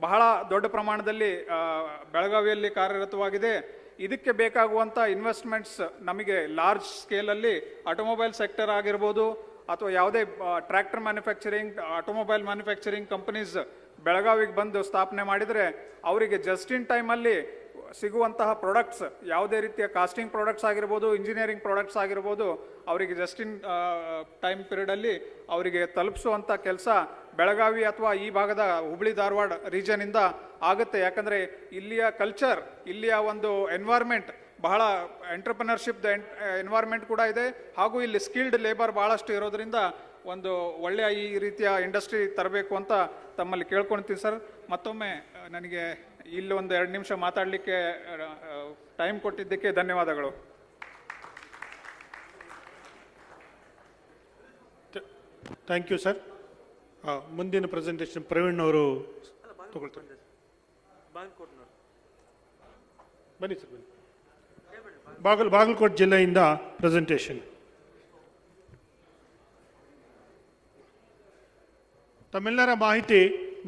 ಬಹಳ ದೊಡ್ಡ ಪ್ರಮಾಣದಲ್ಲಿ ಬೆಳಗಾವಿಯಲ್ಲಿ ಕಾರ್ಯರತವಾಗಿದೆ. ಇದಕ್ಕೆ ಬೇಕಾಗುವಂಥ ಇನ್ವೆಸ್ಟ್ಮೆಂಟ್ಸ್ ನಮಗೆ ಲಾರ್ಜ್ ಸ್ಕೇಲಲ್ಲಿ ಆಟೋಮೊಬೈಲ್ ಸೆಕ್ಟರ್ ಆಗಿರ್ಬೋದು ಅಥವಾ ಯಾವುದೇ tractor manufacturing, automobile manufacturing companies ಬೆಳಗಾವಿಗೆ ಬಂದು ಸ್ಥಾಪನೆ ಮಾಡಿದರೆ ಅವರಿಗೆ ಜಸ್ಟ್ ಇನ್ ಟೈಮಲ್ಲಿ ಸಿಗುವಂತಹ ಪ್ರಾಡಕ್ಟ್ಸ್, ಯಾವುದೇ ರೀತಿಯ ಕಾಸ್ಟಿಂಗ್ ಪ್ರಾಡಕ್ಟ್ಸ್ ಆಗಿರ್ಬೋದು, ಇಂಜಿನಿಯರಿಂಗ್ ಪ್ರಾಡಕ್ಟ್ಸ್ ಆಗಿರ್ಬೋದು, ಅವರಿಗೆ ಜಸ್ಟ್ ಇನ್ ಟೈಮ್ ಪೀರಿಯಡಲ್ಲಿ ಅವರಿಗೆ ತಲುಪಿಸುವಂಥ ಕೆಲಸ ಬೆಳಗಾವಿ ಅಥವಾ ಈ ಭಾಗದ ಹುಬ್ಬಳ್ಳಿ ಧಾರವಾಡ ರೀಜನಿಂದ ಆಗುತ್ತೆ. ಯಾಕಂದರೆ ಇಲ್ಲಿಯ ಕಲ್ಚರ್, ಇಲ್ಲಿಯ ಒಂದು ಎನ್ವೈರ್ಮೆಂಟ್ ಬಹಳ ಎಂಟರ್ಪ್ರಿನರ್ಶಿಪ್ ಎನ್ವೈರ್ಮೆಂಟ್ ಕೂಡ ಇದೆ. ಹಾಗೂ ಇಲ್ಲಿ ಸ್ಕಿಲ್ಡ್ ಲೇಬರ್ ಭಾಳಷ್ಟು ಇರೋದ್ರಿಂದ ಒಂದು ಒಳ್ಳೆಯ ಈ ರೀತಿಯ ಇಂಡಸ್ಟ್ರಿ ತರಬೇಕು ಅಂತ ತಮ್ಮಲ್ಲಿ ಕೇಳ್ಕೊಳ್ತೀನಿ ಸರ್. ಮತ್ತೊಮ್ಮೆ ನನಗೆ ಇಲ್ಲಿ ಒಂದು 2 ನಿಮಿಷ ಮಾತಾಡಲಿಕ್ಕೆ ಟೈಮ್ ಕೊಟ್ಟಿದ್ದಕ್ಕೆ ಧನ್ಯವಾದಗಳು. Thank you sir. ಮುಂದಿನ ಪ್ರೆಸೆಂಟೇಷನ್ ಪ್ರವೀಣ್ ಅವರು ತಗೊಳ್ತಾರೆ. ಬನ್ನಿ ಸರ್, ಬನ್ನಿ. ಬಾಗಲಕೋಟೆ ಜಿಲ್ಲೆಯಿಂದ ಪ್ರೆಸೆಂಟೇಷನ್. ತಮ್ಮೆಲ್ಲರ ಮಾಹಿತಿ,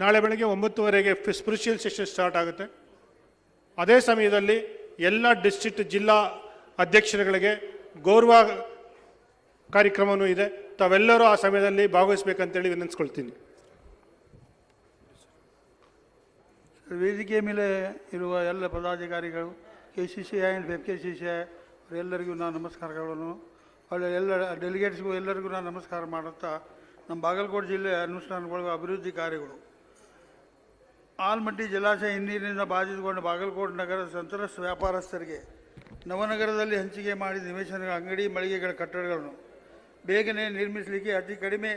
ನಾಳೆ ಬೆಳಗ್ಗೆ 9:30ಗೆ ಸ್ಪಿರಿಚುವಲ್ ಸೆಷನ್ ಸ್ಟಾರ್ಟ್ ಆಗುತ್ತೆ. ಅದೇ ಸಮಯದಲ್ಲಿ ಎಲ್ಲ ಡಿಸ್ಟ್ರಿಕ್ಟ್ ಜಿಲ್ಲಾ ಅಧ್ಯಕ್ಷರುಗಳಿಗೆ ಗೌರವ ಕಾರ್ಯಕ್ರಮವೂ ಇದೆ. ತಾವೆಲ್ಲರೂ ಆ ಸಮಯದಲ್ಲಿ ಭಾಗವಹಿಸಬೇಕಂತೇಳಿ ವಿನಂತಿಸ್ಕೊಳ್ತೀನಿ. ವೇದಿಕೆ ಮೇಲೆ ಇರುವ ಎಲ್ಲ ಪದಾಧಿಕಾರಿಗಳು, KCCI ಆ್ಯಂಡ್ FKCCI ಅವರೆಲ್ಲರಿಗೂ ನಾನು ನಮಸ್ಕಾರಗಳನ್ನು, ಎಲ್ಲ ಡೆಲಿಗೇಟ್ಸ್ಗೂ ಎಲ್ಲರಿಗೂ ನಾನು ನಮಸ್ಕಾರ ಮಾಡುತ್ತಾ, ನಮ್ಮ ಬಾಗಲಕೋಟೆ ಜಿಲ್ಲೆಯ ಅನುಷ್ಠಾನಗೊಳ್ಳುವ ಅಭಿವೃದ್ಧಿ ಕಾರ್ಯಗಳು, ಆಲ್ಮಟ್ಟಿ ಜಲಾಶಯ ಹಿನ್ನೀರಿನಿಂದ ಬಾಧಿತಗೊಂಡ ಬಾಗಲಕೋಟೆ ನಗರದ ಸಂತ್ರಸ್ತ ವ್ಯಾಪಾರಸ್ಥರಿಗೆ ನವನಗರದಲ್ಲಿ ಹಂಚಿಕೆ ಮಾಡಿದ ನಿವೇಶನಗಳ ಅಂಗಡಿ ಮಳಿಗೆಗಳ ಕಟ್ಟಡಗಳನ್ನು ಬೇಗನೆ ನಿರ್ಮಿಸಲಿಕ್ಕೆ ಅತಿ ಕಡಿಮೆ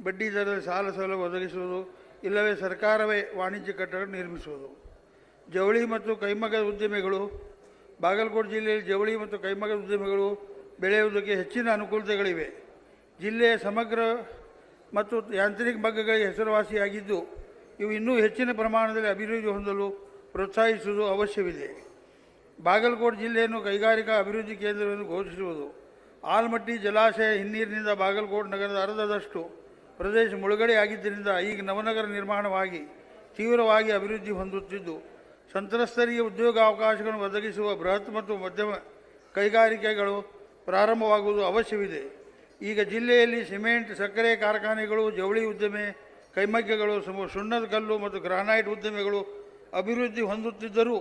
ಬಡ್ಡಿ ದರದಲ್ಲಿ ಸಾಲ ಸೌಲಭ್ಯ ಒದಗಿಸುವುದು, ಇಲ್ಲವೇ ಸರ್ಕಾರವೇ ವಾಣಿಜ್ಯ ಕಟ್ಟಡ ನಿರ್ಮಿಸುವುದು. ಜವಳಿ ಮತ್ತು ಕೈಮಗ್ಗದ ಉದ್ಯಮಿಗಳು, ಬಾಗಲಕೋಟೆ ಜಿಲ್ಲೆಯಲ್ಲಿ ಜವಳಿ ಮತ್ತು ಕೈಮಗ್ಗದ ಉದ್ಯಮಿಗಳು ಬೆಳೆಯುವುದಕ್ಕೆ ಹೆಚ್ಚಿನ ಅನುಕೂಲತೆಗಳಿವೆ. ಜಿಲ್ಲೆಯ ಸಮಗ್ರ ಮತ್ತು ಯಾಂತ್ರಿಕ ಮಗ್ಗಗಳಿಗೆ ಹೆಸರುವಾಸಿಯಾಗಿದ್ದು ಇವು ಇನ್ನೂ ಹೆಚ್ಚಿನ ಪ್ರಮಾಣದಲ್ಲಿ ಅಭಿವೃದ್ಧಿ ಹೊಂದಲು ಪ್ರೋತ್ಸಾಹಿಸುವುದು ಅವಶ್ಯವಿದೆ. ಬಾಗಲಕೋಟೆ ಜಿಲ್ಲೆಯನ್ನು ಕೈಗಾರಿಕಾ ಅಭಿವೃದ್ಧಿ ಕೇಂದ್ರವೆಂದು ಘೋಷಿಸುವುದು, ಆಲ್ಮಟ್ಟಿ ಜಲಾಶಯ ಹಿನ್ನೀರಿನಿಂದ ಬಾಗಲಕೋಟೆ ನಗರದ ಅರ್ಧದಷ್ಟು ಪ್ರದೇಶ ಮುಳುಗಡೆಯಾಗಿದ್ದರಿಂದ ಈಗ ನವನಗರ ನಿರ್ಮಾಣವಾಗಿ ತೀವ್ರವಾಗಿ ಅಭಿವೃದ್ಧಿ ಹೊಂದುತ್ತಿದ್ದು ಸಂತ್ರಸ್ತರಿಗೆ ಉದ್ಯೋಗಾವಕಾಶಗಳನ್ನು ಒದಗಿಸುವ ಬೃಹತ್ ಮತ್ತು ಮಧ್ಯಮ ಕೈಗಾರಿಕೆಗಳು ಪ್ರಾರಂಭವಾಗುವುದು ಅವಶ್ಯವಿದೆ. ಈಗ ಜಿಲ್ಲೆಯಲ್ಲಿ ಸಿಮೆಂಟ್, ಸಕ್ಕರೆ ಕಾರ್ಖಾನೆಗಳು, ಜವಳಿ ಉದ್ಯಮೆ, ಕೈಮಗ್ಗಗಳು, ಸುಣ್ಣದ ಕಲ್ಲು ಮತ್ತು ಗ್ರಾನೈಟ್ ಉದ್ಯಮಿಗಳು ಅಭಿವೃದ್ಧಿ ಹೊಂದುತ್ತಿದ್ದರೂ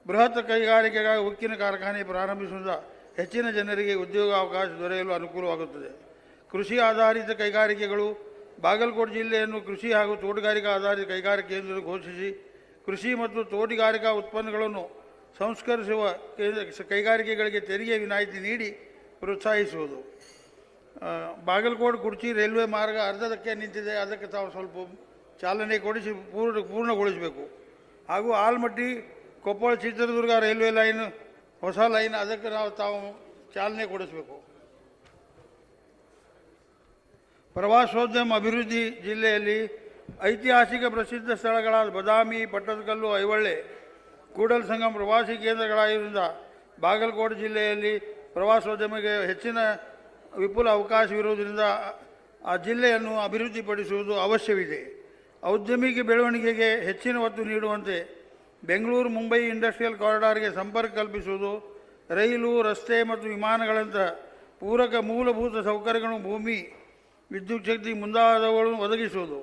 ಬೃಹತ್ ಕೈಗಾರಿಕೆಗಾಗಿ ಉಕ್ಕಿನ ಕಾರ್ಖಾನೆ ಪ್ರಾರಂಭಿಸುವುದ ಹೆಚ್ಚಿನ ಜನರಿಗೆ ಉದ್ಯೋಗಾವಕಾಶ ದೊರೆಯಲು ಅನುಕೂಲವಾಗುತ್ತದೆ. ಕೃಷಿ ಆಧಾರಿತ ಕೈಗಾರಿಕೆಗಳು, ಬಾಗಲಕೋಟೆ ಜಿಲ್ಲೆಯನ್ನು ಕೃಷಿ ಹಾಗೂ ತೋಟಗಾರಿಕಾ ಆಧಾರಿತ ಕೈಗಾರಿಕೆ ಕೇಂದ್ರ ಘೋಷಿಸಿ ಕೃಷಿ ಮತ್ತು ತೋಟಗಾರಿಕಾ ಉತ್ಪನ್ನಗಳನ್ನು ಸಂಸ್ಕರಿಸುವ ಕೈಗಾರಿಕೆಗಳಿಗೆ ತೆರಿಗೆ ವಿನಾಯಿತಿ ನೀಡಿ ಪ್ರೋತ್ಸಾಹಿಸುವುದು. ಬಾಗಲಕೋಟೆ ಕುರ್ಚಿ ರೈಲ್ವೆ ಮಾರ್ಗ ಅರ್ಧದಕ್ಕೆ ನಿಂತಿದೆ, ಅದಕ್ಕೆ ತಾವು ಸ್ವಲ್ಪ ಚಾಲನೆ ಕೊಡಿಸಿ ಪೂರ್ಣಗೊಳಿಸಬೇಕು. ಹಾಗೂ ಆಲ್ಮಟ್ಟಿ ಕೊಪ್ಪಳ ಚಿತ್ರದುರ್ಗ ರೈಲ್ವೆ ಲೈನ್ ಹೊಸ ಲೈನ್, ಅದಕ್ಕೆ ತಾವು ಚಾಲನೆ ಕೊಡಿಸಬೇಕು. ಪ್ರವಾಸೋದ್ಯಮ ಅಭಿವೃದ್ಧಿ ಜಿಲ್ಲೆಯಲ್ಲಿ ಐತಿಹಾಸಿಕ ಪ್ರಸಿದ್ಧ ಸ್ಥಳಗಳಾದ ಬದಾಮಿ, ಪಟ್ಟದಕಲ್ಲು, ಐಹೊಳೆ, ಕೂಡಲ ಸಂಗಮ ಪ್ರವಾಸಿ ಕೇಂದ್ರಗಳಾಗಿರುವುದರಿಂದ ಬಾಗಲಕೋಟೆ ಜಿಲ್ಲೆಯಲ್ಲಿ ಪ್ರವಾಸೋದ್ಯಮಕ್ಕೆ ಹೆಚ್ಚಿನ ವಿಪುಲ ಅವಕಾಶವಿರುವುದರಿಂದ ಆ ಜಿಲ್ಲೆಯನ್ನು ಅಭಿವೃದ್ಧಿಪಡಿಸುವುದು ಅವಶ್ಯವಿದೆ. ಔದ್ಯಮಿಕ ಬೆಳವಣಿಗೆಗೆ ಹೆಚ್ಚಿನ ಒತ್ತು ನೀಡುವಂತೆ ಬೆಂಗಳೂರು ಮುಂಬೈ ಇಂಡಸ್ಟ್ರಿಯಲ್ ಕಾರಿಡಾರ್ಗೆ ಸಂಪರ್ಕ ಕಲ್ಪಿಸುವುದು, ರೈಲು, ರಸ್ತೆ ಮತ್ತು ವಿಮಾನಗಳಂಥ ಪೂರಕ ಮೂಲಭೂತ ಸೌಕರ್ಯಗಳನ್ನು, ಭೂಮಿ, ವಿದ್ಯುತ್ ಶಕ್ತಿ ಮುಂತಾದವುಗಳನ್ನು ಒದಗಿಸುವುದು,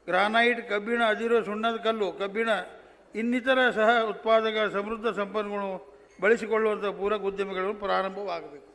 ಗ್ರಾನೈಟ್, ಕಬ್ಬಿಣ, ಅದಿರು, ಸುಣ್ಣದ ಕಲ್ಲು, ಕಬ್ಬಿಣ ಇನ್ನಿತರ ಸಹ ಉತ್ಪಾದಕ ಸಮೃದ್ಧ ಸಂಪನ್ಮೂಲಗಳನ್ನು ಬಳಸಿಕೊಳ್ಳುವಂಥ ಪೂರಕ ಉದ್ಯಮಗಳು ಪ್ರಾರಂಭವಾಗಬೇಕು.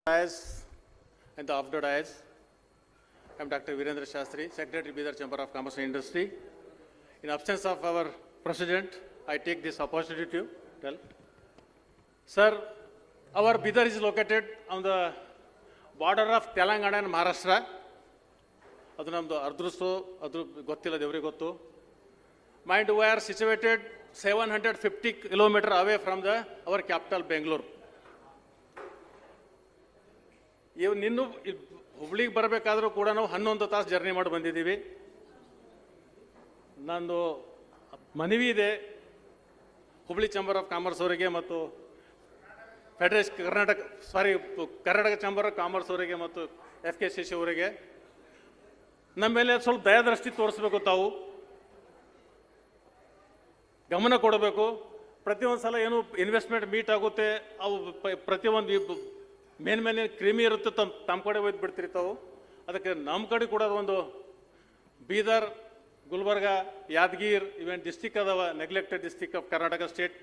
And the after dais, I am Dr. Virendra Shastri, Secretary, Bidar Chamber of Commerce and Industry. In absence of our President, I take this opportunity to tell. Sir, our Bidar is located on the border of Telangana and Maharashtra. Adu namdu adrusto, adu gottilla devri gottu. Mind, we are situated 750 kilometers away from our capital, Bengaluru. ನಿನ್ನೂ ಹುಬ್ಳಿಗೆ ಬರಬೇಕಾದ್ರೂ ಕೂಡ ನಾವು 11 ತಾಸು journey ಮಾಡಿ ಬಂದಿದ್ದೀವಿ. ನಂದು ಮನವಿ ಇದೆ Hubli chamber of commerce ಅವರಿಗೆ ಮತ್ತು ಕರ್ನಾಟಕ ಚೇಂಬರ್ ಆಫ್ ಕಾಮರ್ಸ್ ಅವರಿಗೆ ಮತ್ತು FKCC ಅವರಿಗೆ ನಮ್ಮ ಮೇಲೆ ಸ್ವಲ್ಪ ದಯಾದೃಷ್ಟಿ ತೋರಿಸ್ಬೇಕು. ತಾವು ಗಮನ ಕೊಡಬೇಕು. ಪ್ರತಿಯೊಂದು ಸಲ ಏನು ಇನ್ವೆಸ್ಟ್ಮೆಂಟ್ ಮೀಟ್ ಆಗುತ್ತೆ, ಅವು ಪ್ರತಿಯೊಂದು ಮೇನ್ ಕ್ರಿಮಿ ಇರುತ್ತೆ, ತಮ್ಮ ಕಡೆ ಒಯ್ದು ಬಿಡ್ತೀರಿ ತಾವು. ಅದಕ್ಕೆ ನಮ್ಮ ಕಡೆ ಕೂಡ ಒಂದು ಬೀದರ್, ಗುಲ್ಬರ್ಗ, ಯಾದಗಿರ್ ಇವೆಂಟ್ ಡಿಸ್ಟಿಕ್ ಅದಾವ, neglected district of Karnataka state,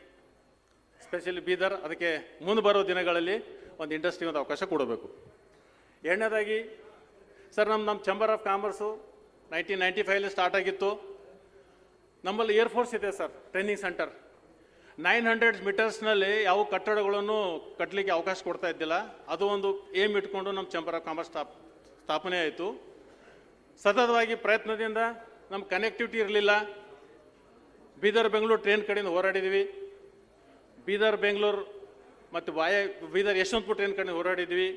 specially Bidar. ಅದಕ್ಕೆ ಮುಂದೆ ಬರೋ ದಿನಗಳಲ್ಲಿ ಒಂದು ಇಂಡಸ್ಟ್ರಿ ಒಂದು ಅವಕಾಶ ಕೊಡಬೇಕು. ಎರಡನೇದಾಗಿ ಸರ್, ನಮ್ಮ ಚೇಂಬರ್ ಆಫ್ ಕಾಮರ್ಸು 1995 ಸ್ಟಾರ್ಟ್ ಆಗಿತ್ತು. ನಮ್ಮಲ್ಲಿ ಏರ್ಫೋರ್ಸ್ ಇದೆ ಸರ್, ಟ್ರೈನಿಂಗ್ ಸೆಂಟರ್. 900 ಮೀಟರ್ಸ್ನಲ್ಲಿ ಯಾವ ಕಟ್ಟಡಗಳನ್ನು ಕಟ್ಟಲಿಕ್ಕೆ ಅವಕಾಶ ಕೊಡ್ತಾ ಇದ್ದಿಲ್ಲ. ಅದು ಒಂದು ಏಮ್ ಇಟ್ಕೊಂಡು ನಮ್ಮ ಚೇಂಬರ್ ಆಫ್ ಕಾಮರ್ಸ್ ಸ್ಥಾಪನೆ ಆಯಿತು. ಸತತವಾಗಿ ಪ್ರಯತ್ನದಿಂದ ನಮ್ಮ ಕನೆಕ್ಟಿವಿಟಿ ಇರಲಿಲ್ಲ. ಬೀದರ್ ಬೆಂಗಳೂರು ಟ್ರೈನ್ ಕಡೆಯಿಂದ ಹೋರಾಡಿದ್ವಿ. ಬೀದರ್ ಬೆಂಗಳೂರು ಮತ್ತು ಬೀದರ್ ಯಶವಂತಪುರ ಟ್ರೈನ್ ಕಡೆಯಿಂದ ಹೋರಾಡಿದ್ವಿ.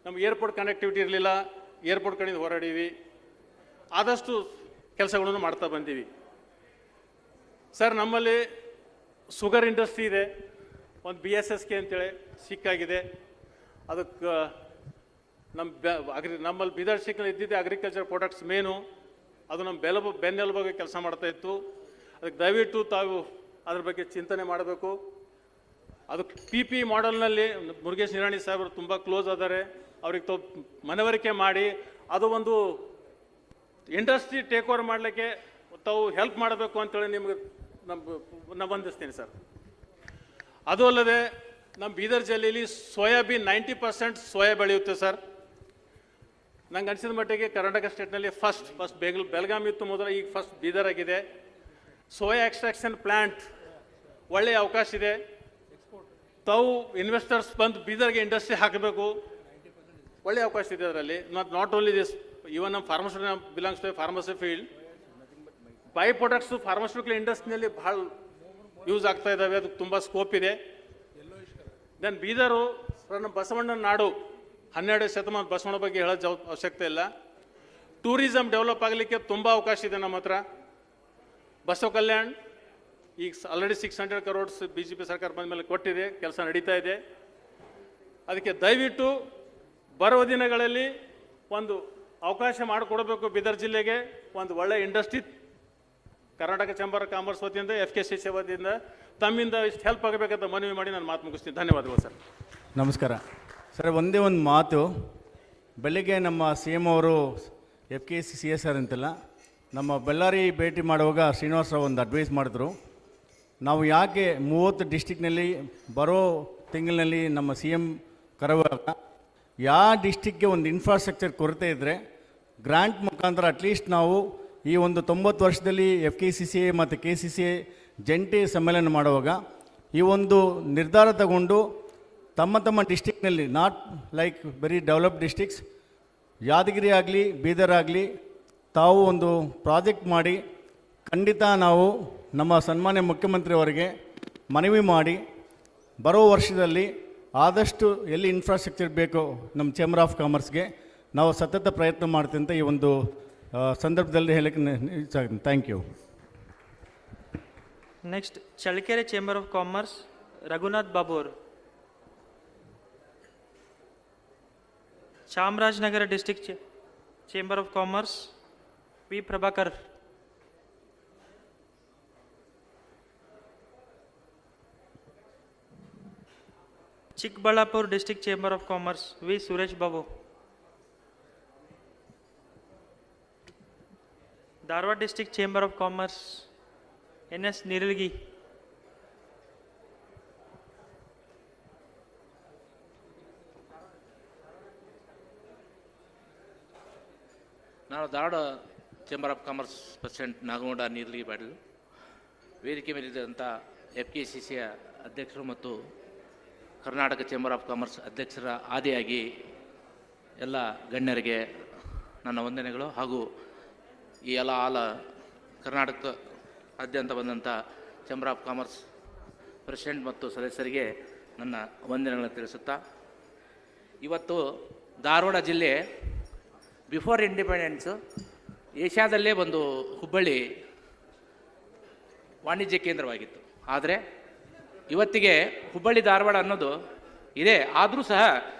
ನಮ್ಗೆ ಏರ್ಪೋರ್ಟ್ ಕನೆಕ್ಟಿವಿಟಿ ಇರಲಿಲ್ಲ, ಏರ್ಪೋರ್ಟ್ ಕಡೆಯಿಂದ ಹೋರಾಡಿದ್ವಿ. ಆದಷ್ಟು ಕೆಲಸಗಳನ್ನು ಮಾಡ್ತಾ ಬಂದೀವಿ. ಸರ್, ನಮ್ಮಲ್ಲಿ ಶುಗರ್ ಇಂಡಸ್ಟ್ರಿ ಇದೆ, ಒಂದು BSSK ಅಂತೇಳಿ ಸಿಕ್ಕಾಗಿದೆ. ಅದಕ್ಕೆ ನಮ್ಮಲ್ಲಿ ಬೀದರ್ ಸಿಕ್ಕಲ್ಲಿ ಇದ್ದಿದ್ದೆ ಅಗ್ರಿಕಲ್ಚರ್ ಪ್ರಾಡಕ್ಟ್ಸ್ ಮೇನು. ಅದು ನಮ್ಮ ಬೆನ್ನೆಲುಬಾಗಿ ಕೆಲಸ ಮಾಡ್ತಾ ಇತ್ತು. ಅದಕ್ಕೆ ದಯವಿಟ್ಟು ತಾವು ಅದ್ರ ಬಗ್ಗೆ ಚಿಂತನೆ ಮಾಡಬೇಕು. ಅದು PP ಮಾಡೆಲ್ನಲ್ಲಿ ಮುರುಗೇಶ್ ನಿರಾಣಿ ಸಾಹೇಬರು ತುಂಬ ಕ್ಲೋಸ್ ಅದಾರೆ. ಅವ್ರಿಗೆ ತಾವು ಮನವರಿಕೆ ಮಾಡಿ ಅದು ಒಂದು ಇಂಡಸ್ಟ್ರಿ ಟೇಕ್ ಓವರ್ ಮಾಡಲಿಕ್ಕೆ ತಾವು ಹೆಲ್ಪ್ ಮಾಡಬೇಕು ಅಂತೇಳಿ ನಿಮ್ಗೆ ನಾನು ವಂದಿಸ್ತೀನಿ ಸರ್. ಅದು ಅಲ್ಲದೆ ನಮ್ಮ ಬೀದರ್ ಜಿಲ್ಲೆಯಲ್ಲಿ ಸೋಯಾಬೀನ್ 90% ಸೋಯಾ ಬೆಳೆಯುತ್ತೆ ಸರ್. ನಂಗೆ ಅನಿಸಿದ ಮಟ್ಟಿಗೆ ಕರ್ನಾಟಕ ಸ್ಟೇಟ್ನಲ್ಲಿ ಫಸ್ಟ್ ಬೆಳಗಾವಿ ಇತ್ತು ಮೊದಲು, ಈಗ ಫಸ್ಟ್ ಬೀದರ್ ಆಗಿದೆ. ಸೋಯಾ ಎಕ್ಸ್ಟ್ರಾಕ್ಷನ್ ಪ್ಲ್ಯಾಂಟ್ ಒಳ್ಳೆಯ ಅವಕಾಶ ಇದೆ. ತಾವು ಇನ್ವೆಸ್ಟರ್ಸ್ ಬಂದು ಬೀದರ್ಗೆ ಇಂಡಸ್ಟ್ರಿ ಹಾಕಬೇಕು, ಒಳ್ಳೆಯ ಅವಕಾಶ ಇದೆ ಅದರಲ್ಲಿ. ನಾಟ್ ಓನ್ಲಿ ದಿಸ್, ಇವನ್ ನಮ್ಮ pharmaceutical belongs to pharmacy field. By products pharmaceutical ಇಂಡಸ್ಟ್ರಿಯಲ್ಲಿ ಭಾಳ ಯೂಸ್ ಆಗ್ತಾ ಇದ್ದಾವೆ, ಅದಕ್ಕೆ ತುಂಬ ಸ್ಕೋಪ್ ಇದೆ. ದೆನ್ ಬೀದರು ನಮ್ಮ ಬಸವಣ್ಣನ ನಾಡು, 12ನೇ ಶತಮಾನ ಬಸವಣ್ಣ ಬಗ್ಗೆ ಹೇಳೋ ಅವಶ್ಯಕತೆ ಇಲ್ಲ. ಟೂರಿಸಂ ಡೆವಲಪ್ ಆಗಲಿಕ್ಕೆ ತುಂಬ ಅವಕಾಶ ಇದೆ ನಮ್ಮ ಹತ್ರ. ಬಸವ ಕಲ್ಯಾಣ್ ಈಗ ಆಲ್ರೆಡಿ 600 crores BJP ಸರ್ಕಾರ ಬಂದ ಮೇಲೆ ಕೊಟ್ಟಿದೆ, ಕೆಲಸ ನಡೀತಾ ಇದೆ. ಅದಕ್ಕೆ ದಯವಿಟ್ಟು ಬರುವ ದಿನಗಳಲ್ಲಿ ಒಂದು ಅವಕಾಶ ಮಾಡಿಕೊಡಬೇಕು. ಬೀದರ್ ಜಿಲ್ಲೆಗೆ ಒಂದು ಒಳ್ಳೆ industry Karnataka chamber of commerce ವತಿಯಿಂದ FKCCI ವತಿಯಿಂದ ತಮ್ಮಿಂದ ಇಷ್ಟು ಹೆಲ್ಪ್ ಆಗಬೇಕಂತ ಮನವಿ ಮಾಡಿ ನಾನು ಮಾತು ಮುಗಿಸ್ತೀನಿ. ಧನ್ಯವಾದಗಳು ಸರ್. ನಮಸ್ಕಾರ ಸರ್. ಒಂದೇ ಒಂದು ಮಾತು, ಬೆಳಿಗ್ಗೆ ನಮ್ಮ CM ಅವರು FKCCSR ಅಂತೆಲ್ಲ ನಮ್ಮ ಬಳ್ಳಾರಿ ಭೇಟಿ ಮಾಡುವಾಗ ಶ್ರೀನಿವಾಸರಾವ್ ಒಂದು ಅಡ್ವೈಸ್ ಮಾಡಿದ್ರು. ನಾವು ಯಾಕೆ 30 ಡಿಸ್ಟಿಕ್ನಲ್ಲಿ ಬರೋ ತಿಂಗಳಿನಲ್ಲಿ ನಮ್ಮ CM ಕರೆಯುವಾಗ ಯಾವ ಡಿಸ್ಟಿಕ್ಗೆ ಒಂದು ಇನ್ಫ್ರಾಸ್ಟ್ರಕ್ಚರ್ ಕೊರತೆ ಇದ್ದರೆ ಗ್ರ್ಯಾಂಟ್ ಮುಖಾಂತರ ಅಟ್ಲೀಸ್ಟ್ ನಾವು ಈ ಒಂದು 90 ವರ್ಷದಲ್ಲಿ FKCCI ಮತ್ತು KCCI ಜಂಟಿ ಸಮ್ಮೇಳನ ಮಾಡುವಾಗ ಈ ಒಂದು ನಿರ್ಧಾರ ತಗೊಂಡು ತಮ್ಮ ಡಿಸ್ಟಿಕ್ನಲ್ಲಿ, not like very developed districts, Yadagiri ಆಗಲಿ ಬೀದರ್ ಆಗಲಿ, ತಾವು ಒಂದು ಪ್ರಾಜೆಕ್ಟ್ ಮಾಡಿ ಖಂಡಿತ ನಾವು ನಮ್ಮ ಸನ್ಮಾನ್ಯ ಮುಖ್ಯಮಂತ್ರಿಯವರಿಗೆ ಮನವಿ ಮಾಡಿ ಬರೋ ವರ್ಷದಲ್ಲಿ ಆದಷ್ಟು ಎಲ್ಲಿ ಇನ್ಫ್ರಾಸ್ಟ್ರಕ್ಚರ್ ಬೇಕೋ ನಮ್ಮ ಚೇಂಬರ್ ಆಫ್ ಕಾಮರ್ಸ್ಗೆ ನಾವು ಸತತ ಪ್ರಯತ್ನ ಮಾಡ್ತೀವಿ ಅಂತ ಈ ಒಂದು ಸಂದರ್ಭದಲ್ಲಿ ಹೇಳಕ್ಕೆ thank you. Next Challakere chamber of commerce Raghunath Babur. Chamarajanagar district chamber of commerce V Prabhakar. Chikkaballapur district chamber of commerce V Suresh Babu. Dharwad district chamber of commerce NS Niralgi. ನಾನು Dharwad chamber of commerce president Nagamouda Nirli Patil. ವೇದಿಕೆ ಮೇಲಿದ್ದಂಥ FKCCI ಅಧ್ಯಕ್ಷರು ಮತ್ತು ಕರ್ನಾಟಕ ಚೇಂಬರ್ ಆಫ್ ಕಾಮರ್ಸ್ ಅಧ್ಯಕ್ಷರ ಆದಿಯಾಗಿ ಎಲ್ಲ ಗಣ್ಯರಿಗೆ ನನ್ನ ವಂದನೆಗಳು, ಹಾಗೂ ಈ ಎಲ್ಲ ಕರ್ನಾಟಕದಾದ್ಯಂತ ಬಂದಂಥ ಚೇಂಬರ್ ಆಫ್ ಕಾಮರ್ಸ್ ಪ್ರೆಸಿಡೆಂಟ್ ಮತ್ತು ಸದಸ್ಯರಿಗೆ ನನ್ನ ವಂದನೆಗಳನ್ನು ತಿಳಿಸುತ್ತಾ, ಇವತ್ತು ಧಾರವಾಡ ಜಿಲ್ಲೆ ಬಿಫೋರ್ ಇಂಡಿಪೆಂಡೆನ್ಸು ಏಷ್ಯಾದಲ್ಲೇ ಒಂದು ಹುಬ್ಬಳ್ಳಿ ವಾಣಿಜ್ಯ ಕೇಂದ್ರವಾಗಿತ್ತು. ಆದರೆ ಇವತ್ತಿಗೆ ಹುಬ್ಬಳ್ಳಿ ಧಾರವಾಡ ಅನ್ನೋದು ಇದೆ. ಆದರೂ ಸಹ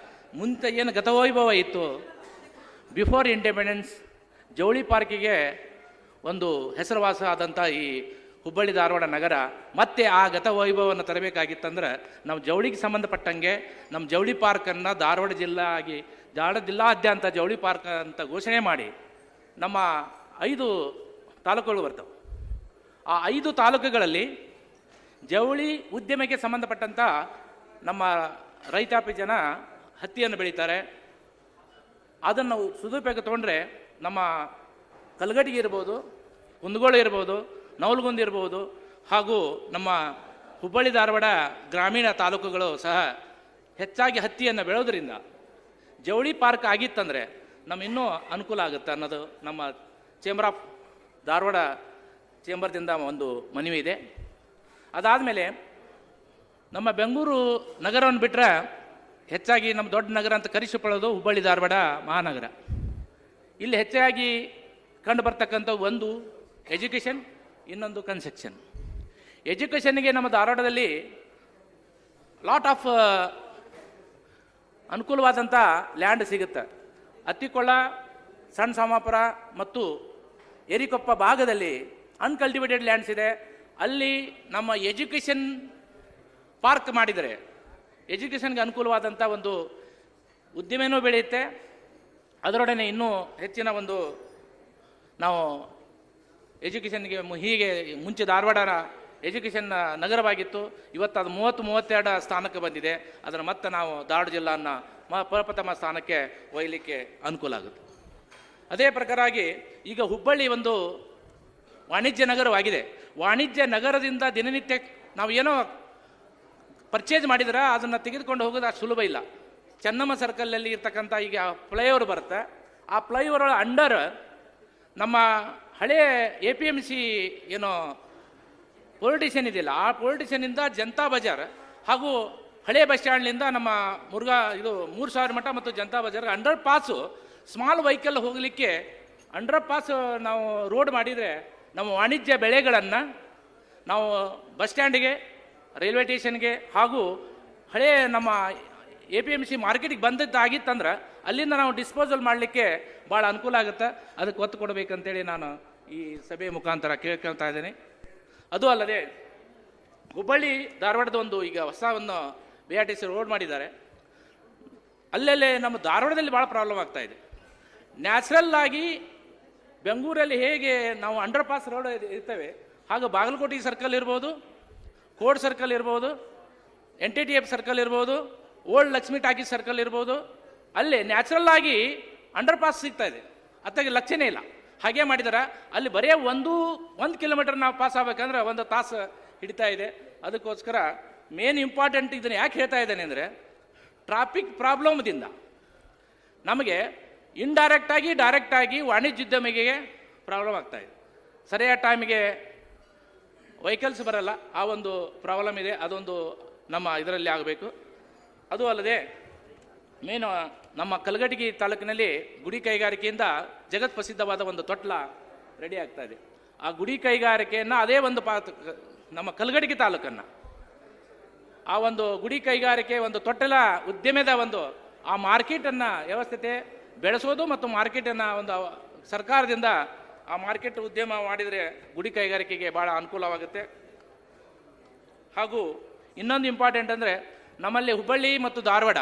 ಮುಂದೆ ಏನು ಗತವೈಭವ ಇತ್ತು, ಬಿಫೋರ್ ಇಂಡಿಪೆಂಡೆನ್ಸ್ ಜವಳಿ ಪಾರ್ಕಿಗೆ ಒಂದು ಹೆಸರುವಾಸ ಆದಂಥ ಈ ಹುಬ್ಬಳ್ಳಿ ಧಾರವಾಡ ನಗರ ಮತ್ತೆ ಆ ಗತವೈಭವವನ್ನು ತರಬೇಕಾಗಿತ್ತಂದ್ರೆ ನಾವು ಜವಳಿಗೆ ಸಂಬಂಧಪಟ್ಟಂಗೆ ನಮ್ಮ ಜವಳಿ ಪಾರ್ಕನ್ನು ಧಾರವಾಡ ಜಿಲ್ಲಾದ್ಯಂತ ಜವಳಿ ಪಾರ್ಕ್ ಅಂತ ಘೋಷಣೆ ಮಾಡಿ ನಮ್ಮ 5 ತಾಲೂಕುಗಳು ಬರ್ತವೆ. ಆ 5 ತಾಲೂಕುಗಳಲ್ಲಿ ಜವಳಿ ಉದ್ಯಮಕ್ಕೆ ಸಂಬಂಧಪಟ್ಟಂಥ ನಮ್ಮ ರೈತಾಪಿ ಜನ ಹತ್ತಿಯನ್ನು ಬೆಳೀತಾರೆ. ಅದನ್ನು ಸದುಪಯೋಗ ತೊಗೊಂಡ್ರೆ ನಮ್ಮ ಕಲ್ಗಟ್ಟಿಗೆ ಇರ್ಬೋದು, ಕುಂದಗೋಳ ಇರ್ಬೋದು, ನವಲಗುಂದ ಇರ್ಬೋದು, ಹಾಗೂ ನಮ್ಮ ಹುಬ್ಬಳ್ಳಿ ಧಾರವಾಡ ಗ್ರಾಮೀಣ ತಾಲೂಕುಗಳು ಸಹ ಹೆಚ್ಚಾಗಿ ಹತ್ತಿಯನ್ನು ಬೆಳೆಯೋದ್ರಿಂದ ಜವಳಿ ಪಾರ್ಕ್ ಆಗಿತ್ತಂದರೆ ನಮ್ಮ ಇನ್ನೂ ಅನುಕೂಲ ಆಗುತ್ತೆ ಅನ್ನೋದು ನಮ್ಮ ಚೇಂಬರ್ ಆಫ್ ಧಾರವಾಡ ಚೇಂಬರ್ದಿಂದ ಒಂದು ಮನವಿ ಇದೆ. ಅದಾದಮೇಲೆ ನಮ್ಮ ಬೆಂಗಳೂರು ನಗರವನ್ನು ಬಿಟ್ಟರೆ ಹೆಚ್ಚಾಗಿ ನಮ್ಮ ದೊಡ್ಡ ನಗರ ಅಂತ ಕರೆಸಿಕೊಳ್ಳೋದು ಹುಬ್ಬಳ್ಳಿ ಧಾರವಾಡ ಮಹಾನಗರ. ಇಲ್ಲಿ ಹೆಚ್ಚಾಗಿ ಕಂಡು ಬರ್ತಕ್ಕಂಥ ಒಂದು ಎಜುಕೇಷನ್, ಇನ್ನೊಂದು ಕನ್ಸ್ಟ್ರಕ್ಷನ್. ಎಜುಕೇಷನ್ಗೆ ನಮ್ಮ ಧಾರವಾಡದಲ್ಲಿ ಲಾಟ್ ಆಫ್ ಅನುಕೂಲವಾದಂಥ ಲ್ಯಾಂಡ್ ಸಿಗುತ್ತೆ. ಅತ್ತಿಕೊಳ್ಳ, ಸಣ್ಣ ಸಾಮಾಪುರ ಮತ್ತು ಏರಿಕೊಪ್ಪ ಭಾಗದಲ್ಲಿ ಅನ್ಕಲ್ಟಿವೇಟೆಡ್ ಲ್ಯಾಂಡ್ಸ್ ಇದೆ. ಅಲ್ಲಿ ನಮ್ಮ ಎಜುಕೇಷನ್ ಪಾರ್ಕ್ ಮಾಡಿದರೆ ಎಜುಕೇಷನ್ಗೆ ಅನುಕೂಲವಾದಂಥ ಒಂದು ಉದ್ಯಮನೂ ಬೆಳೆಯುತ್ತೆ. ಅದರೊಡನೆ ಇನ್ನೂ ಹೆಚ್ಚಿನ ಒಂದು ನಾವು ಎಜುಕೇಷನ್ಗೆ ಹೀಗೆ ಮುಂಚೆ ಧಾರವಾಡ ಎಜುಕೇಷನ್ ನಗರವಾಗಿತ್ತು, ಇವತ್ತು ಅದು 30-32 ಸ್ಥಾನಕ್ಕೆ ಬಂದಿದೆ. ಅದನ್ನು ಮತ್ತೆ ನಾವು ಧಾರವಾಡ ಜಿಲ್ಲೆಯನ್ನು ಪ್ರಪ್ರಥಮ ಸ್ಥಾನಕ್ಕೆ ಒಯ್ಯಲಿಕ್ಕೆ ಅನುಕೂಲ ಆಗುತ್ತೆ. ಅದೇ ಪ್ರಕಾರವಾಗಿ ಈಗ ಹುಬ್ಬಳ್ಳಿ ಒಂದು ವಾಣಿಜ್ಯ ನಗರವಾಗಿದೆ. ವಾಣಿಜ್ಯ ನಗರದಿಂದ ದಿನನಿತ್ಯ ನಾವು ಏನೋ ಪರ್ಚೇಸ್ ಮಾಡಿದ್ರೆ ಅದನ್ನು ತೆಗೆದುಕೊಂಡು ಹೋಗೋದು ಅಷ್ಟು ಸುಲಭ ಇಲ್ಲ. ಚೆನ್ನಮ್ಮ ಸರ್ಕಲಲ್ಲಿ ಇರ್ತಕ್ಕಂಥ ಈಗ ಫ್ಲೈಓವರ್ ಬರುತ್ತೆ. ಆ ಫ್ಲೈಓವರ್ ಅಂಡರ್ ನಮ್ಮ ಹಳೆಯ APMC ಏನೋ ಪೊಲಿಟಿಷಿಯನ್ ಇದೆಯಲ್ಲ, ಆ ಪೊಲಿಟಿಷಿಯನಿಂದ ಜನತಾ ಬಜಾರ್ ಹಾಗೂ ಹಳೆ ಬಸ್ ಸ್ಟ್ಯಾಂಡ್ನಿಂದ ನಮ್ಮ ಇದು 3000 ಮಠ ಮತ್ತು Janata Bazaar under pass small vehicle ಹೋಗಲಿಕ್ಕೆ ಅಂಡರ್ ಪಾಸ್ ನಾವು ರೋಡ್ ಮಾಡಿದರೆ ನಮ್ಮ ವಾಣಿಜ್ಯ ಬೆಳೆಗಳನ್ನು ನಾವು ಬಸ್ ಸ್ಟ್ಯಾಂಡಿಗೆ, ರೈಲ್ವೆ ಸ್ಟೇಷನ್ಗೆ ಹಾಗೂ ಹಳೆ ನಮ್ಮ APMC ಮಾರ್ಕೆಟಿಗೆ ಬಂದದ್ದಾಗಿತ್ತಂದ್ರೆ ಅಲ್ಲಿಂದ ನಾವು ಡಿಸ್ಪೋಸಲ್ ಮಾಡಲಿಕ್ಕೆ ಭಾಳ ಅನುಕೂಲ ಆಗುತ್ತೆ. ಅದಕ್ಕೆ ಒತ್ತು ಕೊಡಬೇಕಂತೇಳಿ ನಾನು ಈ ಸಭೆಯ ಮುಖಾಂತರ ಕೇಳ್ಕೊಳ್ತಾ ಇದ್ದೇನೆ. ಅದು ಅಲ್ಲದೆ ಹುಬ್ಬಳ್ಳಿ ಧಾರವಾಡದ ಒಂದು ಈಗ ಹೊಸ ಒಂದು BRTC ರೋಡ್ ಮಾಡಿದ್ದಾರೆ. ಅಲ್ಲಲ್ಲೇ ನಮ್ಮ ಧಾರವಾಡದಲ್ಲಿ ಭಾಳ ಪ್ರಾಬ್ಲಮ್ ಆಗ್ತಾ ಇದೆ. ನ್ಯಾಚುರಲ್ ಆಗಿ ಬೆಂಗಳೂರಲ್ಲಿ ಹೇಗೆ ನಾವು ಅಂಡರ್ ಪಾಸ್ ರೋಡ್ ಇರ್ತೇವೆ ಹಾಗೆ ಬಾಗಲಕೋಟೆ ಸರ್ಕಲ್ ಇರ್ಬೋದು, ಕೋರ್ಟ್ ಸರ್ಕಲ್ ಇರ್ಬೋದು, NTTF ಸರ್ಕಲ್ ಇರ್ಬೋದು, ಓಲ್ಡ್ ಲಕ್ಷ್ಮಿ ಟಾಕೀಸ್ ಸರ್ಕಲ್ ಇರ್ಬೋದು, ಅಲ್ಲಿ ನ್ಯಾಚುರಲ್ ಆಗಿ ಅಂಡರ್ ಪಾಸ್ ಸಿಗ್ತಾ ಇದೆ. ಅತ್ತಾಗೆ ಲಕ್ಷ್ಯನೇ ಇಲ್ಲ. ಹಾಗೆ ಮಾಡಿದಾರೆ. ಅಲ್ಲಿ ಬರೀ 1 ಕಿಲೋಮೀಟರ್ ನಾವು ಪಾಸ್ ಆಗ್ಬೇಕಂದ್ರೆ 1 ತಾಸು ಹಿಡಿತಾ ಇದೆ. ಅದಕ್ಕೋಸ್ಕರ ಮೇನ್ ಇಂಪಾರ್ಟೆಂಟ್ ಇದನ್ನು ಯಾಕೆ ಹೇಳ್ತಾ ಇದ್ದೇನೆ ಅಂದರೆ, ಟ್ರಾಫಿಕ್ ಪ್ರಾಬ್ಲಮ್ದಿಂದ ನಮಗೆ ಇಂಡೈರೆಕ್ಟಾಗಿ ಡೈರೆಕ್ಟಾಗಿ ವಾಣಿಜ್ಯೋದ್ಯಮಿಗೆ ಪ್ರಾಬ್ಲಮ್ ಆಗ್ತಾ ಇದೆ. ಸರಿಯಾದ ಟೈಮಿಗೆ ವೆಹಿಕಲ್ಸ್ ಬರಲ್ಲ, ಆ ಒಂದು ಪ್ರಾಬ್ಲಮ್ ಇದೆ. ಅದೊಂದು ನಮ್ಮ ಇದರಲ್ಲಿ ಆಗಬೇಕು. ಅದು ಅಲ್ಲದೆ ಮೇನು ನಮ್ಮ ಕಲಘಟಗಿ ತಾಲೂಕಿನಲ್ಲಿ ಗುಡಿ ಕೈಗಾರಿಕೆಯಿಂದ ಜಗತ್ ಪ್ರಸಿದ್ಧವಾದ ಒಂದು ತೊಟ್ಲ ರೆಡಿ ಆಗ್ತಾ ಇದೆ. ಆ ಗುಡಿ ಕೈಗಾರಿಕೆಯನ್ನು ಅದೇ ಒಂದು ನಮ್ಮ ಕಲಘಟಗಿ ತಾಲೂಕನ್ನು ಆ ಒಂದು ಗುಡಿ ಕೈಗಾರಿಕೆ ಒಂದು ತೊಟ್ಟಲ ಉದ್ಯಮದ ಒಂದು ಆ ಮಾರ್ಕೆಟನ್ನು ವ್ಯವಸ್ಥೆ ಬೆಳೆಸೋದು ಮತ್ತು ಮಾರ್ಕೆಟನ್ನು ಒಂದು ಸರ್ಕಾರದಿಂದ ಆ ಮಾರ್ಕೆಟ್ ಉದ್ಯಮ ಮಾಡಿದರೆ ಗುಡಿ ಕೈಗಾರಿಕೆಗೆ ಭಾಳ ಅನುಕೂಲವಾಗುತ್ತೆ. ಹಾಗೂ ಇನ್ನೊಂದು ಇಂಪಾರ್ಟೆಂಟ್ ಅಂದರೆ ನಮ್ಮಲ್ಲಿ ಹುಬ್ಬಳ್ಳಿ ಮತ್ತು ಧಾರವಾಡ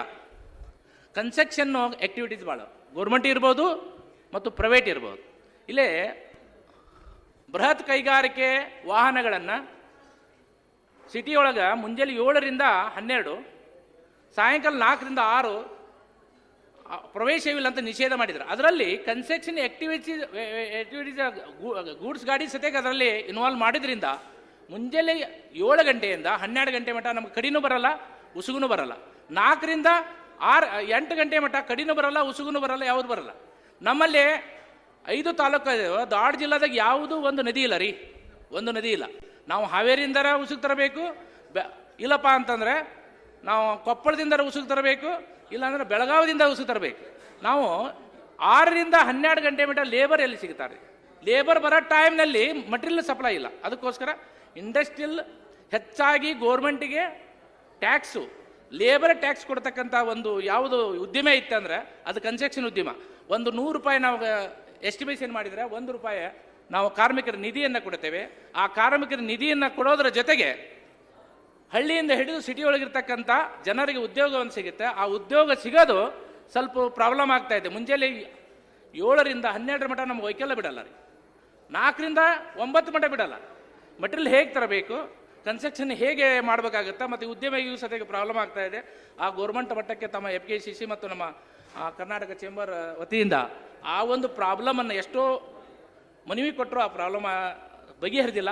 ಕನ್ಸ್ಟ್ರಕ್ಷನ್ನು ಆ್ಯಕ್ಟಿವಿಟೀಸ್ ಭಾಳ ಗೌರ್ಮೆಂಟ್ ಇರ್ಬೋದು ಮತ್ತು ಪ್ರೈವೇಟ್ ಇರ್ಬೋದು. ಇಲ್ಲೇ ಬೃಹತ್ ಕೈಗಾರಿಕೆ ವಾಹನಗಳನ್ನು ಸಿಟಿಯೊಳಗೆ ಮುಂಜಾನೆ 7ರಿಂದ 12, ಸಾಯಂಕಾಲ 4ರಿಂದ 6 ಪ್ರವೇಶವಿಲ್ಲ ಅಂತ ನಿಷೇಧ ಮಾಡಿದ್ರು. ಅದರಲ್ಲಿ ಕನ್ಸ್ಟ್ರಕ್ಷನ್ ಆ್ಯಕ್ಟಿವಿಟೀಸ್ ಗೂಡ್ಸ್ ಗಾಡಿ ಸತ್ಯಾಗ ಅದರಲ್ಲಿ ಇನ್ವಾಲ್ವ್ ಮಾಡಿದ್ರಿಂದ ಮುಂಜಾನೆ 7 ಗಂಟೆಯಿಂದ 12 ಗಂಟೆ ಮಟ್ಟ ನಮ್ಗೆ ಕಡಿನೂ ಬರಲ್ಲ, ಉಸುಗುನೂ ಬರಲ್ಲ. 4ರಿಂದ 8 ಗಂಟೆ ಮಟ್ಟ ಕಡಿನೂ ಬರಲ್ಲ, ಉಸುಗುನೂ ಬರಲ್ಲ, ಯಾವುದು ಬರಲ್ಲ. ನಮ್ಮಲ್ಲಿ 5 ತಾಲೂಕು ಇದಾವೆ. ಧಾರವಾಡ ಜಿಲ್ಲಾದಾಗ ಯಾವುದೂ ಒಂದು ನದಿ ಇಲ್ಲ ರೀ, ಒಂದು ನದಿ ಇಲ್ಲ. ನಾವು ಹಾವೇರಿಯಿಂದ ಉಸುಗು ತರಬೇಕು, ಇಲ್ಲಪ್ಪ ಅಂತಂದರೆ ನಾವು ಕೊಪ್ಪಳದಿಂದ ಉಸುಗು ತರಬೇಕು, ಇಲ್ಲಾಂದ್ರೆ ಬೆಳಗಾವಿದಿಂದ ಉಸುಗು ತರಬೇಕು. ನಾವು 6ರಿಂದ 12 ಗಂಟೆ ಮಟ್ಟ ಲೇಬರ್ ಎಲ್ಲಿ ಸಿಗ್ತಾರೆ? ಲೇಬರ್ ಬರೋ ಟೈಮ್ನಲ್ಲಿ ಮಟೀರಿಯಲ್ ಸಪ್ಲೈ ಇಲ್ಲ. ಅದಕ್ಕೋಸ್ಕರ ಇಂಡಸ್ಟ್ರಿಯಲ್ ಹೆಚ್ಚಾಗಿ ಗೋರ್ಮೆಂಟಿಗೆ ಟ್ಯಾಕ್ಸು, ಲೇಬರ್ ಟ್ಯಾಕ್ಸ್ ಕೊಡ್ತಕ್ಕಂಥ ಒಂದು ಯಾವುದು ಉದ್ಯಮ ಇತ್ತಂದ್ರೆ ಅದು ಕನ್ಸ್ಟ್ರಕ್ಷನ್ ಉದ್ಯಮ. ಒಂದು 100 ರೂಪಾಯಿ ನಾವು ಎಸ್ಟಿಮೇಷನ್ ಮಾಡಿದರೆ 1 ರೂಪಾಯಿ ನಾವು ಕಾರ್ಮಿಕರ ನಿಧಿಯನ್ನು ಕೊಡ್ತೇವೆ. ಆ ಕಾರ್ಮಿಕರ ನಿಧಿಯನ್ನು ಕೊಡೋದ್ರ ಜೊತೆಗೆ ಹಳ್ಳಿಯಿಂದ ಹಿಡಿದು ಸಿಟಿ ಒಳಗಿರ್ತಕ್ಕಂಥ ಜನರಿಗೆ ಉದ್ಯೋಗವನ್ನು ಸಿಗುತ್ತೆ. ಆ ಉದ್ಯೋಗ ಸಿಗೋದು ಸ್ವಲ್ಪ ಪ್ರಾಬ್ಲಮ್ ಆಗ್ತಾ ಇದೆ. ಮುಂಜಾನೆ 7ರಿಂದ 12 ಮಟ್ಟ ನಮ್ಮ ವೆಹಿಕಲ್ ಬಿಡಲ್ಲ ರೀ, 4ರಿಂದ 9 ಮಟ್ಟ ಬಿಡಲ್ಲ. ಮಟೀರಿಯಲ್ ಹೇಗೆ ತರಬೇಕು, ಕನ್ಸ್ಟ್ರಕ್ಷನ್ ಹೇಗೆ ಮಾಡಬೇಕಾಗುತ್ತೆ, ಮತ್ತು ಉದ್ಯಮಿಗೂ ಸದ್ಯಕ್ಕೆ ಪ್ರಾಬ್ಲಮ್ ಆಗ್ತಾ ಇದೆ. ಆ ಗೌರ್ಮೆಂಟ್ ಮಟ್ಟಕ್ಕೆ ತಮ್ಮ FKCC ಮತ್ತು ನಮ್ಮ ಕರ್ನಾಟಕ ಚೇಂಬರ್ ವತಿಯಿಂದ ಆ ಒಂದು ಪ್ರಾಬ್ಲಮನ್ನು ಎಷ್ಟೋ ಮನವಿ ಕೊಟ್ಟರು, ಆ ಪ್ರಾಬ್ಲಮ್ ಬಗೆಹರಿದಿಲ್ಲ.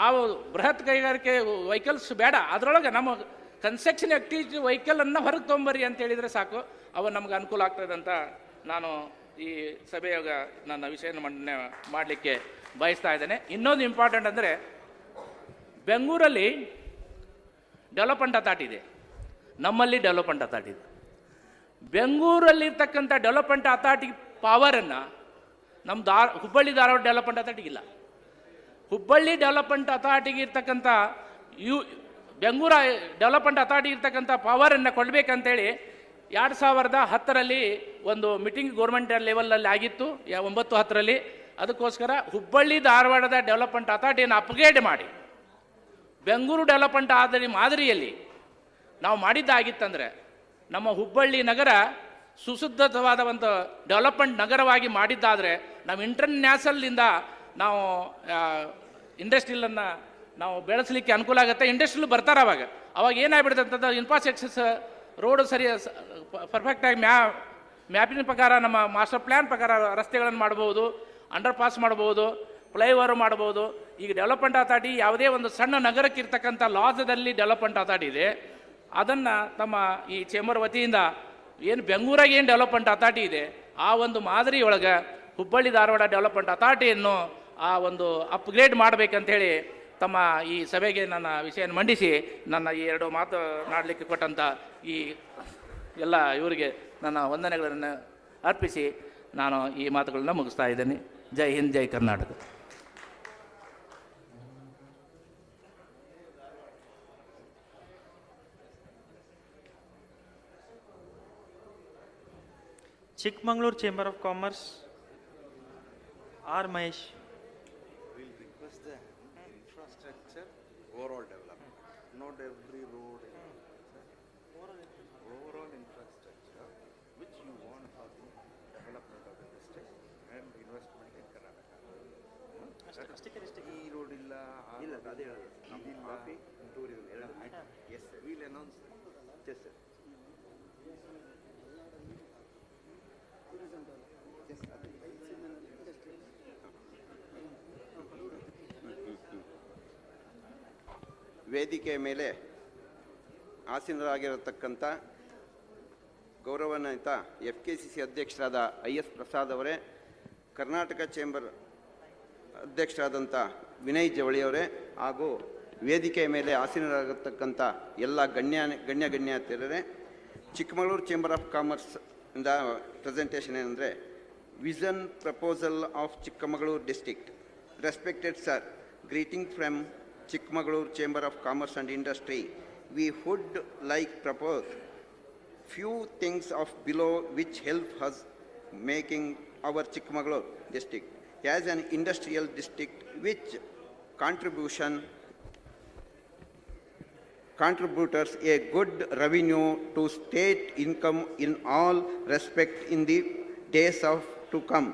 ಆ ಬೃಹತ್ ಕೈಗಾರಿಕೆ ವೆಹಿಕಲ್ಸ್ ಬೇಡ, ಅದರೊಳಗೆ ನಮ್ಮ ಕನ್ಸ್ಟ್ರಕ್ಷನ್ ಆ್ಯಕ್ಟಿವಿಟಿ ವೆಹಿಕಲನ್ನು ಹೊರಗೆ ತೊಗೊಂಬರ್ರಿ ಅಂತ ಹೇಳಿದರೆ ಸಾಕು, ಅವು ನಮ್ಗೆ ಅನುಕೂಲ ಆಗ್ತದೆ ಅಂತ ನಾನು ಈ ಸಭೆಯಾಗ ನನ್ನ ವಿಷಯನ ಮಂಡನೆ ಮಾಡಲಿಕ್ಕೆ ಬಯಸ್ತಾ ಇದ್ದೇನೆ. ಇನ್ನೊಂದು ಇಂಪಾರ್ಟೆಂಟ್ ಅಂದರೆ, ಬೆಂಗಳೂರಲ್ಲಿ ಡೆವಲಪ್ಮೆಂಟ್ ಅಥಾರಿಟಿ ಇದೆ, ನಮ್ಮಲ್ಲಿ ಡೆವಲಪ್ಮೆಂಟ್ ಅಥಾರಿಟಿ ಇದೆ. ಬೆಂಗಳೂರಲ್ಲಿರ್ತಕ್ಕಂಥ ಡೆವಲಪ್ಮೆಂಟ್ ಅಥಾರಿಟಿ ಪವರನ್ನು ನಮ್ಮ ಹುಬ್ಬಳ್ಳಿ ಧಾರವಾಡ ಡೆವಲಪ್ಮೆಂಟ್ ಅಥಾರಿಟಿಗೆ ಇಲ್ಲ. ಹುಬ್ಬಳ್ಳಿ ಡೆವಲಪ್ಮೆಂಟ್ ಅಥಾರಿಟಿಗೆ ಇರ್ತಕ್ಕಂಥ ಬೆಂಗಳೂರು ಡೆವಲಪ್ಮೆಂಟ್ ಅಥಾರಿಟಿಗೆ ಇರ್ತಕ್ಕಂಥ ಪವರನ್ನು ಕೊಡಬೇಕಂತೇಳಿ 2010ರಲ್ಲಿ ಒಂದು ಮೀಟಿಂಗ್ ಗೌರ್ಮೆಂಟ್ ಲೆವೆಲಲ್ಲಿ ಆಗಿತ್ತು, 9-10ರಲ್ಲಿ. ಅದಕ್ಕೋಸ್ಕರ ಹುಬ್ಬಳ್ಳಿ ಧಾರವಾಡದ ಡೆವಲಪ್ಮೆಂಟ್ ಅಥಾರಿಟಿಯನ್ನು ಅಪ್ಗ್ರೇಡ್ ಮಾಡಿ ಬೆಂಗಳೂರು ಡೆವಲಪ್ಮೆಂಟ್ ಮಾದರಿಯಲ್ಲಿ ನಾವು ಮಾಡಿದ್ದಾಗಿತ್ತಂದರೆ ನಮ್ಮ ಹುಬ್ಬಳ್ಳಿ ನಗರ ಸುಸಜ್ಜಿತವಾದ ಒಂದು ಡೆವಲಪ್ಮೆಂಟ್ ನಗರವಾಗಿ ಮಾಡಿದ್ದಾದರೆ ನಾವು ಇಂಟರ್ನ್ಯಾಷನಲ್ನಿಂದ ನಾವು ಇಂಡಸ್ಟ್ರಿಯಲನ್ನು ನಾವು ಬೆಳೆಸಲಿಕ್ಕೆ ಅನುಕೂಲ ಆಗುತ್ತೆ. ಇಂಡಸ್ಟ್ರಿಯಲ್ ಬರ್ತಾರೆ ಅವಾಗ ಏನಾಗ್ಬಿಡುತ್ತೆ ಅಂತಂದ್ರೆ ಇನ್ಫ್ರಾಸ್ಟ್ರಕ್ಚರ್ಸ್ ರೋಡು ಸರಿ ಪರ್ಫೆಕ್ಟಾಗಿ ಮ್ಯಾಪಿನ ಪ್ರಕಾರ ನಮ್ಮ ಮಾಸ್ಟರ್ ಪ್ಲ್ಯಾನ್ ಪ್ರಕಾರ ರಸ್ತೆಗಳನ್ನು ಮಾಡ್ಬೋದು, ಅಂಡರ್ ಪಾಸ್ ಮಾಡ್ಬೋದು, ಫ್ಲೈಓವರ್ ಮಾಡ್ಬೋದು. ಈಗ ಡೆವಲಪ್ಮೆಂಟ್ ಅಥಾರಿಟಿ ಯಾವುದೇ ಒಂದು ಸಣ್ಣ ನಗರಕ್ಕೆ ಇರ್ತಕ್ಕಂಥ ಲಾಸದಲ್ಲಿ ಡೆವಲಪ್ಮೆಂಟ್ ಅಥಾರಿಟಿ ಇದೆ, ಅದನ್ನು ತಮ್ಮ ಈ ಚೇಂಬರ್ ವತಿಯಿಂದ ಏನು ಬೆಂಗಳೂರಾಗ ಏನು ಡೆವಲಪ್ಮೆಂಟ್ ಅಥಾರಿಟಿ ಇದೆ ಆ ಒಂದು ಮಾದರಿಯೊಳಗೆ ಹುಬ್ಬಳ್ಳಿ ಧಾರವಾಡ ಡೆವಲಪ್ಮೆಂಟ್ ಅಥಾರಿಟಿಯನ್ನು ಆ ಒಂದು ಅಪ್ಗ್ರೇಡ್ ಮಾಡಬೇಕಂತೇಳಿ ತಮ್ಮ ಈ ಸಭೆಗೆ ನನ್ನ ವಿಷಯವನ್ನು ಮಂಡಿಸಿ ನನ್ನ ಈ ಎರಡು ಮಾತನಾಡಲಿಕ್ಕೆ ಕೊಟ್ಟಂಥ ಈ ಎಲ್ಲ ಇವರಿಗೆ ನನ್ನ ವಂದನೆಗಳನ್ನು ಅರ್ಪಿಸಿ ನಾನು ಈ ಮಾತುಗಳನ್ನ ಮುಗಿಸ್ತಾ ಇದ್ದೇನೆ. ಜೈ ಹಿಂದ್, ಜೈ Karnataka. Chikmagalur Chamber of Commerce, R. Mahesh. We'll request the infrastructure overall development, not every road. Overall infrastructure which you want for the development of the district and investment in Karnataka. ಈ ರೋಡ್ ಇಲ್ಲ, ಅದೇ yes sir, we'll announce. Yes sir. ವೇದಿಕೆಯ ಮೇಲೆ ಆಸೀನರಾಗಿರತಕ್ಕಂಥ ಗೌರವಾನ್ವಿತ FKCC ಅಧ್ಯಕ್ಷರಾದ IS Prasad ಅವರೇ, Karnataka chamber ಅಧ್ಯಕ್ಷರಾದಂಥ ವಿನಯ್ ಜವಳಿಯವರೇ, ಹಾಗೂ ವೇದಿಕೆಯ ಮೇಲೆ ಆಸೀನರಾಗಿರ್ತಕ್ಕಂಥ ಎಲ್ಲ ಗಣ್ಯತಿಯರೇ, ಚಿಕ್ಕಮಗಳೂರು ಚೇಂಬರ್ ಆಫ್ ಕಾಮರ್ಸ್ ಇಂದ ಪ್ರೆಸೆಂಟೇಷನ್ ಏನಂದರೆ, vision proposal of Chikkamagaluru district. Respected sir, greeting from Chikmagalur Chamber of Commerce and Industry. We would like propose few things of below which help us making our Chikmagalur district as an industrial district which contributors a good revenue to state income in all respect in the days of to come.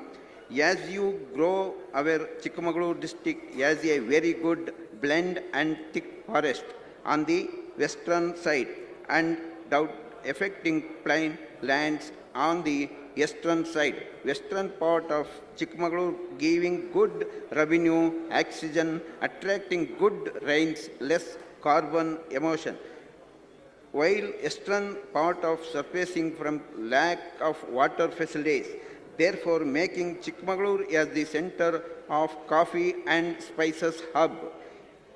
As you grow our Chikmagalur district as a very good blend and thick forest on the western side and doubt affecting plain lands on the eastern side. Western part of Chikmagalur giving good revenue, oxygen, attracting good rains, less carbon emission. While eastern part of surfacing from lack of water facilities, therefore making Chikmagalur as the center of coffee and spices hub.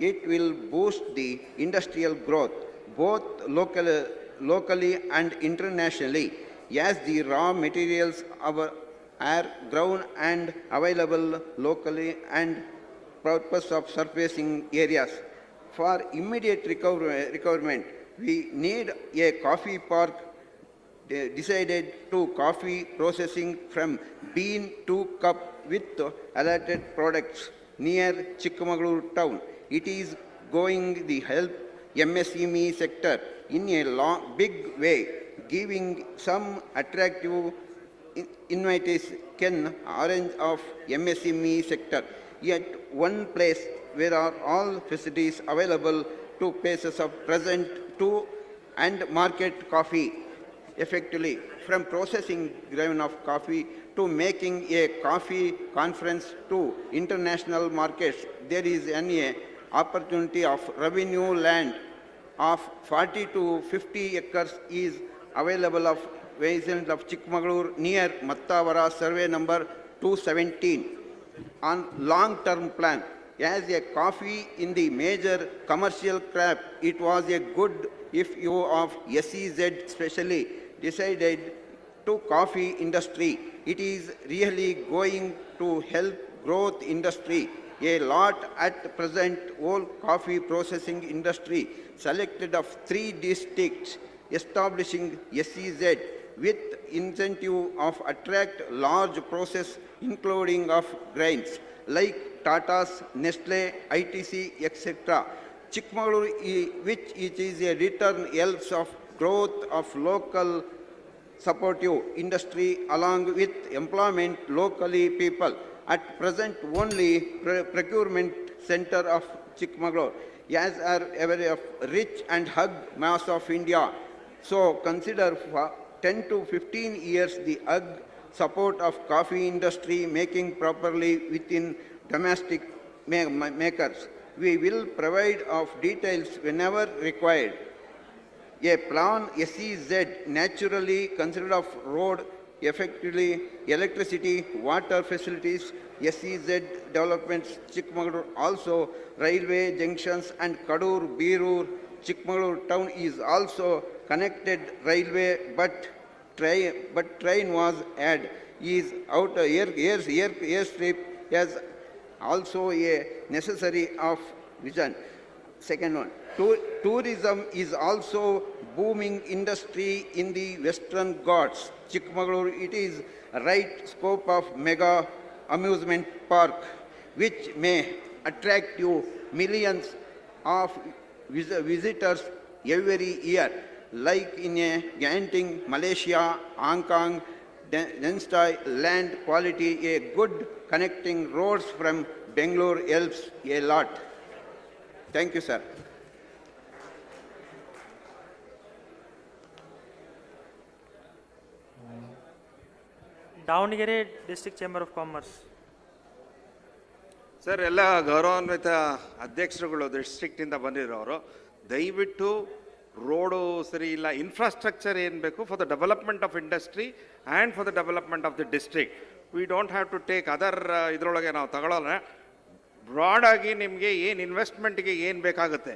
It will boost the industrial growth both locally and internationally, as the raw materials are grown and available locally and purpose of surfacing areas. For immediate requirement, we need a coffee park decided to coffee processing from bean to cup with allotted products near Chikmagalur town. It is going to help MSME sector in a big way, giving some attractive invites can orange of MSME sector. Yet one place where are all facilities available to places of present to and market coffee effectively, from processing grain of coffee to making a coffee conference to international markets. There is an opportunity of revenue land of 40 to 50 acres is available of residents of Chikmagalur near Mattavara, survey number 217. On long-term plan, as a coffee in the major commercial crop, it was a good if you of SEZ specially decided to coffee industry. It is really going to help growth industry a lot at present. Whole coffee processing industry selected of 3 districts establishing SEZ with incentive of attract large process including of grains like Tata's, Nestle, ITC, etc. Chikmagalur, which it is a return else of growth of local supportive industry along with employment locally people. At present only procurement center of Chikmagalur, as are area of rich and hug mass of India. So consider for 10 to 15 years the support of coffee industry making properly within domestic makers. We will provide of details whenever required. A plan SEZ naturally considered of road effectively electricity, water facilities, SEZ developments, Chikmagalur, also railway junctions and Kadur, Birur, Chikmagalur town is also connected railway, but train was added. Is out airstrip as also a necessary of vision. Second one, tourism is also booming industry in the Western Ghats. Chikmagalur, it is right scope of mega amusement park, which may attract you millions of visitors every year, like in a Genting, Malaysia, Hong Kong, Denstai, land quality, a good connecting roads from Bengaluru helps a lot. Thank you, sir. Davanagere district chamber of commerce. Sir, ಎಲ್ಲ ಗೌರವಾನ್ವಿತ ಅಧ್ಯಕ್ಷರುಗಳು ಡಿಸ್ಟ್ರಿಕ್ಟಿಂದ ಬಂದಿರೋರು, ದಯವಿಟ್ಟು road ಸರಿ ಇಲ್ಲ, infrastructure ಏನು ಬೇಕು for the development of industry and for the development of the district. We don't have to take other ಇದರೊಳಗೆ ನಾವು ತಗೊಳ್ಳೋಣ. ಬ್ರಾಡಾಗಿ ನಿಮಗೆ ಏನು ಇನ್ವೆಸ್ಟ್ಮೆಂಟ್ಗೆ ಏನು ಬೇಕಾಗುತ್ತೆ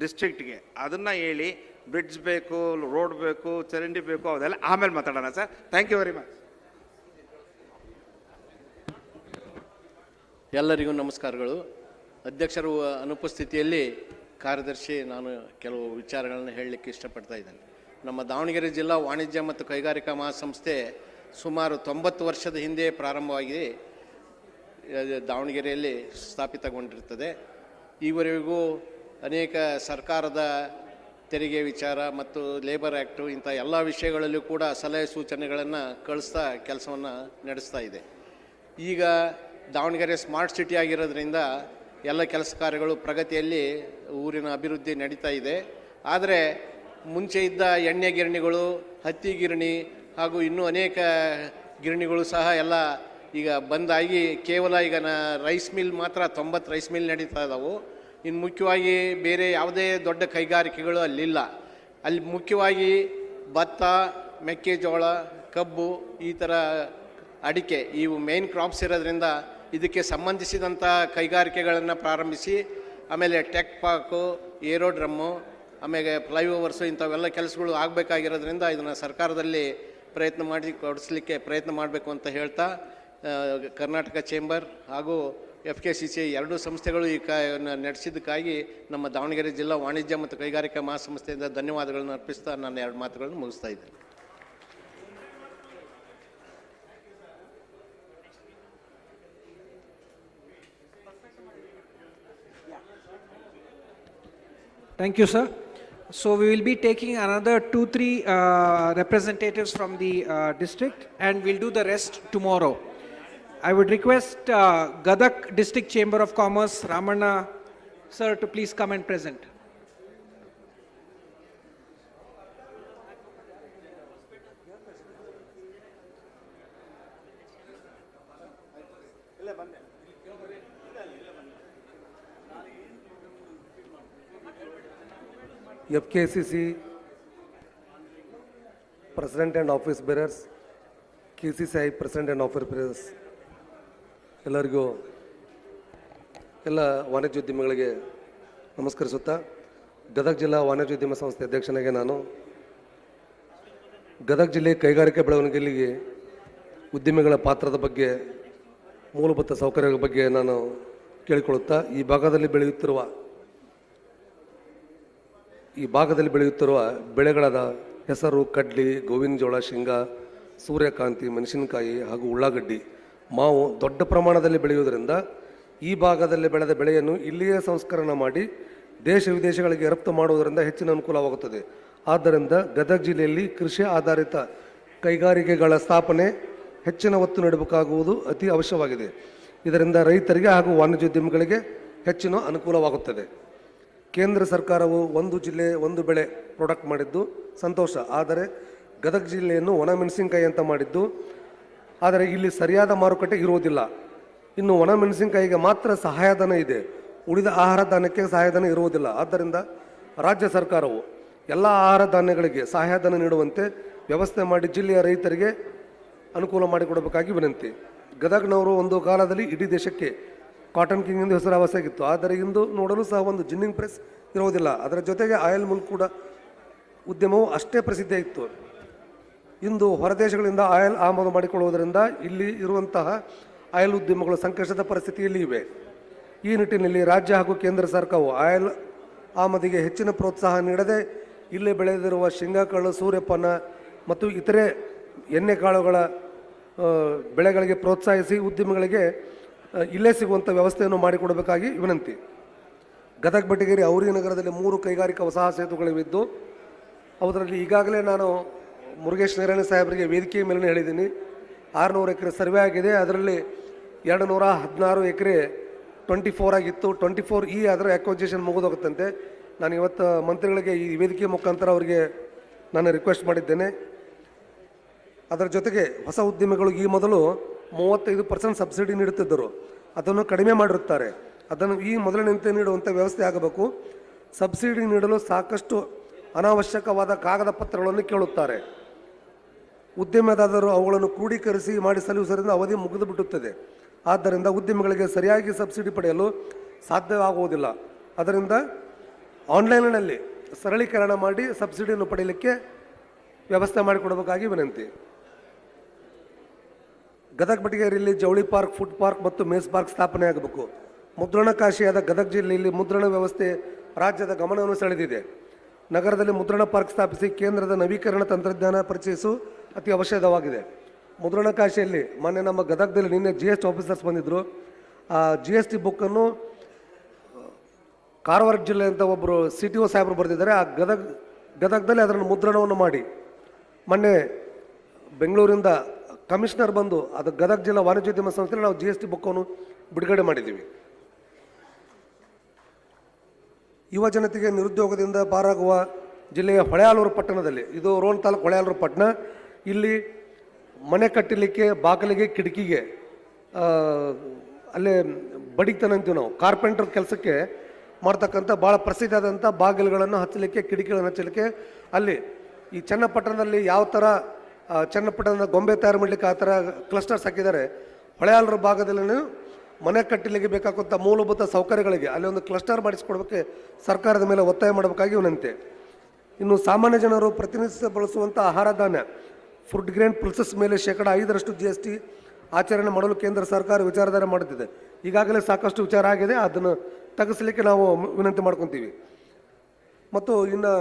ಡಿಸ್ಟ್ರಿಕ್ಟ್ಗೆ ಅದನ್ನು ಹೇಳಿ. ಬ್ರಿಡ್ಜ್ ಬೇಕು, ರೋಡ್ ಬೇಕು, ಚರಂಡಿ ಬೇಕು, ಅದೆಲ್ಲ ಆಮೇಲೆ ಮಾತಾಡೋಣ sir. Thank you very much. ಎಲ್ಲರಿಗೂ ನಮಸ್ಕಾರಗಳು. ಅಧ್ಯಕ್ಷರ ಅನುಪಸ್ಥಿತಿಯಲ್ಲಿ ಕಾರ್ಯದರ್ಶಿ ನಾನು ಕೆಲವು ವಿಚಾರಗಳನ್ನು ಹೇಳಲಿಕ್ಕೆ ಇಷ್ಟಪಡ್ತಾ ಇದ್ದೇನೆ. ನಮ್ಮ ದಾವಣಗೆರೆ ಜಿಲ್ಲಾ ವಾಣಿಜ್ಯ ಮತ್ತು ಕೈಗಾರಿಕಾ ಮಹಾಸಂಸ್ಥೆ ಸುಮಾರು 90 ವರ್ಷದ ಹಿಂದೆ ಪ್ರಾರಂಭವಾಗಿ ದಾವಣಗೆರೆಯಲ್ಲಿ ಸ್ಥಾಪಿತಗೊಂಡಿರ್ತದೆ. ಈವರೆಗೂ ಅನೇಕ ಸರ್ಕಾರದ ತೆರಿಗೆ ವಿಚಾರ ಮತ್ತು ಲೇಬರ್ ಆ್ಯಕ್ಟು ಇಂಥ ಎಲ್ಲ ವಿಷಯಗಳಲ್ಲೂ ಕೂಡ ಸಲಹೆ ಸೂಚನೆಗಳನ್ನು ಕಳಿಸ್ತಾ ಕೆಲಸವನ್ನು ನಡೆಸ್ತಾ ಇದೆ. ಈಗ ದಾವಣಗೆರೆ ಸ್ಮಾರ್ಟ್ ಸಿಟಿ ಆಗಿರೋದ್ರಿಂದ ಎಲ್ಲ ಕೆಲಸ ಕಾರ್ಯಗಳು ಪ್ರಗತಿಯಲ್ಲಿ ಊರಿನ ಅಭಿವೃದ್ಧಿ ನಡೀತಾ ಇದೆ. ಆದರೆ ಮುಂಚೆ ಇದ್ದ ಎಣ್ಣೆ ಗಿರಣಿಗಳು, ಹತ್ತಿ ಗಿರಣಿ ಹಾಗೂ ಇನ್ನೂ ಅನೇಕ ಗಿರಣಿಗಳು ಸಹ ಎಲ್ಲ ಈಗ ಬಂದಾಗಿ ಕೇವಲ ಈಗ ರೈಸ್ ಮಿಲ್ ಮಾತ್ರ 90 ರೈಸ್ ಮಿಲ್ ನಡೀತಾ ಇದ್ದಾವೆ. ಇನ್ನು ಮುಖ್ಯವಾಗಿ ಬೇರೆ ಯಾವುದೇ ದೊಡ್ಡ ಕೈಗಾರಿಕೆಗಳು ಅಲ್ಲಿಲ್ಲ. ಅಲ್ಲಿ ಮುಖ್ಯವಾಗಿ ಭತ್ತ, ಮೆಕ್ಕೆಜೋಳ, ಕಬ್ಬು, ಈ ಥರ ಅಡಿಕೆ, ಇವು ಮೇನ್ ಕ್ರಾಪ್ಸ್ ಇರೋದ್ರಿಂದ ಇದಕ್ಕೆ ಸಂಬಂಧಿಸಿದಂಥ ಕೈಗಾರಿಕೆಗಳನ್ನು ಪ್ರಾರಂಭಿಸಿ ಆಮೇಲೆ ಟೆಕ್ ಪಾರ್ಕು, ಏರೋಡ್ರಮ್ಮು, ಆಮೇಲೆ ಫ್ಲೈಓವರ್ಸು ಇಂಥವೆಲ್ಲ ಕೆಲಸಗಳು ಆಗಬೇಕಾಗಿರೋದ್ರಿಂದ ಇದನ್ನು ಸರ್ಕಾರದಲ್ಲಿ ಪ್ರಯತ್ನ ಮಾಡಿ ಕೊಡಿಸ್ಲಿಕ್ಕೆ ಪ್ರಯತ್ನ ಮಾಡಬೇಕು ಅಂತ ಹೇಳ್ತಾ ಕರ್ನಾಟಕ ಚೇಂಬರ್ ಹಾಗೂ FKCCI ಎರಡೂ ಸಂಸ್ಥೆಗಳು ಈ ನಡೆಸಿದ್ದಕ್ಕಾಗಿ ನಮ್ಮ ದಾವಣಗೆರೆ ಜಿಲ್ಲಾ ವಾಣಿಜ್ಯ ಮತ್ತು ಕೈಗಾರಿಕಾ ಮಹಾಸಂಸ್ಥೆಯಿಂದ ಧನ್ಯವಾದಗಳನ್ನು ಅರ್ಪಿಸ್ತಾ ನಾನು 2 ಮಾತುಗಳನ್ನು ಮುಗಿಸ್ತಾ ಇದ್ದೇನೆ. Thank you, sir. So we will be taking another 2-3 representatives from the district, and we'll do the rest tomorrow. I would request Gadak District Chamber of Commerce, Ramanna sir, to please come and present. FKCC President and Office Bearers, KCCI President and Office Bearers, ಎಲ್ಲರಿಗೂ ಎಲ್ಲ ವಾಣಿಜ್ಯೋದ್ಯಮಿಗಳಿಗೆ ನಮಸ್ಕರಿಸುತ್ತಾ, ಗದಗ ಜಿಲ್ಲಾ ವಾಣಿಜ್ಯೋದ್ಯಮ ಸಂಸ್ಥೆ ಅಧ್ಯಕ್ಷನಾಗಿ ನಾನು ಗದಗ ಜಿಲ್ಲೆ ಕೈಗಾರಿಕೆ ಬೆಳವಣಿಗೆಯಲ್ಲಿ ಉದ್ಯಮಿಗಳ ಪಾತ್ರದ ಬಗ್ಗೆ, ಮೂಲಭೂತ ಸೌಕರ್ಯಗಳ ಬಗ್ಗೆ ನಾನು ಕೇಳಿಕೊಳ್ಳುತ್ತಾ, ಈ ಭಾಗದಲ್ಲಿ ಬೆಳೆಯುತ್ತಿರುವ ಬೆಳೆಗಳಾದ ಹೆಸರು, ಕಡ್ಲಿ, ಗೋವಿನ ಜೋಳ, ಶೇಂಗಾ, ಸೂರ್ಯಕಾಂತಿ, ಮೆಣಸಿನಕಾಯಿ ಹಾಗೂ ಉಳ್ಳಾಗಡ್ಡಿ, ಮಾವು ದೊಡ್ಡ ಪ್ರಮಾಣದಲ್ಲಿ ಬೆಳೆಯುವುದರಿಂದ ಈ ಭಾಗದಲ್ಲಿ ಬೆಳೆದ ಬೆಳೆಯನ್ನು ಇಲ್ಲಿಯೇ ಸಂಸ್ಕರಣೆ ಮಾಡಿ ದೇಶ ವಿದೇಶಗಳಿಗೆ ರಫ್ತು ಮಾಡುವುದರಿಂದ ಹೆಚ್ಚಿನ ಅನುಕೂಲವಾಗುತ್ತದೆ. ಆದ್ದರಿಂದ ಗದಗ ಜಿಲ್ಲೆಯಲ್ಲಿ ಕೃಷಿ ಆಧಾರಿತ ಕೈಗಾರಿಕೆಗಳ ಸ್ಥಾಪನೆ ಹೆಚ್ಚಿನ ಒತ್ತು ನೀಡಬೇಕಾಗುವುದು ಅತಿ ಅವಶ್ಯವಾಗಿದೆ. ಇದರಿಂದ ರೈತರಿಗೆ ಹಾಗೂ ವಾಣಿಜ್ಯೋದ್ಯಮಿಗಳಿಗೆ ಹೆಚ್ಚಿನ ಅನುಕೂಲವಾಗುತ್ತದೆ. ಕೇಂದ್ರ ಸರ್ಕಾರವು ಒಂದು ಜಿಲ್ಲೆ ಒಂದು ಬೆಳೆ ಪ್ರಾಡಕ್ಟ್ ಮಾಡಿದ್ದು ಸಂತೋಷ. ಆದರೆ ಗದಗ ಜಿಲ್ಲೆಯನ್ನು ಒಣಮೆಣಸಿನಕಾಯಿ ಅಂತ ಮಾಡಿದ್ದು, ಆದರೆ ಇಲ್ಲಿ ಸರಿಯಾದ ಮಾರುಕಟ್ಟೆ ಇರುವುದಿಲ್ಲ. ಇನ್ನು ಒಣಮೆಣಸಿನಕಾಯಿಗೆ ಮಾತ್ರ ಸಹಾಯಧನ ಇದೆ, ಉಳಿದ ಆಹಾರ ಧಾನ್ಯಕ್ಕೆ ಸಹಾಯಧನ ಇರುವುದಿಲ್ಲ. ಆದ್ದರಿಂದ ರಾಜ್ಯ ಸರ್ಕಾರವು ಎಲ್ಲ ಆಹಾರ ಧಾನ್ಯಗಳಿಗೆ ಸಹಾಯಧನ ನೀಡುವಂತೆ ವ್ಯವಸ್ಥೆ ಮಾಡಿ ಜಿಲ್ಲೆಯ ರೈತರಿಗೆ ಅನುಕೂಲ ಮಾಡಿಕೊಡಬೇಕಾಗಿ ವಿನಂತಿ. ಗದಗ್ನವರು ಒಂದು ಕಾಲದಲ್ಲಿ ಇಡೀ ದೇಶಕ್ಕೆ ಕಾಟನ್ ಕಿಂಗ್ ಎಂದು ಹೆಸರುವಾಸಿಯಾಗಿತ್ತು. ಆದರೆ ಇಂದು ನೋಡಲು ಸಹ ಒಂದು ಜಿನ್ನಿಂಗ್ ಪ್ರೆಸ್ ಇರುವುದಿಲ್ಲ. ಅದರ ಜೊತೆಗೆ ಆಯಿಲ್ ಮಿಲ್ ಕೂಡ ಉದ್ಯಮವು ಅಷ್ಟೇ ಪ್ರಸಿದ್ಧಿಯಾಗಿತ್ತು. ಇಂದು ಹೊರದೇಶಗಳಿಂದ ಆಯಿಲ್ ಆಮದು ಮಾಡಿಕೊಳ್ಳುವುದರಿಂದ ಇಲ್ಲಿ ಇರುವಂತಹ ಆಯಿಲ್ ಉದ್ಯಮಗಳು ಸಂಕಷ್ಟದ ಪರಿಸ್ಥಿತಿಯಲ್ಲಿ ಇವೆ. ಈ ನಿಟ್ಟಿನಲ್ಲಿ ರಾಜ್ಯ ಹಾಗೂ ಕೇಂದ್ರ ಸರ್ಕಾರವು ಆಯಿಲ್ ಆಮದಿಗೆ ಹೆಚ್ಚಿನ ಪ್ರೋತ್ಸಾಹ ನೀಡದೆ ಇಲ್ಲೇ ಬೆಳೆದಿರುವ ಶೇಂಗಾಕಾಳು, ಸೂರ್ಯಪಾನ ಮತ್ತು ಇತರೆ ಎಣ್ಣೆಕಾಳುಗಳ ಬೆಳೆಗಳಿಗೆ ಪ್ರೋತ್ಸಾಹಿಸಿ ಉದ್ಯಮಿಗಳಿಗೆ ಇಲ್ಲೇ ಸಿಗುವಂಥ ವ್ಯವಸ್ಥೆಯನ್ನು ಮಾಡಿಕೊಡಬೇಕಾಗಿ ವಿನಂತಿ. ಗದಗ ಬೆಟಗೇರಿ ಔರಿ ನಗರದಲ್ಲಿ 3 ಕೈಗಾರಿಕಾ ವಸಾಹತು ಸೇತುಗಳಿದ್ದು ಅದರಲ್ಲಿ ಈಗಾಗಲೇ ನಾನು ಮುರುಗೇಶ್ ನಾರಾಯಣ ಸಾಹೇಬರಿಗೆ ವೇದಿಕೆಯ ಮೇಲೆ ಹೇಳಿದ್ದೀನಿ. 600 ಎಕರೆ ಸರ್ವೆ ಆಗಿದೆ. ಅದರಲ್ಲಿ 216 ಎಕರೆ 24 ಆಗಿತ್ತು. 24E ಅದರ ಅಕ್ವಿಜಿಷನ್ ಮುಗಿದೋಗುತ್ತಂತೆ. ನಾನು ಇವತ್ತು ಮಂತ್ರಿಗಳಿಗೆ ಈ ವೇದಿಕೆ ಮುಖಾಂತರ ಅವರಿಗೆ ನಾನು ರಿಕ್ವೆಸ್ಟ್ ಮಾಡಿದ್ದೇನೆ. ಅದರ ಜೊತೆಗೆ ಹೊಸ ಉದ್ಯಮಿಗಳು ಈ ಮೊದಲು 35% ಸಬ್ಸಿಡಿ ನೀಡುತ್ತಿದ್ದರು, ಅದನ್ನು ಕಡಿಮೆ ಮಾಡಿರುತ್ತಾರೆ. ಅದನ್ನು ಈ ಮೊದಲಿನಂತೆ ನೀಡುವಂಥ ವ್ಯವಸ್ಥೆ ಆಗಬೇಕು. ಸಬ್ಸಿಡಿ ನೀಡಲು ಸಾಕಷ್ಟು ಅನಾವಶ್ಯಕವಾದ ಕಾಗದ ಪತ್ರಗಳನ್ನು ಕೇಳುತ್ತಾರೆ. ಉದ್ಯಮದಾರರು ಅವುಗಳನ್ನು ಕ್ರೋಢೀಕರಿಸಿ ಮಾಡಿ ಸಲ್ಲಿಸುವುದರಿಂದ ಅವಧಿ ಮುಗಿದು ಬಿಟ್ಟುತ್ತದೆ. ಆದ್ದರಿಂದ ಉದ್ಯಮಿಗಳಿಗೆ ಸರಿಯಾಗಿ ಸಬ್ಸಿಡಿ ಪಡೆಯಲು ಸಾಧ್ಯವಾಗುವುದಿಲ್ಲ. ಅದರಿಂದ ಆನ್ಲೈನ್ನಲ್ಲಿ ಸರಳೀಕರಣ ಮಾಡಿ ಸಬ್ಸಿಡಿಯನ್ನು ಪಡೆಯಲಿಕ್ಕೆ ವ್ಯವಸ್ಥೆ ಮಾಡಿಕೊಡಬೇಕಾಗಿ ವಿನಂತಿ. ಗದಗ ಬೆಟಗೇರಿಯಲ್ಲಿ ಜವಳಿ ಪಾರ್ಕ್, ಫುಡ್ ಪಾರ್ಕ್ ಮತ್ತು ಮೇಸ್ ಪಾರ್ಕ್ ಸ್ಥಾಪನೆ ಆಗಬೇಕು. ಮುದ್ರಣ ಕಾಶಿಯಾದ ಗದಗ ಜಿಲ್ಲೆಯಲ್ಲಿ ಮುದ್ರಣ ವ್ಯವಸ್ಥೆ ರಾಜ್ಯದ ಗಮನವನ್ನು ಸೆಳೆದಿದೆ. ನಗರದಲ್ಲಿ ಮುದ್ರಣ ಪಾರ್ಕ್ ಸ್ಥಾಪಿಸಿ ಕೇಂದ್ರದ ನವೀಕರಣ ತಂತ್ರಜ್ಞಾನ ಪರಿಚಯಿಸು ಅತಿ ಅವಶ್ಯಕವಾಗಿದೆ. ಮುದ್ರಣ ಕಾಶಿಯಲ್ಲಿ ಮೊನ್ನೆ ನಮ್ಮ ಗದಗದಲ್ಲಿ ನಿನ್ನೆ GST ಆಫೀಸರ್ಸ್ ಬಂದಿದ್ದರು. ಆ GST ಬುಕ್ಕನ್ನು ಕಾರವಾರ ಜಿಲ್ಲೆ ಅಂತ ಒಬ್ಬರು CTO ಸಾಹೇಬರು ಬರೆದಿದ್ದಾರೆ. ಆ ಗದಗದಲ್ಲಿ ಅದನ್ನು ಮುದ್ರಣವನ್ನು ಮಾಡಿ ಮೊನ್ನೆ ಬೆಂಗಳೂರಿಂದ ಕಮಿಷನರ್ ಬಂದು ಅದು ಗದಗ ಜಿಲ್ಲಾ ವಾಣಿಜ್ಯೋದ್ಯಮ ಸಂಸ್ಥೆಯಲ್ಲಿ ನಾವು GST ಬುಕ್ಕನ್ನು ಬಿಡುಗಡೆ ಮಾಡಿದ್ದೀವಿ. ಯುವ ಜನತೆಗೆ ನಿರುದ್ಯೋಗದಿಂದ ಪಾರಾಗುವ ಜಿಲ್ಲೆಯ ಹೊಳೆಯಾಲೂರು ಪಟ್ಟಣದಲ್ಲಿ, ಇದು ರೋಣ ತಾಲೂಕು ಹೊಳೆಯಾಲೂರು ಪಟ್ಟಣ, ಇಲ್ಲಿ ಮನೆ ಕಟ್ಟಲಿಕ್ಕೆ ಬಾಗಿಲಿಗೆ ಕಿಟಕಿಗೆ ಅಲ್ಲೇ ಬಡಿತಾನೆ ಅಂತೀವಿ ನಾವು, ಕಾರ್ಪೆಂಟರ್ ಕೆಲಸಕ್ಕೆ ಮಾಡ್ತಕ್ಕಂಥ ಭಾಳ ಪ್ರಸಿದ್ಧವಾದಂಥ ಬಾಗಿಲುಗಳನ್ನು ಹಚ್ಚಲಿಕ್ಕೆ, ಕಿಟಕಿಗಳನ್ನು ಹಚ್ಚಲಿಕ್ಕೆ ಅಲ್ಲಿ ಈ ಚನ್ನಪಟ್ಟಣದಲ್ಲಿ ಯಾವ ಥರ ಚನ್ನಪಟ್ಟಣದ ಗೊಂಬೆ ತಯಾರು ಮಾಡಲಿಕ್ಕೆ ಆ ಥರ ಕ್ಲಸ್ಟರ್ಸ್ ಹಾಕಿದ್ದಾರೆ. ಹೊಳೆಯಾಲೂರು ಭಾಗದಲ್ಲಿ ಮನೆ ಕಟ್ಟಲಿಕ್ಕೆ ಬೇಕಾಗುವಂಥ ಮೂಲಭೂತ ಸೌಕರ್ಯಗಳಿಗೆ ಅಲ್ಲಿ ಒಂದು ಕ್ಲಸ್ಟರ್ ಮಾಡಿಸಿಕೊಡೋಕ್ಕೆ ಸರ್ಕಾರದ ಮೇಲೆ ಒತ್ತಾಯ ಮಾಡಬೇಕಾಗಿ ವಿನಂತಿ. ಇನ್ನು ಸಾಮಾನ್ಯ ಜನರು ಪ್ರತಿನಿತ್ಯ ಬಳಸುವಂಥ ಆಹಾರ ಧಾನ್ಯ ಫುಡ್ ಗ್ರೇನ್ ಪಲ್ಸಸ್ ಮೇಲೆ 5% GST ಆಚರಣೆ ಮಾಡಲು ಕೇಂದ್ರ ಸರ್ಕಾರ ವಿಚಾರಧಾರೆ ಮಾಡುತ್ತಿದೆ. ಈಗಾಗಲೇ ಸಾಕಷ್ಟು ವಿಚಾರ ಆಗಿದೆ, ಅದನ್ನು ತಗ್ಗಿಸಲಿಕ್ಕೆ ನಾವು ವಿನಂತಿ ಮಾಡ್ಕೊತೀವಿ. ಮತ್ತು ಇನ್ನು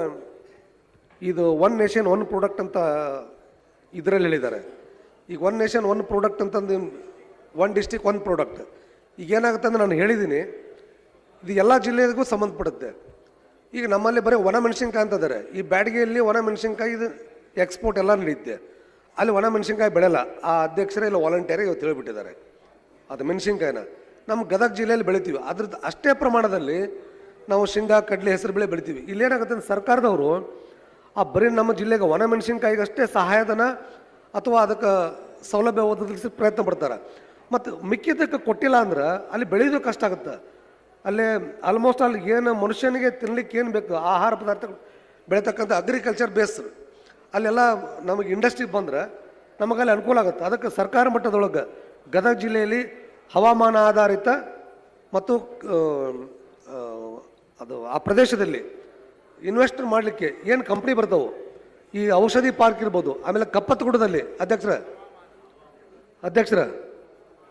ಇದು 1 ನೇಷನ್ 1 ಪ್ರಾಡಕ್ಟ್ ಅಂತ ಇದರಲ್ಲಿ ಹೇಳಿದ್ದಾರೆ. ಈಗ 1 ನೇಷನ್ 1 ಪ್ರಾಡಕ್ಟ್ ಅಂತಂದು 1 ಡಿಸ್ಟಿಕ್ 1 ಪ್ರಾಡಕ್ಟ್. ಈಗ ಏನಾಗುತ್ತೆ ಅಂದರೆ ನಾನು ಹೇಳಿದ್ದೀನಿ, ಇದು ಎಲ್ಲ ಜಿಲ್ಲೆಗೂ ಸಂಬಂಧಪಡುತ್ತೆ. ಈಗ ನಮ್ಮಲ್ಲಿ ಬರೀ ಒಣ ಮೆಣಸಿನ್ಕಾಯಿ ಅಂತಿದ್ದಾರೆ. ಈ ಬ್ಯಾಡಗಿಯಲ್ಲಿ ಒಣ ಮೆಣಸಿನ್ಕಾಯಿ ಇದು ಎಕ್ಸ್ಪೋರ್ಟ್ ಎಲ್ಲ ನಡೆಯುತ್ತೆ. ಅಲ್ಲಿ ಒಣ ಮೆಣಸಿನ್ಕಾಯಿ ಬೆಳೆಯಲ್ಲ. ಆ ಅಧ್ಯಕ್ಷರೇ ಇಲ್ಲ ವಾಲಂಟಿಯರೇ ಇವತ್ತು ಹೇಳಿಬಿಟ್ಟಿದ್ದಾರೆ. ಅದು ಮೆಣಸಿನ್ಕಾಯಿನ ನಮ್ಮ ಗದಗ ಜಿಲ್ಲೆಯಲ್ಲಿ ಬೆಳಿತೀವಿ. ಅದ್ರದ್ದು ಅಷ್ಟೇ ಪ್ರಮಾಣದಲ್ಲಿ ನಾವು ಶೇಂಗಾ, ಕಡಲೆ, ಹೆಸರು ಬೆಳೆ ಬೆಳಿತೀವಿ. ಇಲ್ಲೇನಾಗುತ್ತೆ ಅಂದರೆ ಸರ್ಕಾರದವರು ಆ ಬರೀ ನಮ್ಮ ಜಿಲ್ಲೆಗೆ ಒಣ ಮೆಣಸಿನ್ಕಾಯಿಗೆ ಅಷ್ಟೇ ಸಹಾಯಧನ ಅಥವಾ ಅದಕ್ಕೆ ಸೌಲಭ್ಯ ಒದಗಿಸಿ ಪ್ರಯತ್ನ ಪಡ್ತಾರೆ. ಮತ್ತು ಮಿಕ್ಕಿದ್ದಕ್ಕೆ ಕೊಟ್ಟಿಲ್ಲ ಅಂದ್ರೆ ಅಲ್ಲಿ ಬೆಳೆಯೋದು ಕಷ್ಟ ಆಗುತ್ತೆ. ಅಲ್ಲೇ ಆಲ್ಮೋಸ್ಟ್ ಅಲ್ಲಿ ಏನು ಮನುಷ್ಯನಿಗೆ ತಿನ್ಲಿಕ್ಕೆ ಏನು ಬೇಕು ಆಹಾರ ಪದಾರ್ಥ ಬೆಳೀತಕ್ಕಂಥ ಅಗ್ರಿಕಲ್ಚರ್ ಬೇಸ್ ಅಲ್ಲೆಲ್ಲ ನಮಗೆ ಇಂಡಸ್ಟ್ರಿ ಬಂದರೆ ನಮಗಲ್ಲಿ ಅನುಕೂಲ ಆಗುತ್ತೆ. ಅದಕ್ಕೆ ಸರ್ಕಾರ ಮಟ್ಟದೊಳಗೆ ಗದಗ ಜಿಲ್ಲೆಯಲ್ಲಿ ಹವಾಮಾನ ಆಧಾರಿತ ಮತ್ತು ಅದು ಆ ಪ್ರದೇಶದಲ್ಲಿ ಇನ್ವೆಸ್ಟ್ ಮಾಡಲಿಕ್ಕೆ ಏನು ಕಂಪ್ನಿ ಬರ್ತಾವೆ, ಈ ಔಷಧಿ ಪಾರ್ಕ್ ಇರ್ಬೋದು, ಆಮೇಲೆ ಕಪ್ಪತ್ತಗುಡದಲ್ಲಿ ಅಧ್ಯಕ್ಷರ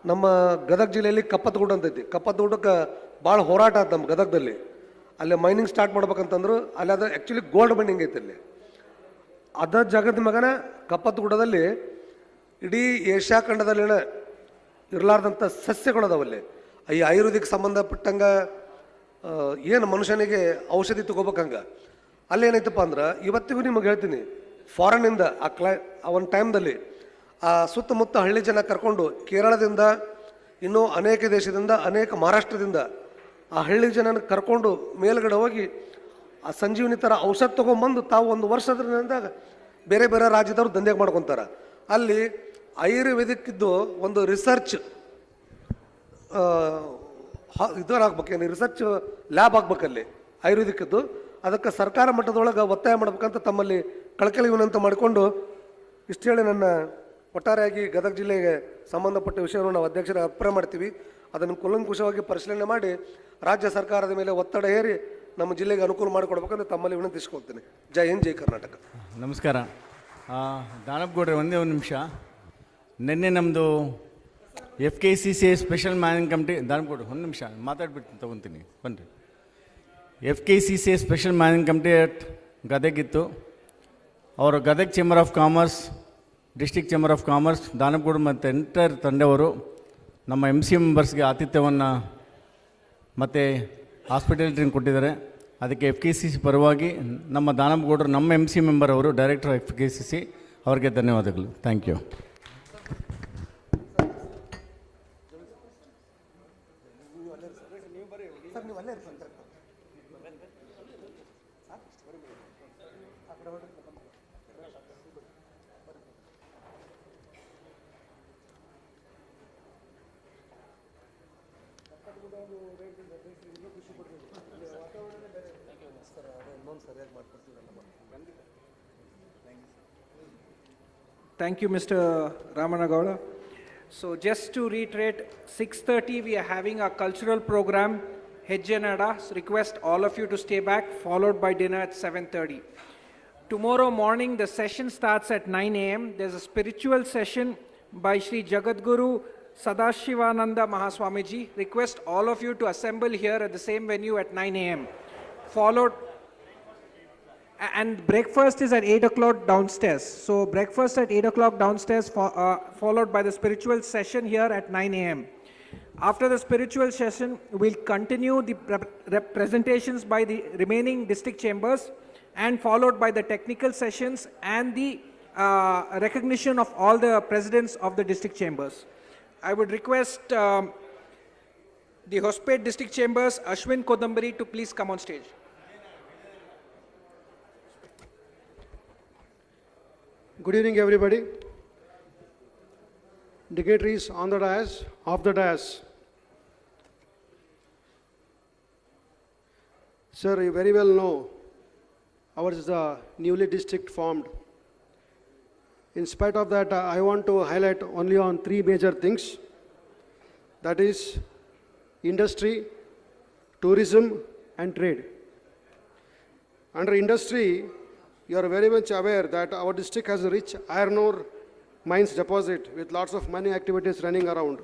ನಮ್ಮ ಗದಗ ಜಿಲ್ಲೆಯಲ್ಲಿ ಕಪ್ಪತ್ತಗುಡ ಅಂತೈತಿ. ಕಪ್ಪತ್ತಗುಡಕ್ಕೆ ಭಾಳ ಹೋರಾಟ ಆಯ್ತು ನಮ್ಮ ಗದಗದಲ್ಲಿ. ಅಲ್ಲೇ ಮೈನಿಂಗ್ ಸ್ಟಾರ್ಟ್ ಮಾಡ್ಬೇಕಂತಂದ್ರು ಅಲ್ಲಿ ಅದು ಆ್ಯಕ್ಚುಲಿ ಗೋಲ್ಡ್ ಮೈನಿಂಗ್ ಐತೆ ಅಲ್ಲಿ. ಅದ ಜಗದ ಮಗನ ಕಪ್ಪತ್ತಗುಡದಲ್ಲಿ ಇಡೀ ಏಷ್ಯಾ ಖಂಡದಲ್ಲಿನ ಇರಲಾರ್ದಂಥ ಸಸ್ಯಗಳದಾವಲ್ಲಿ. ಈ ಆಯುರ್ವೇದಿಕ್ ಸಂಬಂಧಪಟ್ಟಂಗೆ ಏನು ಮನುಷ್ಯನಿಗೆ ಔಷಧಿ ತಗೋಬೇಕಂಗೆ ಅಲ್ಲೇನೈತಪ್ಪ ಅಂದ್ರೆ ಇವತ್ತಿಗೂ ನಿಮಗೆ ಹೇಳ್ತೀನಿ, ಫಾರಿನ್ನಿಂದ ಆ ಒಂದು ಟೈಮ್ದಲ್ಲಿ ಆ ಸುತ್ತಮುತ್ತ ಹಳ್ಳಿ ಜನ ಕರ್ಕೊಂಡು ಕೇರಳದಿಂದ, ಇನ್ನೂ ಅನೇಕ ದೇಶದಿಂದ, ಅನೇಕ ಮಹಾರಾಷ್ಟ್ರದಿಂದ ಆ ಹಳ್ಳಿ ಜನನ ಕರ್ಕೊಂಡು ಮೇಲ್ಗಡೆ ಹೋಗಿ ಆ ಸಂಜೀವನಿ ಥರ ಔಷಧ ತೊಗೊಂಬಂದು ತಾವು 1 ವರ್ಷದಿಂದ ಬೇರೆ ಬೇರೆ ರಾಜ್ಯದವ್ರು ದಂಧೆಗೆ ಮಾಡ್ಕೊತಾರೆ. ಅಲ್ಲಿ ಆಯುರ್ವೇದಿಕ್ಕಿದ್ದು ಒಂದು ರಿಸರ್ಚ್ ಆಗ್ಬೇಕೇನು, ರಿಸರ್ಚ್ ಲ್ಯಾಬ್ ಆಗ್ಬೇಕಲ್ಲಿ ಆಯುರ್ವೇದಿಕ್ಕಿದ್ದು. ಅದಕ್ಕೆ ಸರ್ಕಾರ ಮಟ್ಟದೊಳಗೆ ಒತ್ತಾಯ ಮಾಡ್ಬೇಕಂತ ತಮ್ಮಲ್ಲಿ ಕಳಕಳಿ ವಿನಂತಿ ಮಾಡಿಕೊಂಡು ಇಷ್ಟು ಹೇಳಿ ನನ್ನ ಒಟ್ಟಾರೆಯಾಗಿ ಗದಗ ಜಿಲ್ಲೆಗೆ ಸಂಬಂಧಪಟ್ಟ ವಿಷಯವನ್ನು ನಾವು ಅಧ್ಯಕ್ಷರಿಗೆ ಅರ್ಪಣೆ ಮಾಡ್ತೀವಿ. ಅದನ್ನು ಕೂಲಂಕುಷವಾಗಿ ಪರಿಶೀಲನೆ ಮಾಡಿ ರಾಜ್ಯ ಸರ್ಕಾರದ ಮೇಲೆ ಒತ್ತಡ ಹೇರಿ ನಮ್ಮ ಜಿಲ್ಲೆಗೆ ಅನುಕೂಲ ಮಾಡಿಕೊಡ್ಬೇಕಂತ ತಮ್ಮಲ್ಲಿ ವಿನಂತಿಸ್ಕೊಳ್ತೀನಿ. ಜೈ ಹಿಂದ್, ಜೈ ಕರ್ನಾಟಕ. ನಮಸ್ಕಾರ. ದಾನಪ್ಗೌಡ್ರೆ, ಒಂದೇ ಒಂದು ನಿಮಿಷ. ನಿನ್ನೆ ನಮ್ಮದು FKCCA ಸ್ಪೆಷಲ್ ಮ್ಯಾನೇಜಿಂಗ್ ಕಮಿಟಿ, ದಾನಪ್ಗೌಡ್ರೆ ಒಂದು ನಿಮಿಷ ಮಾತಾಡ್ಬಿಟ್ಟು ತೊಗೊತೀನಿ ಬನ್ನಿರಿ. FKCCA special managing committee at ಗದಗಿತ್ತು. ಅವರು Gadag chamber of commerce, district chamber of commerce, ದಾನಪ್ಗೌಡ್ರು ಮತ್ತು ಎಂಟರ್ ತಂಡವರು ನಮ್ಮ MC ಮೆಂಬರ್ಸ್ಗೆ ಆತಿಥ್ಯವನ್ನು ಮತ್ತು ಹಾಸ್ಪಿಟಾಲಿಟಿಯನ್ನು ಕೊಟ್ಟಿದ್ದಾರೆ. ಅದಕ್ಕೆ FKCC ಪರವಾಗಿ ನಮ್ಮ ದಾನಪ್ಗೌಡರು, ನಮ್ಮ MC ಮೆಂಬರ್ ಅವರು, ಡೈರೆಕ್ಟರ್ FKCC, ಅವರಿಗೆ ಧನ್ಯವಾದಗಳು. Thank you. Thank you, Mr. Ramanagowda. So just to reiterate, 6:30 we are having our cultural program, Hejjenada. Request all of you to stay back, followed by dinner at 7:30. Tomorrow morning the session starts at 9 a.m. There's a spiritual session by Sri Jagadguru Sadashivananda Mahaswamiji. Request all of you to assemble here at the same venue at 9 a.m. Followed, and breakfast is at 8 o'clock downstairs. So breakfast at 8 o'clock downstairs, followed by the spiritual session here at 9 a.m. After the spiritual session, we'll continue the presentations by the remaining district chambers, and followed by the technical sessions and the recognition of all the presidents of the district chambers. I would request the Hospet district chambers, Ashwin Kodambari, to please come on stage. Good evening, everybody. Dignitaries on the dais, off the dais. Sir, you very well know ours is a newly district formed. In spite of that, I want to highlight only on three major things. That is industry, tourism, and trade. Under industry, you are very much aware that our district has a rich iron ore mines deposit with lots of mining activities running around.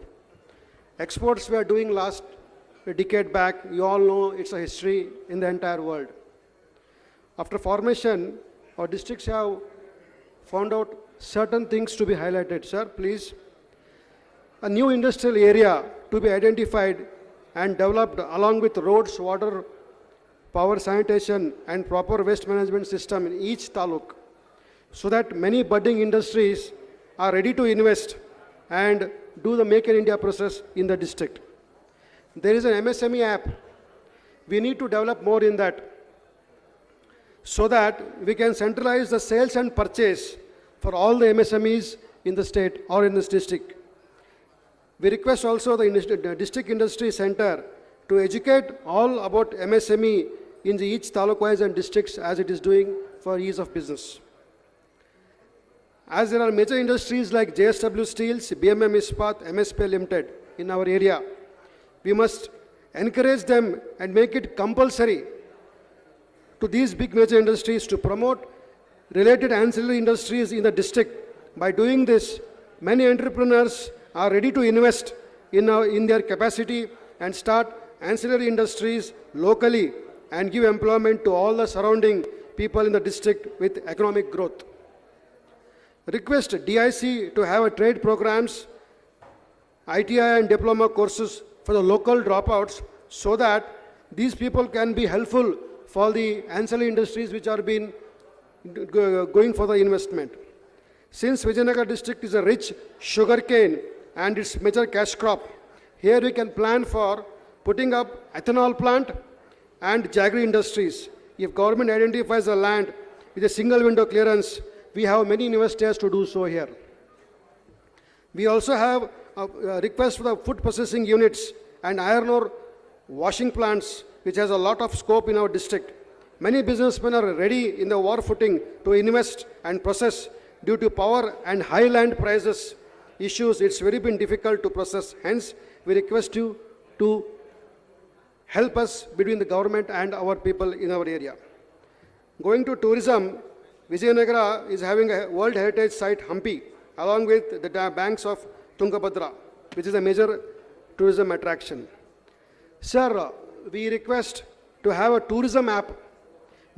Exports we are doing last a decade back, you all know it's a history in the entire world. After formation, our districts have found out certain things to be highlighted. Sir, please. A new industrial area to be identified and developed along with roads, water, power, sanitation, and proper waste management system in each taluk, so that many budding industries are ready to invest and do the Make in India process in the district. There is an MSME app. We need to develop more in that, so that we can centralize the sales and purchase for all the MSMEs in the state or in this district. We request also the district industry center to educate all about MSME in the each taluk-wise and districts as it is doing for ease of business. As there are major industries like JSW Steels, BMM Ispat, MSP Limited in our area, we must encourage them and make it compulsory to these big major industries to promote related ancillary industries in the district. By doing this, many entrepreneurs are ready to invest in their capacity and start ancillary industries locally and give employment to all the surrounding people in the district with economic growth. Request DIC to have a trade programs, ITI and diploma courses for the local dropouts, so that these people can be helpful for the ancillary industries which are being going for the investment. Since Vijayanagar district is a rich sugarcane and its major cash crop, here we can plan for putting up ethanol plant and jaggery industries. If government identifies the land with a single window clearance, we have many investors to do so here. We also have a request for the food processing units and iron ore washing plants, which has a lot of scope in our district. Many businessmen are ready in the war footing to invest and process due to power and high land prices issues, it's very been difficult to process. Hence, we request you to help us between the government and our people in our area. Going to tourism, J.C.Nagar is having a World Heritage Site Hampi along with the banks of Tungabhadra, which is a major tourism attraction. Sir, we request to have a tourism app.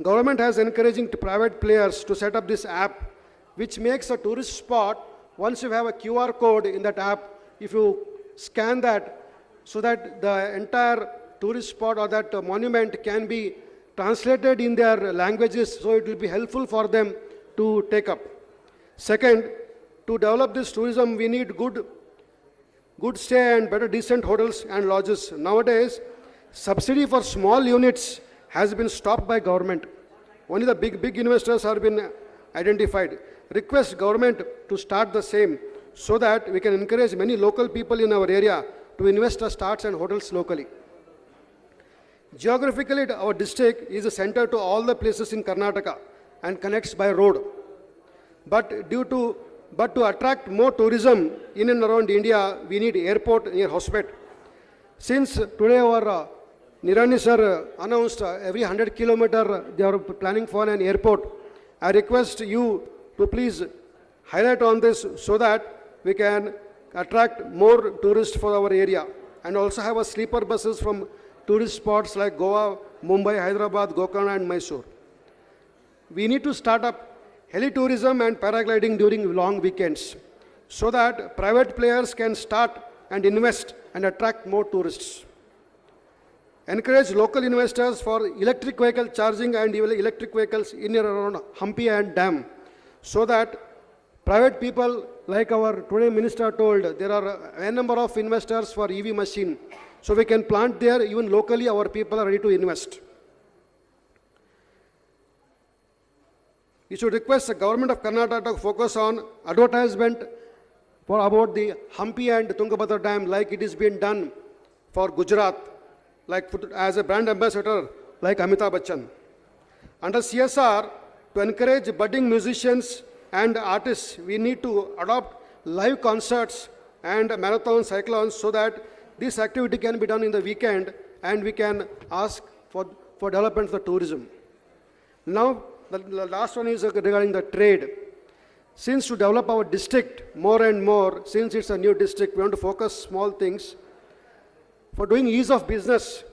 Government has encouraging to private players to set up this app, which makes a tourist spot. Once you have a QR code in that app, if you scan that, so that the entire tourist spot or that monument can be translated in their languages, so it will be helpful for them to take up. Second, to develop this tourism, we need good stay and better decent hotels and lodges. Nowadays, subsidy for small units has been stopped by government. Only the big investors have been identified. Request government to start the same so that we can encourage many local people in our area to invest the starts and hotels locally. Geographically, our district is a center to all the places in Karnataka and connects by road. But to attract more tourism in and around India, we need airport near Hospet. Since today our Nirani sir announced every 100 kilometer they are planning for an airport, I request you to please highlight on this so that we can attract more tourists for our area and also have a sleeper buses from tourist spots like Goa, Mumbai, Hyderabad, Gokul and Mysore. We need to start up heli tourism and paragliding during long weekends so that private players can start and invest and attract more tourists. Encourage local investors for electric vehicle charging and electric vehicles in and around Hampi and Dam so that private people like our today minister told there are a number of investors for EV machine. So we can plant there, even locally our people are ready to invest. We should request the government of Karnataka to focus on advertisement for about the Hampi and Tungabhadra Dam like it is being done for Gujarat, like as a brand ambassador like Amitabh Bachchan. Under CSR, to encourage budding musicians and artists, we need to adopt live concerts and marathon cyclones so that this activity can be done in the weekend and we can ask for development of the tourism. Now, the last one is regarding the trade. Since to develop our district more and more, since it's a new district, we want to focus small things. For doing ease of business,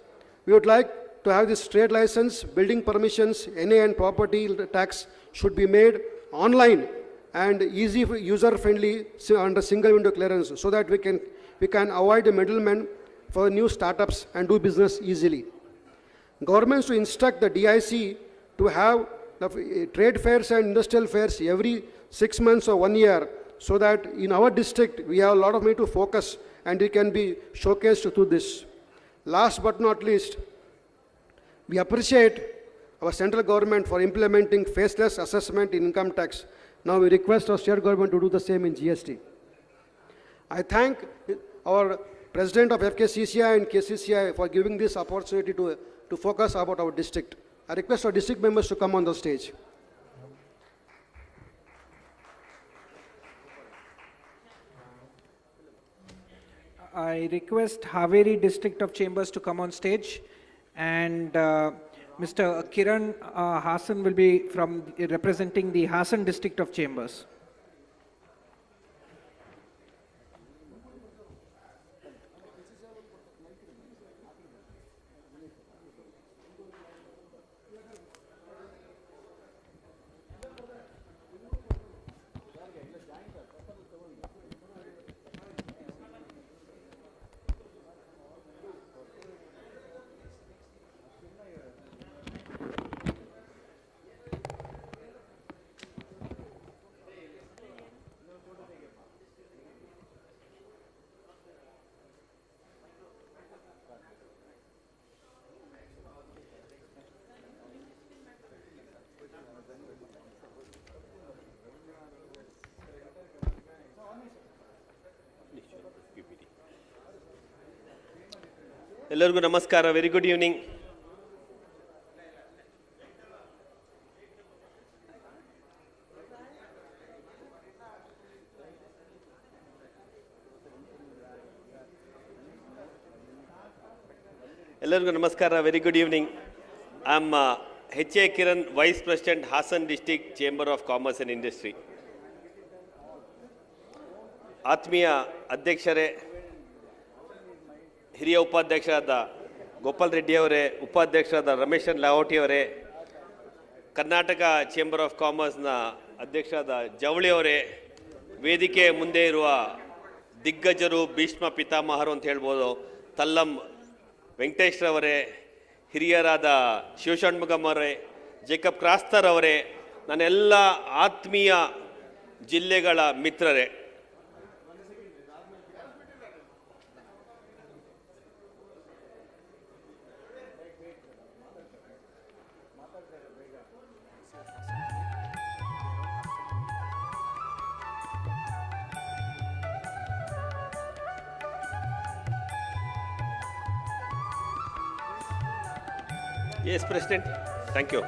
we would like to have this trade license, building permissions, NA and property tax should be made online and easy, user-friendly under single window clearance so that we can avoid the middlemen for new startups and do business easily. Governments to instruct the DIC to have the trade fairs and industrial fairs every 6 months or 1 year so that in our district we have a lot of money to focus and it can be showcased through this. Last but not least, we appreciate our central government for implementing faceless assessment in income tax. Now we request our state government to do the same in GST. I thank our president of FKCCI and KCCI for giving this opportunity to focus about our district. I request our district members to come on the stage. I request Haveri District of Chambers to come on stage, and Mr. Kiran Hassan will be representing the Hassan District of Chambers. ಎಲ್ಲರಿಗೂ ನಮಸ್ಕಾರ. Very good evening. ಎಲ್ಲರಿಗೂ ನಮಸ್ಕಾರ. Very good evening. I am H.A. Kiran, Vice President, Hassan District Chamber of Commerce and Industry. ಆತ್ಮೀಯ ಅಧ್ಯಕ್ಷರೇ, ಹಿರಿಯ ಉಪಾಧ್ಯಕ್ಷರಾದ ಗೋಪಾಲ್ ರೆಡ್ಡಿಯವರೇ, ಉಪಾಧ್ಯಕ್ಷರಾದ ರಮೇಶನ್ ಲಾವೋಟಿಯವರೇ, Karnataka chamber of ಕಾಮರ್ಸ್ನ ಅಧ್ಯಕ್ಷರಾದ ಜವಳಿಯವರೇ, ವೇದಿಕೆ ಮುಂದೆ ಇರುವ ದಿಗ್ಗಜರು, ಭೀಷ್ಮ ಪಿತಾಮಹರು ಅಂತ ಹೇಳ್ಬೋದು, ತಲ್ಲಂ ವೆಂಕಟೇಶ್ರವರೇ, ಹಿರಿಯರಾದ ಶಿವಷಣ್ಮುಗಮ್ಮರೇ, ಜೇಕಬ್ ಕ್ರಾಸ್ತರ್ ಅವರೇ, ನನ್ನೆಲ್ಲ ಆತ್ಮೀಯ ಜಿಲ್ಲೆಗಳ ಮಿತ್ರರೇ, Yes, President. Thank you.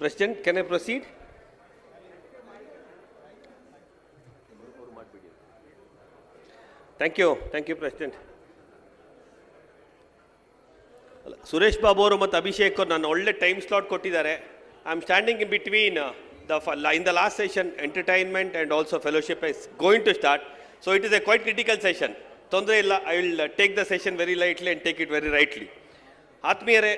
President, can I proceed? Thank you, President. Suresh Babu ಅವರು ಮತ್ತು ಅಭಿಷೇಕ್ ಅವರು ನಾನು ಒಳ್ಳೆ ಟೈಮ್ ಸ್ಲಾಟ್ ಕೊಟ್ಟಿದ್ದಾರೆ. I am standing in between in the last session, entertainment and also fellowship is going to start. So it is a quite critical session. ತೊಂದರೆ ಇಲ್ಲ, I will take the session very lightly and take it very rightly. ಆತ್ಮೀಯರೇ,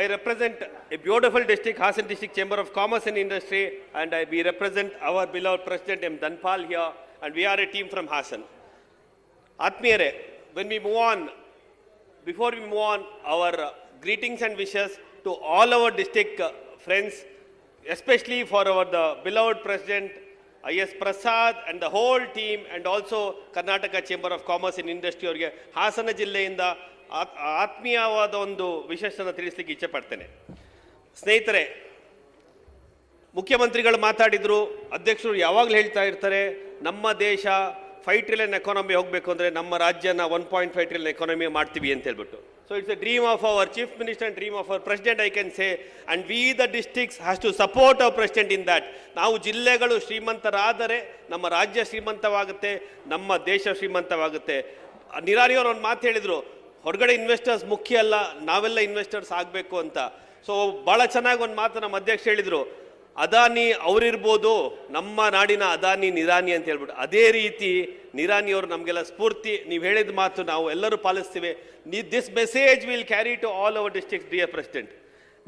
I represent a beautiful district, Hassan District Chamber of Commerce and Industry, and we represent our beloved President M. Dhanpal here, and we are a team from Hassan. Atmiyare, when we move on, before we move on, our greetings and wishes to all our district friends, especially for our the beloved President I.S. Prasad and the whole team, and also Karnataka Chamber of Commerce and Industry ಅವರಿಗೆ ಹಾಸನ ಜಿಲ್ಲೆಯಿಂದ ಆತ್ಮೀಯವಾದ ಒಂದು ವಿಶೇಷನ ತಿಳಿಸ್ಲಿಕ್ಕೆ ಇಚ್ಛೆ ಪಡ್ತೇನೆ. ಸ್ನೇಹಿತರೆ, ಮುಖ್ಯಮಂತ್ರಿಗಳು ಮಾತಾಡಿದ್ರು, ಅಧ್ಯಕ್ಷರು ಯಾವಾಗಲೂ ಹೇಳ್ತಾ ಇರ್ತಾರೆ, ನಮ್ಮ ದೇಶ 5 ಟ್ರಿಲಿಯನ್ ಎಕಾನಮಿ ಹೋಗಬೇಕು ಅಂದರೆ ನಮ್ಮ ರಾಜ್ಯನ 1.5 ಟ್ರಿಲಿಯನ್ ಎಕಾನಮಿ ಮಾಡ್ತೀವಿ ಅಂತ ಹೇಳ್ಬಿಟ್ಟು. So it's a dream of our chief minister and dream of our president, I can say, and we the districts has to support our president in that. ನಾವು ಜಿಲ್ಲೆಗಳು ಶ್ರೀಮಂತರಾದರೆ ನಮ್ಮ ರಾಜ್ಯ ಶ್ರೀಮಂತವಾಗುತ್ತೆ, ನಮ್ಮ ದೇಶ ಶ್ರೀಮಂತವಾಗುತ್ತೆ. ನಿರಾರಿಯವರು ಒಂದು ಮಾತು ಹೇಳಿದರು, ಹೊರಗಡೆ ಇನ್ವೆಸ್ಟರ್ಸ್ ಮುಖ್ಯ ಅಲ್ಲ, ನಾವೆಲ್ಲ ಇನ್ವೆಸ್ಟರ್ಸ್ ಆಗಬೇಕು ಅಂತ. ಸೊ ಭಾಳ ಚೆನ್ನಾಗಿ ಒಂದು ಮಾತು ನಮ್ಮ ಅಧ್ಯಕ್ಷ ಹೇಳಿದರು, ಅದಾನಿ ಅವರಿರ್ಬೋದು, ನಮ್ಮ ನಾಡಿನ ಅದಾನಿ ನಿರಾನಿ ಅಂತ ಹೇಳ್ಬಿಟ್ಟು. ಅದೇ ರೀತಿ ನಿರಾನಿಯವರು ನಮಗೆಲ್ಲ ಸ್ಫೂರ್ತಿ. ನೀವು ಹೇಳಿದ ಮಾತು ನಾವು ಎಲ್ಲರೂ ಪಾಲಿಸ್ತೀವಿ. This message will carry to all our district, dear president.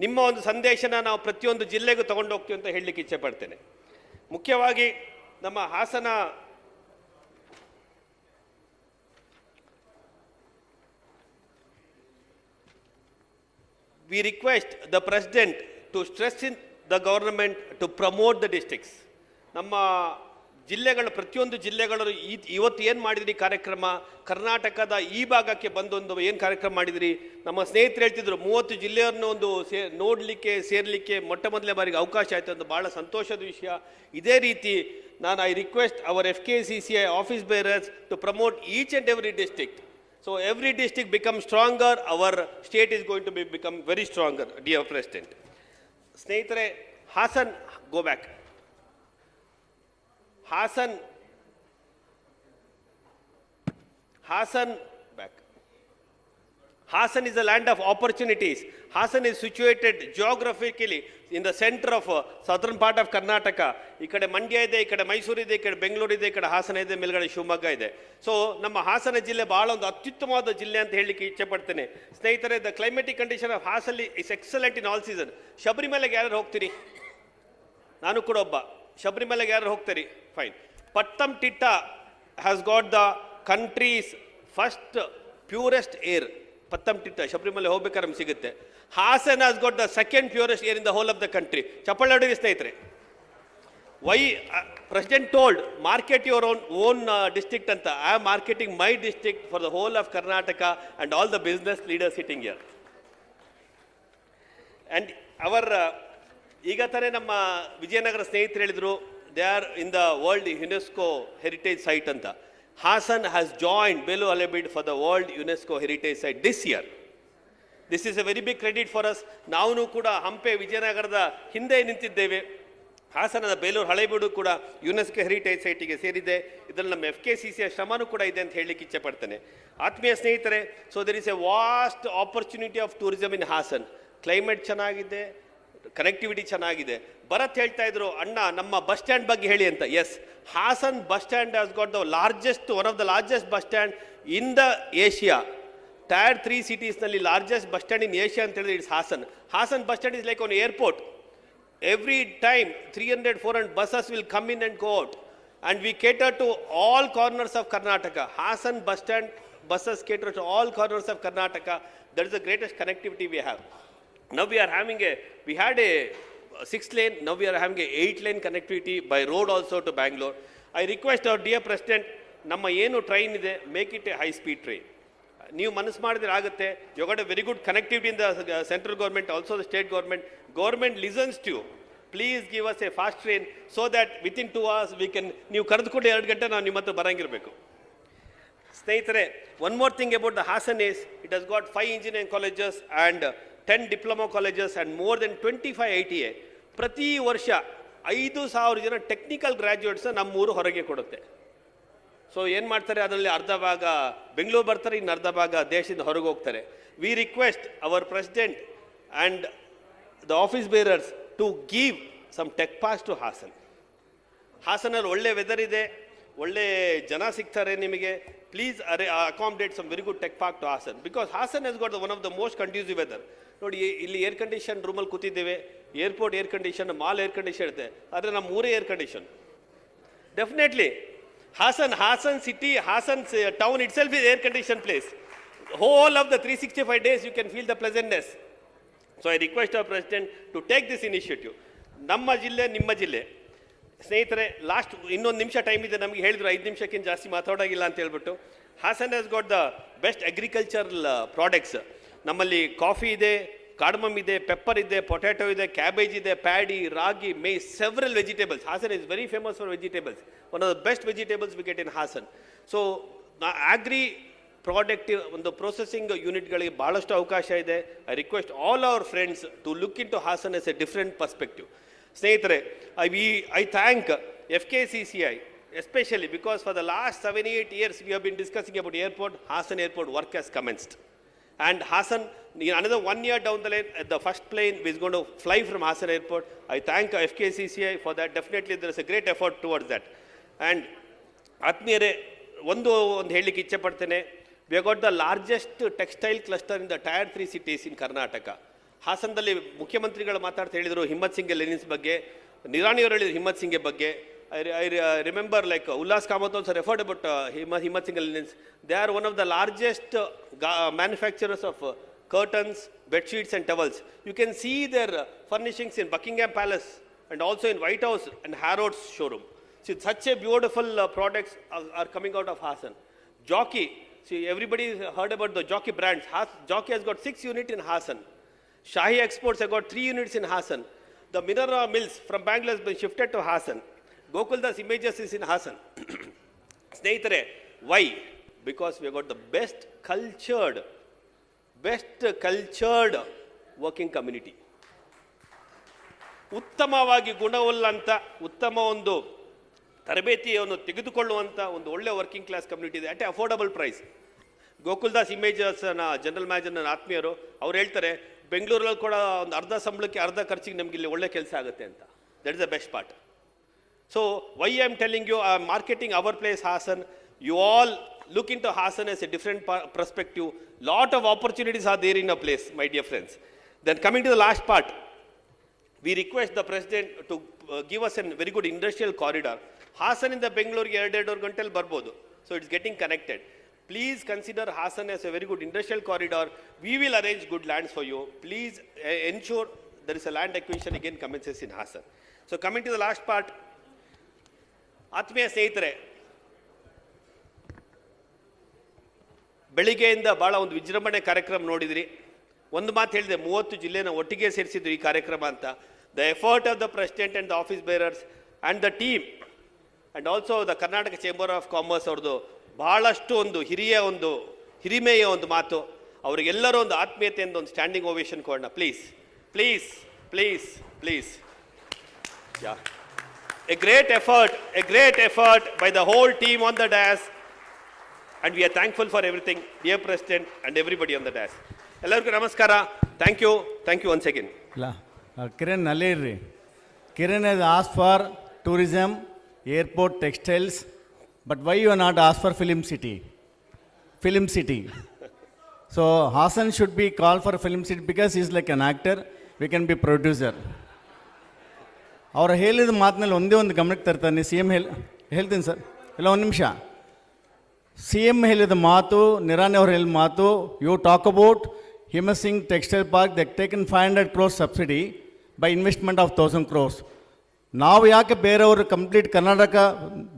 ನಿಮ್ಮ ಒಂದು ಸಂದೇಶನ ನಾವು ಪ್ರತಿಯೊಂದು ಜಿಲ್ಲೆಗೂ ತೊಗೊಂಡು ಹೋಗ್ತೀವಿ ಅಂತ ಹೇಳಲಿಕ್ಕೆ ಇಚ್ಛೆ ಪಡ್ತೇನೆ. ಮುಖ್ಯವಾಗಿ ನಮ್ಮ Hassan we request the President to stress in the government to promote the districts. ನಮ್ಮ ಜಿಲ್ಲೆಗಳು, ಪ್ರತಿಯೊಂದು ಜಿಲ್ಲೆಗಳು ಇವತ್ತು ಏನು ಮಾಡಿದ್ರಿ ಕಾರ್ಯಕ್ರಮ, ಕರ್ನಾಟಕದ ಈ ಭಾಗಕ್ಕೆ ಬಂದೊಂದು ಏನು ಕಾರ್ಯಕ್ರಮ ಮಾಡಿದ್ರಿ. ನಮ್ಮ ಸ್ನೇಹಿತರು ಹೇಳ್ತಿದ್ರು 30 ಜಿಲ್ಲೆಯನ್ನು ಒಂದು ನೋಡಲಿಕ್ಕೆ ಸೇರಲಿಕ್ಕೆ ಮೊಟ್ಟ ಮೊದಲನೇ ಬಾರಿಗೆ ಅವಕಾಶ ಆಯಿತು ಅಂತ, ಭಾಳ ಸಂತೋಷದ ವಿಷಯ. ಇದೇ ರೀತಿ ನಾನು I request our FKCCI office bearers to promote each and every district. So every district becomes stronger, our state is going to become very stronger, dear President. ಸ್ನೇಹಿತರೆ, Haasan, go back. Haasan back. Hassan is a land of opportunities. Hassan is situated geographically in the center of southern part of Karnataka. ಈ ಕಡೆ ಮಂಡ್ಯ ಇದೆ, ಈ ಕಡೆ ಮೈಸೂರು ಇದೆ, ಈ ಕಡೆ ಬೆಂಗಳೂರು ಇದೆ, ಈ ಕಡೆ ಹಾಸನ ಇದೆ, ಮೇಲ್ಗಡೆ ಶಿವಮೊಗ್ಗ ಇದೆ. ಸೊ ನಮ್ಮ ಹಾಸನ ಜಿಲ್ಲೆ ಬಹಳ ಒಂದು ಅತ್ಯುತ್ತಮವಾದ ಜಿಲ್ಲೆ ಅಂತ ಹೇಳಲಿಕ್ಕೆ ಇಚ್ಛೆ ಪಡ್ತೇನೆ. ಸ್ನೇಹಿತರೆ, the climatic condition of Hassan is excellent in all season. ಶಬರಿಮಲೆಗೆ ಯಾರು ಹೋಗ್ತೀರಿ? ನಾನು ಕೂಡ ಒಬ್ಬ. ಶಬರಿಮಲೆಗೆ ಯಾರು ಹೋಗ್ತೀರಿ? Fine. Pathanamthitta has got the country's first purest air. Pathanamthitta Sabarimala ಹೋಗ್ಬೇಕಾದ್ರೆ ನಮ್ಗೆ ಸಿಗುತ್ತೆ. Hassan has got the second purest air in the whole of the country. ಚಪ್ಪಾಳೆ ಹೊಡೀರಿ ಸ್ನೇಹಿತರೆ. Why President told, market your own district anta. I am marketing my district for the whole of Karnataka and all the business leaders sitting here. And our ಈಗ ತಾನೇ ನಮ್ಮ ವಿಜಯನಗರ ಸ್ನೇಹಿತರು ಹೇಳಿದ್ರು, they are in the world UNESCO heritage site ಅಂತ. Hassan has joined Belur Halebidu for the world UNESCO heritage site this year. This is a very big credit for us. ನಾವು ಕೂಡ ಹಂಪೆ ವಿಜಯನಗರದ ಹಿಂದೆ ನಿಂತಿದ್ದೇವೆ. ಹಾಸನದ ಬೇಲೂರು ಹಳೆಬೀಡು ಕೂಡ ಯುನೆಸ್ಕೋ ಹೆರಿಟೇಜ್ ಸೈಟಿಗೆ ಸೇರಿದೆ. ಇದರಲ್ಲಿ ನಮ್ಮ FKCCಯ ಶ್ರಮನೂ ಕೂಡ ಇದೆ ಅಂತ ಹೇಳಲಿಕ್ಕೆ ಇಚ್ಛೆ ಪಡ್ತೇನೆ. ಆತ್ಮೀಯ ಸ್ನೇಹಿತರೆ, so there is a vast opportunity of tourism in Hassan. Climate ಚೆನ್ನಾಗಿದೆ, ಕನೆಕ್ಟಿವಿಟಿ ಚೆನ್ನಾಗಿದೆ. ಭರತ್ ಹೇಳ್ತಾ ಇದ್ರು, ಅಣ್ಣ ನಮ್ಮ ಬಸ್ ಸ್ಟ್ಯಾಂಡ್ ಬಗ್ಗೆ ಹೇಳಿ ಅಂತ. Yes, Hassan bus stand has got the largest, one of the largest bus stand in the Asia. Tier 3 cities-ನಲ್ಲಿ largest bus stand in Asia ಅಂತ ಹೇಳಿದ್ರೆ it's Hassan. Hassan bus stand is like an airport. Every time 300-400 buses will come in and go out, and we cater to all corners of Karnataka. Hasan bus stand buses cater to all corners of Karnataka. That is the greatest connectivity we have. Now we had a 6-lane, now we are having a 8-lane connectivity by road also to Bangalore. I request our dear President, ನಮ್ಮ ಏನು train ಇದೆ, make it a high speed train. ನೀವು ಮನಸ್ಸು ಮಾಡಿದ್ರೆ ಆಗುತ್ತೆ. You got a very good connectivity in the central government, also the state government. Government listens to you. Please give us a fast train so that within 2 hours we can, ನೀವು ಕರೆದುಕೊಂಡು 2 ಗಂಟೆ ನಾವು ನಿಮ್ಮ ಹತ್ರ ಬರಂಗಿರಬೇಕು. ಸ್ನೇಹಿತರೆ, one more thing about the Hassan is, it has got 5 engineering colleges and 10 diploma colleges and more than 25 ITA. ಪ್ರತಿ ವರ್ಷ 5,000 ಜನ ಟೆಕ್ನಿಕಲ್ ಗ್ರ್ಯಾಜುಯೇಟ್ಸ್ ನಮ್ಮೂರು ಹೊರಗೆ ಕೊಡುತ್ತೆ. ಸೊ ಏನು ಮಾಡ್ತಾರೆ, ಅದರಲ್ಲಿ ಅರ್ಧ ಭಾಗ ಬೆಂಗಳೂರು ಬರ್ತಾರೆ, ಇನ್ನು ಅರ್ಧ ಭಾಗ ದೇಶದಿಂದ ಹೊರಗೆ ಹೋಗ್ತಾರೆ. We request our president and the office bearers to give some tech parks to Hassan. ಹಾಸನಲ್ಲಿ ಒಳ್ಳೆ ವೆದರ್ ಇದೆ, ಒಳ್ಳೆ ಜನ ಸಿಗ್ತಾರೆ ನಿಮಗೆ. Please accommodate some very good tech park to Hassan, because Hassan has got the one of the most conducive weather. ನೋಡಿ, ಇಲ್ಲಿ air condition ರೂಮಲ್ಲಿ ಕೂತಿದ್ದೇವೆ, airport air condition, mall air condition ಇರುತ್ತೆ, ಆದರೆ ನಮ್ಮ ಊರೇ air condition. Definitely Hasan city, Hasan town itself is air conditioned place. Whole of the 365 days you can feel the pleasantness. So I request our president to take this initiative. ನಮ್ಮ ಜಿಲ್ಲೆ ನಿಮ್ಮ ಜಿಲ್ಲೆ. ಸ್ನೇಹಿತರೆ, last ಇನ್ನೊಂದು ನಿಮಿಷ time ಇದೆ, ನಮಗೆ ಹೇಳಿದ್ರು 5 ನಿಮಿಷಕ್ಕಿಂತ ಜಾಸ್ತಿ ಮಾತಾಡೋಗಿಲ್ಲ ಅಂತ ಹೇಳ್ಬಿಟ್ಟು. Hassan has got the best agricultural products. ನಮ್ಮಲ್ಲಿ ಕಾಫಿ ಇದೆ, cardamom ಇದೆ, ಪೆಪ್ಪರ್ ಇದೆ, ಪೊಟ್ಯಾಟೊ ಇದೆ, ಕ್ಯಾಬೇಜ್ ಇದೆ, paddy, ragi, maize, several vegetables. Hasan is very famous for vegetables. One of the best vegetables we get in Hasan. So agri product ಒಂದು processing ಯೂನಿಟ್ಗಳಿಗೆ ಭಾಳಷ್ಟು ಅವಕಾಶ ಇದೆ. I request all our friends to look into Hassan as a different perspective. ಸ್ನೇಹಿತರೆ, I thank FKCCI especially because for the last 7-8 years we have been discussing about airport. Hasan airport work has commenced. And Hasan, another 1 year down the line, the first plane is going to fly from Hasan airport. I thank FKCCI for that. Definitely there is a great effort towards that. And ಆತ್ಮೀಯರೇ, ಒಂದು ಹೇಳಲಿಕ್ಕೆ ಇಚ್ಛೆ ಪಡ್ತೇನೆ. We have got the largest textile cluster in the Tier 3 cities in Karnataka. ಹಾಸನದಲ್ಲಿ ಮುಖ್ಯಮಂತ್ರಿಗಳು ಮಾತಾಡ್ತಾ ಹೇಳಿದರು ಹಿಮ್ಮತ್ ಸಿಂಗ್ ಲೆನಿನ್ಸ್ ಬಗ್ಗೆ, ನಿರಾಣಿಯವರು ಹೇಳಿದರು ಹಿಮ್ಮತ್ ಸಿಂಗ್ ಬಗ್ಗೆ. I remember like Ullas Kamath also referred about Himmat Singh Linens. They are one of the largest manufacturers of curtains, bed sheets and towels. You can see their furnishings in Buckingham Palace and also in White House and Harrods showroom. See, such a beautiful products are coming out of Hasan. Jockey, see, everybody heard about the Jockey brands. Jockey has got 6 units in Hasan. Shahi Exports have got 3 units in Hasan. The mineral mills from Bangalore has been shifted to Hasan. Gokul's images is in Hasan. Snehitere, why? Because we have got the best cultured working community. ಉತ್ತಮವಾಗಿ ಗುಣವುಳ್ಳಂಥ, ಉತ್ತಮ ಒಂದು ತರಬೇತಿಯನ್ನು ತೆಗೆದುಕೊಳ್ಳುವಂಥ ಒಂದು ಒಳ್ಳೆ working class community ಇದೆ at affordable price. Gokaldas ಇಮೇಜಸ್ನ general manager ನನ್ನ ಆತ್ಮೀಯರು ಅವ್ರು ಹೇಳ್ತಾರೆ, ಬೆಂಗಳೂರಲ್ಲಿ ಕೂಡ ಒಂದು ಅರ್ಧ ಸಂಬಳಕ್ಕೆ ಅರ್ಧ ಖರ್ಚಿಗೆ ನಮಗೆ ಇಲ್ಲಿ ಒಳ್ಳೆ ಕೆಲಸ ಆಗುತ್ತೆ ಅಂತ. That is the best part. So why I am telling you, I am marketing our place Hasan. You all look into Hasan as a different perspective. Lot of opportunities are there in a place, my dear friends. Then coming to the last part, we request the president to give us a very good industrial corridor. Hasan in the Bengaluru 2 ಗಂಟೆಲ್ ಬರ್ಬೋದು. So it's getting connected. Please consider Hasan as a very good industrial corridor. We will arrange good lands for you. Please ensure there is a land acquisition again commences in Hasan. So coming to the last part, ಆತ್ಮೀಯ ಸ್ನೇಹಿತರೆ, ಬೆಳಿಗ್ಗೆಯಿಂದ ಭಾಳ ಒಂದು ವಿಜೃಂಭಣೆ ಕಾರ್ಯಕ್ರಮ ನೋಡಿದ್ರಿ. ಒಂದು ಮಾತು ಹೇಳಿದೆ, 30 ಜಿಲ್ಲೆನ ಒಟ್ಟಿಗೆ ಸೇರಿಸಿದ್ರು ಈ ಕಾರ್ಯಕ್ರಮ ಅಂತ. The effort of the president and the office bearers and the team and also the Karnataka chamber of commerce ಅವ್ರದ್ದು ಭಾಳಷ್ಟು ಒಂದು ಹಿರಿಮೆಯ ಒಂದು ಮಾತು. ಅವರಿಗೆಲ್ಲರೂ ಒಂದು ಆತ್ಮೀಯತೆಯಿಂದ ಒಂದು ಸ್ಟ್ಯಾಂಡಿಂಗ್ ಓವೇಷನ್ ಕೊಡೋಣ please please please please. Yeah, a great effort by the whole team on the dais, and we are thankful for everything, dear President and everybody on the dais. ಎಲ್ಲರಿಗೂ ನಮಸ್ಕಾರ. Thank you once again. Kiran Naliri. Kiran has asked for tourism, airport, textiles, but why you are not asked for film city? Film city. So Hassan should be called for film city because he is like an actor, we can be producer. ಅವರು ಹೇಳಿದ ಮಾತಿನಲ್ಲಿ ಒಂದೇ ಒಂದು ಗಮನಕ್ಕೆ ತರ್ತಾನೆ. C M ಹೇಳ್ತೀನಿ sir, ಇಲ್ಲ ಒಂದು ನಿಮಿಷ. ಸಿ ಎಮ್ ಹೇಳಿದ ಮಾತು, ನಿರಾಣಿ ಅವರು ಹೇಳಿದ ಮಾತು, you talk about Himatsingka textile park that taken 500 crores subsidy by investment of 1000 crores. ನಾವು ಯಾಕೆ ಬೇರೆಯವರು ಕಂಪ್ಲೀಟ್ ಕರ್ನಾಟಕ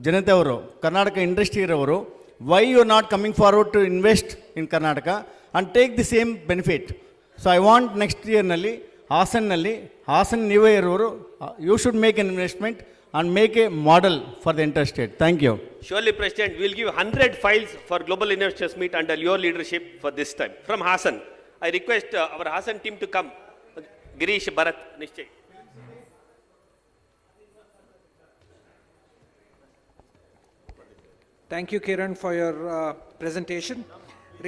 ಜನತೆಯವರು, ಕರ್ನಾಟಕ ಇಂಡಸ್ಟ್ರಿ ಇರೋರು, why you not coming forward to invest in Karnataka and take the same benefit? So I want next ಇಯರ್ನಲ್ಲಿ ಹಾಸನ್ ನೀವೇ ಇರೋರು, you should make an investment and make a model for the interstate. Thank you. Surely, President, we will give 100 files for Global Investors Meet under your leadership for this time. From Hassan, I request our Hassan team to come. Girish, Bharat, Nishchay. Thank you, Kiran, for your presentation.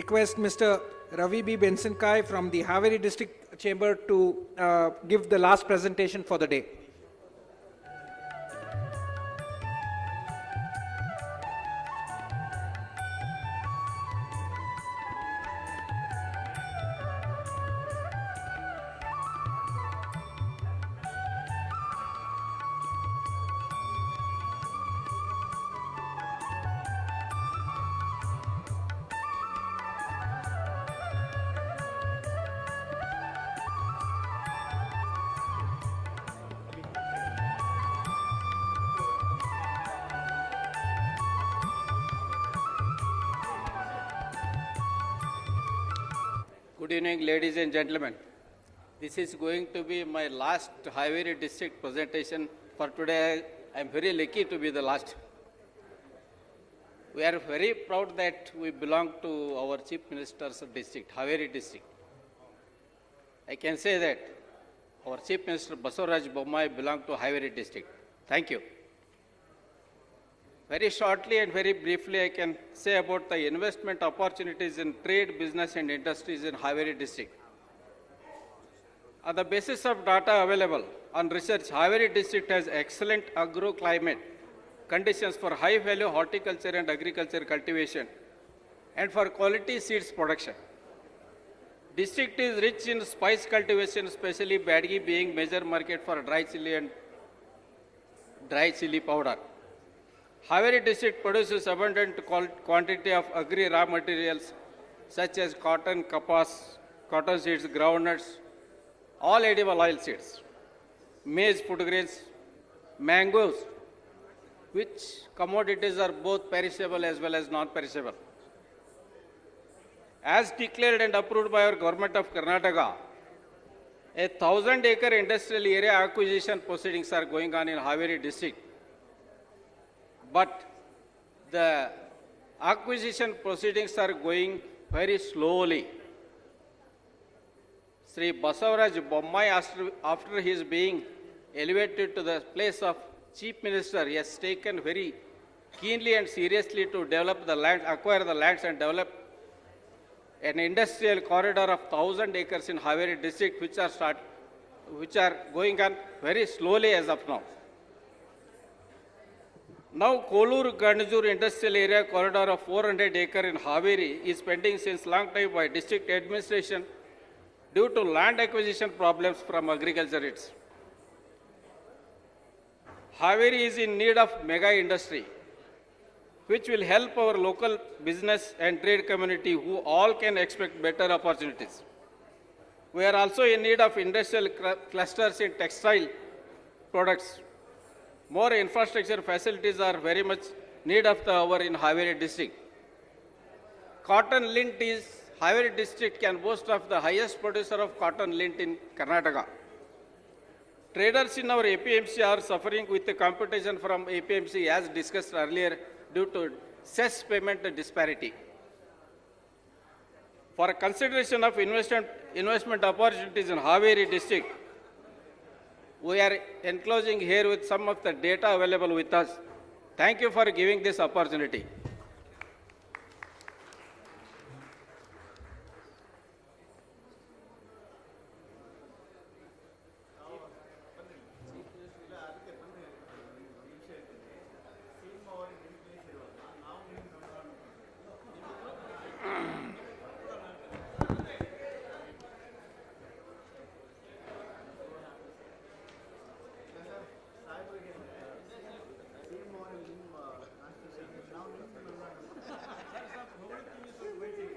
Request Mr. Ravi B. Bensinkai from the Haveri District Chamber to give the last presentation for the day. Good evening, ladies and gentlemen. This is going to be my last Haveri district presentation for today. I am very lucky to be the last. We are very proud that we belong to our Chief Minister's district, Haveri district. I can say that our Chief Minister Basavaraj Bommai belongs to Haveri district. Thank you. Very shortly and very briefly, I can say about the investment opportunities in trade, business and industries in Haveri district. On the basis of data available on research, Haveri district has excellent agroclimate conditions for high-value horticulture and agriculture cultivation and for quality seeds production. District is rich in spice cultivation, especially Badgi being major market for dry chili and dry chili powder. Haveri district produces abundant quantity of agri raw materials such as cotton, kapas, cotton seeds, groundnuts, all edible oil seeds, maize, food grains, mangoes, which commodities are both perishable as well as non-perishable. As declared and approved by our government of Karnataka, 1,000-acre industrial area acquisition proceedings are going on in Haveri district. But the acquisition proceedings are going very slowly. Sri Basavaraj Bommai, after his being elevated to the place of Chief Minister, he has taken very keenly and seriously to develop the land, acquire the lands and develop an industrial corridor of 1,000 acres in Haveri district, which are going on very slowly as of now. Now, Kolur-Ganjur industrial area corridor of 400 acres in Haveri is pending since long time by district administration due to land acquisition problems from agriculture. Haveri is in need of mega industry, which will help our local business and trade community who all can expect better opportunities. We are also in need of industrial clusters in textile products. More infrastructure facilities are very much need of the hour in Haveri district. Cotton lint is, Haveri district can boast of the highest producer of cotton lint in Karnataka. Traders in our APMC are suffering with the competition from APMC as discussed earlier due to cess payment disparity. For consideration of investment opportunities in Haveri district, we are enclosing here with some of the data available with us. Thank you for giving this opportunity.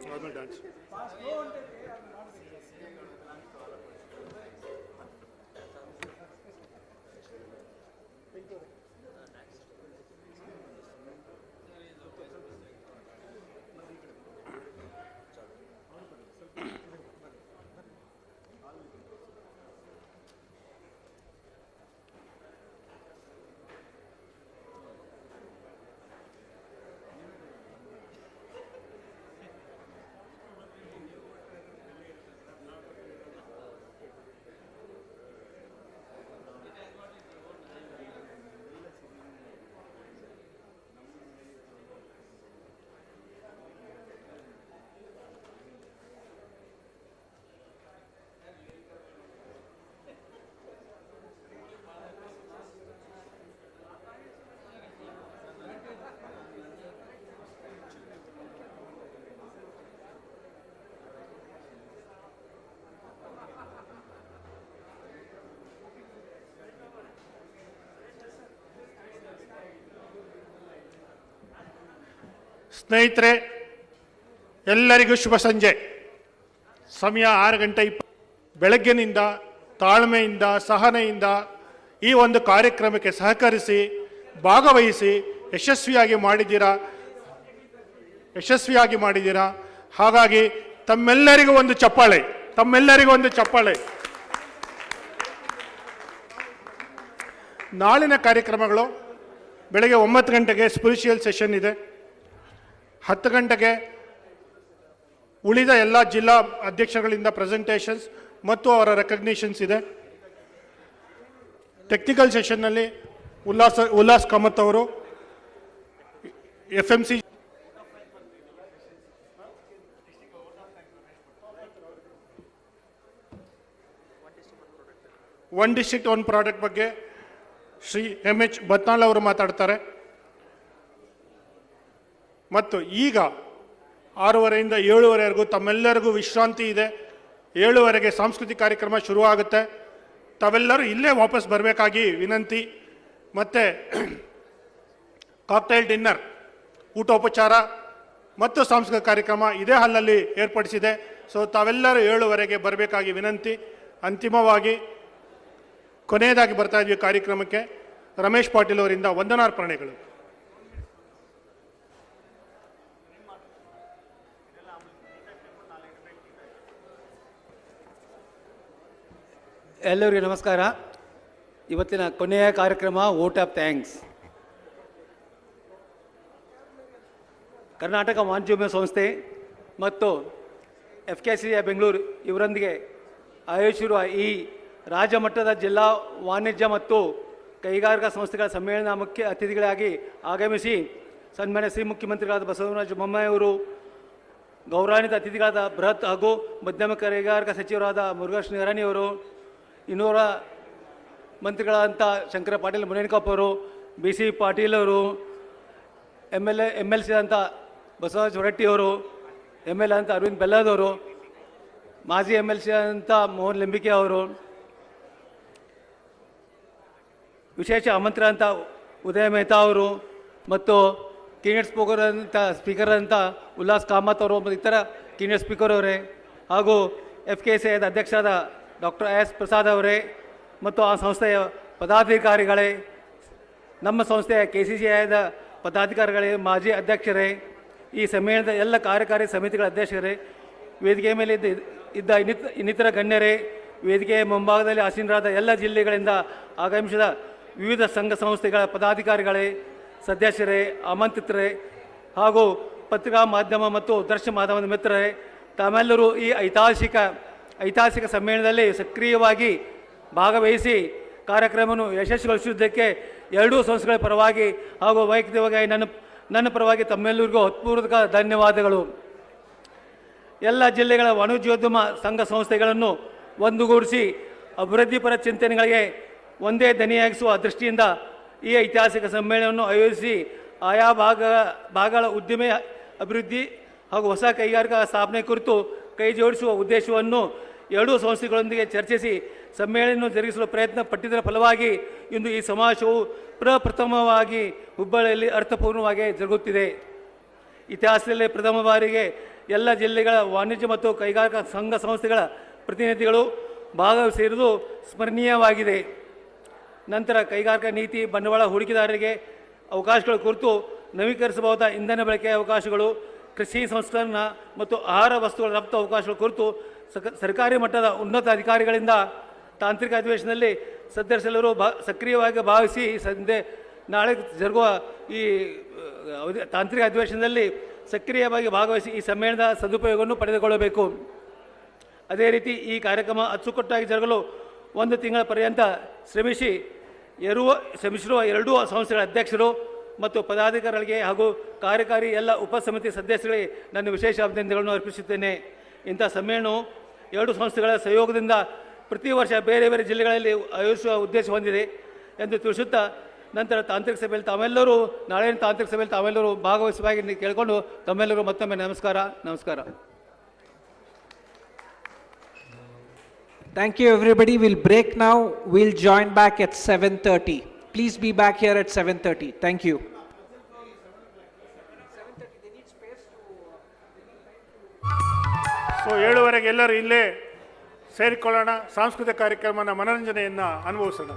Normal dance. ಸ್ನೇಹಿತರೆ, ಎಲ್ಲರಿಗೂ ಶುಭ ಸಂಜೆ. ಸಮಯ 6:20. ಬೆಳಗ್ಗಿನಿಂದ ತಾಳ್ಮೆಯಿಂದ ಸಹನೆಯಿಂದ ಈ ಒಂದು ಕಾರ್ಯಕ್ರಮಕ್ಕೆ ಸಹಕರಿಸಿ ಭಾಗವಹಿಸಿ ಯಶಸ್ವಿಯಾಗಿ ಮಾಡಿದ್ದೀರಾ. ಹಾಗಾಗಿ ತಮ್ಮೆಲ್ಲರಿಗೂ ಒಂದು ಚಪ್ಪಾಳೆ. ನಾಳಿನ ಕಾರ್ಯಕ್ರಮಗಳು ಬೆಳಗ್ಗೆ 9 ಗಂಟೆಗೆ ಸ್ಪಿರಿಚುವಲ್ ಸೆಷನ್ ಇದೆ. 10 ಗಂಟೆಗೆ ಉಳಿದ ಎಲ್ಲ ಜಿಲ್ಲಾ ಅಧ್ಯಕ್ಷಗಳಿಂದ ಪ್ರೆಸೆಂಟೇಷನ್ಸ್ ಮತ್ತು ಅವರ ರೆಕಗ್ನಿಷನ್ಸ್ ಇದೆ. ಟೆಕ್ನಿಕಲ್ ಸೆಷನ್ನಲ್ಲಿ ಉಲ್ಲಾಸ್ ಕಾಮತ್ ಅವರು FMC one district one product ಬಗ್ಗೆ ಶ್ರೀ MH ಬತ್ನಾಳ್ ಅವರು ಮಾತಾಡ್ತಾರೆ. ಮತ್ತು ಈಗ 6:30 7:30 ತಮ್ಮೆಲ್ಲರಿಗೂ ವಿಶ್ರಾಂತಿ ಇದೆ. 7:30 ಸಾಂಸ್ಕೃತಿಕ ಕಾರ್ಯಕ್ರಮ ಶುರುವಾಗುತ್ತೆ. ತಾವೆಲ್ಲರೂ ಇಲ್ಲೇ ವಾಪಸ್ ಬರಬೇಕಾಗಿ ವಿನಂತಿ. ಮತ್ತು ಕಾಕ್ಟೈಲ್ ಡಿನ್ನರ್, ಊಟೋಪಚಾರ ಮತ್ತು ಸಾಂಸ್ಕೃತಿಕ ಕಾರ್ಯಕ್ರಮ ಇದೇ ಹಾಲ್ನಲ್ಲಿ ಏರ್ಪಡಿಸಿದೆ. ಸೊ ತಾವೆಲ್ಲರೂ 7:30 ಬರಬೇಕಾಗಿ ವಿನಂತಿ. ಅಂತಿಮವಾಗಿ ಕೊನೆಯದಾಗಿ ಬರ್ತಾ ಇದ್ವಿ ಕಾರ್ಯಕ್ರಮಕ್ಕೆ. ರಮೇಶ್ ಪಾಟೀಲ್ ಅವರಿಂದ ವಂದನಾರ್ಪಣೆಗಳು. ಎಲ್ಲರಿಗೂ ನಮಸ್ಕಾರ. ಇವತ್ತಿನ ಕೊನೆಯ ಕಾರ್ಯಕ್ರಮ ವೋಟ್ ಆಫ್ ಥ್ಯಾಂಕ್ಸ್. ಕರ್ನಾಟಕ ವಾಣಿಜ್ಯೋದ್ಯಮ ಸಂಸ್ಥೆ ಮತ್ತು FKCI ಬೆಂಗಳೂರು ಇವರೊಂದಿಗೆ ಆಯೋಜಿಸಿರುವ ಈ ರಾಜ್ಯ ಮಟ್ಟದ ಜಿಲ್ಲಾ ವಾಣಿಜ್ಯ ಮತ್ತು ಕೈಗಾರಿಕಾ ಸಂಸ್ಥೆಗಳ ಸಮ್ಮೇಳನ ಮುಖ್ಯ ಅತಿಥಿಗಳಾಗಿ ಆಗಮಿಸಿ ಸನ್ಮಾನ್ಯ ಶ್ರೀ ಮುಖ್ಯಮಂತ್ರಿಗಳಾದ ಬಸವರಾಜ ಬೊಮ್ಮಾಯಿ ಅವರು, ಗೌರವಾನ್ವಿತ ಅತಿಥಿಗಳಾದ ಬೃಹತ್ ಹಾಗೂ ಮಧ್ಯಮ ಕೈಗಾರಿಕಾ ಸಚಿವರಾದ ಮುರುಘೇಶ್ ನಿರಾಣಿಯವರು, ಇನ್ನೂರ ಮಂತ್ರಿಗಳಾದಂಥ ಶಂಕರ ಪಾಟೀಲ್ ಮುನೇನಕೊಪ್ಪ ಅವರು, BC ಪಾಟೀಲ್ ಅವರು, MLC ಅಂತ ಬಸವರಾಜ ಹೊರಟ್ಟಿಯವರು, ML ಅಂತ ಅರವಿಂದ್ ಬೆಲ್ಲದವರು, ಮಾಜಿ MLC ಅಂತ ಮೋಹನ್ ಲಿಂಬಿಕೆ ಅವರು, ವಿಶೇಷ ಆಮಂತ್ರಣ ಅಂತ ಉದಯ ಮೆಹ್ತಾ ಅವರು, ಮತ್ತು ಕೀನೆಟ್ ಸ್ಪೀಕರ್ ಅಂತ ಉಲ್ಲಾಸ್ ಕಾಮತ್ ಅವರು ಮತ್ತು ಇತರ ಕೀನೆಟ್ ಸ್ಪೀಕರ್ ಅವರೇ, ಹಾಗೂ FKCI ಅಧ್ಯಕ್ಷರಾದ ಡಾಕ್ಟರ್ S ಪ್ರಸಾದ್ ಅವರೇ ಮತ್ತು ಆ ಸಂಸ್ಥೆಯ ಪದಾಧಿಕಾರಿಗಳೇ, ನಮ್ಮ ಸಂಸ್ಥೆಯ KCCIದ ಪದಾಧಿಕಾರಿಗಳೇ, ಮಾಜಿ ಅಧ್ಯಕ್ಷರೇ, ಈ ಸಮ್ಮೇಳನದ ಎಲ್ಲ ಕಾರ್ಯಕಾರಿ ಸಮಿತಿಗಳ ಅಧ್ಯಕ್ಷರೇ, ವೇದಿಕೆಯ ಮೇಲೆ ಇದ್ದ ಇನ್ನಿತರ ಗಣ್ಯರೇ, ವೇದಿಕೆಯ ಮುಂಭಾಗದಲ್ಲಿ ಆಸೀನರಾದ ಎಲ್ಲ ಜಿಲ್ಲೆಗಳಿಂದ ಆಗಮಿಸಿದ ವಿವಿಧ ಸಂಘ ಸಂಸ್ಥೆಗಳ ಪದಾಧಿಕಾರಿಗಳೇ, ಸದಸ್ಯರೇ, ಆಮಂತ್ರಿತರೇ ಹಾಗೂ ಪತ್ರಿಕಾ ಮಾಧ್ಯಮ ಮತ್ತು ದೃಶ್ಯ ಮಾಧ್ಯಮದ ಮಿತ್ರರೇ, ತಾವೆಲ್ಲರೂ ಈ ಐತಿಹಾಸಿಕ ಸಮ್ಮೇಳನದಲ್ಲಿ ಸಕ್ರಿಯವಾಗಿ ಭಾಗವಹಿಸಿ ಕಾರ್ಯಕ್ರಮವನ್ನು ಯಶಸ್ವಿಗೊಳಿಸುವುದಕ್ಕೆ ಎರಡೂ ಸಂಸ್ಥೆಗಳ ಪರವಾಗಿ ಹಾಗೂ ವೈಯಕ್ತಿಕವಾಗಿ ನನ್ನ ಪರವಾಗಿ ತಮ್ಮೆಲ್ಲರಿಗೂ ಹೃತ್ಪೂರ್ವಕ ಧನ್ಯವಾದಗಳು. ಎಲ್ಲ ಜಿಲ್ಲೆಗಳ ವಾಣಿಜ್ಯೋದ್ಯಮ ಸಂಘ ಸಂಸ್ಥೆಗಳನ್ನು ಒಂದುಗೂಡಿಸಿ ಅಭಿವೃದ್ಧಿಪರ ಚಿಂತನೆಗಳಿಗೆ ಒಂದೇ ದನಿಯಾಗಿಸುವ ದೃಷ್ಟಿಯಿಂದ ಈ ಐತಿಹಾಸಿಕ ಸಮ್ಮೇಳನವನ್ನು ಆಯೋಜಿಸಿ ಆಯಾ ಭಾಗಗಳ ಉದ್ದಿಮೆ ಅಭಿವೃದ್ಧಿ ಹಾಗೂ ಹೊಸ ಕೈಗಾರಿಕಾ ಸ್ಥಾಪನೆ ಕುರಿತು ಕೈ ಜೋಡಿಸುವ ಉದ್ದೇಶವನ್ನು ಎರಡೂ ಸಂಸ್ಥೆಗಳೊಂದಿಗೆ ಚರ್ಚಿಸಿ ಸಮ್ಮೇಳನ ಜರುಗಿಸಲು ಪ್ರಯತ್ನ ಪಟ್ಟಿದ್ದರ ಫಲವಾಗಿ ಇಂದು ಈ ಸಮಾವೇಶವು ಪ್ರಪ್ರಥಮವಾಗಿ ಹುಬ್ಬಳ್ಳಿಯಲ್ಲಿ ಅರ್ಥಪೂರ್ಣವಾಗಿ ಜರುಗುತ್ತಿದೆ. ಇತಿಹಾಸದಲ್ಲಿ ಪ್ರಥಮ ಬಾರಿಗೆ ಎಲ್ಲ ಜಿಲ್ಲೆಗಳ ವಾಣಿಜ್ಯ ಮತ್ತು ಕೈಗಾರಿಕಾ ಸಂಘ ಸಂಸ್ಥೆಗಳ ಪ್ರತಿನಿಧಿಗಳು ಭಾಗವಹಿಸಿರುವುದು ಸ್ಮರಣೀಯವಾಗಿದೆ. ನಂತರ ಕೈಗಾರಿಕಾ ನೀತಿ, ಬಂಡವಾಳ ಹೂಡಿಕೆದಾರರಿಗೆ ಅವಕಾಶಗಳ ಕುರಿತು, ನವೀಕರಿಸಬಹುದಾದ ಇಂಧನ ಬಳಕೆಯ ಅವಕಾಶಗಳು, ಕೃಷಿ ಸಂಸ್ಕರಣ ಮತ್ತು ಆಹಾರ ವಸ್ತುಗಳ ರಫ್ತು ಅವಕಾಶಗಳ ಕುರಿತು ಸರ್ಕಾರಿ ಮಟ್ಟದ ಉನ್ನತ ಅಧಿಕಾರಿಗಳಿಂದ ತಾಂತ್ರಿಕ ಅಧಿವೇಶನದಲ್ಲಿ ಸದಸ್ಯರೆಲ್ಲರೂ ಸಕ್ರಿಯವಾಗಿ ಭಾಗವಹಿಸಿ ನಾಳೆ ಜರುಗುವ ಈ ತಾಂತ್ರಿಕ ಅಧಿವೇಶನದಲ್ಲಿ ಸಕ್ರಿಯವಾಗಿ ಭಾಗವಹಿಸಿ ಈ ಸಮ್ಮೇಳನದ ಸದುಪಯೋಗವನ್ನು ಪಡೆದುಕೊಳ್ಳಬೇಕು. ಅದೇ ರೀತಿ ಈ ಕಾರ್ಯಕ್ರಮ ಅಚ್ಚುಕಟ್ಟಾಗಿ ಜರುಗಲು 1 ತಿಂಗಳ ಪರ್ಯಂತ ಶ್ರಮಿಸಿರುವ ಎರಡೂ ಸಂಸ್ಥೆಗಳ ಅಧ್ಯಕ್ಷರು ಮತ್ತು ಪದಾಧಿಕಾರಿಗಳಿಗೆ ಹಾಗೂ ಕಾರ್ಯಕಾರಿ ಎಲ್ಲ ಉಪಸಮಿತಿ ಸದಸ್ಯರಿಗೆ ನನ್ನ ವಿಶೇಷ ಅಭಿನಂದನೆಗಳನ್ನು ಅರ್ಪಿಸುತ್ತೇನೆ. ಇಂಥ ಸಮ್ಮೇಳನವು ಎರಡು ಸಂಸ್ಥೆಗಳ ಸಹಯೋಗದಿಂದ ಪ್ರತಿ ವರ್ಷ ಬೇರೆ ಬೇರೆ ಜಿಲ್ಲೆಗಳಲ್ಲಿ ಆಯೋಜಿಸುವ ಉದ್ದೇಶ ಹೊಂದಿದೆ ಎಂದು ತಿಳಿಸುತ್ತಾ, ನಂತರ ತಾಂತ್ರಿಕ ಸಭೆಯಲ್ಲಿ ನಾಳಿನ ತಾಂತ್ರಿಕ ಸಭೆಯಲ್ಲಿ ತಾವೆಲ್ಲರೂ ಭಾಗವಹಿಸುವಾಗಿ ಕೇಳಿಕೊಂಡು ತಮ್ಮೆಲ್ಲರೂ ಮತ್ತೊಮ್ಮೆ ನಮಸ್ಕಾರ. Thank you, everybody. We'll break now. We'll join back at 7:30. Please be back here at 7:30. Thank you. So 7:15 ಎಲ್ಲರೂ ಇಲ್ಲೇ ಸೇರಿಕೊಳ್ಳೋಣ. ಸಾಂಸ್ಕೃತಿಕ ಕಾರ್ಯಕ್ರಮನ ಮನರಂಜನೆಯನ್ನು ಅನುಭವಿಸೋಣ.